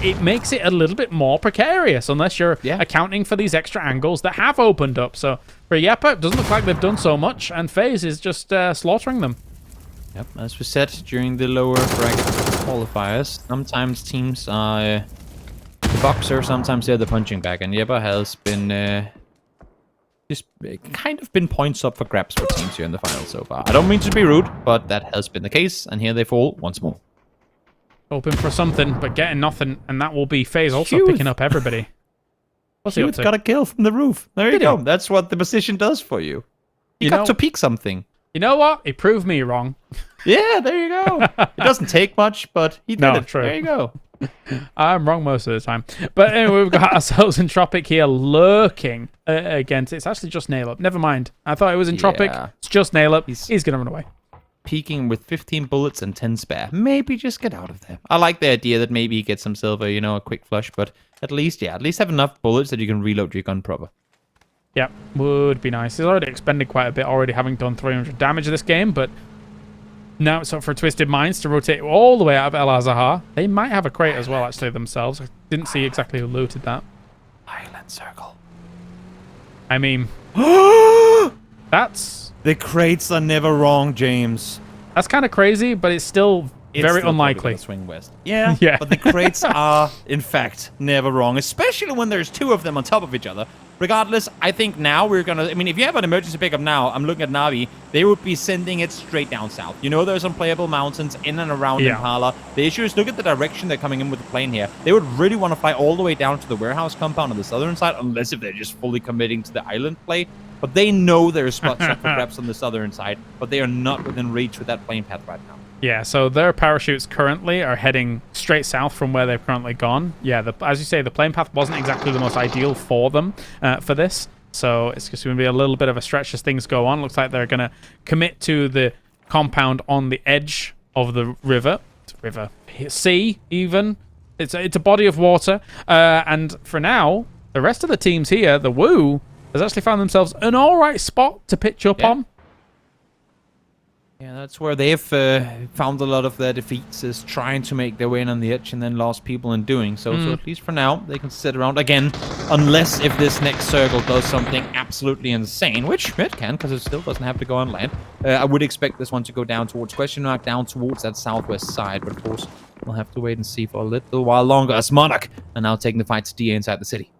It makes it a little bit more precarious unless you're accounting for these extra angles that have opened up. So for Jeppe, it doesn't look like they've done so much, and FaZe is just slaughtering them. Yep, as we said during the lower bracket qualifiers, sometimes teams are the boxer, sometimes they're the punching bag, and Jeppe has been just kind of been points up for grabs for teams here in the final so far. I don't mean to be rude, but that has been the case, and here they fall once more. Hoping for something, but getting nothing, and that will be FaZe also picking up everybody. What's he up to? Got a kill from the roof. There you go. That's what the position does for you. You got to peek something. You know what? He proved me wrong. Yeah, there you go. It doesn't take much, but he did it. True. There you go. I'm wrong most of the time. But anyway, we've got ourselves Entropic here lurking against. It's actually just Nail Up. Never mind. I thought it was Entropic. Yeah. It's just Nail Up. He's going to run away. Peeking with 15 bullets and 10 spare. Maybe just get out of there. I like the idea that maybe he gets some silver, you know, a quick flush, but at least have enough bullets that you can reload your gun proper. Yeah, would be nice. He's already expended quite a bit, already having done 300 damage this game, but now it's up for Twisted Minds to rotate all the way out of El Azahar. They might have a crate as well, actually, themselves. I didn't see exactly who looted that. Island Circle. I mean, that's... The crates are never wrong, James. That's kind of crazy, but it's still very unlikely. Swing west. Yeah, but the crates are, in fact, never wrong, especially when there's two of them on top of each other. Regardless, I think now we're going to... I mean, if you have an emergency pickup now, I'm looking at Navi, they would be sending it straight down south. You know there's unplayable mountains in and around Impala. The issue is, look at the direction they're coming in with the plane here. They would really want to fly all the way down to the warehouse compound on the southern side, unless if they're just fully committing to the island play. But they know there's spots up for grabs on the southern side, but they are not within reach with that plane path right now. Yeah, so their parachutes currently are heading straight south from where they've currently gone. Yeah, as you say, the plane path wasn't exactly the most ideal for them for this. So it's just going to be a little bit of a stretch as things go on. Looks like they're going to commit to the compound on the edge of the river. Sea, even. It's a body of water. And for now, the rest of the teams here, the Woo, has actually found themselves an all-right spot to pitch up on. Yeah, that's where they've found a lot of their defeats, is trying to make their way in on the edge and then lost people in doing so. So at least for now, they can sit around again, unless if this next circle does something absolutely insane, which it can, because it still doesn't have to go on land. I would expect this one to go down towards question mark, down towards that southwest side, but of course, we'll have to wait and see for a little while longer, as Monarch are now taking the fight to DA inside the city.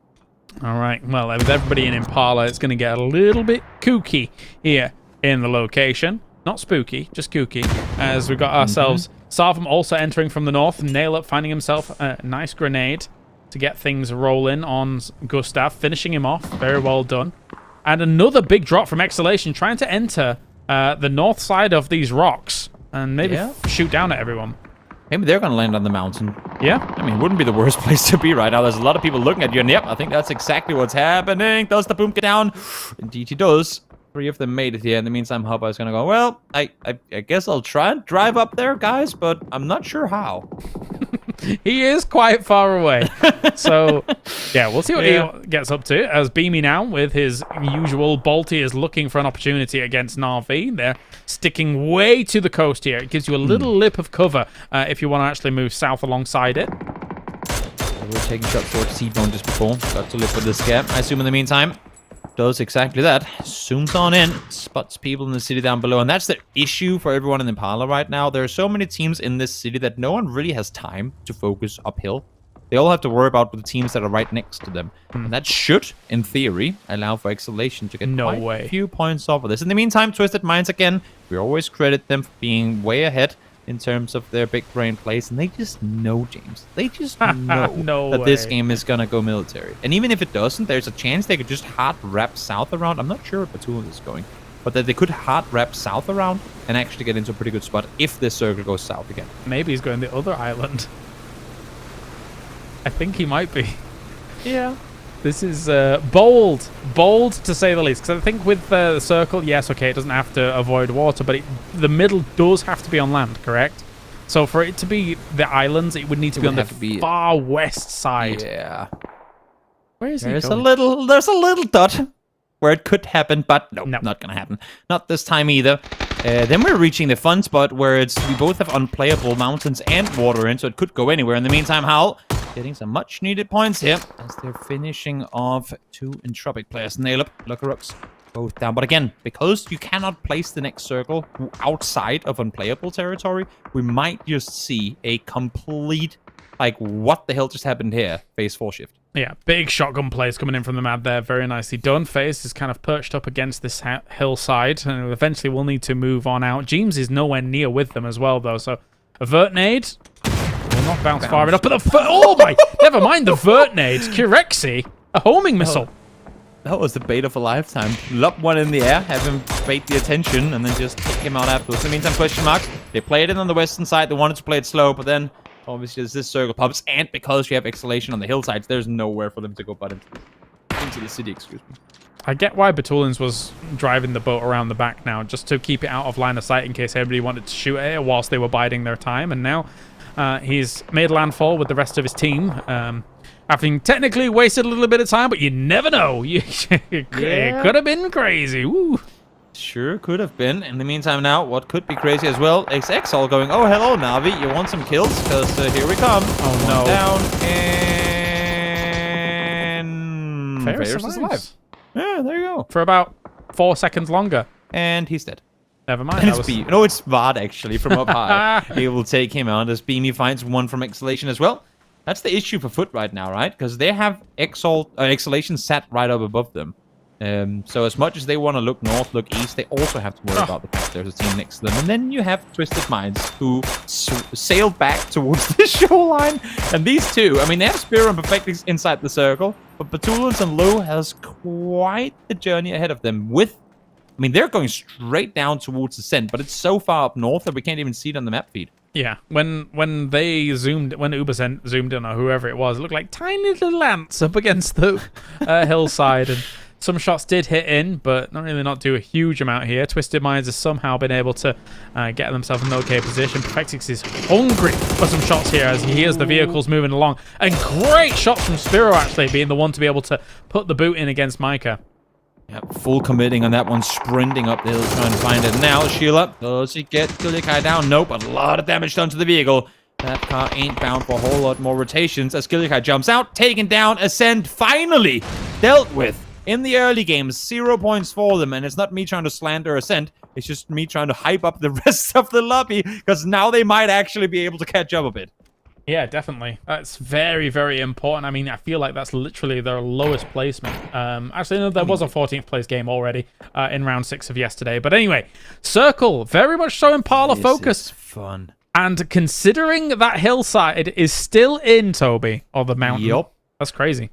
All right, well, with everybody in Impala, it's going to get a little bit kooky here in the location. Not spooky, just kooky, as we got ourselves Sarvam also entering from the north. Nail Up finding himself a nice grenade to get things rolling on Gustav, finishing him off. Very well done. And another big drop from Exhalation, trying to enter the north side of these rocks and maybe shoot down at everyone. Maybe they're going to land on the mountain. Yeah. I mean, it wouldn't be the worst place to be right now. There's a lot of people looking at you, and yep, I think that's exactly what's happening. Does the boom get down? Indeed he does. 3 of them made it here. In the meantime, Hubba is going to go, well, I guess I'll try and drive up there, guys, but I'm not sure how. He is quite far away. So, yeah, we'll see what he gets up to. As Beamy now, with his usual Balti, is looking for an opportunity against Na'Vi. They're sticking way to the coast here. It gives you a little lip of cover if you want to actually move south alongside it. We were taking shots towards T-Bone just before. Got to live with this gap. I assume in the meantime, does exactly that. Zooms on in, spots people in the city down below, and that's the issue for everyone in Impala right now. There are so many teams in this city that no one really has time to focus uphill. They all have to worry about the teams that are right next to them. And that should, in theory, allow for Exhalation to get quite a few points off of this. In the meantime, Twisted Minds again, we always credit them for being way ahead in terms of their big brain plays, and they just know, James. They just know that this game is gonna go military. And even if it doesn't, there's a chance they could just hard wrap south around. I'm not sure where Batoon is going, but that they could hard wrap south around and actually get into a pretty good spot if this circle goes south again. Maybe he's going the other island. I think he might be. Yeah. This is bold to say the least. Because I think with the circle, yes, okay, it doesn't have to avoid water, but the middle does have to be on land, correct? So for it to be the islands, it would need to be on the far west side. Yeah. Where is he There's going? a little dot where it could happen, but no, not gonna happen. Not this time either. Then we're reaching the fun spot where we both have unplayable mountains and water in, so it could go anywhere. In the meantime, Howl getting some much needed points here as they're finishing off 2 Entropic players. Nail Up, Luckerux, both down. But again, because you cannot place the next circle outside of unplayable territory, we might just see a complete, like, what the hell just happened here, phase 4 shift. Yeah, big shotgun plays coming in from the map there. Very nicely done. Face is kind of perched up against this hillside, and eventually we'll need to move on out. James is nowhere near with them as well, though, so a vert nade will not bounce far enough. But oh my, never mind the vert nade. Kurexi, a homing missile. That was the bait of a lifetime. Lob one in the air, have him bait the attention, and then just take him out afterwards. In the meantime, question mark. They played it on the western side. They wanted to play it slow, but then obviously there's this circle pops, and because you have Exhalation on the hillsides, there's nowhere for them to go but into the city, excuse me. I get why Batulins was driving the boat around the back now, just to keep it out of line of sight in case everybody wanted to shoot at it whilst they were biding their time. And now he's made landfall with the rest of his team, having technically wasted a little bit of time, but you never know. It could have been crazy. Woo. Sure could have been. In the meantime now, what could be crazy as well, Exal going, oh, hello, Navi, you want some kills? Because here we come. Oh, no. Down, and Ferris survives. Yeah, there you go. For about 4 seconds longer. And he's dead. Never mind. No, it's Vard, actually, from up high. He will take him out as Beamy finds one from Exhalation as well. That's the issue for Foot right now, right? Because they have Exhalation sat right up above them. So as much as they want to look north, look east, they also have to worry about the fact there's a team next to them. And then you have Twisted Minds, who sailed back towards the shoreline. And these two, I mean, they have Spear and perfectly inside the circle, but Batulins and Low has quite the journey ahead of them with, I mean, they're going straight down towards the Send, but it's so far up north that we can't even see it on the map feed. Yeah, when Ubersen zoomed in, or whoever it was, it looked like tiny little ants up against the hillside, and Some shots did hit in, but not do a huge amount here. Twisted Minds has somehow been able to get themselves in an okay position. Perfectix is hungry for some shots here as he hears the vehicles moving along. And great shots from Spiro, actually, being the one to be able to put the boot in against Micah. Yep, full committing on that one, sprinting up the hill trying to find it. Now, Sheila, does he get Gillikai down? Nope, a lot of damage done to the vehicle. That car ain't bound for a whole lot more rotations as Gillikai jumps out, taken down, Ascend finally dealt with. In the early games, 0 points for them, and it's not me trying to slander Ascend, it's just me trying to hype up the rest of the lobby, because now they might actually be able to catch up a bit. Yeah, definitely. That's very, very important. I mean, I feel like that's literally their lowest placement. Actually, no, there was a 14th place game already in round 6 of yesterday. But anyway, Circle, very much so Impala focus. This is fun. And considering that hillside is still in, Toby, or the mountain. Yep. That's crazy.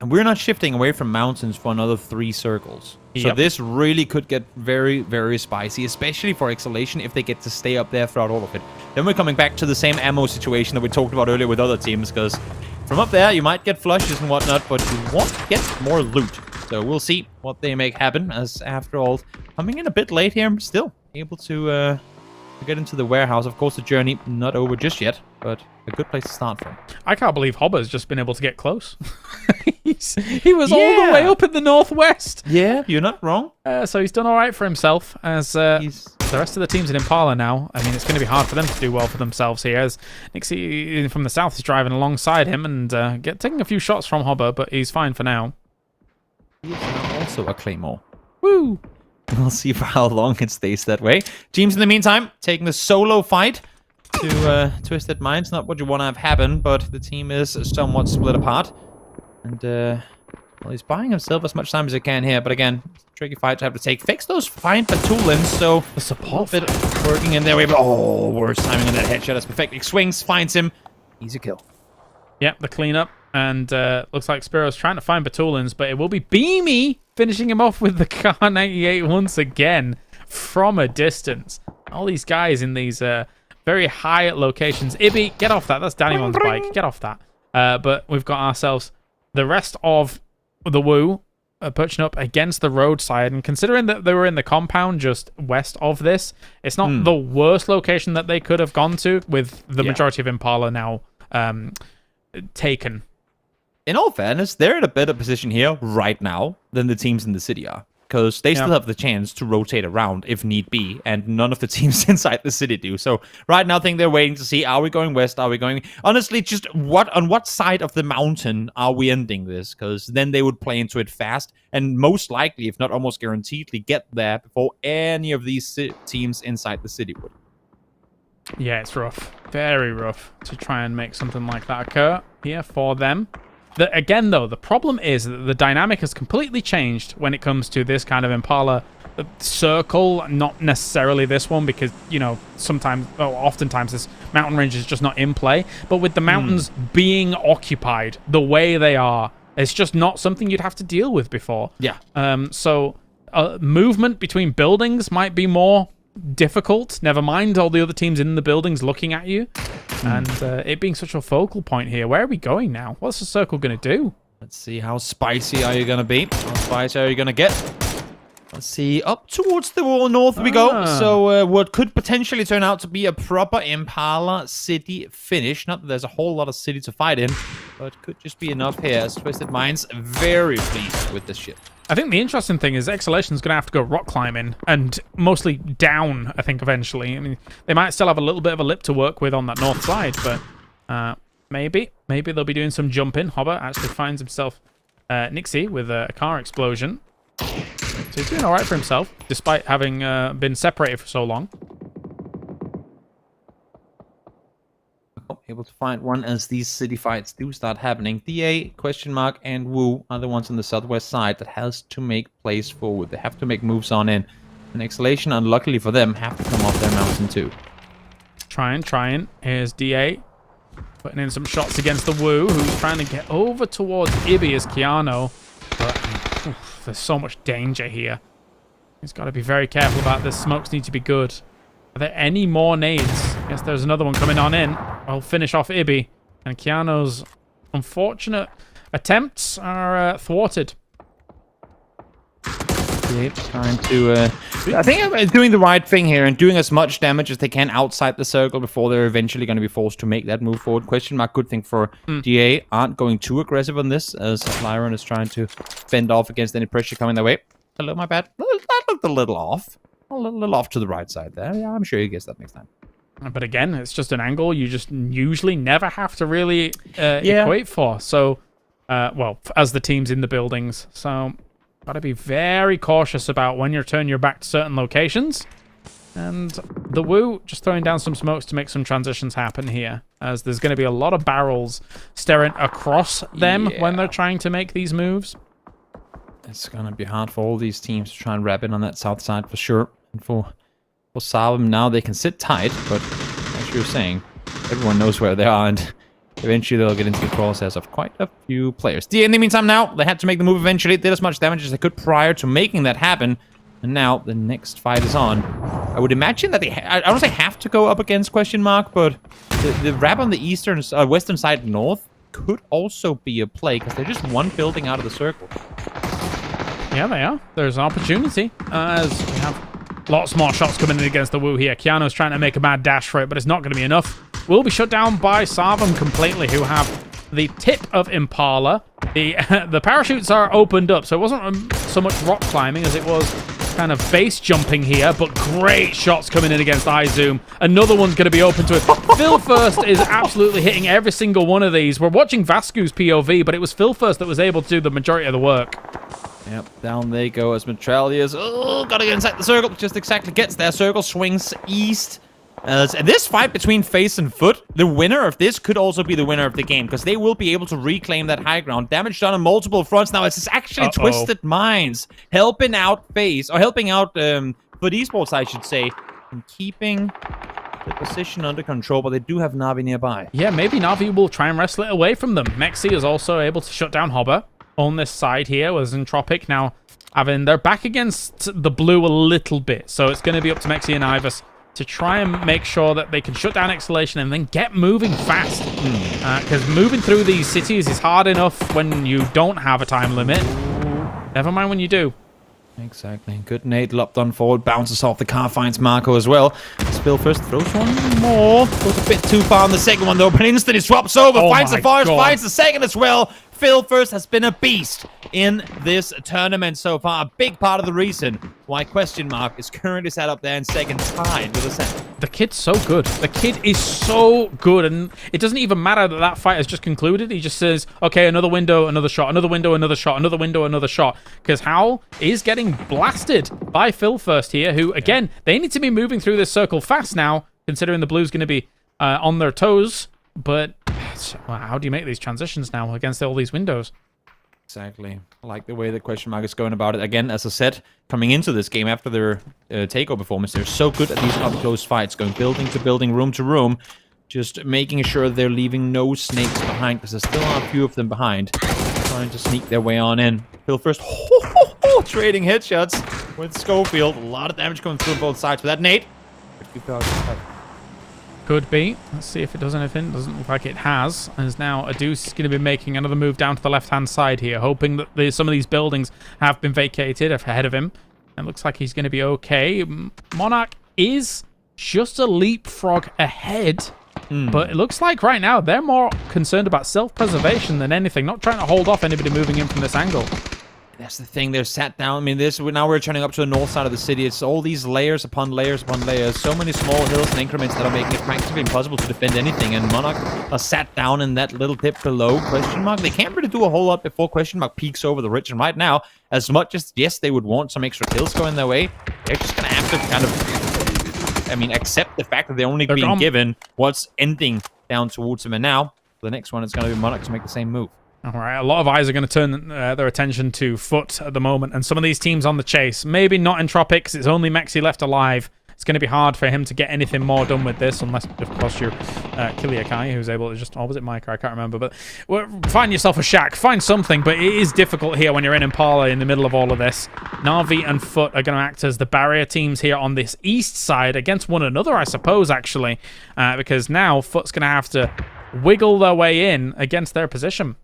And we're not shifting away from mountains for another 3 circles. So this really could get very, very spicy, especially for Exhalation if they get to stay up there throughout all of it. Then we're coming back to the same ammo situation that we talked about earlier with other teams, because from up there you might get flushes and whatnot, but you won't get more loot. So we'll see what they make happen, as after all, coming in a bit late here, still able to get into the warehouse. Of course, the journey not over just yet, but a good place to start from. I can't believe Hobber's just been able to get close. He was all the way up in the northwest. Yeah, you're not wrong. So he's done all right for himself, as the rest of the teams in Impala now. I mean, it's going to be hard for them to do well for themselves here, as Nixie from the south is driving alongside him and taking a few shots from Hobber, but he's fine for now. He's also a Claymore. Woo! We'll see for how long it stays that way. Teams in the meantime taking the solo fight to Twisted Minds. Not what you want to have happen, but the team is somewhat split apart. And well, he's buying himself as much time as he can here. But again, tricky fight to have to take. Fix those fine Batulins, so the support bit working in their way. But oh, worst timing on that headshot. That's perfect. He swings, finds him. Easy kill. Yep, the cleanup. And looks like Spiro's trying to find Batulins, but it will be Beamy finishing him off with the Car 98 once again from a distance. All these guys in these very high locations. Ibby, get off that. That's Danny One's bike. Get off that. But we've got ourselves the rest of the Woo perching up against the roadside. And considering that they were in the compound just west of this, it's not the worst location that they could have gone to, with the majority of Impala now taken. In all fairness, they're in a better position here right now than the teams in the city are, because they still have the chance to rotate around if need be, and none of the teams inside the city do. So right now, I think they're waiting to see, are we going west? Are we going... Honestly, just on what side of the mountain are we ending this? Because then they would play into it fast, and most likely, if not almost guaranteedly, get there before any of these teams inside the city would. Yeah, it's rough. Very rough to try and make something like that occur here for them. Again, though, the problem is that the dynamic has completely changed when it comes to this kind of Impala circle. Not necessarily this one, because, you know, oftentimes this mountain range is just not in play. But with the mountains being occupied the way they are, it's just not something you'd have to deal with before. Yeah. So movement between buildings might be more difficult. Never mind all the other teams in the buildings looking at you. And it being such a focal point here. Where are we going now? What's the circle going to do? Let's see, how spicy are you going to be? How spicy are you going to get? Let's see, up towards the north we go. So what could potentially turn out to be a proper Impala city finish. Not that there's a whole lot of city to fight in, but could just be enough here. As Twisted Minds very pleased with this shit. I think the interesting thing is Exhalation's going to have to go rock climbing, and mostly down, I think, eventually. I mean, they might still have a little bit of a lip to work with on that north side, but maybe they'll be doing some jumping. Hobber actually finds himself Nixie with a car explosion. So he's doing all right for himself, despite having been separated for so long. Able to find one as these city fights do start happening. DA, Question Mark, and Woo are the ones on the southwest side that has to make plays forward. They have to make moves on in. And Exhalation, unluckily for them, have to come off their mountain too. Trying. Here's DA. Putting in some shots against the Woo, who's trying to get over towards Ibby as Keanu. But there's so much danger here. He's got to be very careful about this. Smokes need to be good. Are there any more nades? Yes, there's another one coming on in. I'll finish off Ibby. And Keanu's unfortunate attempts are thwarted. Trying to, I think I'm doing the right thing here and doing as much damage as they can outside the circle before they're eventually going to be forced to make that move forward. Question mark. Good thing for DA. Aren't going too aggressive on this as Lyron is trying to fend off against any pressure coming their way. Hello, my bad. That looked a little off. A little off to the right side there. Yeah, I'm sure he gets that next time. But again, it's just an angle you just usually never have to really equate for. So, well, as the team's in the buildings. So, got to be very cautious about when you turn your back to certain locations. And the Wu just throwing down some smokes to make some transitions happen here, as there's going to be a lot of barrels staring across them when they're trying to make these moves. It's going to be hard for all these teams to try and wrap in on that south side for sure. And for Savum now, they can sit tight, but as you were saying, everyone knows where they are, and eventually they'll get into the crosshairs of quite a few players. In the meantime now, they had to make the move eventually, did as much damage as they could prior to making that happen, and now the next fight is on. I would imagine that they, I don't say have to go up against question mark, but the wrap on the eastern, western side north could also be a play, because they're just one building out of the circle. Yeah, they are. There's an opportunity, as we have lots more shots coming in against the Wu here. Keanu's trying to make a mad dash for it, but it's not going to be enough. Will be shut down by Savum completely, who have the tip of Impala. The parachutes are opened up, so it wasn't so much rock climbing as it was kind of base jumping here, but great shots coming in against iZoom. Another one's going to be open to it. Phil First is absolutely hitting every single one of these. We're watching Vascu's POV, but it was Phil First that was able to do the majority of the work. Yep, down they go as Metralias. Oh, gotta get inside the circle. Just exactly gets there. Circle swings east. And this fight between Face and Foot, the winner of this could also be the winner of the game, because they will be able to reclaim that high ground. Damage done on multiple fronts. Now it's actually Twisted Minds helping out Face, or helping out Foot Esports, I should say, and keeping the position under control, but they do have Na'Vi nearby. Yeah, maybe Na'Vi will try and wrestle it away from them. Mexi is also able to shut down Hobber on this side here with Zentropic. Now, they're back against the blue a little bit, so it's going to be up to Mexi and Ivus to try and make sure that they can shut down Exhalation and then get moving fast. Because moving through these cities is hard enough when you don't have a time limit. Never mind when you do. Exactly. Good nade lopped on forward. Bounces off the car, finds Marco as well. Spill first, throws one more. Goes a bit too far on the second one though, but instantly swaps over. Finds the forest, finds the second as well. Phil First has been a beast in this tournament so far. A big part of the reason why question mark is currently set up there in second, tied with Ascent. The kid's so good. The kid is so good, and it doesn't even matter that that fight has just concluded. He just says, okay, another window, another shot, another window, another shot, another window, another shot. Because Howl is getting blasted by Phil First here, who, again, they need to be moving through this circle fast now, considering the blue's going to be on their toes. But well, how do you make these transitions now against all these windows? Exactly. I like the way the question mark is going about it. Again, as I said, coming into this game after their takeover performance, they're so good at these up-close fights, going building to building, room to room, just making sure they're leaving no snakes behind, because there still are a few of them behind, trying to sneak their way on in. Phil First, trading headshots with Schofield. A lot of damage coming through both sides. With that nade, could be. Let's see if it does anything. Doesn't look like it has. As now Adeuce is going to be making another move down to the left-hand side here, hoping that some of these buildings have been vacated ahead of him. And looks like he's going to be okay. Monarch is just a leapfrog ahead. But it looks like right now they're more concerned about self-preservation than anything, not trying to hold off anybody moving in from this angle. That's the thing, they're sat down. I mean, now we're turning up to the north side of the city. It's all these layers upon layers upon layers. So many small hills and increments that are making it practically impossible to defend anything. And Monarch are sat down in that little dip below question mark. They can't really do a whole lot before question mark peaks over the ridge. And right now, as much as, yes, they would want some extra kills going their way, they're just going to have to kind of, I mean, accept the fact that they're only being given what's ending down towards them. And now, the next one is going to be Monarch to make the same move. All right, a lot of eyes are going to turn their attention to Foot at the moment, and some of these teams on the chase. Maybe not Entropic, because it's only Mexi left alive. It's going to be hard for him to get anything more done with this, unless, of course, you're Kiliakai, who's able to just... Oh, was it Micah? I can't remember. But find yourself a shack. Find something, but it is difficult here when you're in Impala in the middle of all of this. Na'Vi and Foot are going to act as the barrier teams here on this east side against one another, I suppose, actually, because now Foot's going to have to wiggle their way in against their position.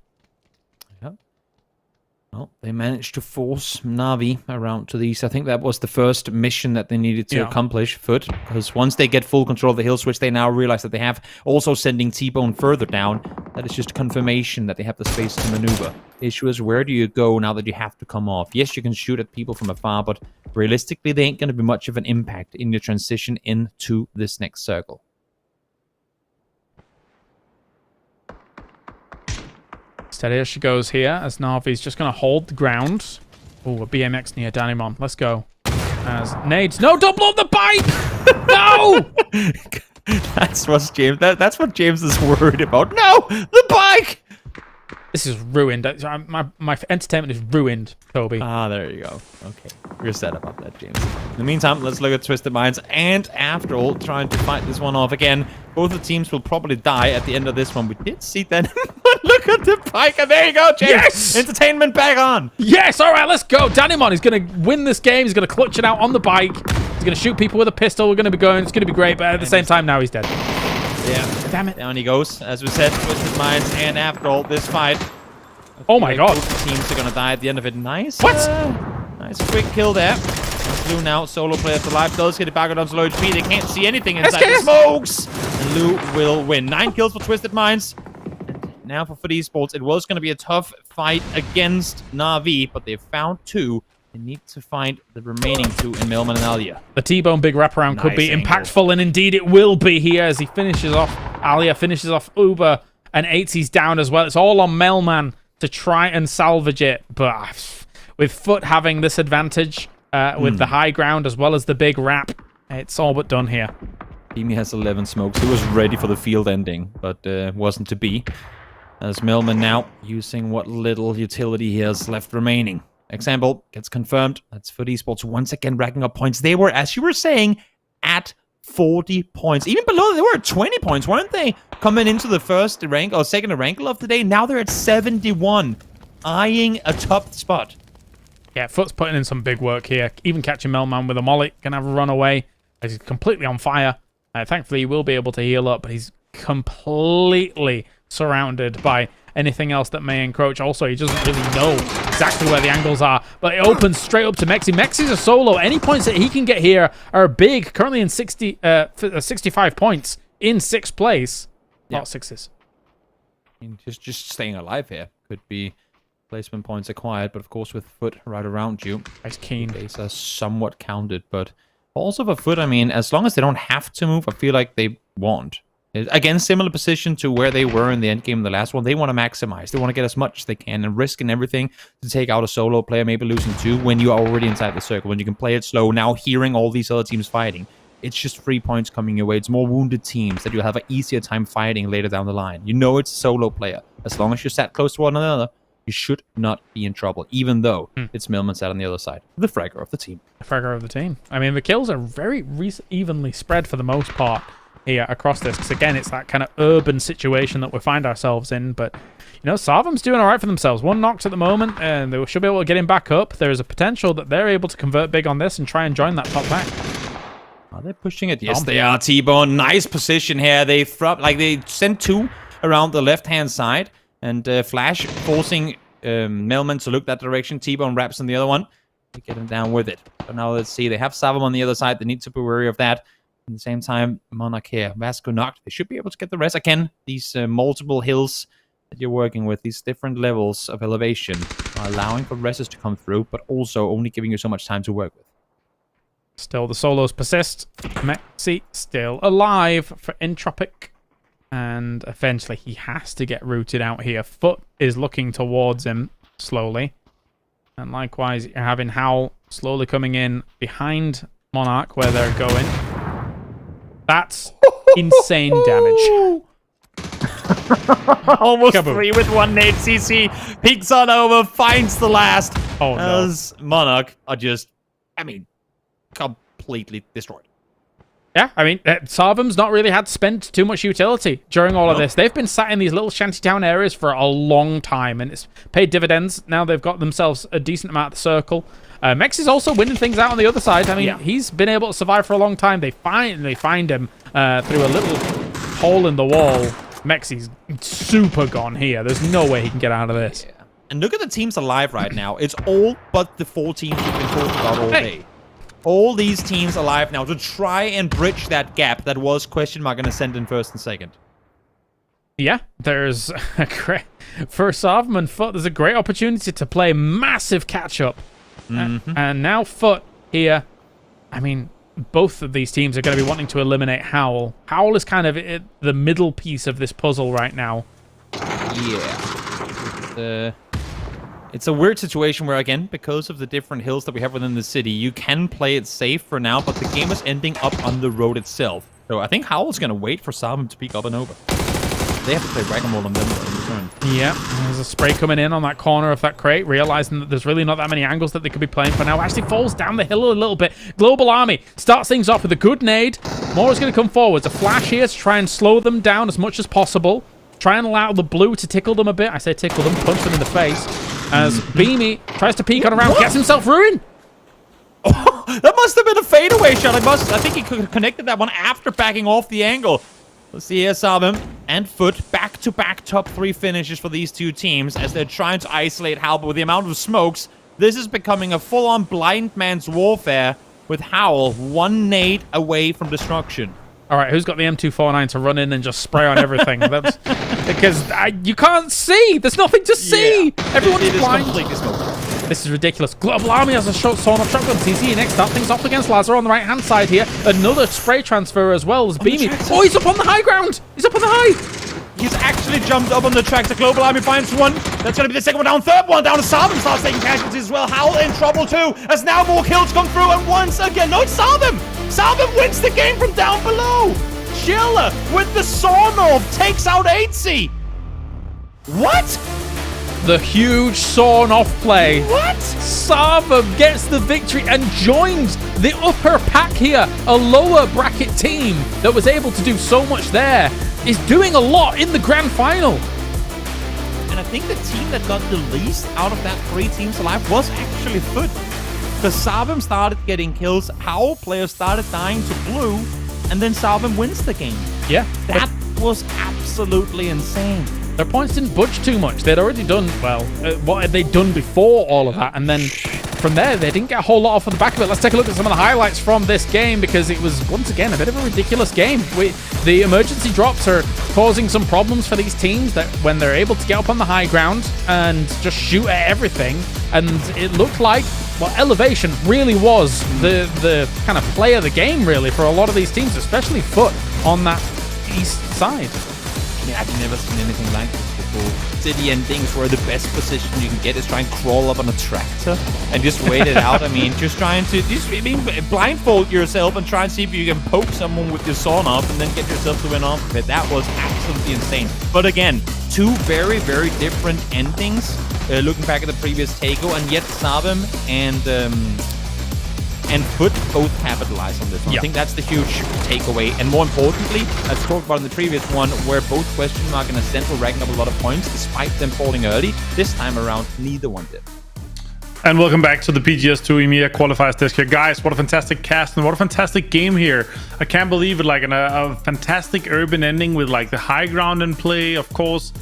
Well, they managed to force Na'Vi around to the east. I think that was the first mission that they needed to accomplish, Foot, because once they get full control of the hill switch, they now realize that they have also sending T-Bone further down. That is just confirmation that they have the space to maneuver. The issue is, where do you go now that you have to come off? Yes, you can shoot at people from afar, but realistically, they ain't going to be much of an impact in your transition into this next circle. Steady as she goes here, as Na'Vi's just going to hold the ground. Oh, a BMX near Danimon. Let's go. As nades. No, don't blow up the bike! No! That's what James is worried about. No! The bike! This is ruined. My entertainment is ruined, Toby. Ah, there you go. Okay. You're set about that, James. In the meantime, let's look at Twisted Minds. And after all, trying to fight this one off again. Both the teams will probably die at the end of this one. We did see that. Look at the bike. And there you go, James. Yes! Entertainment back on. Yes! All right, let's go. Danimon is going to win this game. He's going to clutch it out on the bike. He's going to shoot people with a pistol. We're going to be going. It's going to be great. But at the same time, now he's dead. Yeah. Damn it. Down he goes. As we said, Twisted Minds. And after all, this fight. Oh my god. Both teams are going to die at the end of it. Nice. What? Nice quick kill there. Lou now, solo player to life, does get it back on low HP. They can't see anything inside the smokes. And Lou will win. 9 kills for Twisted Minds. And now for Esports, it was going to be a tough fight against Na'Vi, but they've found 2. They need to find the remaining 2 in Melman and Alia. The T-Bone big wraparound could be impactful, and indeed it will be here as he finishes off. Alia finishes off Uber, and 80's down as well. It's all on Melman to try and salvage it, but with Foot having this advantage with the high ground as well as the big wrap, it's all but done here. EMEA has 11 smokes. He was ready for the field ending, but wasn't to be. As Melman now using what little utility he has left remaining. Example gets confirmed. That's for Esports once again racking up points. They were, as you were saying, at 40 points. Even below, they were at 20 points, weren't they? Coming into the first rank or second rank of the day. Now they're at 71, eyeing a top spot. Yeah, Foot's putting in some big work here. Even catching Melman with a molly. Gonna have a runaway as he's completely on fire. Thankfully, he will be able to heal up, but he's completely surrounded by anything else that may encroach. Also, he doesn't really know exactly where the angles are, but it opens straight up to Mexi. Mexi's a solo. Any points that he can get here are big. Currently in 65 points in 6th place. Yeah. Not 6s. I mean, just staying alive here could be placement points acquired, but of course with Foot right around you, nice keen. Days are somewhat counted, but also for Foot, I mean, as long as they don't have to move, I feel like they won't. Again, similar position to where they were in the end game in the last one. They want to maximize. They want to get as much as they can and risking everything to take out a solo player, maybe losing 2 when you are already inside the circle, when you can play it slow. Now hearing all these other teams fighting, it's just 3 points coming your way. It's more wounded teams that you'll have an easier time fighting later down the line. You know it's a solo player. As long as you're sat close to one another, you should not be in trouble, even though it's Milman sat on the other side. The fragger of the team. The fragger of the team. I mean, the kills are very evenly spread for the most part here across this, because again, it's that kind of urban situation that we find ourselves in. But, you know, Sarvum's doing all right for themselves. 1 knocked at the moment, and they should be able to get him back up. There is a potential that they're able to convert big on this and try and join that top pack. Are they pushing it? Yes, they are. T-Bone, nice position here. They sent 2 around the left-hand side, and Flash forcing Melman to look that direction. T-Bone wraps on the other one. They get him down with it. So now let's see. They have Savum on the other side. They need to be wary of that. At the same time, Monarch here. Vasco knocked. They should be able to get the rest. Again, these multiple hills that you're working with, these different levels of elevation, are allowing for rests to come through, but also only giving you so much time to work with. Still, the solos persist. Mexi still alive for Entropic. And eventually, he has to get rooted out here. Foot is looking towards him slowly. And likewise, you're having Howl slowly coming in behind Monarch, where they're going. That's insane damage. Almost 3 with 1 nade. CC peeks on over, finds the last. Oh, no. As Monarch are just, I mean, completely destroyed. Yeah, I mean, Sarvum's not really had spent too much utility during all of this. They've been sat in these little shantytown areas for a long time, and it's paid dividends. Now they've got themselves a decent amount of the circle. Mex is also winning things out on the other side. I mean, he's been able to survive for a long time. They finally find him through a little hole in the wall. Mexi's super gone here. There's no way he can get out of this. Yeah. And look at the teams alive right now. It's all but the 4 teams we've been talking about all day. All these teams alive now to try and bridge that gap that was question mark and Ascent in first and second. Yeah, there's a great... For Sarvam and Foot, there's a great opportunity to play massive catch-up. And now Foot here, I mean, both of these teams are going to be wanting to eliminate Howl. Howl is kind of the middle piece of this puzzle right now. Yeah. It's a weird situation where, again, because of the different hills that we have within the city, you can play it safe for now, but the game is ending up on the road itself. So I think Howl's going to wait for Sarvam to peek up and over. They have to play Whack-A-Mole on them in return. Yeah, there's a spray coming in on that corner of that crate, realizing that there's really not that many angles that they could be playing for now. Actually falls down the hill a little bit. Global Army starts things off with a good nade. More is going to come forwards. A flash here to try and slow them down as much as possible. Try and allow the blue to tickle them a bit. I say tickle them, punch them in the face. As Beamy tries to peek on around, gets himself ruined. Oh, that must have been a fadeaway shot. I think he could have connected that one after backing off the angle. Let's see here, Sarvam and Foot, back-to-back top 3 finishes for these two teams as they're trying to isolate Howl. But with the amount of smokes, this is becoming a full-on blind man's warfare with Howl 1 nade away from destruction. All right, who's got the M249 to run in and just spray on everything? That's because you can't see. There's nothing to see. Yeah. Everyone's blind. Completely smoked. This is ridiculous. Global Army has a sawn off shotgun. TC next up. Things off against Lazar on the right-hand side here. Another spray transfer as well as Beamy. Oh, he's up on the high ground. He's up on the high. He's actually jumped up on the track. The Global Army finds one. That's going to be the second one down. Third one down. Sarvam starts taking casualties as well. Howl in trouble too. As now more kills come through. And once again, no, it's Sarvam. Sarvam wins the game from down below. Chiller with the sawn-off takes out 8C. What? The huge sawn-off play. What? Sarvam gets the victory and joins the upper pack here. A lower bracket team that was able to do so much there is doing a lot in the grand final. And I think the team that got the least out of that 3 teams alive was actually Foot. Because Sarvam started getting kills, Howl players started dying to blue, and then Sarvam wins the game. Yeah. That was absolutely insane. Their points didn't budge too much. They'd already done, well, what had they done before all of that? And then from there, they didn't get a whole lot off of the back of it. Let's take a look at some of the highlights from this game because it was, once again, a bit of a ridiculous game. The emergency drops are causing some problems for these teams that when they're able to get up on the high ground and just shoot at everything. And it looked like, well, Elevation really was the kind of play of the game, really, for a lot of these teams, especially Foot on that east side. I mean, I've never seen anything like this before. City endings where the best position you can get is try and crawl up on a tractor and just wait it out. I mean, just trying to blindfold yourself and try and see if you can poke someone with your sawn off and then get yourself to win off of it. That was absolutely insane. But again, 2 very, very different endings. Looking back at the previous Takeover, and yet Sarvam and Foot both capitalize on this one. Yeah. I think that's the huge takeaway. And more importantly, as talked about in the previous one, where both Question Mark and Ascent were racking up a lot of points despite them falling early. This time around, neither one did. And welcome back to the PGS2 EMEA Qualifiers disc here. Guys, what a fantastic cast and what a fantastic game here. I can't believe it, like a fantastic urban ending with like the high ground in play, of course.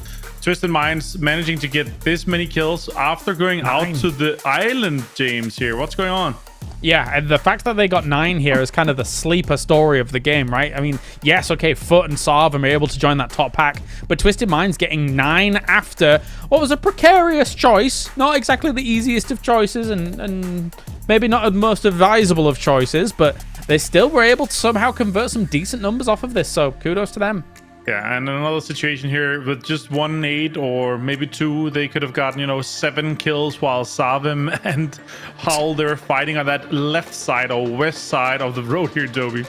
Twisted Minds managing to get this many kills after going out to the island, James, here. What's going on? Yeah, and the fact that they got 9 here is kind of the sleeper story of the game, right? I mean, yes, okay, Foot and Sarvam are able to join that top pack, but Twisted Minds getting 9 after what was a precarious choice. Not exactly the easiest of choices and maybe not the most advisable of choices, but they still were able to somehow convert some decent numbers off of this, so kudos to them. Yeah, and another situation here with just 1 nade or maybe 2, they could have gotten, you know, 7 kills while Sarvam and Howl, they're fighting on that left side or west side of the road here, Dobby.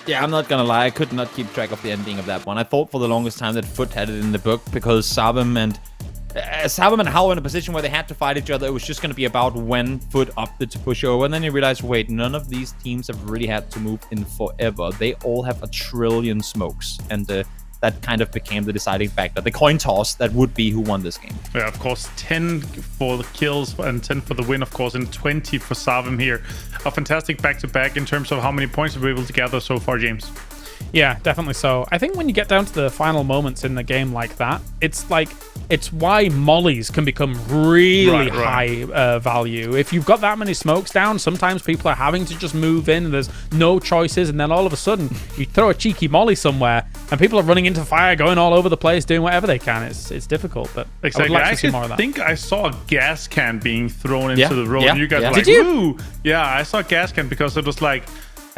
Yeah, I'm not gonna lie, I could not keep track of the ending of that one. I thought for the longest time that Foot had it in the book because Sarvam and Howl were in a position where they had to fight each other. It was just going to be about when Foot opted to push over. And then you realize, wait, none of these teams have really had to move in forever. They all have a trillion smokes. And that kind of became the deciding factor. The coin toss, that would be who won this game. Yeah, of course, 10 for the kills and 10 for the win, of course, and 20 for Sarvam here. A fantastic back-to-back in terms of how many points we were able to gather so far, James. Yeah, definitely so. I think when you get down to the final moments in the game like that, it's why mollies can become really high value. If you've got that many smokes down, sometimes people are having to just move in, and there's no choices, and then all of a sudden you throw a cheeky molly somewhere and people are running into fire, going all over the place, doing whatever they can. It's difficult, but exactly. I would like to see more of that. I think I saw a gas can being thrown into the road. Yeah. And you guys were like, Did you? woo! Yeah, I saw a gas can because it was like,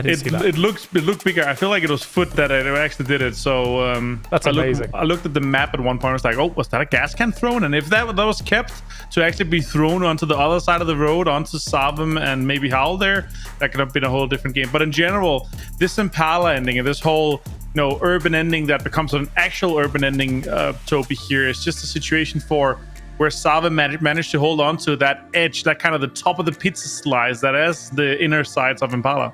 it looked bigger. I feel like it was Foot that it actually did it. So that's amazing. I looked at the map at one point. I was like, oh, was that a gas can thrown? And if that was kept to actually be thrown onto the other side of the road, onto Savim and maybe Howl there, that could have been a whole different game. But in general, this Impala ending and this whole urban ending that becomes an actual urban ending, Toby, here is just a situation for where Savim managed to hold on to that edge, that kind of the top of the pizza slice that is the inner sides of Impala.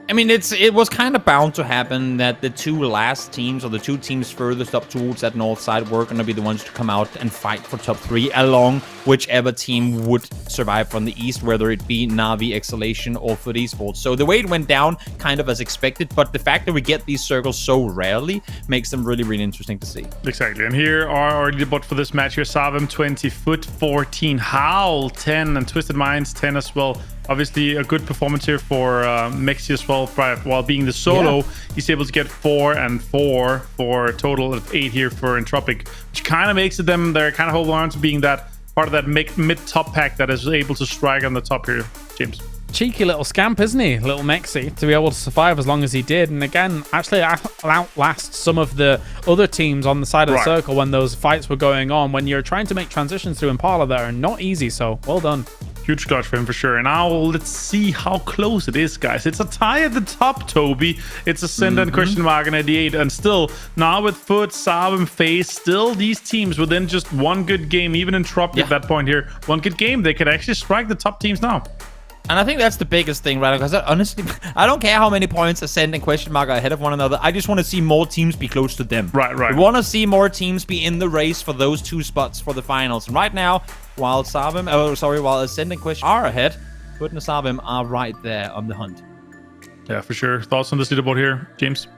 I mean, it was kind of bound to happen that the two last teams, or the two teams furthest up towards that north side, were going to be the ones to come out and fight for top 3, along whichever team would survive from the east, whether it be Na'Vi, Exhalation, or Foot Esports. So the way it went down, kind of as expected, but the fact that we get these circles so rarely makes them really, really interesting to see. Exactly, and here are our leaderboard for this match here. Savim 20, Foot 14, Howl 10, and Twisted Minds 10 as well. Obviously, a good performance here for Mexi as well. While being the solo, he's able to get 4 and 4 for a total of 8 here for Entropic, which kind of makes it them. They're kind of holding on to being that part of that mid-top pack that is able to strike on the top here, James. Cheeky little scamp, isn't he? Little Mexi, to be able to survive as long as he did. And again, actually outlast some of the other teams on the side of the circle when those fights were going on, when you're trying to make transitions through Impala that are not easy. So, well done. Huge clutch for him for sure. And now let's see how close it is, guys. It's a tie at the top, Toby. It's Ascend and Question Mark and 88. And still, now with Foot, Savim, FaZe, still these teams within just one good game, even Entropic at that point here. One good game, they could actually strike the top teams now. And I think that's the biggest thing, right? Because honestly, I don't care how many points Ascend and Question Mark are ahead of one another. I just want to see more teams be close to them. Right. We want to see more teams be in the race for those 2 spots for the finals. And right now, while Ascend and Question are ahead, Foot and Savim are right there on the hunt. Yeah, for sure. Thoughts on this leaderboard here, James?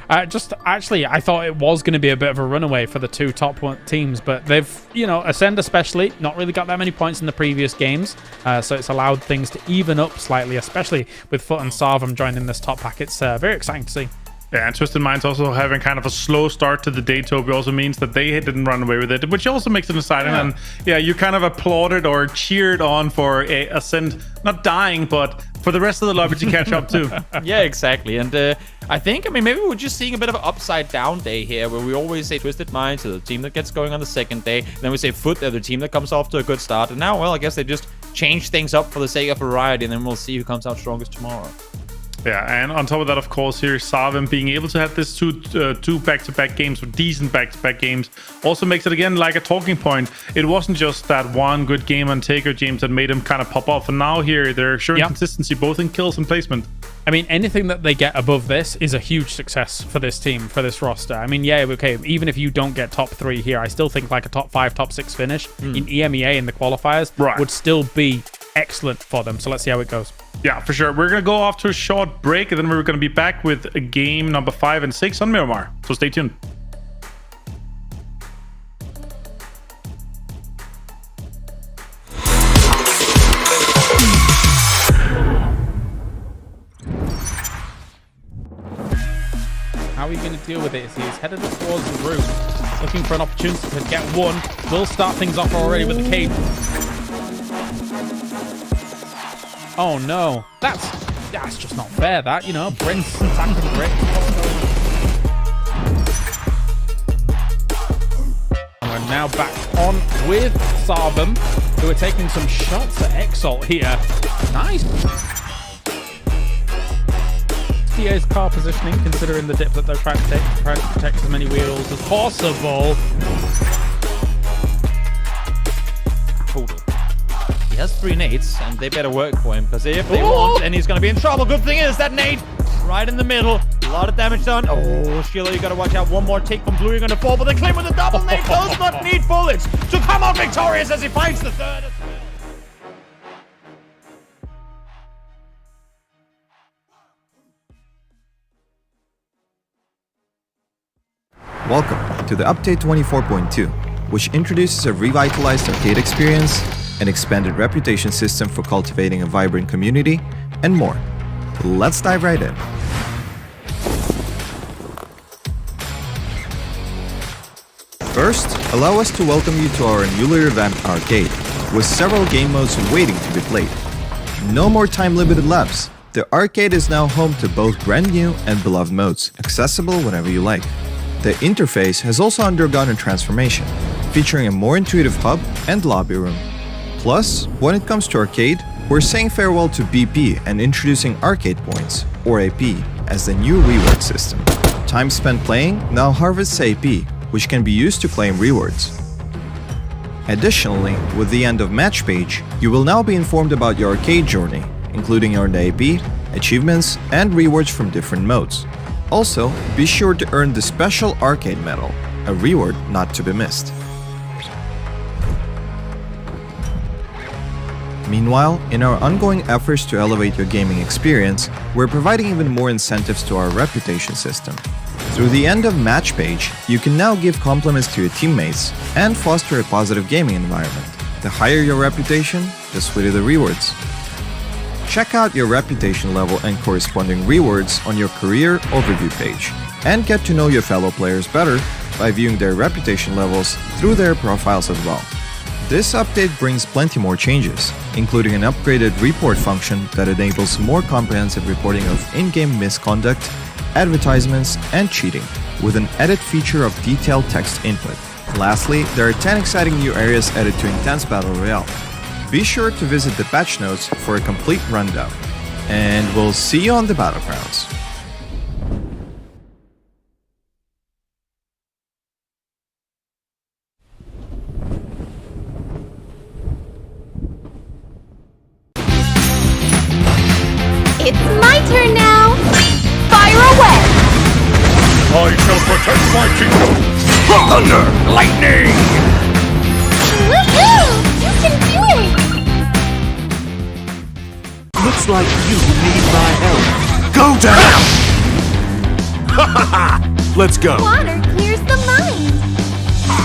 I thought it was going to be a bit of a runaway for the 2 top teams, but they've, Ascend especially, not really got that many points in the previous games, so it's allowed things to even up slightly, especially with Foot and Savim joining this top pack. It's very exciting to see. Yeah, and Twisted Minds also having kind of a slow start to the day, Toby, also means that they didn't run away with it, which also makes it exciting. Yeah. And yeah, you kind of applauded or cheered on for Ascend not dying, but for the rest of the lobby to catch up too. Yeah, exactly. And I think, maybe we're just seeing a bit of an upside down day here, where we always say Twisted Minds are the team that gets going on the second day. Then we say Foot, they're the team that comes off to a good start. And now, well, I guess they just change things up for the sake of variety, and then we'll see who comes out strongest tomorrow. Yeah, and on top of that, of course, here Savim being able to have this two back-to-back games, or decent back-to-back games, also makes it again like a talking point. It wasn't just that one good game on Taker James that made him kind of pop off, and now here they're showing consistency both in kills and placement. I mean, anything that they get above this is a huge success for this team, for this roster. I mean, yeah, okay, even if you don't get top 3 here, I still think like a top 5, top 6 finish in EMEA in the qualifiers would still be excellent for them. So let's see how it goes. Yeah, for sure. We're going to go off to a short break, and then we're going to be back with a game number 5 and 6 on Miramar. So stay tuned. How are you going to deal with it? He's headed towards the room, looking for an opportunity to get one. Will start things off already with the cape. Oh no, that's just not fair. That, Brent's attacking Brick. And we're now back on with Savim, who are taking some shots at Exalt here. Nice. DA's car positioning, considering the dip that they're trying to take, trying to protect as many wheels as possible. Total. He has 3 nades, and they better work for him, because if they won't, then he's going to be in trouble. Good thing is that nade right in the middle. A lot of damage done. Oh, Sheila, you got to watch out. One more take from Blue. You're going to fall, but then claim with a double nade does not need bullets to come out victorious as he finds the third. welcome to the Update 24.2, which introduces a revitalized arcade experience, an expanded reputation system for cultivating a vibrant community, and more. Let's dive right in. First, allow us to welcome you to our newly revamped arcade, with several game modes waiting to be played. No more time-limited laps. The arcade is now home to both brand new and beloved modes, accessible whenever you like. The interface has also undergone a transformation, featuring a more intuitive hub and lobby room. Plus, when it comes to arcade, we're saying farewell to BP and introducing arcade points, or AP, as the new reward system. Time spent playing now harvests AP, which can be used to claim rewards. Additionally, with the end of match page, you will now be informed about your arcade journey, including earned AP, achievements, and rewards from different modes. Also, be sure to earn the special arcade medal, a reward not to be missed. Meanwhile, in our ongoing efforts to elevate your gaming experience, we're providing even more incentives to our reputation system. Through the end of match page, you can now give compliments to your teammates and foster a positive gaming environment. The higher your reputation, the sweeter the rewards. Check out your reputation level and corresponding rewards on your career overview page, and get to know your fellow players better by viewing their reputation levels through their profiles as well. This update brings plenty more changes, including an upgraded report function that enables more comprehensive reporting of in-game misconduct, advertisements, and cheating, with an edit feature of detailed text input. Lastly, there are 10 exciting new areas added to Intense Battle Royale. Be sure to visit the patch notes for a complete rundown, and we'll see you on the Battlegrounds. It's my turn now! Fire away! I shall protect my kingdom! Thunder! Lightning! Woohoo! You can do it! Looks like you need my help. Go down! Let's go! Water clears the mind!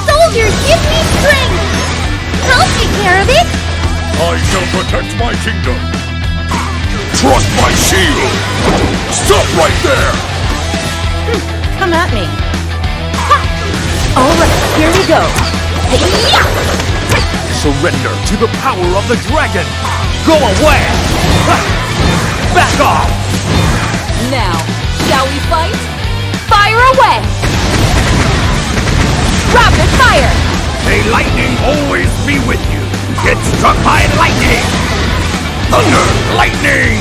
Soldiers, give me strength! I'll take care of it! I shall protect my kingdom! Trust my shield! Stop right there! Come at me. Alright, here we go. Surrender to the power of the dragon! Go away! Back off! Now, shall we fight? Fire away! Rapid fire! May lightning always be with you! Get struck by lightning! Thunder! Lightning!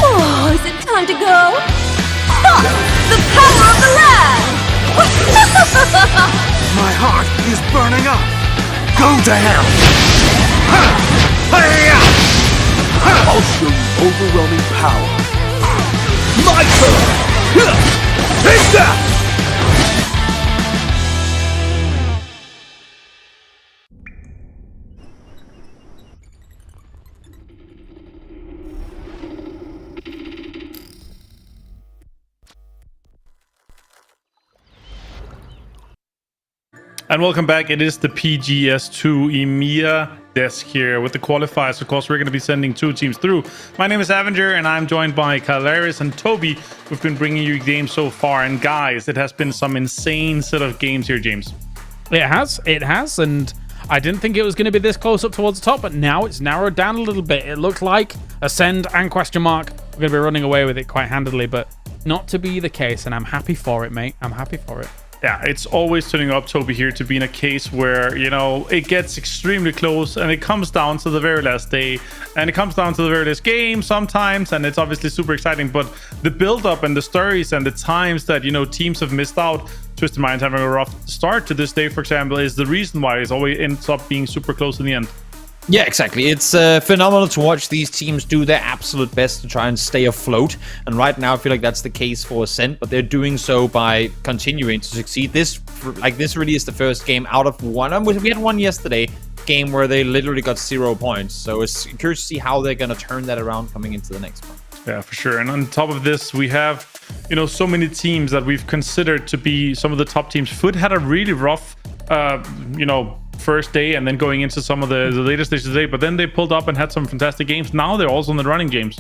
Oh, is it time to go? The power of the land! My heart is burning up! Go to hell! I'll show you overwhelming power! My turn! Take that! And welcome back. It is the PGS2 EMEA desk here with the qualifiers. Of course, we're going to be sending 2 teams through. My name is Avenger, and I'm joined by Calaris and Toby. We've been bringing you games so far, and guys, it has been some insane set of games here, James. It has, and I didn't think it was going to be this close up towards the top, but now it's narrowed down a little bit. It looks like Ascend and Question Mark we're going to be running away with it quite handily, but not to be the case, and I'm happy for it, mate. I'm happy for it. Yeah, it's always turning up, Toby, here to be in a case where, you know, it gets extremely close and it comes down to the very last day and it comes down to the very last game sometimes, and it's obviously super exciting, but the build-up and the stories and the times that, you know, teams have missed out, Twisted Mind having a rough start to this day, for example, is the reason why it always ends up being super close in the end. Yeah, exactly. It's phenomenal to watch these teams do their absolute best to try and stay afloat. And right now, I feel like that's the case for Ascent, but they're doing so by continuing to succeed. This really is the first game out of one. We had one yesterday, game where they literally got 0 points. So it's curious to see how they're going to turn that around coming into the next one. Yeah, for sure. And on top of this, we have, so many teams that we've considered to be some of the top teams. Foot had a really rough, first day, and then going into some of the later stages today. But then they pulled up and had some fantastic games. Now they're also in the running games.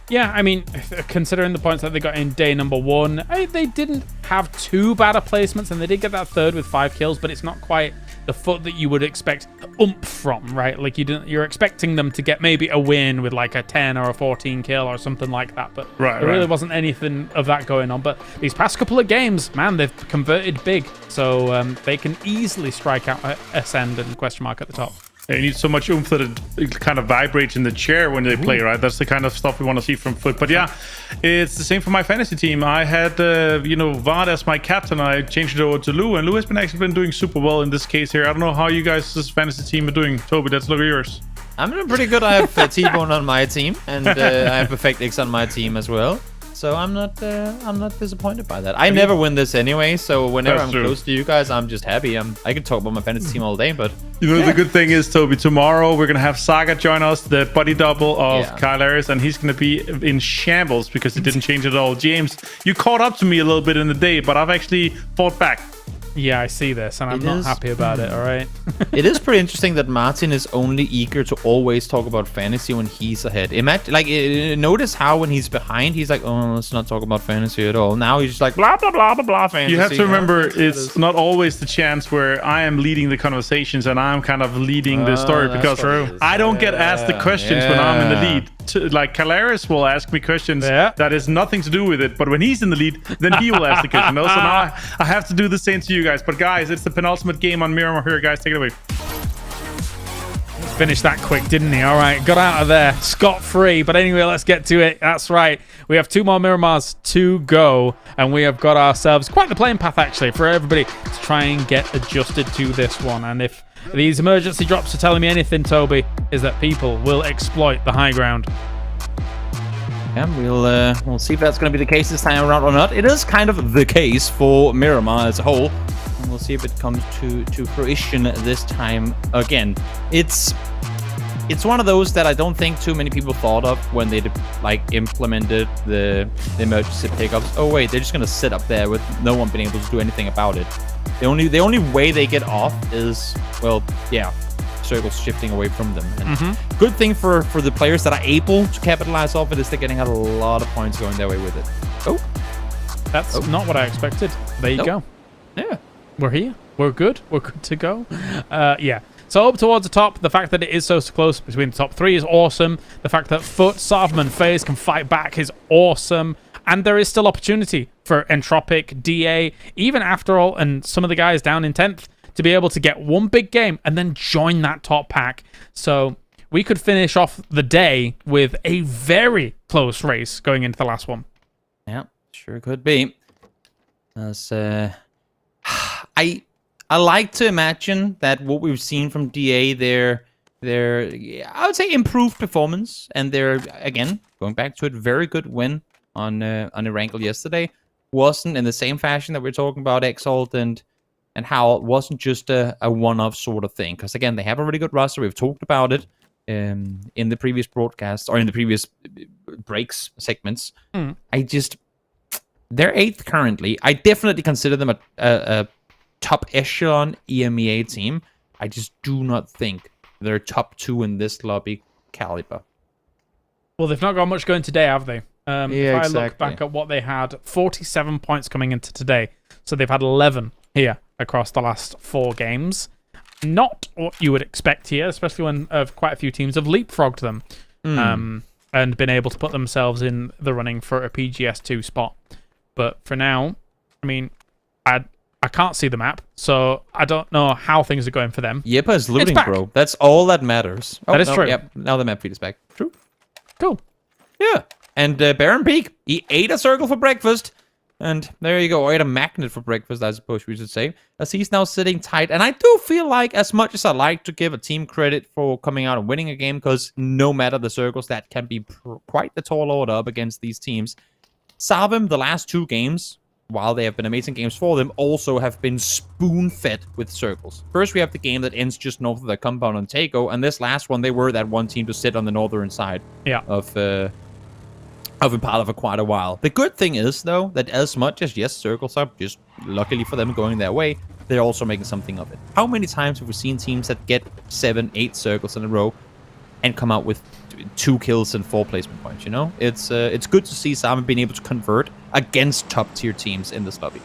Yeah, I mean, considering the points that they got in day number 1, they didn't have too bad a placements, and they did get that third with 5 kills, but it's not quite the Foot that you would expect oomph from, right? Like you're expecting them to get maybe a win with like a 10 or a 14 kill or something like that, but there really wasn't anything of that going on. But these past couple of games, man, they've converted big, so they can easily strike out Ascend and question mark at the top. You need so much oomph that it kind of vibrates in the chair when they play, right? That's the kind of stuff we want to see from Foot. But yeah, it's the same for my fantasy team. I had, Vard as my captain. I changed it over to Lou, and Lou has actually been doing super well in this case here. I don't know how you guys' fantasy team are doing. Toby, let's look at yours. I'm doing pretty good. I have T-Bone on my team, and I have Perfect X on my team as well. So I'm not disappointed by that. I never win this anyway, so whenever I'm close to you guys, I'm just happy. I can talk about my fantasy team all day, but the good thing is, Toby, tomorrow we're gonna have Saga join us, the buddy double of Kyle Harris, and he's gonna be in shambles because he didn't change it at all. James, you caught up to me a little bit in the day, but I've actually fought back. Yeah, I see this, and I'm not happy about it, all right? It is pretty interesting that Martin is only eager to always talk about fantasy when he's ahead. Imagine, notice how when he's behind, he's like, oh, let's not talk about fantasy at all. Now he's just like, blah, blah, blah, blah, blah, fantasy. You have to remember, it's not always the chance where I am leading the conversations and I'm kind of leading the story, because I don't get asked the questions when I'm in the lead. Like Calaris will ask me questions that is nothing to do with it, but when he's in the lead, then he will ask the question. So now I have to do the same to you guys. But guys, it's the penultimate game on Miramar here. Guys, take it away. Finished that quick, didn't he? All right, got out of there scot-free. But anyway, let's get to it. That's right. We have 2 more Miramars to go, and we have got ourselves quite the playing path, actually, for everybody to try and get adjusted to this one. And if these emergency drops are telling me anything, Toby, is that people will exploit the high ground. Yeah, we'll see if that's going to be the case this time around or not. It is kind of the case for Miramar as a whole. And we'll see if it comes to fruition this time again. It's one of those that I don't think too many people thought of when they implemented the emergency pickups. Oh wait, they're just going to sit up there with no one being able to do anything about it. The only way they get off is, circles shifting away from them. And good thing for the players that are able to capitalize off it is they're getting a lot of points going their way with it. That's not what I expected. There you go. Yeah. We're here. We're good. We're good to go. Yeah. So up towards the top, the fact that it is so close between the top 3 is awesome. The fact that Foot, Sarvman, FaZe can fight back is awesome. And there is still opportunity for Entropic, DA, even After All, and some of the guys down in 10th to be able to get one big game and then join that top pack. So we could finish off the day with a very close race going into the last one. Yeah, sure could be. As I like to imagine that what we've seen from DA, their I would say improved performance, and their, again, going back to it, very good win on Erankle yesterday wasn't in the same fashion that we're talking about Exalt and how it wasn't just a one-off sort of thing. Because again, they have a really good roster. We've talked about it in the previous broadcasts or in the previous breaks segments. They're 8th currently. I definitely consider them a top echelon EMEA team. I just do not think they're top 2 in this lobby caliber. Well, they've not got much going today, have they? If I exactly. look back at what they had, 47 points coming into today. So they've had 11 here across the last 4 games. Not what you would expect here, especially when quite a few teams have leapfrogged them and been able to put themselves in the running for a PGS2 spot. But for now, I mean, I can't see the map, so I don't know how things are going for them. Yepa is looting, bro. That's all that matters. That is true. Yep, now the map feed is back. True. Cool. Yeah. And Baron Peak, he ate a circle for breakfast. And there you go. Or ate a magnet for breakfast, I suppose we should say. As he's now sitting tight. And I do feel like, as much as I like to give a team credit for coming out and winning a game, because no matter the circles, that can be quite the tall order up against these teams. Sarvim, the last 2 games, while they have been amazing games for them, also have been spoon-fed with circles. First, we have the game that ends just north of the compound on Taco, and this last one, they were that one team to sit on the northern side of I've been part of for quite a while. The good thing is, though, that as much as, yes, circles are just luckily for them going their way, they're also making something of it. How many times have we seen teams that get 7, 8 circles in a row and come out with 2 kills and 4 placement points, you know? It's good to see Simon being able to convert against top-tier teams in this lobby.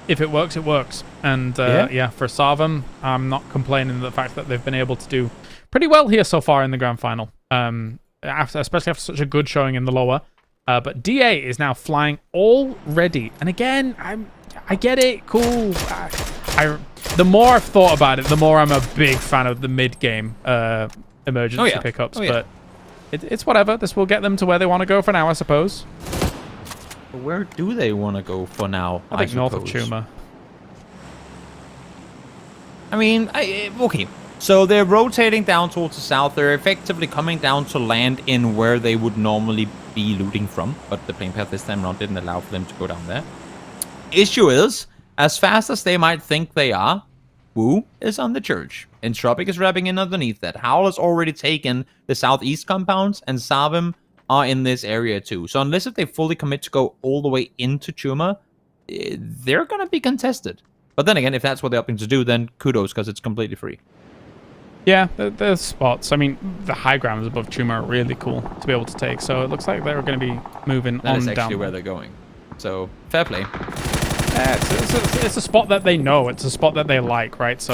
If it works, it works. And yeah, for Sarvam, I'm not complaining the fact that they've been able to do pretty well here so far in the grand final. Especially after such a good showing in the lower. But DA is now flying already. And again, I get it. Cool. The more I've thought about it, the more I'm a big fan of the mid-game emergency pickups. But it's whatever. This will get them to where they want to go for now, I suppose. But where do they want to go for now? I think north of Chuma. I mean, okay. So they're rotating down towards the south. They're effectively coming down to land in where they would normally be looting from. But the plane path this time around didn't allow for them to go down there. Issue is, as fast as they might think they are, Wu is on the church. Entropic is wrapping in underneath that. Howl has already taken the southeast compounds, and Sarvim are in this area too. So unless if they fully commit to go all the way into Chuma, they're going to be contested. But then again, if that's what they're opting to do, then kudos, because it's completely free. Yeah, there's spots. I mean, the high grounds above Chuma are really cool to be able to take. So it looks like they're going to be moving on down. That's actually where they're going. So, fair play. It's a spot that they know. It's a spot that they like, right? So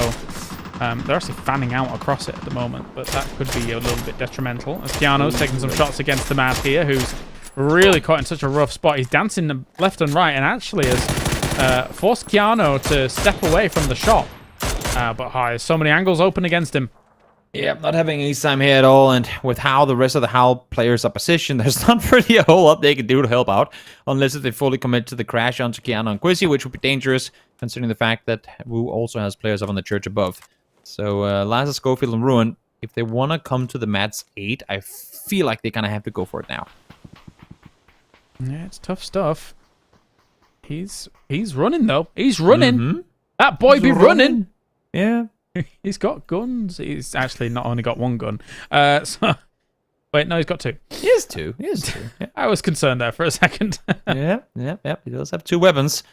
they're actually fanning out across it at the moment. But that could be a little bit detrimental. As Keanu's taking some shots against the Mad here, who's really caught in such a rough spot. He's dancing left and right and actually has forced Keanu to step away from the shot. But there's so many angles open against him. Yeah, not having ace time here at all, and with how the rest of the Howl players are positioned, there's not really a whole lot they can do to help out, unless if they fully commit to the crash onto Keanu and Quizzy, which would be dangerous, considering the fact that Wu also has players up on the church above. So, Liza, Schofield, and Ruin, if they want to come to the Mats 8, I feel like they kind of have to go for it now. Yeah, it's tough stuff. He's running, though. He's running. Mm-hmm. That boy be running. Yeah. He's got guns. He's actually not only got one gun. Wait, no, he's got 2. He has 2. Yeah. I was concerned there for a second. yeah. He does have 2 weapons.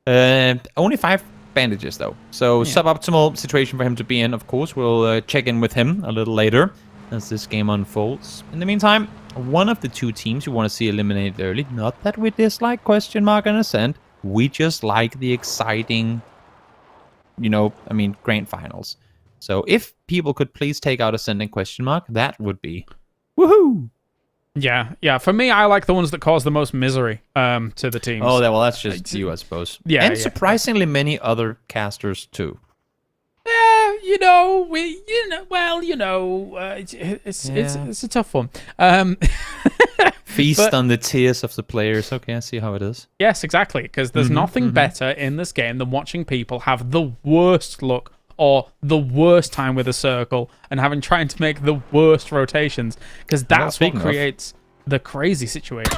Only 5 bandages, though. So, suboptimal situation for him to be in, of course. We'll check in with him a little later as this game unfolds. In the meantime, one of the 2 teams you want to see eliminated early. Not that we dislike ? and Ascent. We just like the exciting... grand finals. So if people could please take out Ascending ? That would be woohoo. Yeah. For me, I like the ones that cause the most misery to the teams. Oh, well, that's just you, I suppose. Yeah, and surprisingly many other casters too. Yeah, it's a tough one. Feast on the tears of the players. Okay, I see how it is. Yes, exactly. Because there's nothing better in this game than watching people have the worst luck or the worst time with a circle and trying to make the worst rotations. Because that's what creates the crazy situations.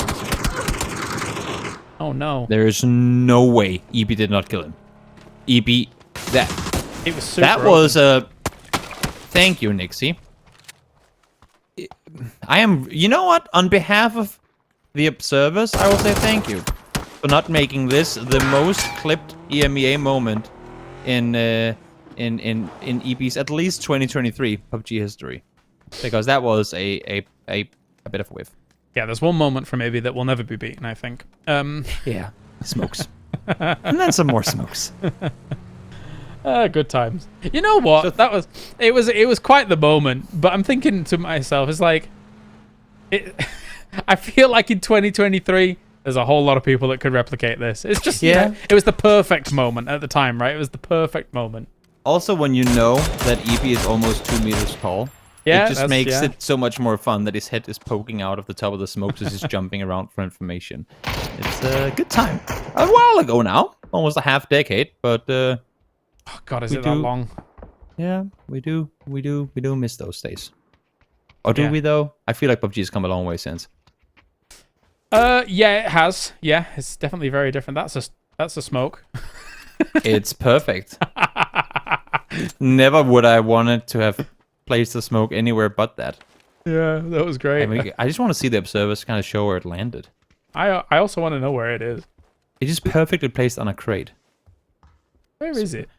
Oh no! There is no way EB did not kill him. EB, it was super. That was a. Thank you, Nixie. I am, you know what? On behalf of the observers, I will say thank you for not making this the most clipped EMEA moment in EB's at least 2023 PUBG history, because that was a bit of a whiff. Yeah, there's one moment from EB that will never be beaten, I think. Yeah, smokes, and then some more smokes. Good times. You know what? It was quite the moment. But I'm thinking to myself, it's like, I feel like in 2023, there's a whole lot of people that could replicate this. It's just, it was the perfect moment at the time, right? It was the perfect moment. Also, when you know that EB is almost 2 meters tall, it just makes it so much more fun that his head is poking out of the top of the smoke as he's jumping around for information. It's a good time. A while ago now, almost a half decade, but. Oh God, is it that long? Yeah, we do miss those days. Or do we though? I feel like PUBG has come a long way since. Yeah, it has. Yeah, it's definitely very different. That's a smoke. It's perfect. Never would I wanted to have placed the smoke anywhere but that. Yeah, that was great. I mean, I just want to see the observers kind of show where it landed. I also want to know where it is. It is perfectly placed on a crate. Where is it?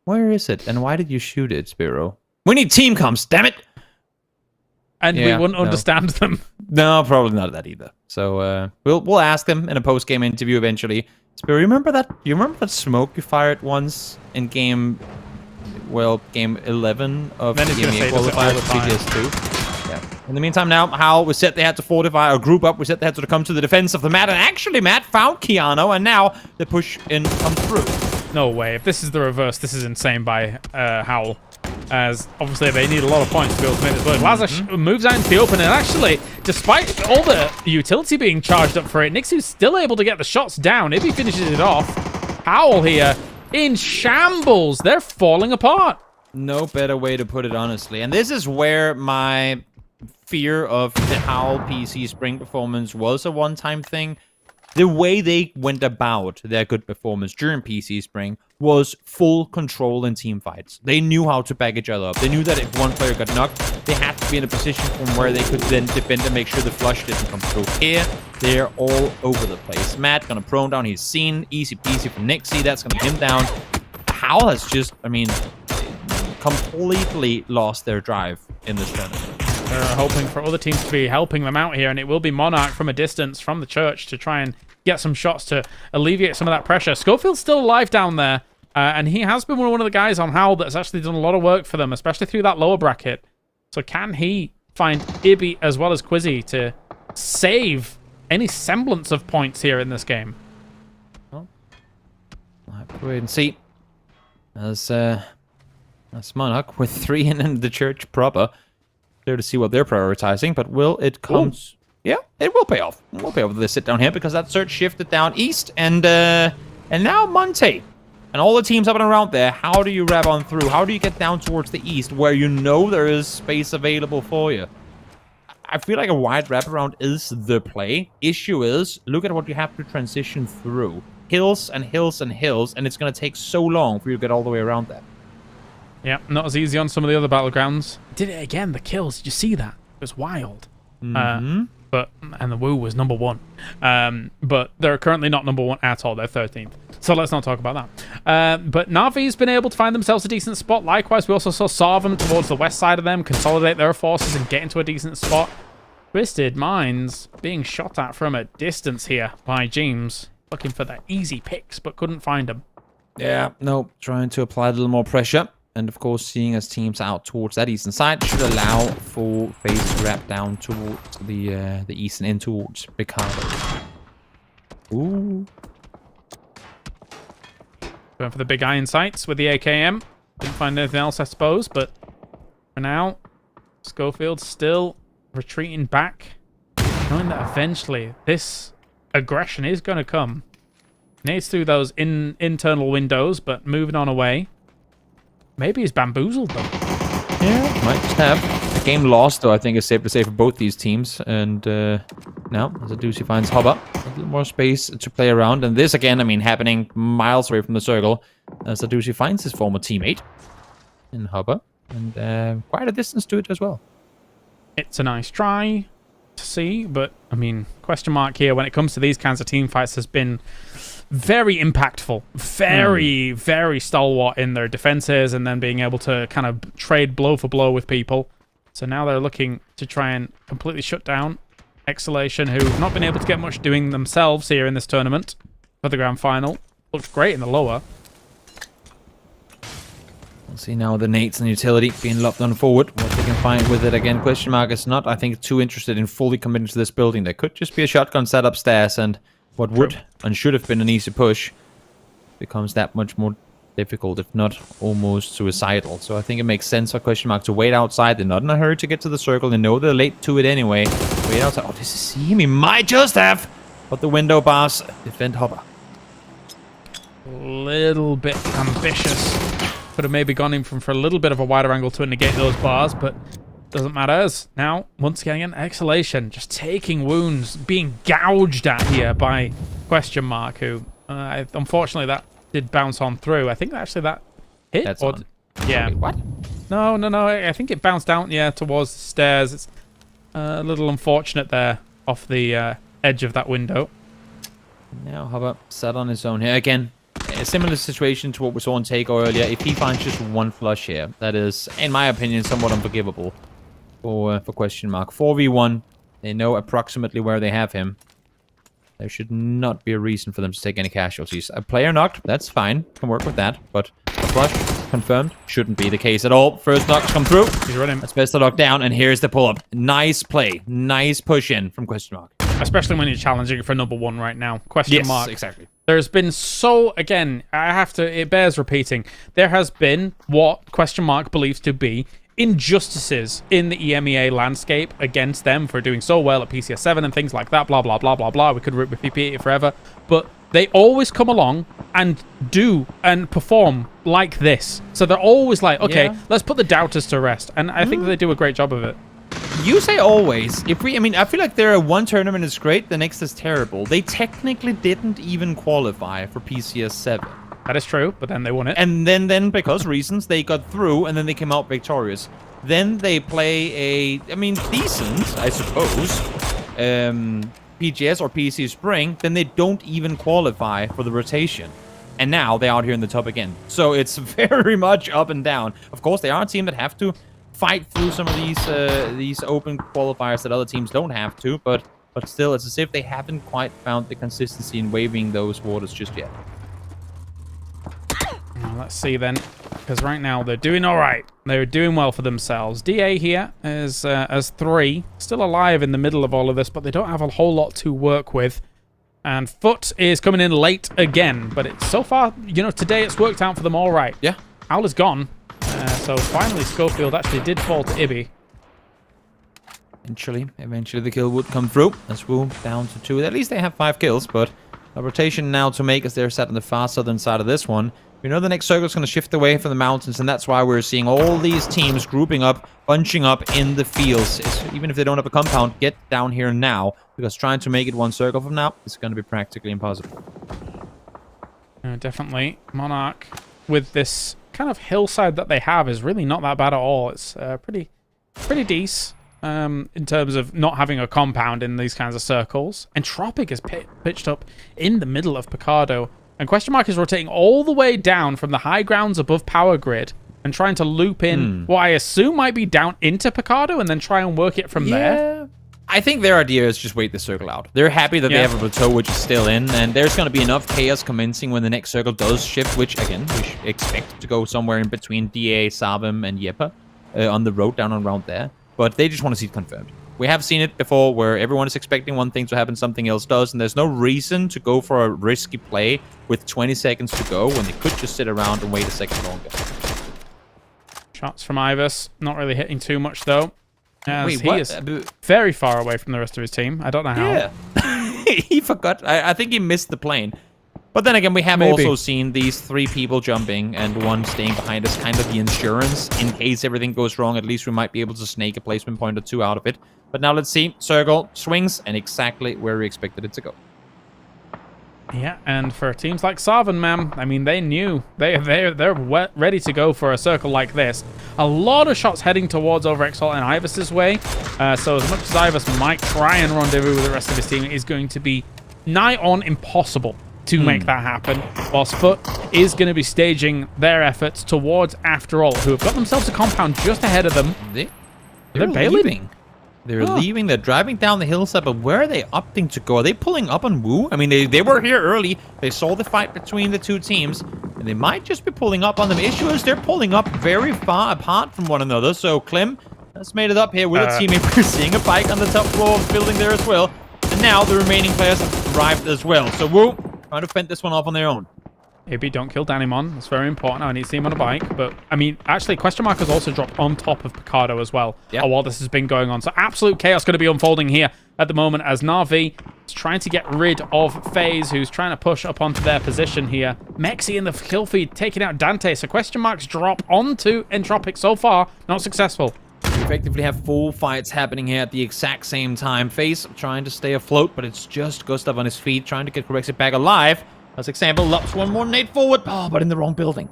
Where is it? And why did you shoot it, Spiro? We need team comms, damn it! And we wouldn't understand them. No, probably not that either. So we'll ask them in a post-game interview eventually. Spiro, you remember that smoke you fired once in game 11 of the EMEA Qualifiers PGS2? Yeah. In the meantime, now Hal was set they had to fortify or group up. We said they had to come to the defense of the Matt, and actually Matt found Keanu, and now the push in comes through. No way. If this is the reverse, this is insane by Howl. As obviously they need a lot of points to be able to make this work. Lazash moves out into the open, and actually, despite all the utility being charged up for it, Nixu's still able to get the shots down. If he finishes it off, Howl here in shambles. They're falling apart. No better way to put it, honestly. And this is where my fear of the Howl PC Spring performance was a one-time thing. The way they went about their good performance during PC Spring was full control in team fights. They knew how to back each other up. They knew that if one player got knocked, they had to be in a position from where they could then defend and make sure the flush didn't come through. Here, they're all over the place. Matt gonna prone down. He's seen. Easy peasy from Nixie. That's gonna him down. Howl has just, I mean, completely lost their drive in this tournament. They're hoping for other teams to be helping them out here, and it will be Monarch from a distance from the church to try and get some shots to alleviate some of that pressure. Schofield's still alive down there, and he has been one of the guys on Howl that's actually done a lot of work for them, especially through that lower bracket. So can he find Ibby as well as Quizzy to save any semblance of points here in this game? Well, we'll have to wait and see. As Monarch with 3 in the church proper. There to see what they're prioritizing, but will it come? Ooh. Yeah, it will pay off. It will pay off if they sit down here because that search shifted down east, and now Monte and all the teams up and around there. How do you wrap on through? How do you get down towards the east where you know there is space available for you? I feel like a wide wraparound is the play. Issue is, look at what you have to transition through. Hills and hills and hills, and it's going to take so long for you to get all the way around that. Yeah, not as easy on some of the other battlegrounds. Did it again, the kills. Did you see that? It was wild. And the Woo was #1. But they're currently not #1 at all. They're 13th. So let's not talk about that. But Na'Vi's been able to find themselves a decent spot. Likewise, we also saw Sarvum towards the west side of them consolidate their forces and get into a decent spot. Twisted Minds being shot at from a distance here by James. Looking for the easy picks, but couldn't find them. Yeah, no, trying to apply a little more pressure. And of course, seeing as teams out towards that eastern side should allow for phase to wrap down towards the eastern end towards Ricardo. Ooh. Going for the big iron sights with the AKM. Didn't find anything else, I suppose, but for now, Schofield's still retreating back, knowing that eventually this aggression is going to come. Nades through those internal windows, but moving on away. Maybe he's bamboozled them. Yeah, might just have. The game lost, though, I think is safe to say for both these teams. And now, Zadusi finds Hubba. A little more space to play around. And this, again, I mean, happening miles away from the circle. Zadusi finds his former teammate in Hubba. And quite a distance to it as well. It's a nice try to see, but, I mean, question mark here when it comes to these kinds of team fights has been very impactful, very, very stalwart in their defenses and then being able to kind of trade blow for blow with people. So now they're looking to try and completely shut down Exhalation, who've not been able to get much doing themselves here in this tournament for the grand final. Looked great in the lower. We'll see now the nades and utility being lobbed on forward. What they can find with it again, question mark is not, I think, too interested in fully committing to this building. There could just be a shotgun set upstairs, and what would and should have been an easy push becomes that much more difficult, if not almost suicidal. So I think it makes sense for question mark to wait outside. They're not in a hurry to get to the circle. They know they're late to it anyway. Wait outside. Oh, this is him. He might just have. But the window bars defend Hopper. Little bit ambitious. Could have maybe gone in for a little bit of a wider angle to negate those bars, but doesn't matter. As now, once again, Exhalation just taking wounds, being gouged at here by question mark, who unfortunately that did bounce on through. I think actually that hit. That's or, on. Yeah. Wait, what? No. I think it bounced down. Yeah, towards the stairs. A little unfortunate there off the edge of that window. Now, how about sat on his own here again? A similar situation to what we saw on Takeover earlier. If he finds just one flush here, that is, in my opinion, somewhat unforgivable for Question Mark. 4v1, they know approximately where they have him. There should not be a reason for them to take any casualties. A player knocked, that's fine, can work with that, but a flush confirmed shouldn't be the case at all. First knocks come through. He's running. That's best to lock down, and here's the pull-up. Nice play, nice push in from Question Mark. Especially when you're challenging for number 1 right now. Question Mark. Yes, exactly. There's been so, again, it bears repeating. There has been what Question Mark believes to be injustices in the EMEA landscape against them for doing so well at PCS 7 and things like that, blah, blah, blah, blah, blah. We could repeat it forever. But they always come along and do and perform like this. So they're always like, okay, let's put the doubters to rest. And I think they do a great job of it. You say always. I feel like there are one tournament is great, the next is terrible. They technically didn't even qualify for PCS 7. That is true, but then they won it. And then because reasons, they got through, and then they came out victorious. Then they play decent, I suppose, PGS or PC Spring, then they don't even qualify for the rotation. And now they're out here in the top again. So it's very much up and down. Of course, they are a team that have to fight through some of these open qualifiers that other teams don't have to, but still, it's as if they haven't quite found the consistency in waving those waters just yet. Let's see then, because right now they're doing all right. They're doing well for themselves. DA here is as 3, still alive in the middle of all of this, but they don't have a whole lot to work with. And Foot is coming in late again, but it's so far, today it's worked out for them all right. Yeah. Owl is gone. So finally, Schofield actually did fall to Ibby. Eventually the kill would come through. As we're down to 2. At least they have 5 kills, but a rotation now to make as they're sat on the far southern side of this one. We know the next circle is going to shift away from the mountains, and that's why we're seeing all these teams grouping up, bunching up in the fields. Even if they don't have a compound, get down here now, because trying to make it one circle from now is going to be practically impossible. Definitely. Monarch, with this kind of hillside that they have, is really not that bad at all. It's pretty decent in terms of not having a compound in these kinds of circles. Entropic is pitched up in the middle of Picardo. And Question Mark is rotating all the way down from the high grounds above Power Grid and trying to loop in what I assume might be down into Picardo and then try and work it from there. I think their idea is just wait the circle out. They're happy that they have a plateau which is still in, and there's going to be enough chaos commencing when the next circle does shift, which, again, we should expect to go somewhere in between DA, Sabim, and Jeppe on the road down and around there. But they just want to see it confirmed. We have seen it before where everyone is expecting one thing to happen, something else does, and there's no reason to go for a risky play with 20 seconds to go when they could just sit around and wait a second longer. Shots from Ivers, not really hitting too much though. Wait, he is very far away from the rest of his team. I don't know how. Yeah. He forgot. I think he missed the plane. But then again, we have also seen these 3 people jumping and one staying behind us, kind of the insurance. In case everything goes wrong, at least we might be able to snake a placement point or 2 out of it. But now let's see. Circle swings and exactly where we expected it to go. Yeah, and for teams like Sarvan, man, I mean, they knew. They're ready to go for a circle like this. A lot of shots heading towards over Exalt and Ivers' way. So as much as Ivers might try and rendezvous with the rest of his team, it is going to be nigh on impossible to make that happen. Whilst Foot is going to be staging their efforts towards After All, who have got themselves a compound just ahead of them. They're leaving. They're leaving. They're driving down the hillside, but where are they opting to go? Are they pulling up on Wu? I mean, they were here early. They saw the fight between the 2 teams, and they might just be pulling up on them. Issue is they're pulling up very far apart from one another. So Clem has made it up here with a teammate. We're seeing a bike on the top floor of the building there as well. And now the remaining players have arrived as well. So Wu trying to fend this one off on their own. Maybe don't kill Danimon. That's very important. I need to see him on a bike. But, I mean, actually, Question Mark has also dropped on top of Picardo as well while this has been going on. So absolute chaos going to be unfolding here at the moment as Na'Vi is trying to get rid of FaZe, who's trying to push up onto their position here. Mexi in the kill feed taking out Dante. So Question Mark's drop onto Entropic so far. Not successful. We effectively have 4 fights happening here at the exact same time. FaZe trying to stay afloat, but it's just Gustav on his feet trying to get Corexit back alive. As example, lops one more nade forward, but in the wrong building.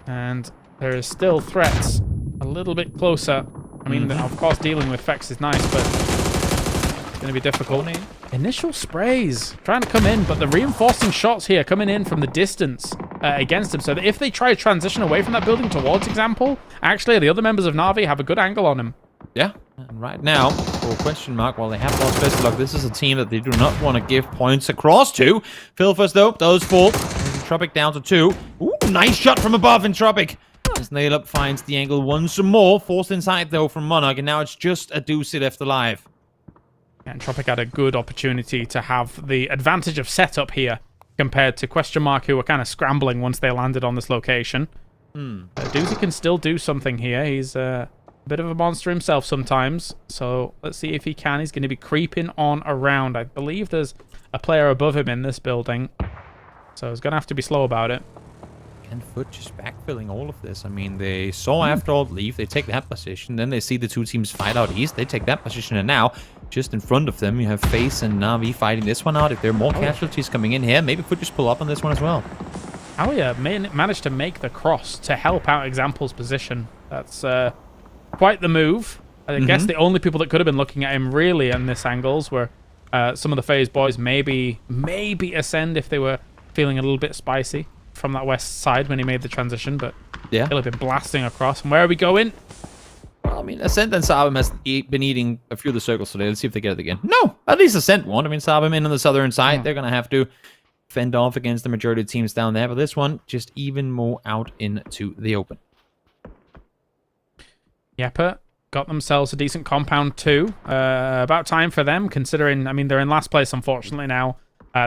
And there is still threats a little bit closer I mean, of course, dealing with Fex is nice, but it's going to be difficult. Initial sprays trying to come in, but the reinforcing shots here coming in from the distance against them, so that if they try to transition away from that building towards example, actually the other members of Na'Vi have a good angle on him. Yeah, and right now, for question mark, while they have lost Veselog, this is a team that they do not want to give points across to. Filfus, though, does fall. Tropic down to 2. Ooh, nice shot from above, and Tropic, as Nailup finds the angle once more. Forced inside, though, from Monarch, and now it's just a Doozy left alive. And Tropic had a good opportunity to have the advantage of setup here compared to question mark, who were kind of scrambling once they landed on this location. Doozy can still do something here. He's a bit of a monster himself sometimes, so let's see if he can. He's going to be creeping on around. I believe there's a player above him in this building, so he's going to have to be slow about it. And Foot just backfilling all of this. I mean, they saw after all leave, they take that position, then they see the two teams fight out east, they take that position, and now, just in front of them, you have FaZe and Na'Vi fighting this one out. If there are more casualties coming in here, maybe Foot just pull up on this one as well. Alia managed to make the cross to help out Example's position. That's quite the move. I guess the only people that could have been looking at him really in this angles were some of the FaZe boys, maybe Ascend if they were feeling a little bit spicy from that west side when he made the transition, but yeah, he'll have been blasting across. And where are we going? Well, I mean, Ascent and Sabim has been eating a few of the circles today. Let's see if they get it again. No, at least Ascent won. I mean, Sabim in on the southern side. They're going to have to fend off against the majority of teams down there, but this one just even more out into the open. Yepa got themselves a decent compound too. About time for them, considering, I mean, they're in last place, unfortunately, now.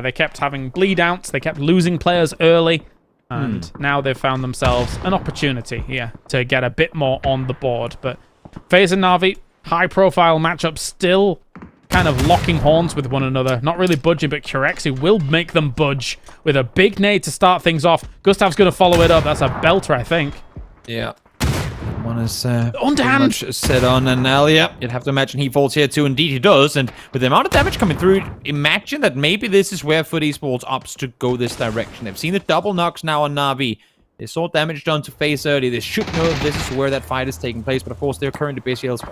They kept having bleed outs. They kept losing players early. And now they've found themselves an opportunity here to get a bit more on the board. But FaZe and Na'Vi, high-profile matchup, still kind of locking horns with one another. Not really budging, but Curexi will make them budge with a big nade to start things off. Gustav's going to follow it up. That's a belter, I think. Yeah. One is underhand much set on, and now, you'd have to imagine he falls here too. Indeed, he does. And with the amount of damage coming through, imagine that maybe this is where Foot Esports opts to go this direction. They've seen the double knocks now on Na'Vi. They saw damage done to FaZe early. They should know this is where that fight is taking place, but of course, they're currently busy elsewhere.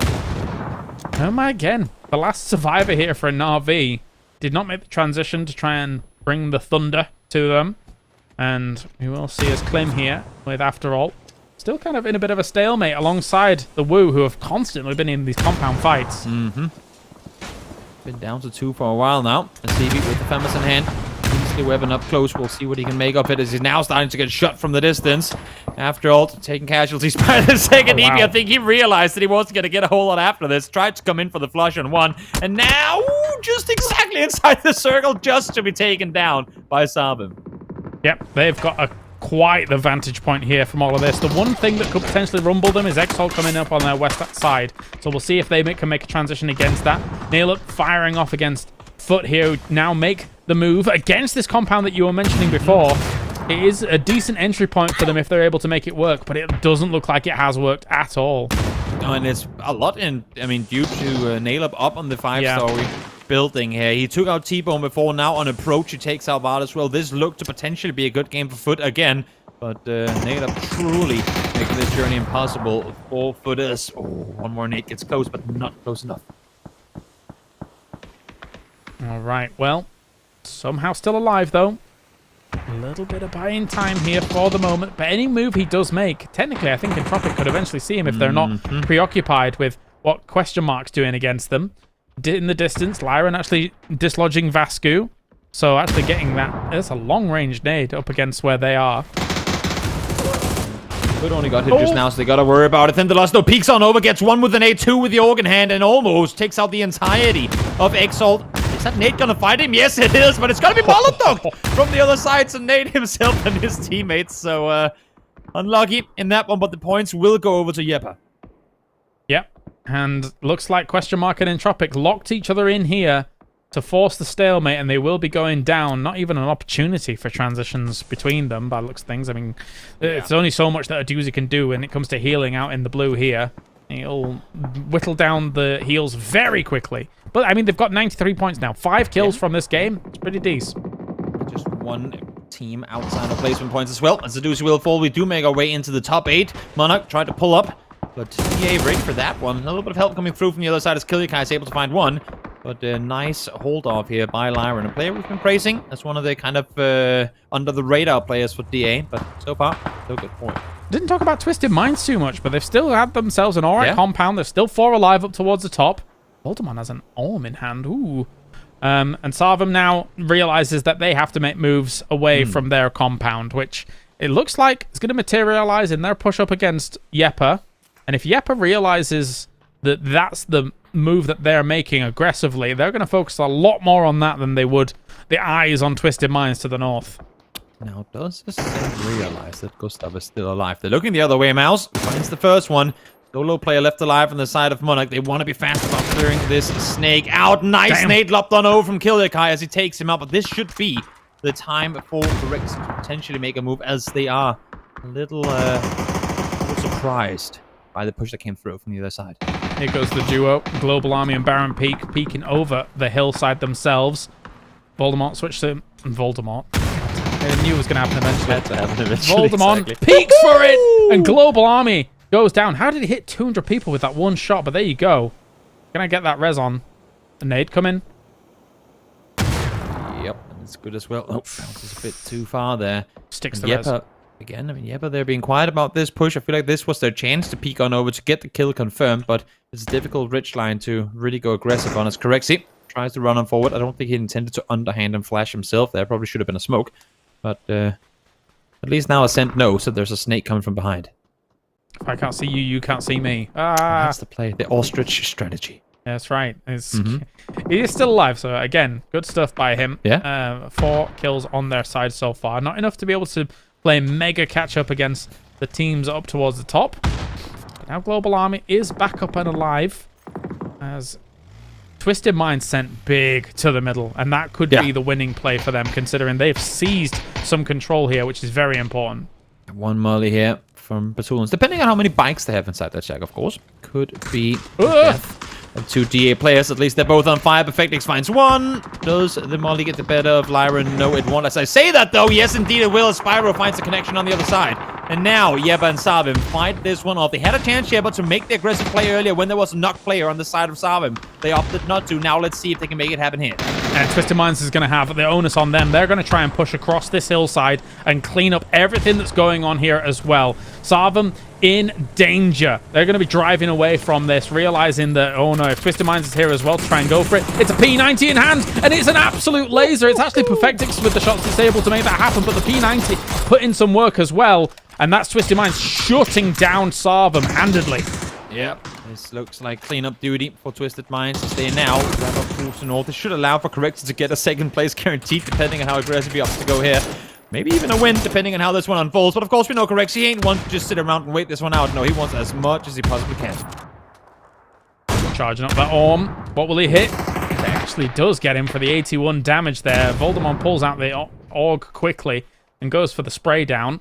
Again, the last survivor here for Na'Vi did not make the transition to try and bring the thunder to them. And we will see as Klim here with, after all, still kind of in a bit of a stalemate alongside the Wu, who have constantly been in these compound fights. Been down to 2 for a while now. Asibi with the Famous in hand. Easily weapon up close. We'll see what he can make of it as he's now starting to get shot from the distance. After all, taking casualties by the second. Wow. I think he realized that he wasn't going to get a whole lot after this. Tried to come in for the flush on one. And now, just exactly inside the circle, just to be taken down by Sabim. Yep, they've got quite the vantage point here from all of this. The one thing that could potentially rumble them is Exalt coming up on their west side. So we'll see if they can make a transition against that. Nailup firing off against Foot here, who now make the move against this compound that you were mentioning before. It is a decent entry point for them if they're able to make it work, but it doesn't look like it has worked at all. And it's a lot in, I mean, due to Nailup up on the 5-story building here. He took out T-Bone before. Now on approach, he takes out Bard as well. This looked to potentially be a good game for Foot again, but Nailup truly making this journey impossible for Footers. Oh, one more nade gets close, but not close enough. All right, well, somehow still alive, though. A little bit of buying time here for the moment, but any move he does make, technically, I think Entropic could eventually see him if they're not preoccupied with what question mark's doing against them. In the distance, Lyran actually dislodging Vascu, so actually getting that. It's a long-range nade up against where they are. Foot only got hit just now, so they gotta worry about it. Then the last, peeks on over, gets one with an A2 with the organ hand, and almost takes out the entirety of Exalt. Is that Nate gonna fight him? Yes, it is, but it's gonna be Molotov from the other side, so Nate himself and his teammates. So, unlucky in that one, but the points will go over to Yepa. Yep, and looks like question mark and Entropic locked each other in here to force the stalemate, and they will be going down. Not even an opportunity for transitions between them by the looks of things. I mean, it's only so much that a Doozy can do when it comes to healing out in the blue here. He'll whittle down the heals very quickly. But, I mean, they've got 93 points now. 5 kills from this game. It's pretty decent. Just one team outside of placement points as well. As the Doozy will fall, we do make our way into the top 8. Monarch tried to pull up. But EA ready for that one. A little bit of help coming through from the other side as Killikai is able to find one. But a nice hold off here by Lyra, a player we've been praising as one of the kind of under the radar players for DA. But so far, still good point. Didn't talk about Twisted Minds too much, but they've still had themselves an alright compound. There's still 4 alive up towards the top. Voldemort has an Orm in hand. Ooh. And Sarvam now realizes that they have to make moves away from their compound, which it looks like is going to materialize in their push up against Yepa. And if Yepa realizes that that's the move that they're making aggressively, they're going to focus a lot more on that than they would the eyes on Twisted Minds to the north. Now, does the Saint realize that Gustav is still alive? They're looking the other way. Mouse finds the first one. Solo player left alive on the side of Monarch. They want to be fast about clearing this snake out. Nice nade lopped on over from Killikai as he takes him out. But this should be the time for Rex to potentially make a move, as they are a little surprised by the push that came through from the other side. Here goes the duo, Global Army and Baron Peak, peeking over the hillside themselves. Voldemort switched to Voldemort. I knew it was going to happen eventually. Voldemort peeks for it, and Global Army goes down. How did he hit 200 people with that one shot? But there you go. Can I get that res on? The nade coming. Yep, that's good as well. Oh, bounces a bit too far there. Sticks the res. Again, I mean, Yepa, they're being quiet about this push. I feel like this was their chance to peek on over to get the kill confirmed, but it's a difficult ridge line to really go aggressive on as Correxi tries to run on forward. I don't think he intended to underhand and flash himself. There probably should have been a smoke, but at least now Ascent knows that there's a snake coming from behind. If I can't see you, you can't see me. That's the play, the ostrich strategy. That's right. He is still alive, so again, good stuff by him. Yeah. 4 kills on their side so far. Not enough to be able to play mega catch up against the teams up towards the top. But now Global Army is back up and alive as Twisted Minds sent big to the middle, and that could be the winning play for them, considering they've seized some control here, which is very important. One molly here from Batulans, depending on how many bikes they have inside that shack, of course. Could be death of 2 DA players. At least they're both on fire. Perfectix finds one. Does the molly get the better of Lyra? No, it won't. As I say that, though, yes, indeed it will. Spyro finds a connection on the other side. And now Yepa and Sarvim fight this one off. They had a chance, Yepa, to make the aggressive play earlier when there was a knock player on the side of Sarvim. They opted not to. Now let's see if they can make it happen here. And Twisted Minds is going to have the onus on them. They're going to try and push across this hillside and clean up everything that's going on here as well. Sarvim in danger. They're going to be driving away from this, realizing that, oh no, if Twisted Minds is here as well to try and go for it. It's a P90 in hand, and it's an absolute laser. It's actually Perfectix with the shots that's able to make that happen, but the P90 put in some work as well, and that's Twisted Minds shutting down Sarvim handedly. Yep, this looks like cleanup duty for Twisted Minds as they now grab up towards the north. This should allow for Correxi to get a second place guaranteed, depending on how aggressive he opts to go here. Maybe even a win, depending on how this one unfolds. But of course, we know Correxi ain't one to just sit around and wait this one out. No, he wants as much as he possibly can. Charging up that Orm. What will he hit? It actually does get him for the 81 damage there. Voldemort pulls out the Org quickly and goes for the spray down.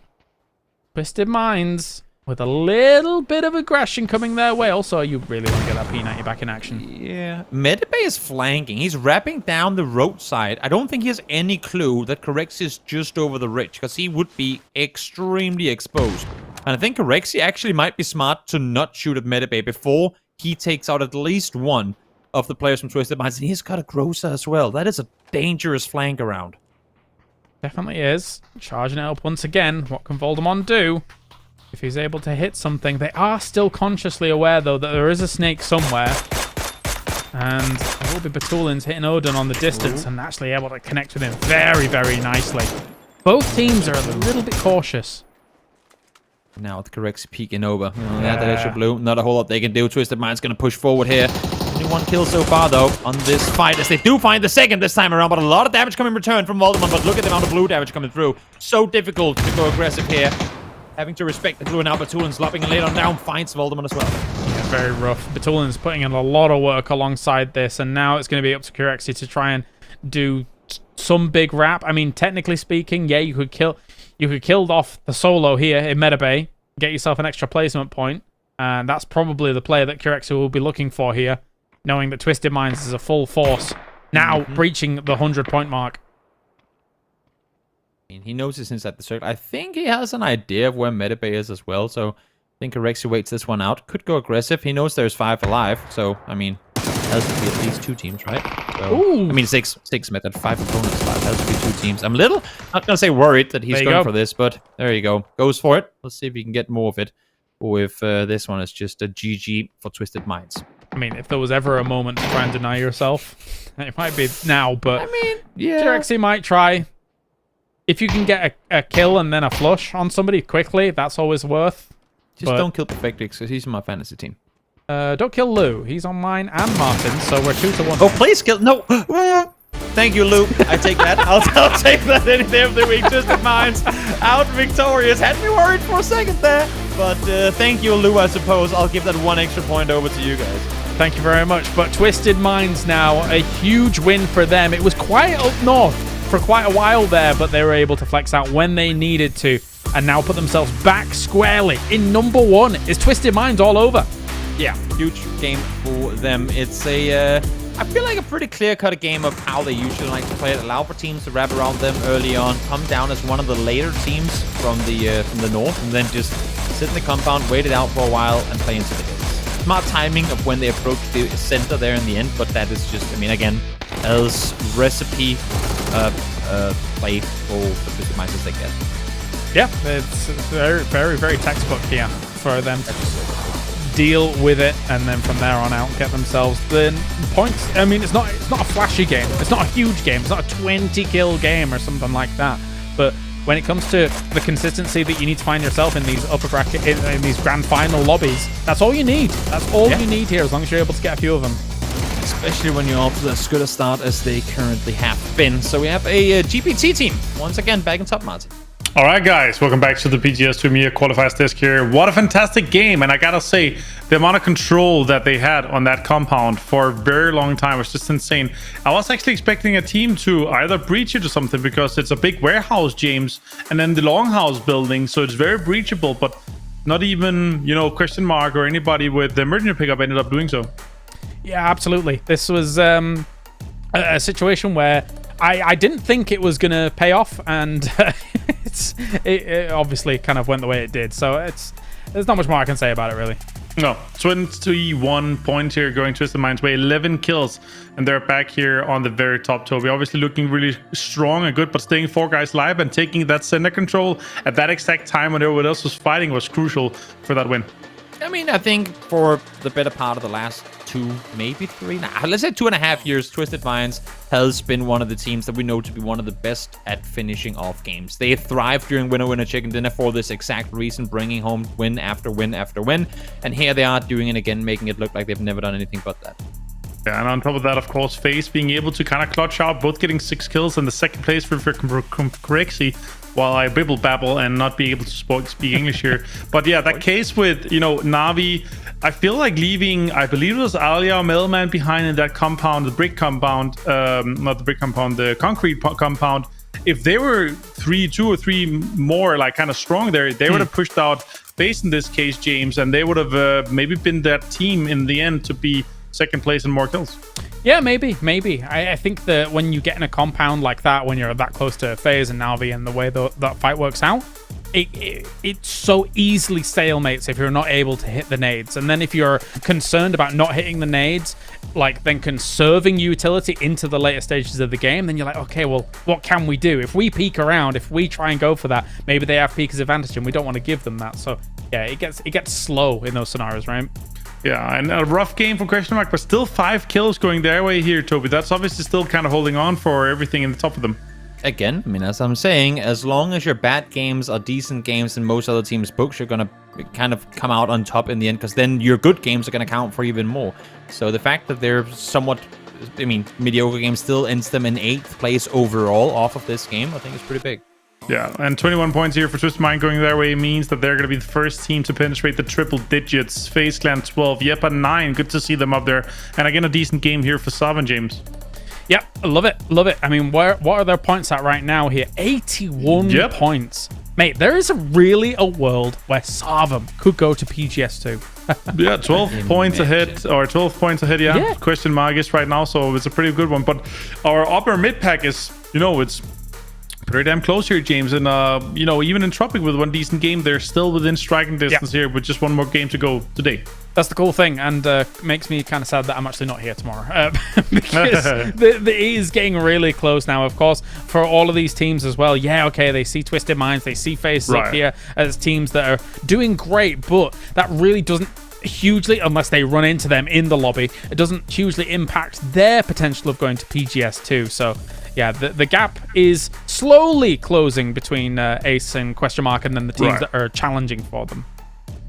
Twisted Minds with a little bit of aggression coming their way. Also, you really want to get that P90 back in action. Yeah. Medibay is flanking. He's wrapping down the roadside. I don't think he has any clue that Correxi is just over the ridge, because he would be extremely exposed. And I think Correxi actually might be smart to not shoot at Medibay before he takes out at least one of the players from Twisted Minds. And he's got a Groza as well. That is a dangerous flank around. Definitely is. Charging it up once again. What can Voldemort do? If he's able to hit something. They are still consciously aware, though, that there is a snake somewhere. And it will be Batulans hitting Odin on the distance and actually able to connect with him very, very nicely. Both teams are a little bit cautious. Now with Correxi peeking over. That extra blue. Not a whole lot they can do. Twisted Mind's going to push forward here. Only 1 kill so far, though, on this fight, as they do find the second this time around. But a lot of damage coming in return from Voldemort. But look at the amount of blue damage coming through. So difficult to go aggressive here. Having to respect the blue, and now Batulans lopping and laid on down finds Voldemort as well. Yeah, very rough. Batulans putting in a lot of work alongside this, and now it's going to be up to Correxi to try and do some big wrap. I mean, technically speaking, yeah, you could kill off the solo here in Medibay, get yourself an extra placement point, and that's probably the play that Correxi will be looking for here, knowing that Twisted Minds is a full force, now breaching the 100-point mark. He knows he's inside the circle. I think he has an idea of where Medibay is as well, so think Rexy waits this one out. Could go aggressive. He knows there's 5 alive. So, I mean, has to be at least 2 teams, right? So, I mean, 6 met at 5 opponents. 5 has to be 2 teams. I'm a little, not going to say worried that he's going for this, but there you go. Goes for it. Let's see if he can get more of it. Or if this one is just a GG for Twisted Minds. I mean, if there was ever a moment to try and deny yourself, it might be now, but I mean, yeah. Jirexy might try. If you can get a kill and then a flush on somebody quickly, that's always worth. Just don't kill Perfectix, because he's in my fantasy team. Don't kill Lou. He's on mine and Martin, so we're 2-1. Oh, please kill. No. Thank you, Lou. I take that. I'll take that any day of the week. Twisted Minds out victorious. Had me worried for a second there. But thank you, Lou, I suppose. I'll give that 1 extra point over to you guys. Thank you very much. But Twisted Minds now, a huge win for them. It was quiet up north for quite a while there, but they were able to flex out when they needed to and now put themselves back squarely in number 1. It's Twisted Minds all over. Yeah, huge game for them. It's a, I feel like a pretty clear-cut game of how they usually like to play it. Allow for teams to wrap around them early on, come down as one of the later teams from the north, and then just sit in the compound, wait it out for a while, and play into the hills. Smart timing of when they approach the center there in the end, but that is just, I mean, again, as recipe play for the Twisted Minds as they get. Yeah, it's very, very, very textbook here for them to deal with it, and then from there on out get themselves the points. I mean, it's not a flashy game, it's not a huge game, it's not a 20-kill game or something like that, but when it comes to the consistency that you need to find yourself in these upper bracket, in these grand final lobbies, that's all you need. That's all you need here, as long as you're able to get a few of them. Especially when you're off to as good a start as they currently have been. So we have a GPT team once again back in top, Martin. All right, guys, welcome back to the PGS2 EMEA Qualifiers disc here. What a fantastic game, and I gotta say, the amount of control that they had on that compound for a very long time was just insane. I was actually expecting a team to either breach it or something, because it's a big warehouse, James, and then the longhouse building, so it's very breachable, but not even, you know, question mark or anybody with the emergency pickup ended up doing so. Yeah, absolutely. This was a situation where I didn't think it was going to pay off, and it obviously kind of went the way it did. So there's not much more I can say about it, really. No, 21 points here going Twisted Minds way, 11 kills, and they're back here on the very top. Toby obviously looking really strong and good, but staying 4 guys live and taking that center control at that exact time when everyone else was fighting was crucial for that win. I mean, I think for the better part of the last 2, maybe 3, let's say 2.5 years, Twisted Minds has been one of the teams that we know to be one of the best at finishing off games. They thrive during winner chicken dinner for this exact reason, bringing home win after win after win, and here they are doing it again, making it look like they've never done anything but that. Yeah, and on top of that, of course, FaZe being able to kind of clutch out, both getting 6 kills and the second place for Corexy, while I bibble babble and not be able to speak English here. But yeah, that case with, you know, Navi, I feel like leaving, I believe it was Alia or Mailman behind in that compound, the brick compound, not the brick compound, the concrete compound. If they were 2 or 3 more like kind of strong there, they would have pushed out FaZe in this case, James, and they would have maybe been that team in the end to be second place and more kills. Yeah, maybe. I think that when you get in a compound like that, when you're that close to FaZe and Navi and the way that fight works out, it so easily stalemates if you're not able to hit the nades. And then if you're concerned about not hitting the nades, like then conserving utility into the later stages of the game, then you're like, okay, well, what can we do? If we peek around, if we try and go for that, maybe they have peek's advantage and we don't want to give them that. So yeah, it gets slow in those scenarios, right? Yeah, and a rough game for question mark, but still 5 kills going their way here, Toby. That's obviously still kind of holding on for everything in the top of them. Again, I mean, as I'm saying, as long as your bad games are decent games in most other teams' books, you're going to kind of come out on top in the end, because then your good games are going to count for even more. So the fact that they're somewhat, I mean, mediocre games still ends them in 8th place overall off of this game, I think is pretty big. Yeah, and 21 points here for Twisted Mind going their way means that they're going to be the first team to penetrate the triple digits. FaZe Clan 12, Yepa 9, good to see them up there. And again, a decent game here for Savan, James. Yep, love it. I mean, what are their points at right now here? 81 points. Mate, there is really a world where Savam could go to PGS2. Yeah, 12 points ahead, or 12 points ahead, yeah. Question mark is right now, so it's a pretty good one. But our upper mid pack is, you know, it's Pretty damn close here, James. And, you know, even in Tropic with one decent game, they're still within striking distance here with just one more game to go today. That's the cool thing, and makes me kind of sad that I'm actually not here tomorrow. Because it is getting really close now, of course, for all of these teams as well. Yeah, okay, they see Twisted Minds, they see FaZe up here as teams that are doing great, but that really doesn't hugely, unless they run into them in the lobby, it doesn't hugely impact their potential of going to PGS2. So yeah, the gap is slowly closing between Ace and Question Mark, and then the teams that are challenging for them.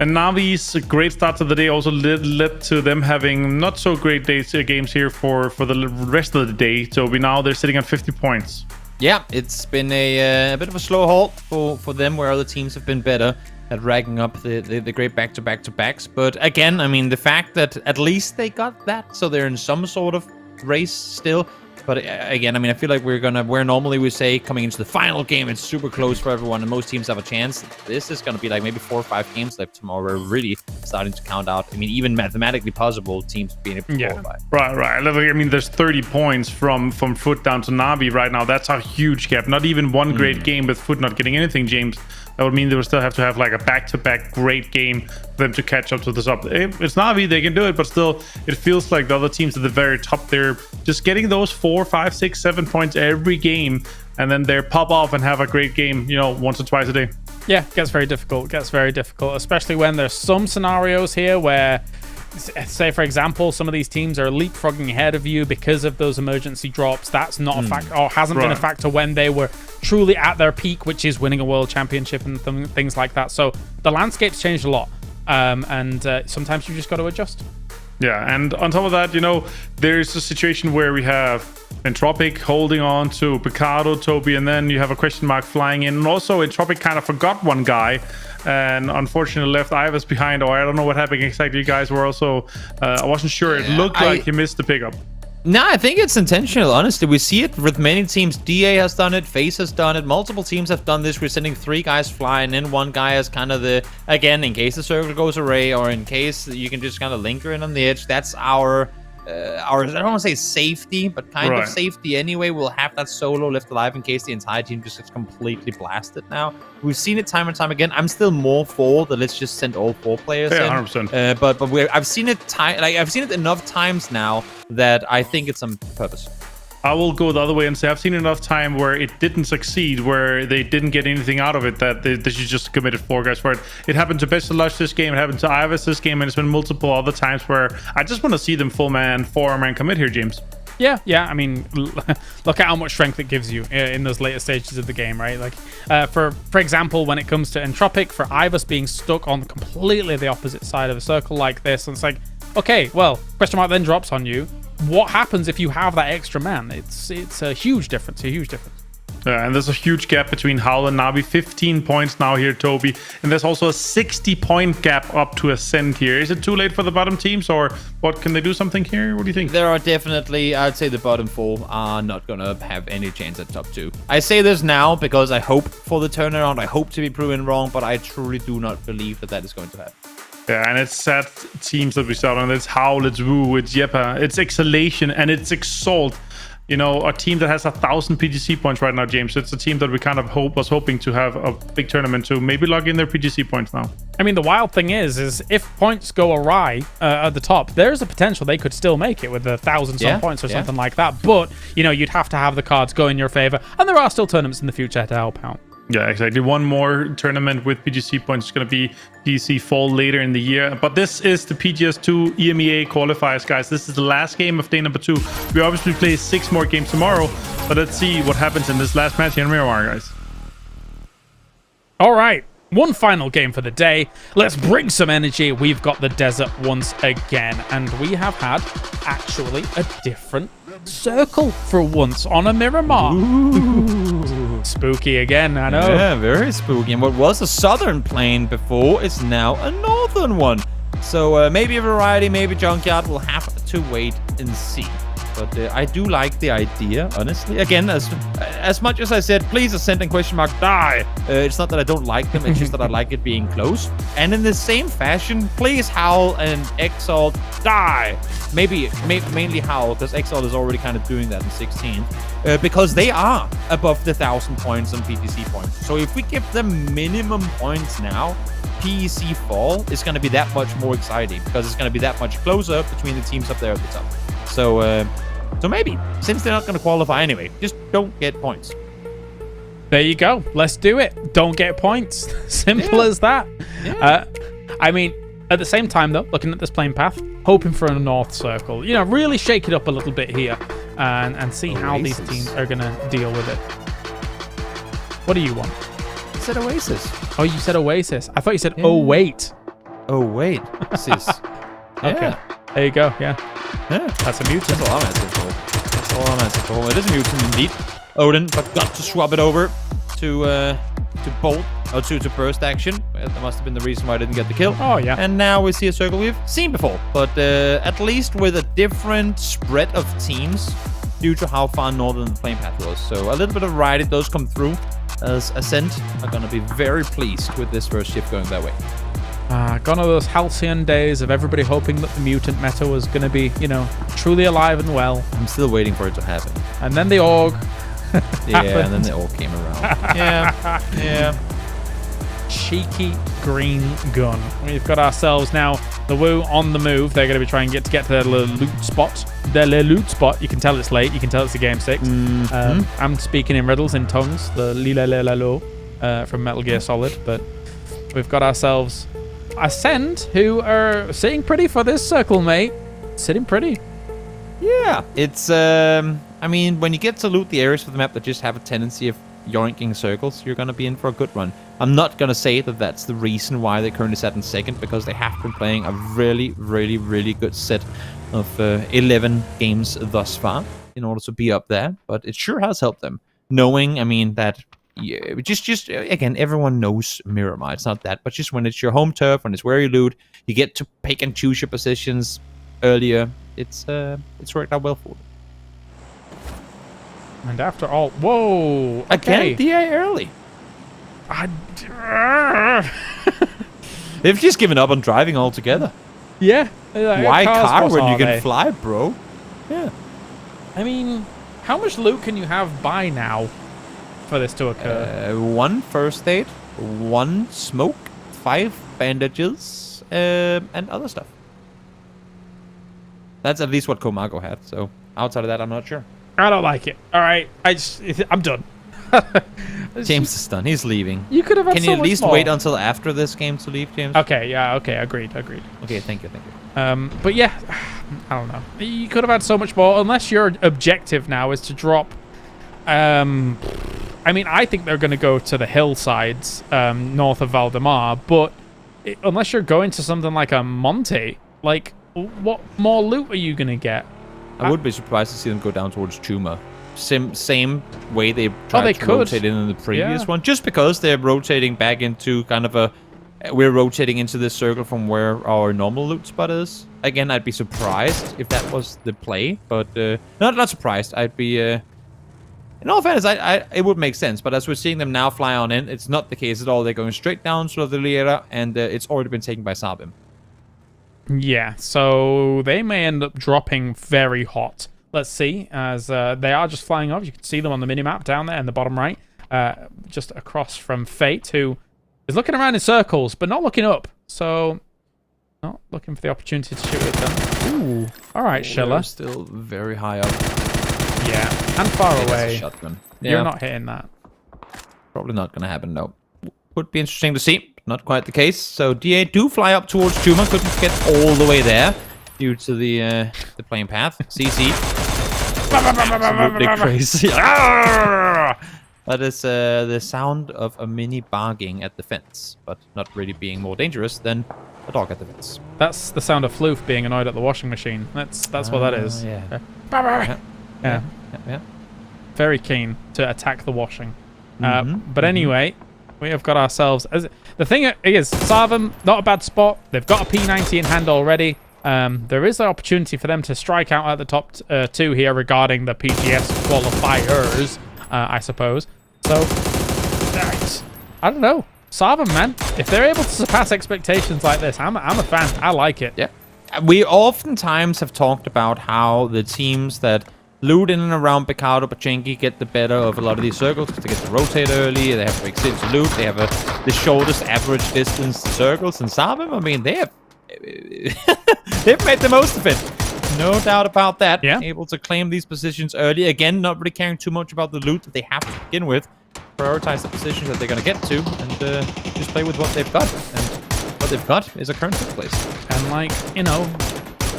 And Navi's great start to the day also led to them having not so great games here for the rest of the day. So they're sitting at 50 points. Yeah, it's been a bit of a slow halt for them, where other teams have been better at racking up the great back-to-backs. But again, I mean, the fact that at least they got that, so they're in some sort of race still. But again, I mean, I feel like where normally we say coming into the final game, it's super close for everyone and most teams have a chance. This is going to be like maybe 4 or 5 games left tomorrow. We're really starting to count out. I mean, even mathematically possible teams being able to qualify. Right. I mean, there's 30 points from Foot down to Navi right now. That's a huge gap. Not even one great game with Foot not getting anything, James. That would mean they would still have to have like a back-to-back great game for them to catch up to the top. It's Navi, they can do it, but still, it feels like the other teams at the very top, they're just getting those 4, 5, 6, 7 points every game, and then they pop off and have a great game, you know, once or twice a day. Yeah, it gets very difficult. Especially when there's some scenarios here where, say for example, some of these teams are leapfrogging ahead of you because of those emergency drops. That's not a factor, or hasn't been a factor when they were truly at their peak, which is winning a world championship and things like that. So the landscape's changed a lot, and sometimes you just got to adjust. Yeah, and on top of that, you know, there's a situation where we have Entropic holding on to Picardo, Toby, and then you have a Question Mark flying in. And also, Entropic kind of forgot one guy and unfortunately left Ivers behind, or I don't know what happened exactly. You guys were also, I wasn't sure. It looked like he missed the pickup. No, I think it's intentional, honestly. We see it with many teams. DA has done it, FaZe has done it, multiple teams have done this. We're sending 3 guys flying in, 1 guy as kind of the, again, in case the circle goes away, or in case you can just kind of linger in on the edge. That's our I don't want to say safety, but kind of safety anyway. We'll have that solo left alive in case the entire team just gets completely blasted now. We've seen it time and time again. I'm still more for the let's just send all 4 players in. 100%. But I've seen it I've seen it enough times now that I think it's on purpose. I will go the other way and say I've seen enough time where it didn't succeed, where they didn't get anything out of it, that they should just committed 4 guys for it. It happened to Best of Lush this game, it happened to Ivers this game, and it's been multiple other times where I just want to see them full man, 4-man commit here, James. Yeah. I mean, look at how much strength it gives you in those later stages of the game, right? Like, for example, when it comes to Entropic, for Ivers being stuck on completely the opposite side of a circle like this, and it's like, okay, well, Question Mark then drops on you. What happens if you have that extra man? It's a huge difference, Yeah, and there's a huge gap between Howl and Navi. 15 points now here, Toby. And there's also a 60-point gap up to Ascend here. Is it too late for the bottom teams, or what? Can they do something here? What do you think? There are definitely, I'd say the bottom 4 are not going to have any chance at top 2. I say this now because I hope for the turnaround. I hope to be proven wrong, but I truly do not believe that is going to happen. Yeah, and it's sad teams that we saw on. It's Howl, it's Woo, it's Yepa, it's Exhalation, and it's Exalt. You know, a team that has 1,000 PGC points right now, James. It's a team that we kind of was hoping to have a big tournament to maybe log in their PGC points now. I mean, the wild thing is if points go awry at the top, there's a potential they could still make it with 1,000 some points or something like that. But, you know, you'd have to have the cards go in your favor, and there are still tournaments in the future to help out. Yeah, exactly. One more tournament with PGC points is going to be PGC Fall later in the year. But this is the PGS2 EMEA Qualifiers, guys. This is the last game of day number 2. We obviously play 6 more games tomorrow, but let's see what happens in this last match here in Miramar, guys. All right. One final game for the day. Let's bring some energy. We've got the desert once again, and we have had actually a different circle for once on a Miramar. Ooh. Spooky again, I know. Yeah, very spooky. And what was a southern plane before is now a northern one. So maybe a variety, maybe Junkyard. We'll have to wait and see. But I do like the idea, honestly. Again, as as much as I said, please Ascent and question mark die. It's not that I don't like them. It's just that I like it being close. And in the same fashion, please Howl and Exalt die. Mainly Howl, because Exalt is already kind of doing that in 16. Because they are above the 1,000 points on PTC points. So if we give them minimum points now, PEC fall is going to be that much more exciting because it's going to be that much closer between the teams up there at the top. So maybe, since they're not going to qualify anyway, just don't get points. There you go. Let's do it. Don't get points. Simple as that. Yeah. I mean, at the same time, though, looking at this playing path, hoping for a North Circle. You know, really shake it up a little bit here and see how these teams are going to deal with it. What do you want? I said Oasis. Oh, you said Oasis. I thought you said, oh, wait. Oh, wait. Sis. Okay. There you go. Yeah. That's a mutant. That's all I'm asking for. That's all I'm asking for. It is a mutant indeed. Odin forgot to swap it over to bolt or to burst action. That must have been the reason why I didn't get the kill. Oh yeah. And now we see a circle we've seen before, but at least with a different spread of teams due to how far northern the playing path was. So a little bit of variety does come through, as Ascent are gonna be very pleased with this first shift going that way. Gone are those halcyon days of everybody hoping that the mutant meta was going to be, you know, truly alive and well. I'm still waiting for it to happen. And then the org. Yeah, and then they all came around. Yeah. Cheeky green gun. We've got ourselves now the Woo on the move. They're going to be trying to get to their little loot spot. Their little loot spot. You can tell it's late. You can tell it's a game 6. I'm speaking in riddles in tongues. The li-la-la-la-lo from Metal Gear Solid. But we've got ourselves Ascend, who are sitting pretty for this circle, mate. Sitting pretty. Yeah, it's I mean, when you get to loot the areas of the map that just have a tendency of yoinking circles, you're gonna be in for a good run. I'm not gonna say that that's the reason why they're currently sat in second, because they have been playing a really, really, really good set of 11 games thus far in order to be up there. But it sure has helped them, knowing, I mean, that. Yeah, just again, everyone knows Miramar. It's not that, but just when it's your home turf, when it's where you loot, you get to pick and choose your positions earlier. It's worked out well for them. And after all, whoa! Okay. Again, DA early. They've just given up on driving altogether. Yeah. Why car when you can fly, bro? Yeah. I mean, how much loot can you have by now for this to occur? 1 first aid, 1 smoke, 5 bandages, and other stuff. That's at least what Komago had. So outside of that, I'm not sure. I don't like it. All right, I'm done. James is done. He's leaving. You could have had Can so you at much least more. wait until after this game to leave, James? Okay. Yeah. Okay. Agreed. Okay. Thank you. But yeah, I don't know. You could have had so much more, unless your objective now is to drop. I mean, I think they're going to go to the hillsides north of Valdemar, but unless you're going to something like a Monte, like, what more loot are you going to get? I would be surprised to see them go down towards Chuma. Same way they tried to rotate in the previous one, just because they're rotating back into kind of a... We're rotating into this circle from where our normal loot spot is. Again, I'd be surprised if that was the play, but... not surprised. I'd be... In all fairness, it would make sense, but as we're seeing them now fly on in, it's not the case at all. They're going straight down to the Liera, and it's already been taken by Sabim. Yeah, so they may end up dropping very hot. Let's see, as they are just flying off. You can see them on the minimap down there in the bottom right, just across from Fate, who is looking around in circles, but not looking up. So, not looking for the opportunity to shoot at them. Ooh, all right, Schiller. Still very high up. Yeah, and far away. Shotgun. You're not hitting that. Probably not going to happen, no. Would be interesting to see. Not quite the case. So DA do fly up towards Chuma. Couldn't get all the way there due to the playing path. CC. Absolutely crazy. That is the sound of a mini barking at the fence, but not really being more dangerous than a dog at the fence. That's the sound of Floof being annoyed at the washing machine. That's what that is. Yeah. Very keen to attack the washing. But anyway, we have got ourselves... The thing is, Sarvam, not a bad spot. They've got a P90 in hand already. There is an opportunity for them to strike out at the top 2 here regarding the PGS qualifiers. I suppose. So, I don't know. Sarvin, man, if they're able to surpass expectations like this, I'm a fan. I like it. Yeah. We oftentimes have talked about how the teams that loot in and around Picardo, Pachinki get the better of a lot of these circles because they get to rotate early, they have big cities to loot, they have the shortest average distance circles. And Sarvin, I mean, they have they've made the most of it. No doubt about that. Yeah. Able to claim these positions early. Again, not really caring too much about the loot that they have to begin with. Prioritize the positions that they're going to get to and just play with what they've got. And what they've got is a current fifth place. And like, you know,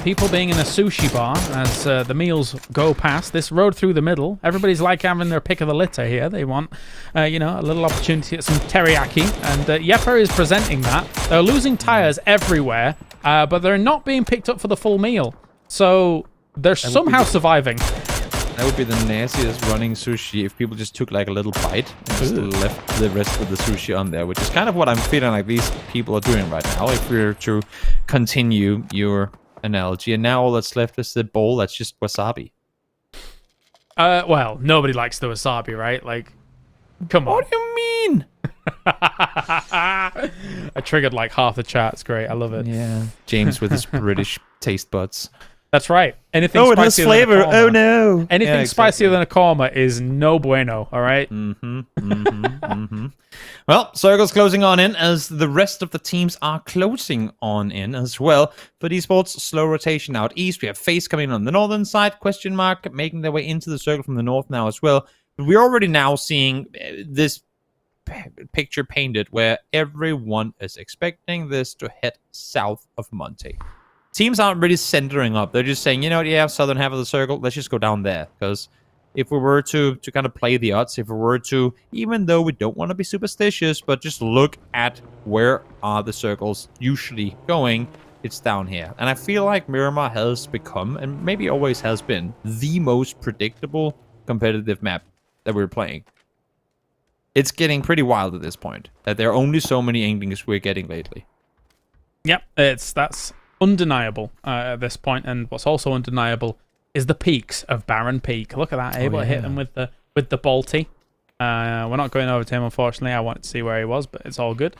people being in a sushi bar as the meals go past, this road through the middle, everybody's like having their pick of the litter here. They want, you know, a little opportunity at some teriyaki. And Yepper is presenting that. They're losing tires everywhere, but they're not being picked up for the full meal. So they're somehow surviving. That would be the nastiest running sushi if people just took like a little bite and just left the rest of the sushi on there, which is kind of what I'm feeling like these people are doing right now, if we were to continue your analogy. And now all that's left is the bowl that's just wasabi. Well, nobody likes the wasabi, right? Like, come on. What do you mean? I triggered like half the chat. It's great. I love it. Yeah. James with his British taste buds. That's right. Anything it has spicier flavor. Than a korma, oh no. Anything spicier than a korma is no bueno. All right. Well, circles closing on in as the rest of the teams are closing on in as well. For Esports, slow rotation out east. We have FaZe coming in on the northern side. Question mark making their way into the circle from the north now as well. But we're already now seeing this picture painted where everyone is expecting this to head south of Monte. Teams aren't really centering up. They're just saying, you know what, yeah, southern half of the circle, let's just go down there. Because if we were to kind of play the odds, if we were to, even though we don't want to be superstitious, but just look at where are the circles usually going, it's down here. And I feel like Miramar has become, and maybe always has been, the most predictable competitive map that we're playing. It's getting pretty wild at this point, that there are only so many endings we're getting lately. Yep, that's undeniable at this point, and what's also undeniable is the peaks of Baron Peak. Look at that, able to hit them with the bolty. We're not going over to him, unfortunately. I wanted to see where he was, but it's all good.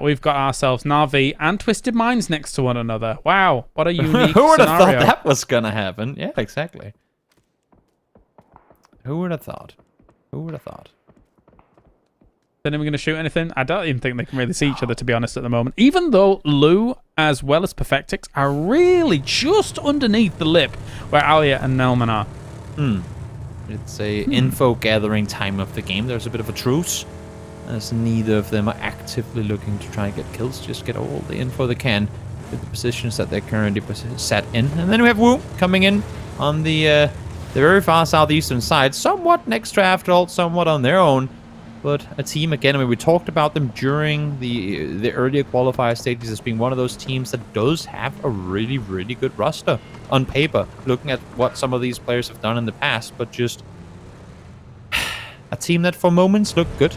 We've got ourselves Na'Vi and Twisted Minds next to one another. Wow, what a unique Who would have scenario. thought that was gonna happen? Yeah, exactly. Who would have thought? Who would have thought? Is anyone going to shoot anything? I don't even think they can really see each other, to be honest, at the moment. Even though Lou, as well as Perfectix, are really just underneath the lip where Alia and Nelman are. It's a info gathering time of the game. There's a bit of a truce, as neither of them are actively looking to try and get kills. Just get all the info they can with the positions that they're currently sat in. And then we have Wu coming in on the very far southeastern side. Somewhat next to Afterall, somewhat on their own. But a team, again, I mean, we talked about them during the earlier qualifier stages as being one of those teams that does have a really, really good roster on paper, looking at what some of these players have done in the past. But just a team that for moments looked good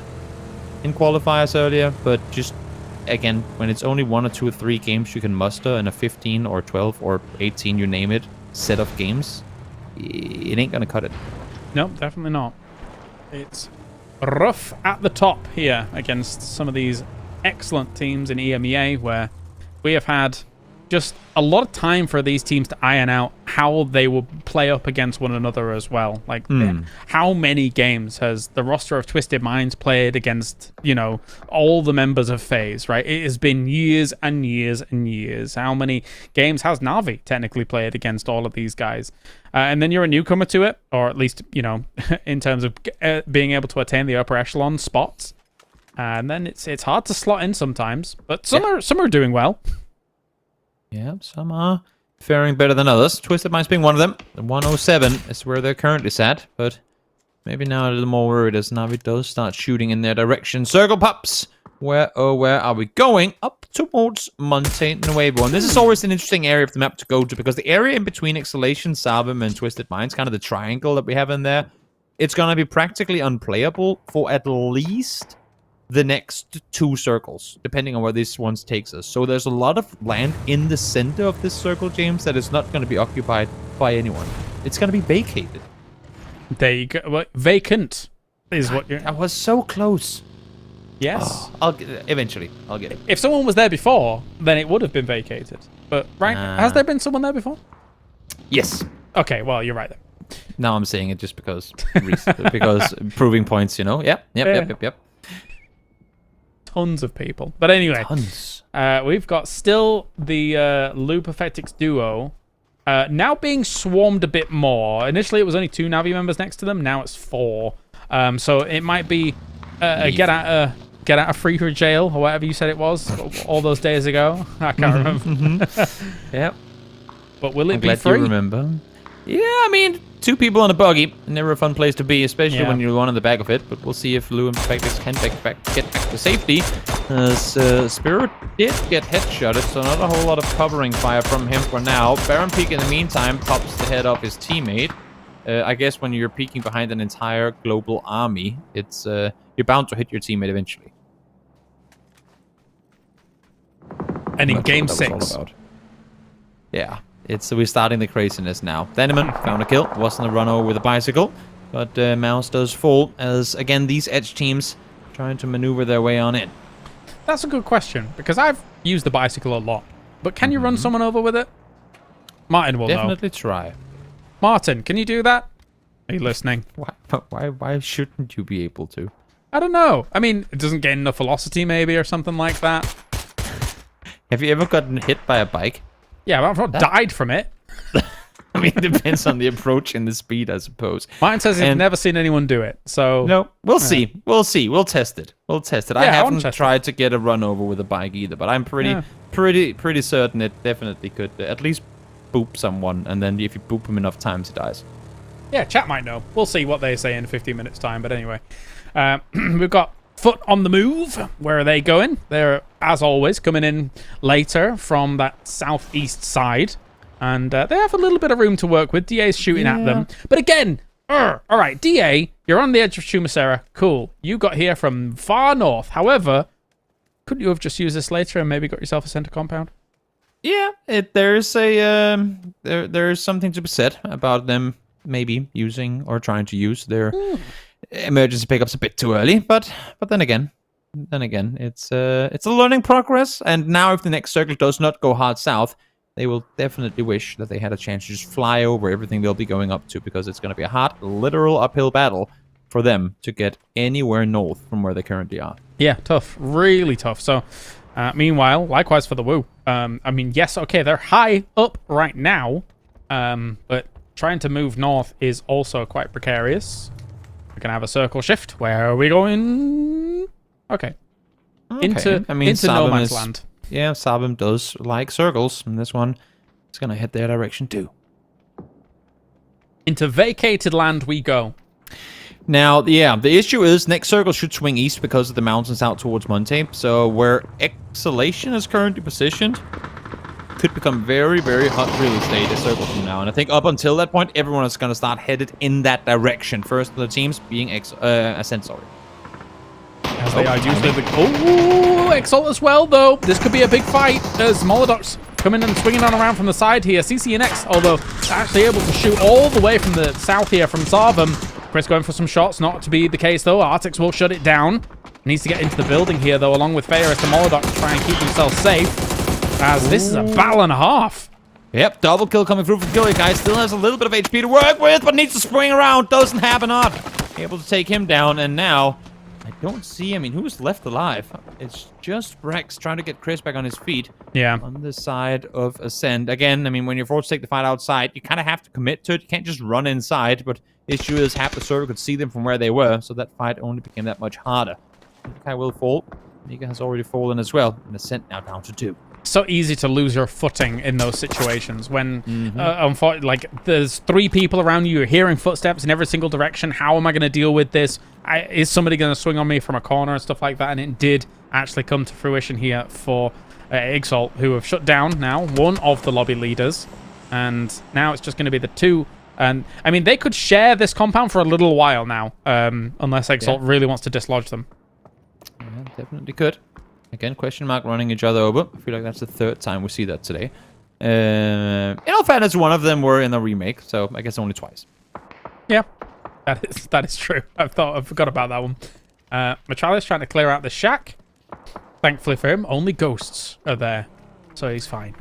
in qualifiers earlier, but just, again, when it's only 1 or 2 or 3 games you can muster in a 15 or 12 or 18, you name it, set of games, it ain't going to cut it. No, definitely not. It's rough at the top here against some of these excellent teams in EMEA, where we have had just a lot of time for these teams to iron out how they will play up against one another as well. Like, how many games has the roster of Twisted Minds played against, you know, all the members of FaZe, right? It has been years and years and years. How many games has Na'Vi technically played against all of these guys? And then you're a newcomer to it, or at least, you know, in terms of being able to attain the upper echelon spots. And then it's hard to slot in sometimes, but some are doing well. Yeah, some are faring better than others. Twisted Minds being one of them. The 107 is where they're currently sat, but maybe now a little more worried as Na'Vi does start shooting in their direction. Circle Pups! Where are we going? Up towards Monte Nuevo. And this is always an interesting area of the map to go to, because the area in between Exhalation, Salvim, and Twisted Minds, kind of the triangle that we have in there, it's going to be practically unplayable for at least the next 2 circles, depending on where this one takes us. So there's a lot of land in the center of this circle, James, that is not going to be occupied by anyone. It's going to be vacated. There you go. Well, vacant. is what you're... I was so close. Yes. Eventually, I'll get it. If someone was there before, then it would have been vacated. But, right, has there been someone there before? Yes. Okay, well, you're right there. Now I'm saying it just because because proving points, you know? Yep. Tons of people. But anyway, Tons. We've got still the Loop Effectix duo now being swarmed a bit more. Initially, it was only 2 Navi members next to them. Now it's 4. So it might be a get out of free for jail or whatever you said it was all those days ago. I can't remember. Yep. But will it I'm be glad free? you remember. Yeah, I mean, 2 people on a buggy. Never a fun place to be, especially when you're one in the back of it. But we'll see if Lou and Spectix can get back to safety. As Spirit did get headshotted, so not a whole lot of covering fire from him for now. Baron Peak, in the meantime, pops the head off his teammate. I guess when you're peeking behind an entire global army, it's you're bound to hit your teammate eventually. And in Game 6. Yeah. We're starting the craziness now. Deneman found a kill. Wasn't a run over with a bicycle. But Mouse does fall as, again, these edge teams trying to maneuver their way on in. That's a good question, because I've used the bicycle a lot. But can you run someone over with it? Martin will Definitely try. Martin, can you do that? Are you listening? Why shouldn't you be able to? I don't know. I mean, it doesn't gain enough velocity maybe or something like that. Have you ever gotten hit by a bike? Yeah, but I've not died from it. I mean, it depends on the approach and the speed, I suppose. Martin says he's never seen anyone do it, so... No, we'll see. We'll see. We'll test it. We'll test it. Yeah, I haven't tried to get a run over with a bike either, but I'm pretty certain it definitely could at least boop someone, and then if you boop him enough times, he dies. Yeah, chat might know. We'll see what they say in 15 minutes' time, but anyway. We've got Foot on the move. Where are they going? They're, as always, coming in later from that southeast side. And they have a little bit of room to work with. DA's shooting at them. But again, all right, DA, you're on the edge of Shumasera. Cool. You got here from far north. However, couldn't you have just used this later and maybe got yourself a center compound? Yeah, there's something to be said about them maybe using or trying to use their emergency pickups a bit too early. But then again, it's a learning progress. And now if the next circle does not go hard south, they will definitely wish that they had a chance to just fly over everything they'll be going up to, because it's going to be a hard, literal uphill battle for them to get anywhere north from where they currently are. Yeah, tough. Really tough. So, meanwhile, likewise for the Wu. I mean, yes, okay, they're high up right now, but trying to move north is also quite precarious. We're going to have a circle shift. Where are we going? Okay. Into no man's land. Yeah, Sabum does like circles, and this one is going to head their direction too. Into vacated land we go. Now, yeah, the issue is next circle should swing east because of the mountains out towards Monte. So where Exhalation is currently positioned could become very, very hot real estate a circle from now. And I think up until that point, everyone is going to start headed in that direction. First of the teams being Ascent, sorry. As they are usually the... Exalt as well, though. This could be a big fight as Molodox coming and swinging on around from the side here. CC and X, although actually able to shoot all the way from the south here from Zarvum. Chris going for some shots. Not to be the case, though. Artix will shut it down. Needs to get into the building here, though, along with Ferris and Molodox to try and keep himself safe. As this is a battle and a half. Yep, double kill coming through from Killy. Guy still has a little bit of HP to work with, but needs to swing around. Doesn't have enough. Able to take him down, and now... I don't see, I mean, who's left alive? It's just Rex trying to get Chris back on his feet. Yeah. On the side of Ascend. Again, I mean, when you're forced to take the fight outside, you kind of have to commit to it. You can't just run inside, but issue is half the server could see them from where they were, so that fight only became that much harder. Kai will fall. Nika has already fallen as well, and Ascend now down to 2. So easy to lose your footing in those situations when, like, there's 3 people around you, you're hearing footsteps in every single direction. How am I going to deal with this? Is somebody going to swing on me from a corner and stuff like that? And it did actually come to fruition here for Exalt, who have shut down now one of the lobby leaders. And now it's just going to be the 2. And, I mean, they could share this compound for a little while now, unless Exalt really wants to dislodge them. Yeah, definitely could. Again, question mark running each other over. I feel like that's the 3rd time we see that today. In all fairness, one of them were in a remake, so I guess only twice. Yeah. That is true. I forgot about that one. Machali's trying to clear out the shack. Thankfully for him, only ghosts are there, so he's fine.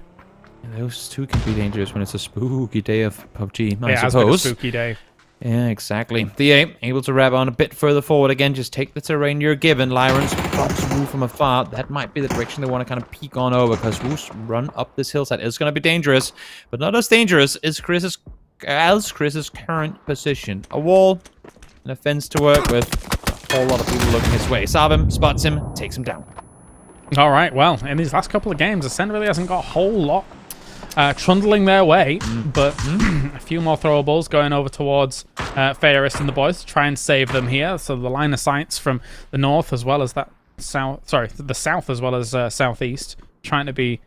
Yeah, those two can be dangerous when it's a spooky day of PUBG, I yeah, suppose. It's been a spooky day. Yeah, exactly. DA able to wrap on a bit further forward again. Just take the terrain you're given. Lyrons drops Woo from afar. That might be the direction they want to kind of peek on over, because Woo's run up this hillside is going to be dangerous, but not as dangerous as Chris's current position. A wall and a fence to work with. A whole lot of people looking his way. Sabim spots him, takes him down. All right, well, in these last couple of games, Ascend really hasn't got a whole lot trundling their way, but a few more throwables going over towards Fairest and the boys to try and save them here. So the line of sights from the north as well as that south, sorry, the south as well as southeast, trying to be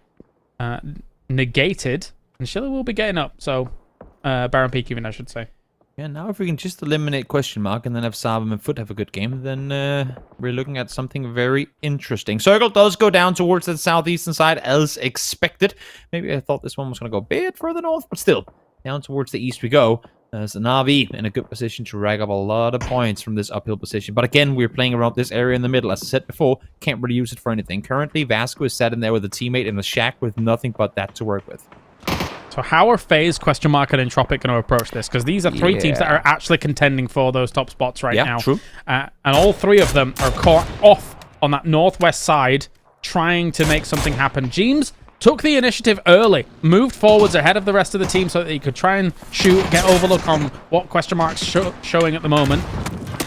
negated. And Schiller will be getting up, so Baron Peak even, I should say. Yeah, now if we can just eliminate Question Mark and then have Sabim and Foot have a good game, then we're looking at something very interesting. Circle does go down towards the southeastern side as expected. Maybe I thought this one was going to go a bit further north, but still, down towards the east we go. As Na'Vi in a good position to rag up a lot of points from this uphill position. But again, we're playing around this area in the middle. As I said before, can't really use it for anything. Currently, Vasco is sat in there with a teammate in the shack with nothing but that to work with. So how are FaZe, Question Mark, and Entropic going to approach this? Because these are three teams that are actually contending for those top spots right now. True. And all three of them are caught off on that northwest side, trying to make something happen. Jeems took the initiative early, moved forwards ahead of the rest of the team so that he could try and shoot, get overlook on what Question Mark's showing at the moment.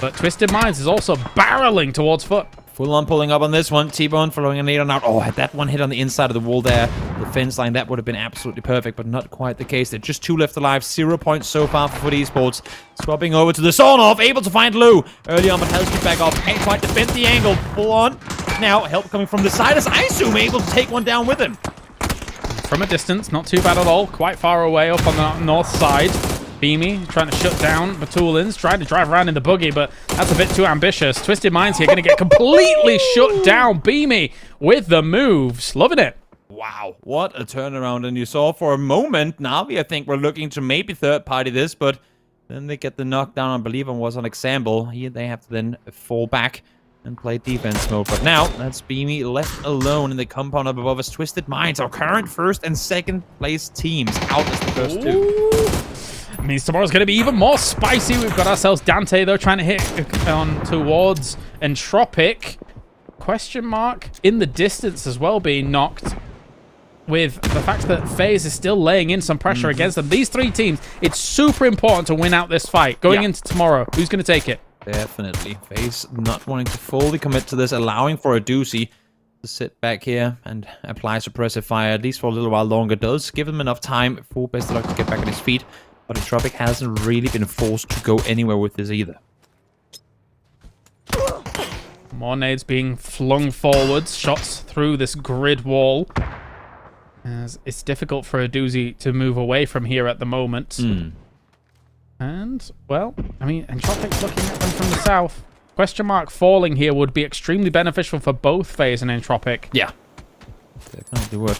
But Twisted Minds is also barreling towards Foot. Full on pulling up on this one. T-Bone following a nade on out. Oh, had that one hit on the inside of the wall there, the fence line, that would have been absolutely perfect, but not quite the case. They're just 2 left alive. 0 points so far for Foot Esports. Swapping over to the Sawn-Off, able to find Lou early on, but has to back off. Can't quite defend the angle. Full on. Now, help coming from the side as Isoom able to take one down with him. From a distance, not too bad at all. Quite far away up on the north side. Beamy trying to shut down Batulins, trying to drive around in the buggy, but that's a bit too ambitious. Twisted Minds here going to get completely shut down. Beamy with the moves. Loving it. Wow, what a turnaround. And you saw for a moment, Na'Vi, I think, were looking to maybe third party this, but then they get the knockdown, I believe, and was on Example. Here they have to then fall back and play defense mode. But now, that's Beamy left alone in the compound up above us. Twisted Minds, our current first and second place teams, out as the first two. Means tomorrow's going to be even more spicy. We've got ourselves Dante, though, trying to hit on towards Entropic. Question Mark in the distance as well, being knocked. With the fact that FaZe is still laying in some pressure against them. These three teams, it's super important to win out this fight. Going into tomorrow, who's going to take it? Definitely. FaZe not wanting to fully commit to this, allowing for a doozy to sit back here and apply suppressive fire, at least for a little while longer. Does give him enough time for Best of Luck to get back on his feet. But Entropic hasn't really been forced to go anywhere with this either. More nades being flung forwards. Shots through this grid wall. As it's difficult for a doozy to move away from here at the moment. And, well, I mean, Entropic's looking at them from the south. Question Mark falling here would be extremely beneficial for both FaZe and Entropic. Yeah. Definitely would.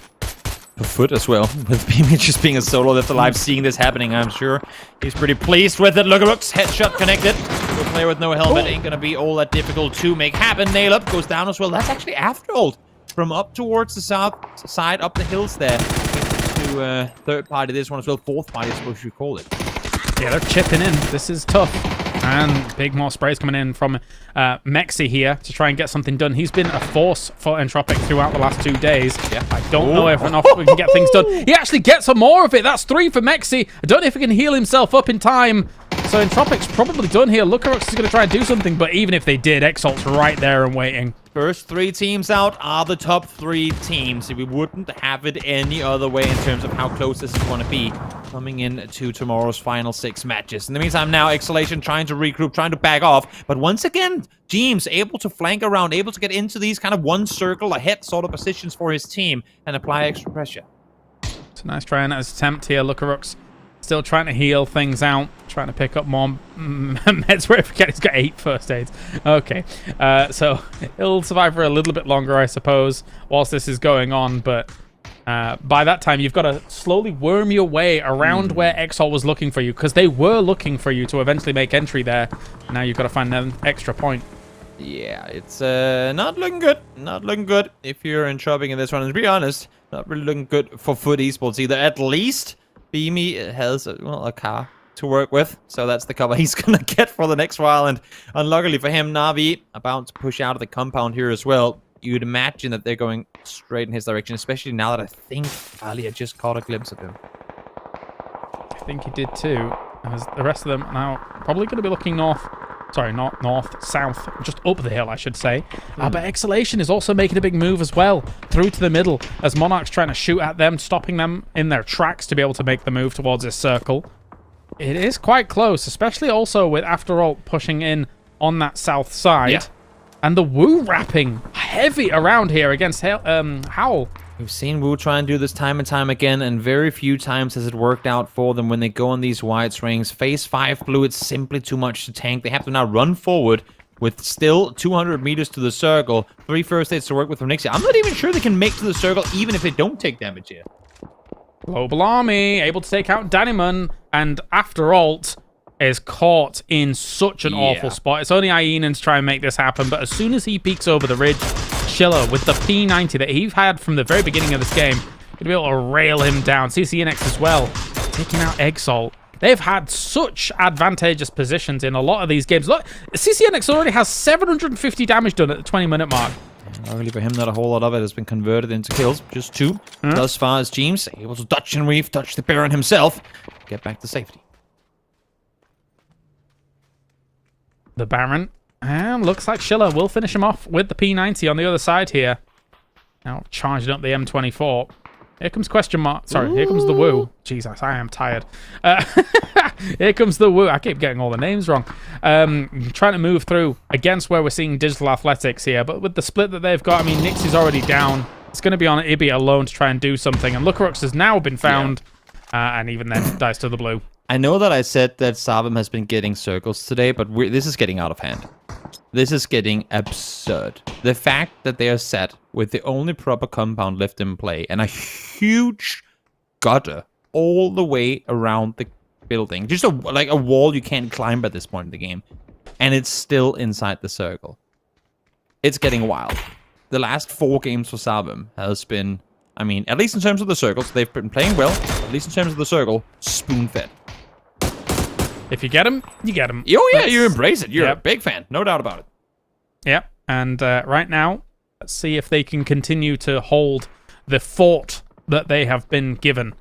For Foot as well, with Beamy just being a solo left alive, seeing this happening, I'm sure he's pretty pleased with it. Look, headshot connected. The player with no helmet ain't gonna be all that difficult to make happen. Nail up goes down as well. That's actually after ult from up towards the south side, up the hills there. To third party this one as well, fourth party I suppose you call it. Yeah, they're chipping in. This is tough. And big more sprays coming in from Mexi here to try and get something done. He's been a force for Entropic throughout the last 2 days. Yeah. I don't know if enough we can get things done. He actually gets some more of it. That's 3 for Mexi. I don't know if he can heal himself up in time. So Entropic's probably done here. Lucarux is going to try and do something, but even if they did, Exalt's right there and waiting. First 3 teams out are the top 3 teams. We wouldn't have it any other way in terms of how close this is going to be coming into tomorrow's final 6 matches. In the meantime, now Exhalation trying to regroup, trying to back off. But once again, Jeems able to flank around, able to get into these kind of one circle ahead sort of positions for his team and apply extra pressure. It's a nice try and attempt here. Lucarux still trying to heal things out, trying to pick up more meds. Where I forget he's got 8 first aids. Okay, so he'll survive for a little bit longer, I suppose, whilst this is going on. But By that time, you've got to slowly worm your way around where Exalt was looking for you, because they were looking for you to eventually make entry there. Now you've got to find an extra point. Yeah, it's not looking good. Not looking good if you're in shopping in this one. And to be honest, not really looking good for Foot Esports either. At least Beamy has a car to work with, so that's the cover he's gonna get for the next while. And unluckily for him, Na'Vi about to push out of the compound here as well. You'd imagine that they're going straight in his direction, especially now that I think Ali had just caught a glimpse of him. I think he did too. As the rest of them now probably going to be looking north. Sorry, not north, south, just up the hill, I should say. But Exhalation is also making a big move as well, through to the middle, as Monarch's trying to shoot at them, stopping them in their tracks to be able to make the move towards this circle. It is quite close, especially also with After All pushing in on that south side. Yeah. And the Wu wrapping heavy around here against Howl. We've seen Wu try and do this time and time again, and very few times has it worked out for them when they go on these wide swings. Phase 5 blue, it's simply too much to tank. They have to now run forward with still 200 meters to the circle. 3 first aids to work with from Nixie. I'm not even sure they can make to the circle, even if they don't take damage here. Global Army able to take out Dannyman, and After Alt is caught in such an awful spot. It's only Ienan to try and make this happen, but as soon as he peeks over the ridge, Schiller with the P90 that he had from the very beginning of this game, gonna be able to rail him down. CCNX as well, taking out Exalt. They've had such advantageous positions in a lot of these games. Look, CCNX already has 750 damage done at the 20-minute mark. Luckily for him, not a whole lot of it has been converted into kills. Just 2 thus far as James able to dodge and weave, touch the Baron himself, get back to safety. The Baron, and looks like Schiller will finish him off with the P90 on the other side here. Now charging up the M24. Here comes question mark. Sorry, here comes the Wu. Jesus, I am tired. Here comes the Wu. I keep getting all the names wrong. Trying to move through against where we're seeing Digital Athletics here, but with the split that they've got, I mean, Nix is already down. It's going to be on Ibi alone to try and do something, and Lucarux has now been found, and even then dies to the blue. I know that I said that Sabem has been getting circles today, but this is getting out of hand. This is getting absurd. The fact that they are set with the only proper compound left in play and a huge gutter all the way around the building. Just like a wall you can't climb at this point in the game. And it's still inside the circle. It's getting wild. The last 4 games for Sabem has been, I mean, at least in terms of the circles, they've been playing well. At least in terms of the circle, spoon-fed. If you get him, you get him. Oh yeah, you embrace it. You're a big fan, no doubt about it. Yep, and right now, let's see if they can continue to hold the fort that they have been given.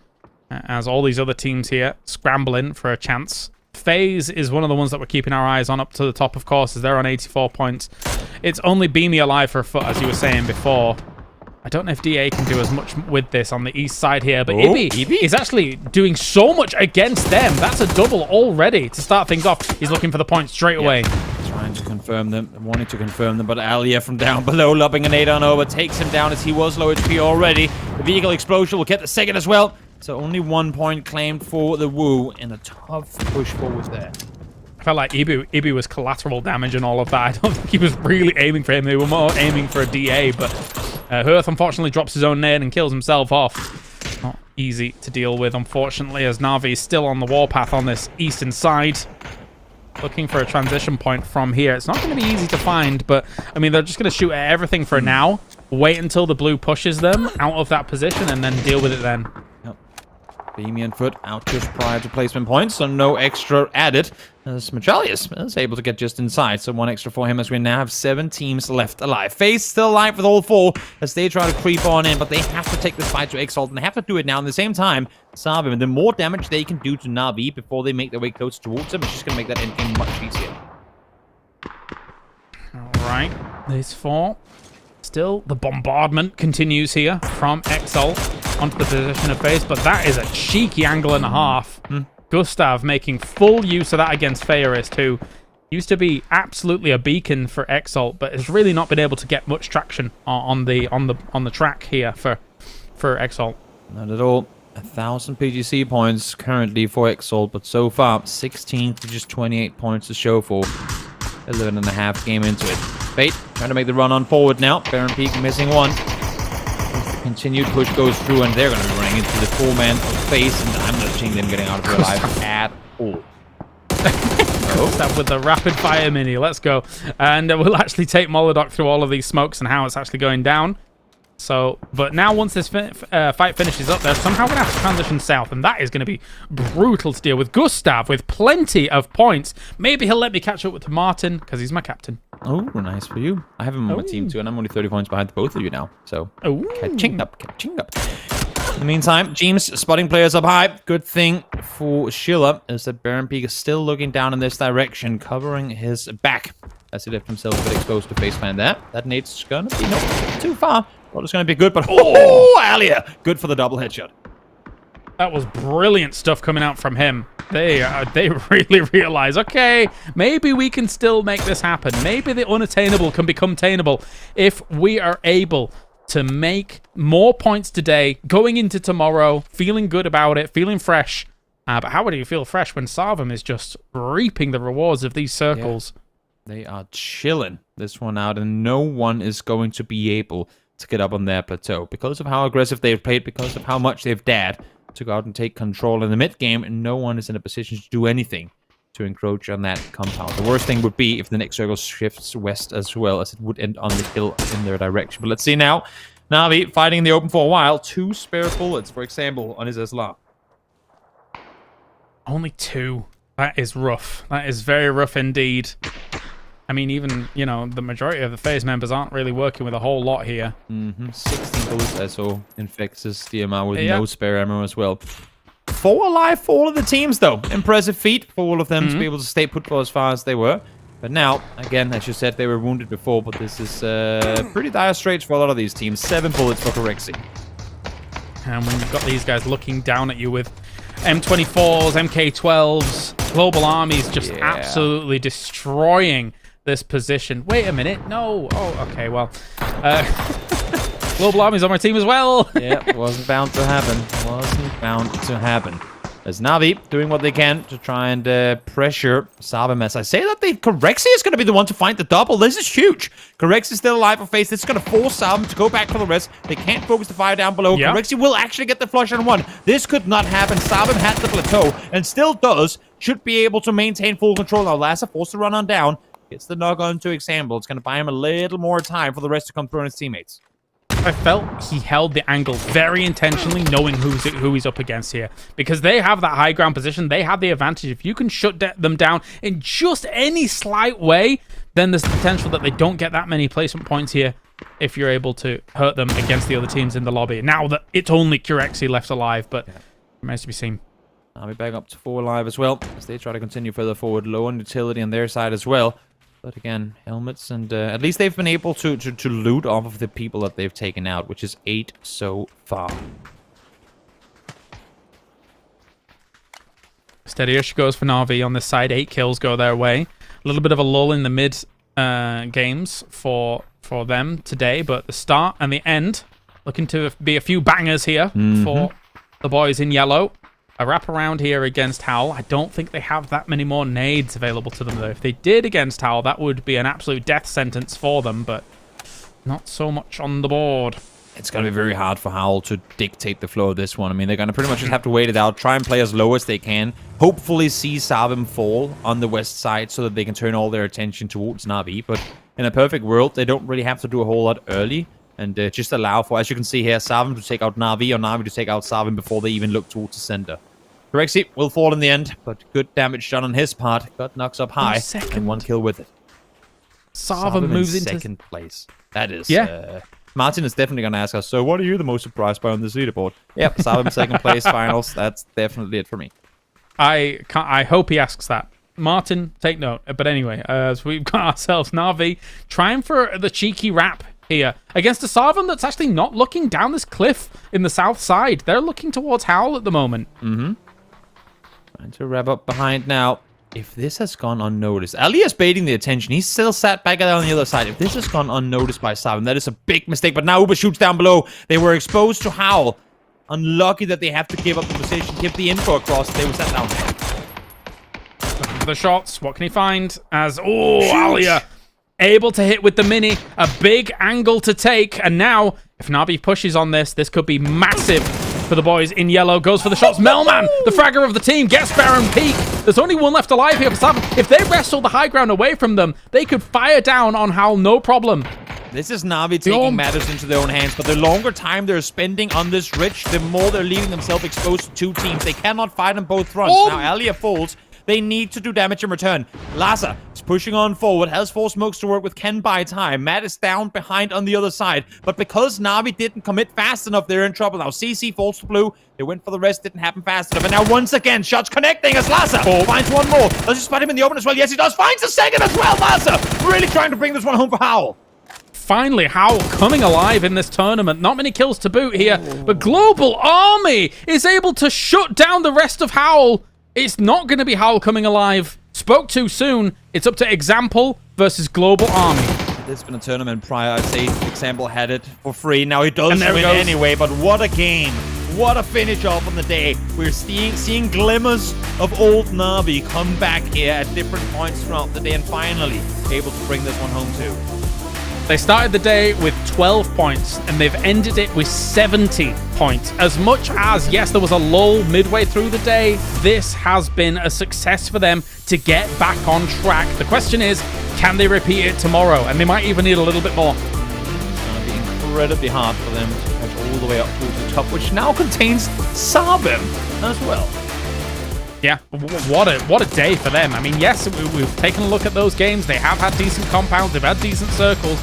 As all these other teams here scrambling for a chance. FaZe is one of the ones that we're keeping our eyes on up to the top, of course, as they're on 84 points. It's only Beamy alive for a foot, as you were saying before. I don't know if DA can do as much with this on the east side here, but Ibi is actually doing so much against them. That's a double already to start things off. He's looking for the points straight away. Trying to confirm them, wanting to confirm them, but Alia from down below, lobbing a nade on over, takes him down as he was low HP already. The vehicle explosion will get the second as well. So only 1 point claimed for the Wu, and a tough push forward there. I felt like Ibi was collateral damage and all of that. I don't think he was really aiming for him. They were more aiming for a DA, but Hearth unfortunately drops his own nade and kills himself off. Not easy to deal with, unfortunately, as Na'Vi is still on the warpath on this eastern side. Looking for a transition point from here. It's not going to be easy to find, but, I mean, they're just going to shoot at everything for now. Wait until the blue pushes them out of that position and then deal with it then. Beamy and Foot out just prior to placement points, so no extra added. As Metralius is able to get just inside, so 1 extra for him as we now have 7 teams left alive. FaZe still alive with all 4 as they try to creep on in, but they have to take this fight to Exalt, and they have to do it now. At the same time, Sabem, the more damage they can do to Na'Vi before they make their way closer towards him, it's just going to make that endgame much easier. Alright, these 4. Still, the bombardment continues here from Exalt onto the position of FaZe, but that is a cheeky angle and a half. Gustav making full use of that against Feyaris, who used to be absolutely a beacon for Exalt, but has really not been able to get much traction on the track here for Exalt. Not at all. 1,000 PGC points currently for Exalt, but so far 16 to just 28 points to show for. 11.5 game into it. Fate trying to make the run on forward now. Baron Peak missing 1. The Continued push goes through, and they're going to be running into the 4-man face, and I'm not seeing them getting out of their life at all. Start with the rapid fire mini. Let's go. And we'll actually take Molodok through all of these smokes and how it's actually going down. So, but now once this fight finishes up, they're somehow going to have to transition south, and that is going to be brutal to deal with. Gustav with plenty of points. Maybe he'll let me catch up with Martin, because he's my captain. Oh, nice for you. I have him on my team too, and I'm only 30 points behind both of you now. So, catching up. In the meantime, James spotting players up high. Good thing for Schiller is that Baron Peak is still looking down in this direction, covering his back as he left himself a bit exposed to faceplant there. That nade's going to be not too far. Well, it's going to be good, but Alia! Good for the double headshot. That was brilliant stuff coming out from him. They really realize, okay, maybe we can still make this happen. Maybe the unattainable can become attainable if we are able to make more points today, going into tomorrow, feeling good about it, feeling fresh. But how would you feel fresh when Sarvam is just reaping the rewards of these circles? Yeah. They are chilling this one out, and no one is going to be able to get up on their plateau because of how aggressive they've played, because of how much they've dared to go out and take control in the mid game, and no one is in a position to do anything to encroach on that compound. The worst thing would be if the next circle shifts west as well, as it would end on the hill in their direction. But let's see now. Na'Vi fighting in the open for a while. 2 spare bullets, for example, on his SLR. Only 2. That is rough. That is very rough indeed. I mean, even, you know, the majority of the FaZe members aren't really working with a whole lot here. 16 bullets I saw in Fex's DMR with no spare ammo as well. 4 alive for all of the teams, though. Impressive feat for all of them to be able to stay put for as far as they were. But now, again, as you said, they were wounded before, but this is pretty dire straits for a lot of these teams. 7 bullets for Corexi. And when you've got these guys looking down at you with M24s, MK12s, global armies just absolutely destroying this position. Wait a minute. No. Oh, okay. Well, global armies on my team as well. Yeah, wasn't bound to happen. Wasn't bound to happen. There's Na'Vi doing what they can to try and pressure Sarvam. As I say that, Corexi is going to be the one to find the double. This is huge. Corexi is still alive for FaZe. This is going to force Sarvam to go back for the rest. They can't focus the fire down below. Corexi will actually get the flush on 1. This could not happen. Sarvam had the plateau and still does. Should be able to maintain full control. Now, Lassa forced to run on down. Gets the knock on to Example. It's going to buy him a little more time for the rest to come through on his teammates. I felt he held the angle very intentionally, knowing who he's up against here. Because they have that high ground position. They have the advantage. If you can shut them down in just any slight way, then there's the potential that they don't get that many placement points here if you're able to hurt them against the other teams in the lobby. Now that it's only Corexi left alive, but it remains to be seen. I'll be back up to 4 alive as well, as they try to continue further forward. Low on utility on their side as well. But again, helmets, and at least they've been able to loot off of the people that they've taken out, which is 8 so far. Steady-ish goes for Na'Vi on this side. 8 kills go their way. A little bit of a lull in the mid games for them today, but the start and the end looking to be a few bangers here for the boys in yellow. A wraparound here against Howl. I don't think they have that many more nades available to them, though. If they did against Howl, that would be an absolute death sentence for them, but not so much on the board. It's going to be very hard for Howl to dictate the flow of this one. I mean, they're going to pretty much just have to wait it out, try and play as low as they can, hopefully see Sarvam fall on the west side so that they can turn all their attention towards Na'Vi. But in a perfect world, they don't really have to do a whole lot early. And just allow for, as you can see here, Sarvam to take out Na'Vi, or Na'Vi to take out Sarvam before they even look towards the center. Corexi will fall in the end, but good damage done on his part. Got knocks up high, and 1 kill with it. Sarvam moves into second place. That is, Martin is definitely going to ask us, so what are you the most surprised by on this leaderboard? Yep, Sarvam second place finals. That's definitely it for me. I hope he asks that. Martin, take note. But anyway, as we've got ourselves Na'Vi trying for the cheeky wrap here against a Sarvam that's actually not looking down this cliff in the south side. They're looking towards Howl at the moment. Trying to wrap up behind now. If this has gone unnoticed, Ali is baiting the attention. He's still sat back on the other side. If this has gone unnoticed by Sarvam, that is a big mistake. But now Uber shoots down below. They were exposed to Howl. Unlucky that they have to give up the position, give the info across. They were set down. Looking for the shots. What can he find? As, Alia able to hit with the mini. A big angle to take. And now If Na'Vi pushes on this could be massive for the boys in yellow. Goes for the shots. Melman, the fragger of the team, gets Baron Peak. There's only one left alive here for Savin. If they wrestle the high ground away from them, they could fire down on Howl, no problem. This is Na'Vi taking matters into their own hands, but the longer time they're spending on this ridge, the more they're leaving themselves exposed to two teams. They cannot fight on both fronts. Now, Alia falls. They need to do damage in return. Laza is pushing on forward, has 4 smokes to work with, can buy time. Matt is down behind on the other side. But because Na'Vi didn't commit fast enough, they're in trouble. Now CC falls to blue. They went for the rest, didn't happen fast enough. And now once again, shots connecting as Laza finds one more. Does he spot him in the open as well? Yes, he does. Finds a second as well. Laza really trying to bring this one home for Howl. Finally, Howl coming alive in this tournament. Not many kills to boot here, but Global Army is able to shut down the rest of Howl. It's not going to be Howl coming alive. Spoke too soon. It's up to Example versus Global Army. There's been a tournament prior. I'd say Example had it for free. Now he does win anyway, but what a game. What a finish off on the day. We're seeing glimmers of old Na'Vi come back here at different points throughout the day and finally able to bring this one home too. They started the day with 12 points, and they've ended it with 70 points. As much as, yes, there was a lull midway through the day, this has been a success for them to get back on track. The question is, can they repeat it tomorrow? And they might even need a little bit more. It's going to be incredibly hard for them to push all the way up towards the top, which now contains Sabim as well. Yeah, what a day for them. I mean, yes, we've taken a look at those games. They have had decent compounds, they've had decent circles,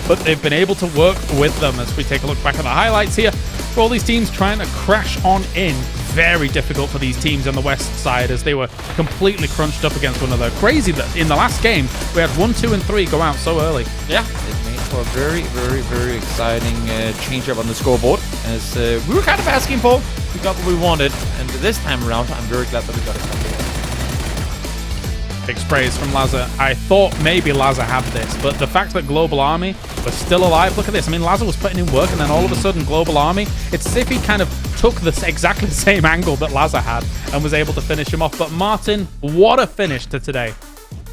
but they've been able to work with them. As we take a look back at the highlights here, for all these teams trying to crash on in. Very difficult for these teams on the west side as they were completely crunched up against one another. Crazy that in the last game, we had 1, 2, and 3 go out so early. Yeah, it made for a very, very, very exciting change-up on the scoreboard. As we were kind of asking for, we got what we wanted. And this time around, I'm very glad that we got it. Big sprays from Laza. I thought maybe Laza had this, but the fact that Global Army was still alive, look at this. I mean, Laza was putting in work, and then all of a sudden, Global Army, it's as if he kind of took this exactly the same angle that Laza had and was able to finish him off. But Martin, what a finish to today.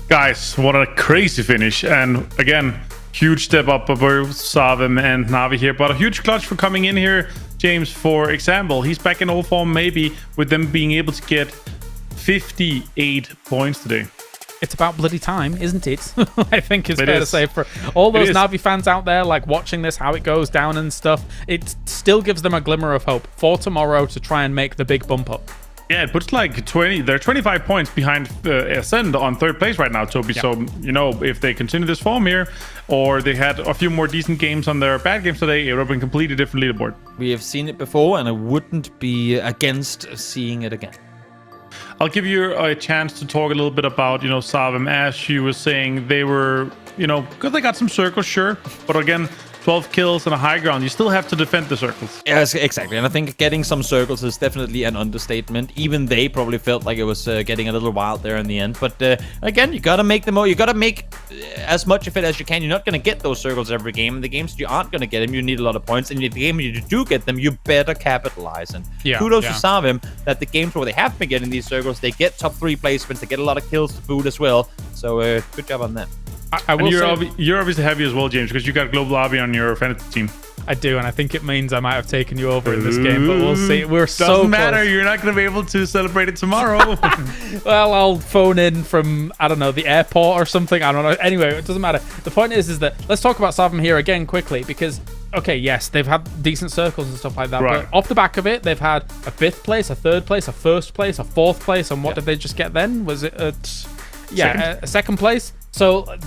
Guys, what a crazy finish. And again, huge step up for Savim and Na'Vi here, but a huge clutch for coming in here, James, for example. He's back in old form, maybe, with them being able to get 58 points today. It's about bloody time, isn't it? I think it's fair to say for all those Na'Vi fans out there, like watching this, how it goes down and stuff, it still gives them a glimmer of hope for tomorrow to try and make the big bump up. Yeah, it puts like 20. They're 25 points behind Ascend on 3rd place right now, Toby. Yeah. So, you know, if they continue this form here, or they had a few more decent games on their bad games today, it would have been a completely different leaderboard. We have seen it before, and I wouldn't be against seeing it again. I'll give you a chance to talk a little bit about, you know, Savim. As she was saying, they were, you know, good. They got some circles, sure, but again, 12 kills and a high ground. You still have to defend the circles. Yes, exactly. And I think getting some circles is definitely an understatement. Even they probably felt like it was getting a little wild there in the end. But again, you got to make the most. You got to make as much of it as you can. You're not going to get those circles every game. In the games you aren't going to get them, you need a lot of points. And in the game you do get them, you better capitalize. And kudos to Savim that the games where they have been getting these circles, they get top 3 placements. They get a lot of kills to boot as well. So good job on them. You're obviously happy as well, James, because you got Global Army on your fantasy team. I do, and I think it means I might have taken you over in this game, but we'll see. We're so close. Doesn't matter. You're not going to be able to celebrate it tomorrow. Well, I'll phone in from, I don't know, the airport or something. I don't know. Anyway, it doesn't matter. The point is that let's talk about Savim here again quickly, because, okay, yes, they've had decent circles and stuff like that, but off the back of it, they've had a 5th place, a 3rd place, a 1st place, a 4th place, and what did they just get then? Was it a 2nd place? So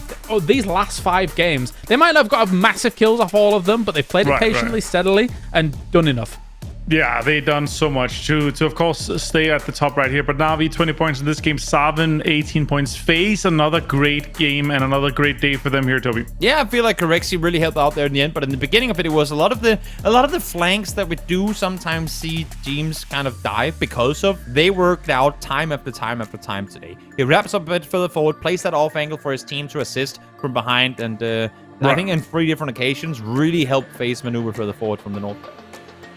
these last 5 games, they might not have got massive kills off all of them, but they've played it patiently, steadily, and done enough. Yeah, they've done so much to of course stay at the top right here. But Na'Vi 20 points in this game, Savin 18 points. Face another great game and another great day for them here, Toby. Yeah, I feel like Corexi really helped out there in the end, but in the beginning of it, it was a lot of the flanks that we do sometimes see teams kind of die because of. They worked out time after time after time today. He wraps up a bit further forward, plays that off angle for his team to assist from behind, and I think in 3 different occasions really helped Face maneuver further forward from the north.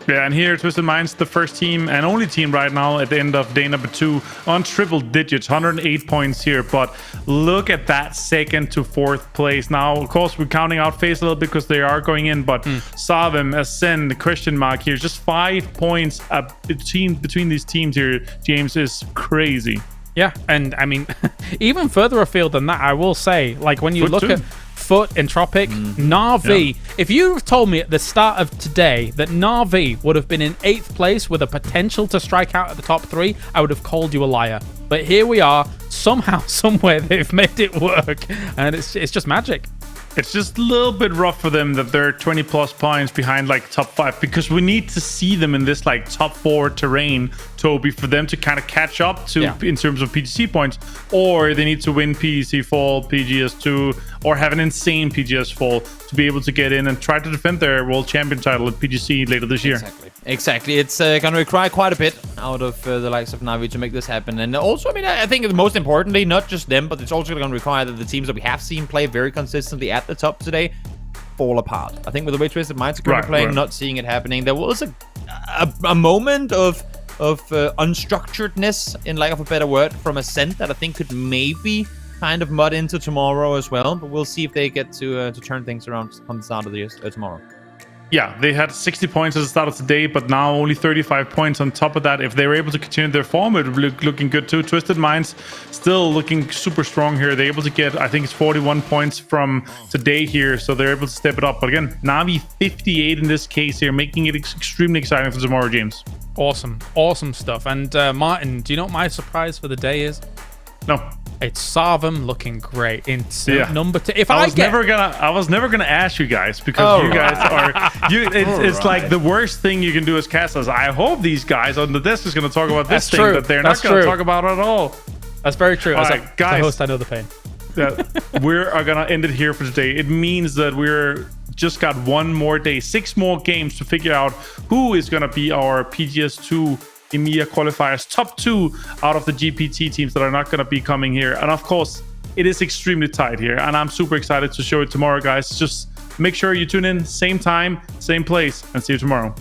Yeah, and here Twisted Minds, the first team and only team right now at the end of day number 2 on triple digits, 108 points here. But look at that 2nd to 4th place. Now, of course, we're counting out FaZe a little bit because they are going in, but Savim, Ascend, Question Mark here, just 5 points between these teams here, James, is crazy. Yeah, and I mean, even further afield than that, I will say, like when you look at Foot, Entropic, Na'Vi. Yeah. If you told me at the start of today that Na'Vi would have been in 8th place with a potential to strike out at the top 3, I would have called you a liar. But here we are, somehow, somewhere they've made it work, and it's just magic. It's just a little bit rough for them that they're 20 plus points behind like top 5, because we need to see them in this like top 4 terrain, Toby, for them to kind of catch up to in terms of PGC points, or they need to win PGC Fall, PGS2, or have an insane PGS Fall to be able to get in and try to defend their world champion title at PGC later this year. Exactly. It's going to require quite a bit out of the likes of Na'Vi to make this happen. And also, I mean, I think most importantly, not just them, but it's also going to require that the teams that we have seen play very consistently at the top today fall apart. I think with the way Twisted Minds are currently playing, not seeing it happening, there was a moment of unstructuredness, in lack of a better word, from Ascent that I think could maybe kind of mud into tomorrow as well. But we'll see if they get to turn things around on the start of the tomorrow. Yeah, they had 60 points at the start of the day, but now only 35 points on top of that. If they were able to continue their form, it would be looking good too. Twisted Minds still looking super strong here. They're able to get, I think it's 41 points from today here, so they're able to step it up. But again, Na'Vi 58 in this case here, making it extremely exciting for tomorrow, James. Awesome stuff. And Martin, do you know what my surprise for the day is? No. It's Savim looking great in number 2. I was never gonna ask you guys, because you guys are it's like the worst thing you can do as casters. I hope these guys on the desk is gonna talk about this thing that they're not gonna talk about at all. That's very true. As guys, a host, I know the pain. We're gonna end it here for today. It means that we're just got one more day, 6 more games to figure out who is gonna be our PGS2 EMEA Qualifiers top 2 out of the GPT teams that are not going to be coming here. And of course, it is extremely tight here, and I'm super excited to show it tomorrow, guys. Just make sure you tune in, same time, same place, and see you tomorrow.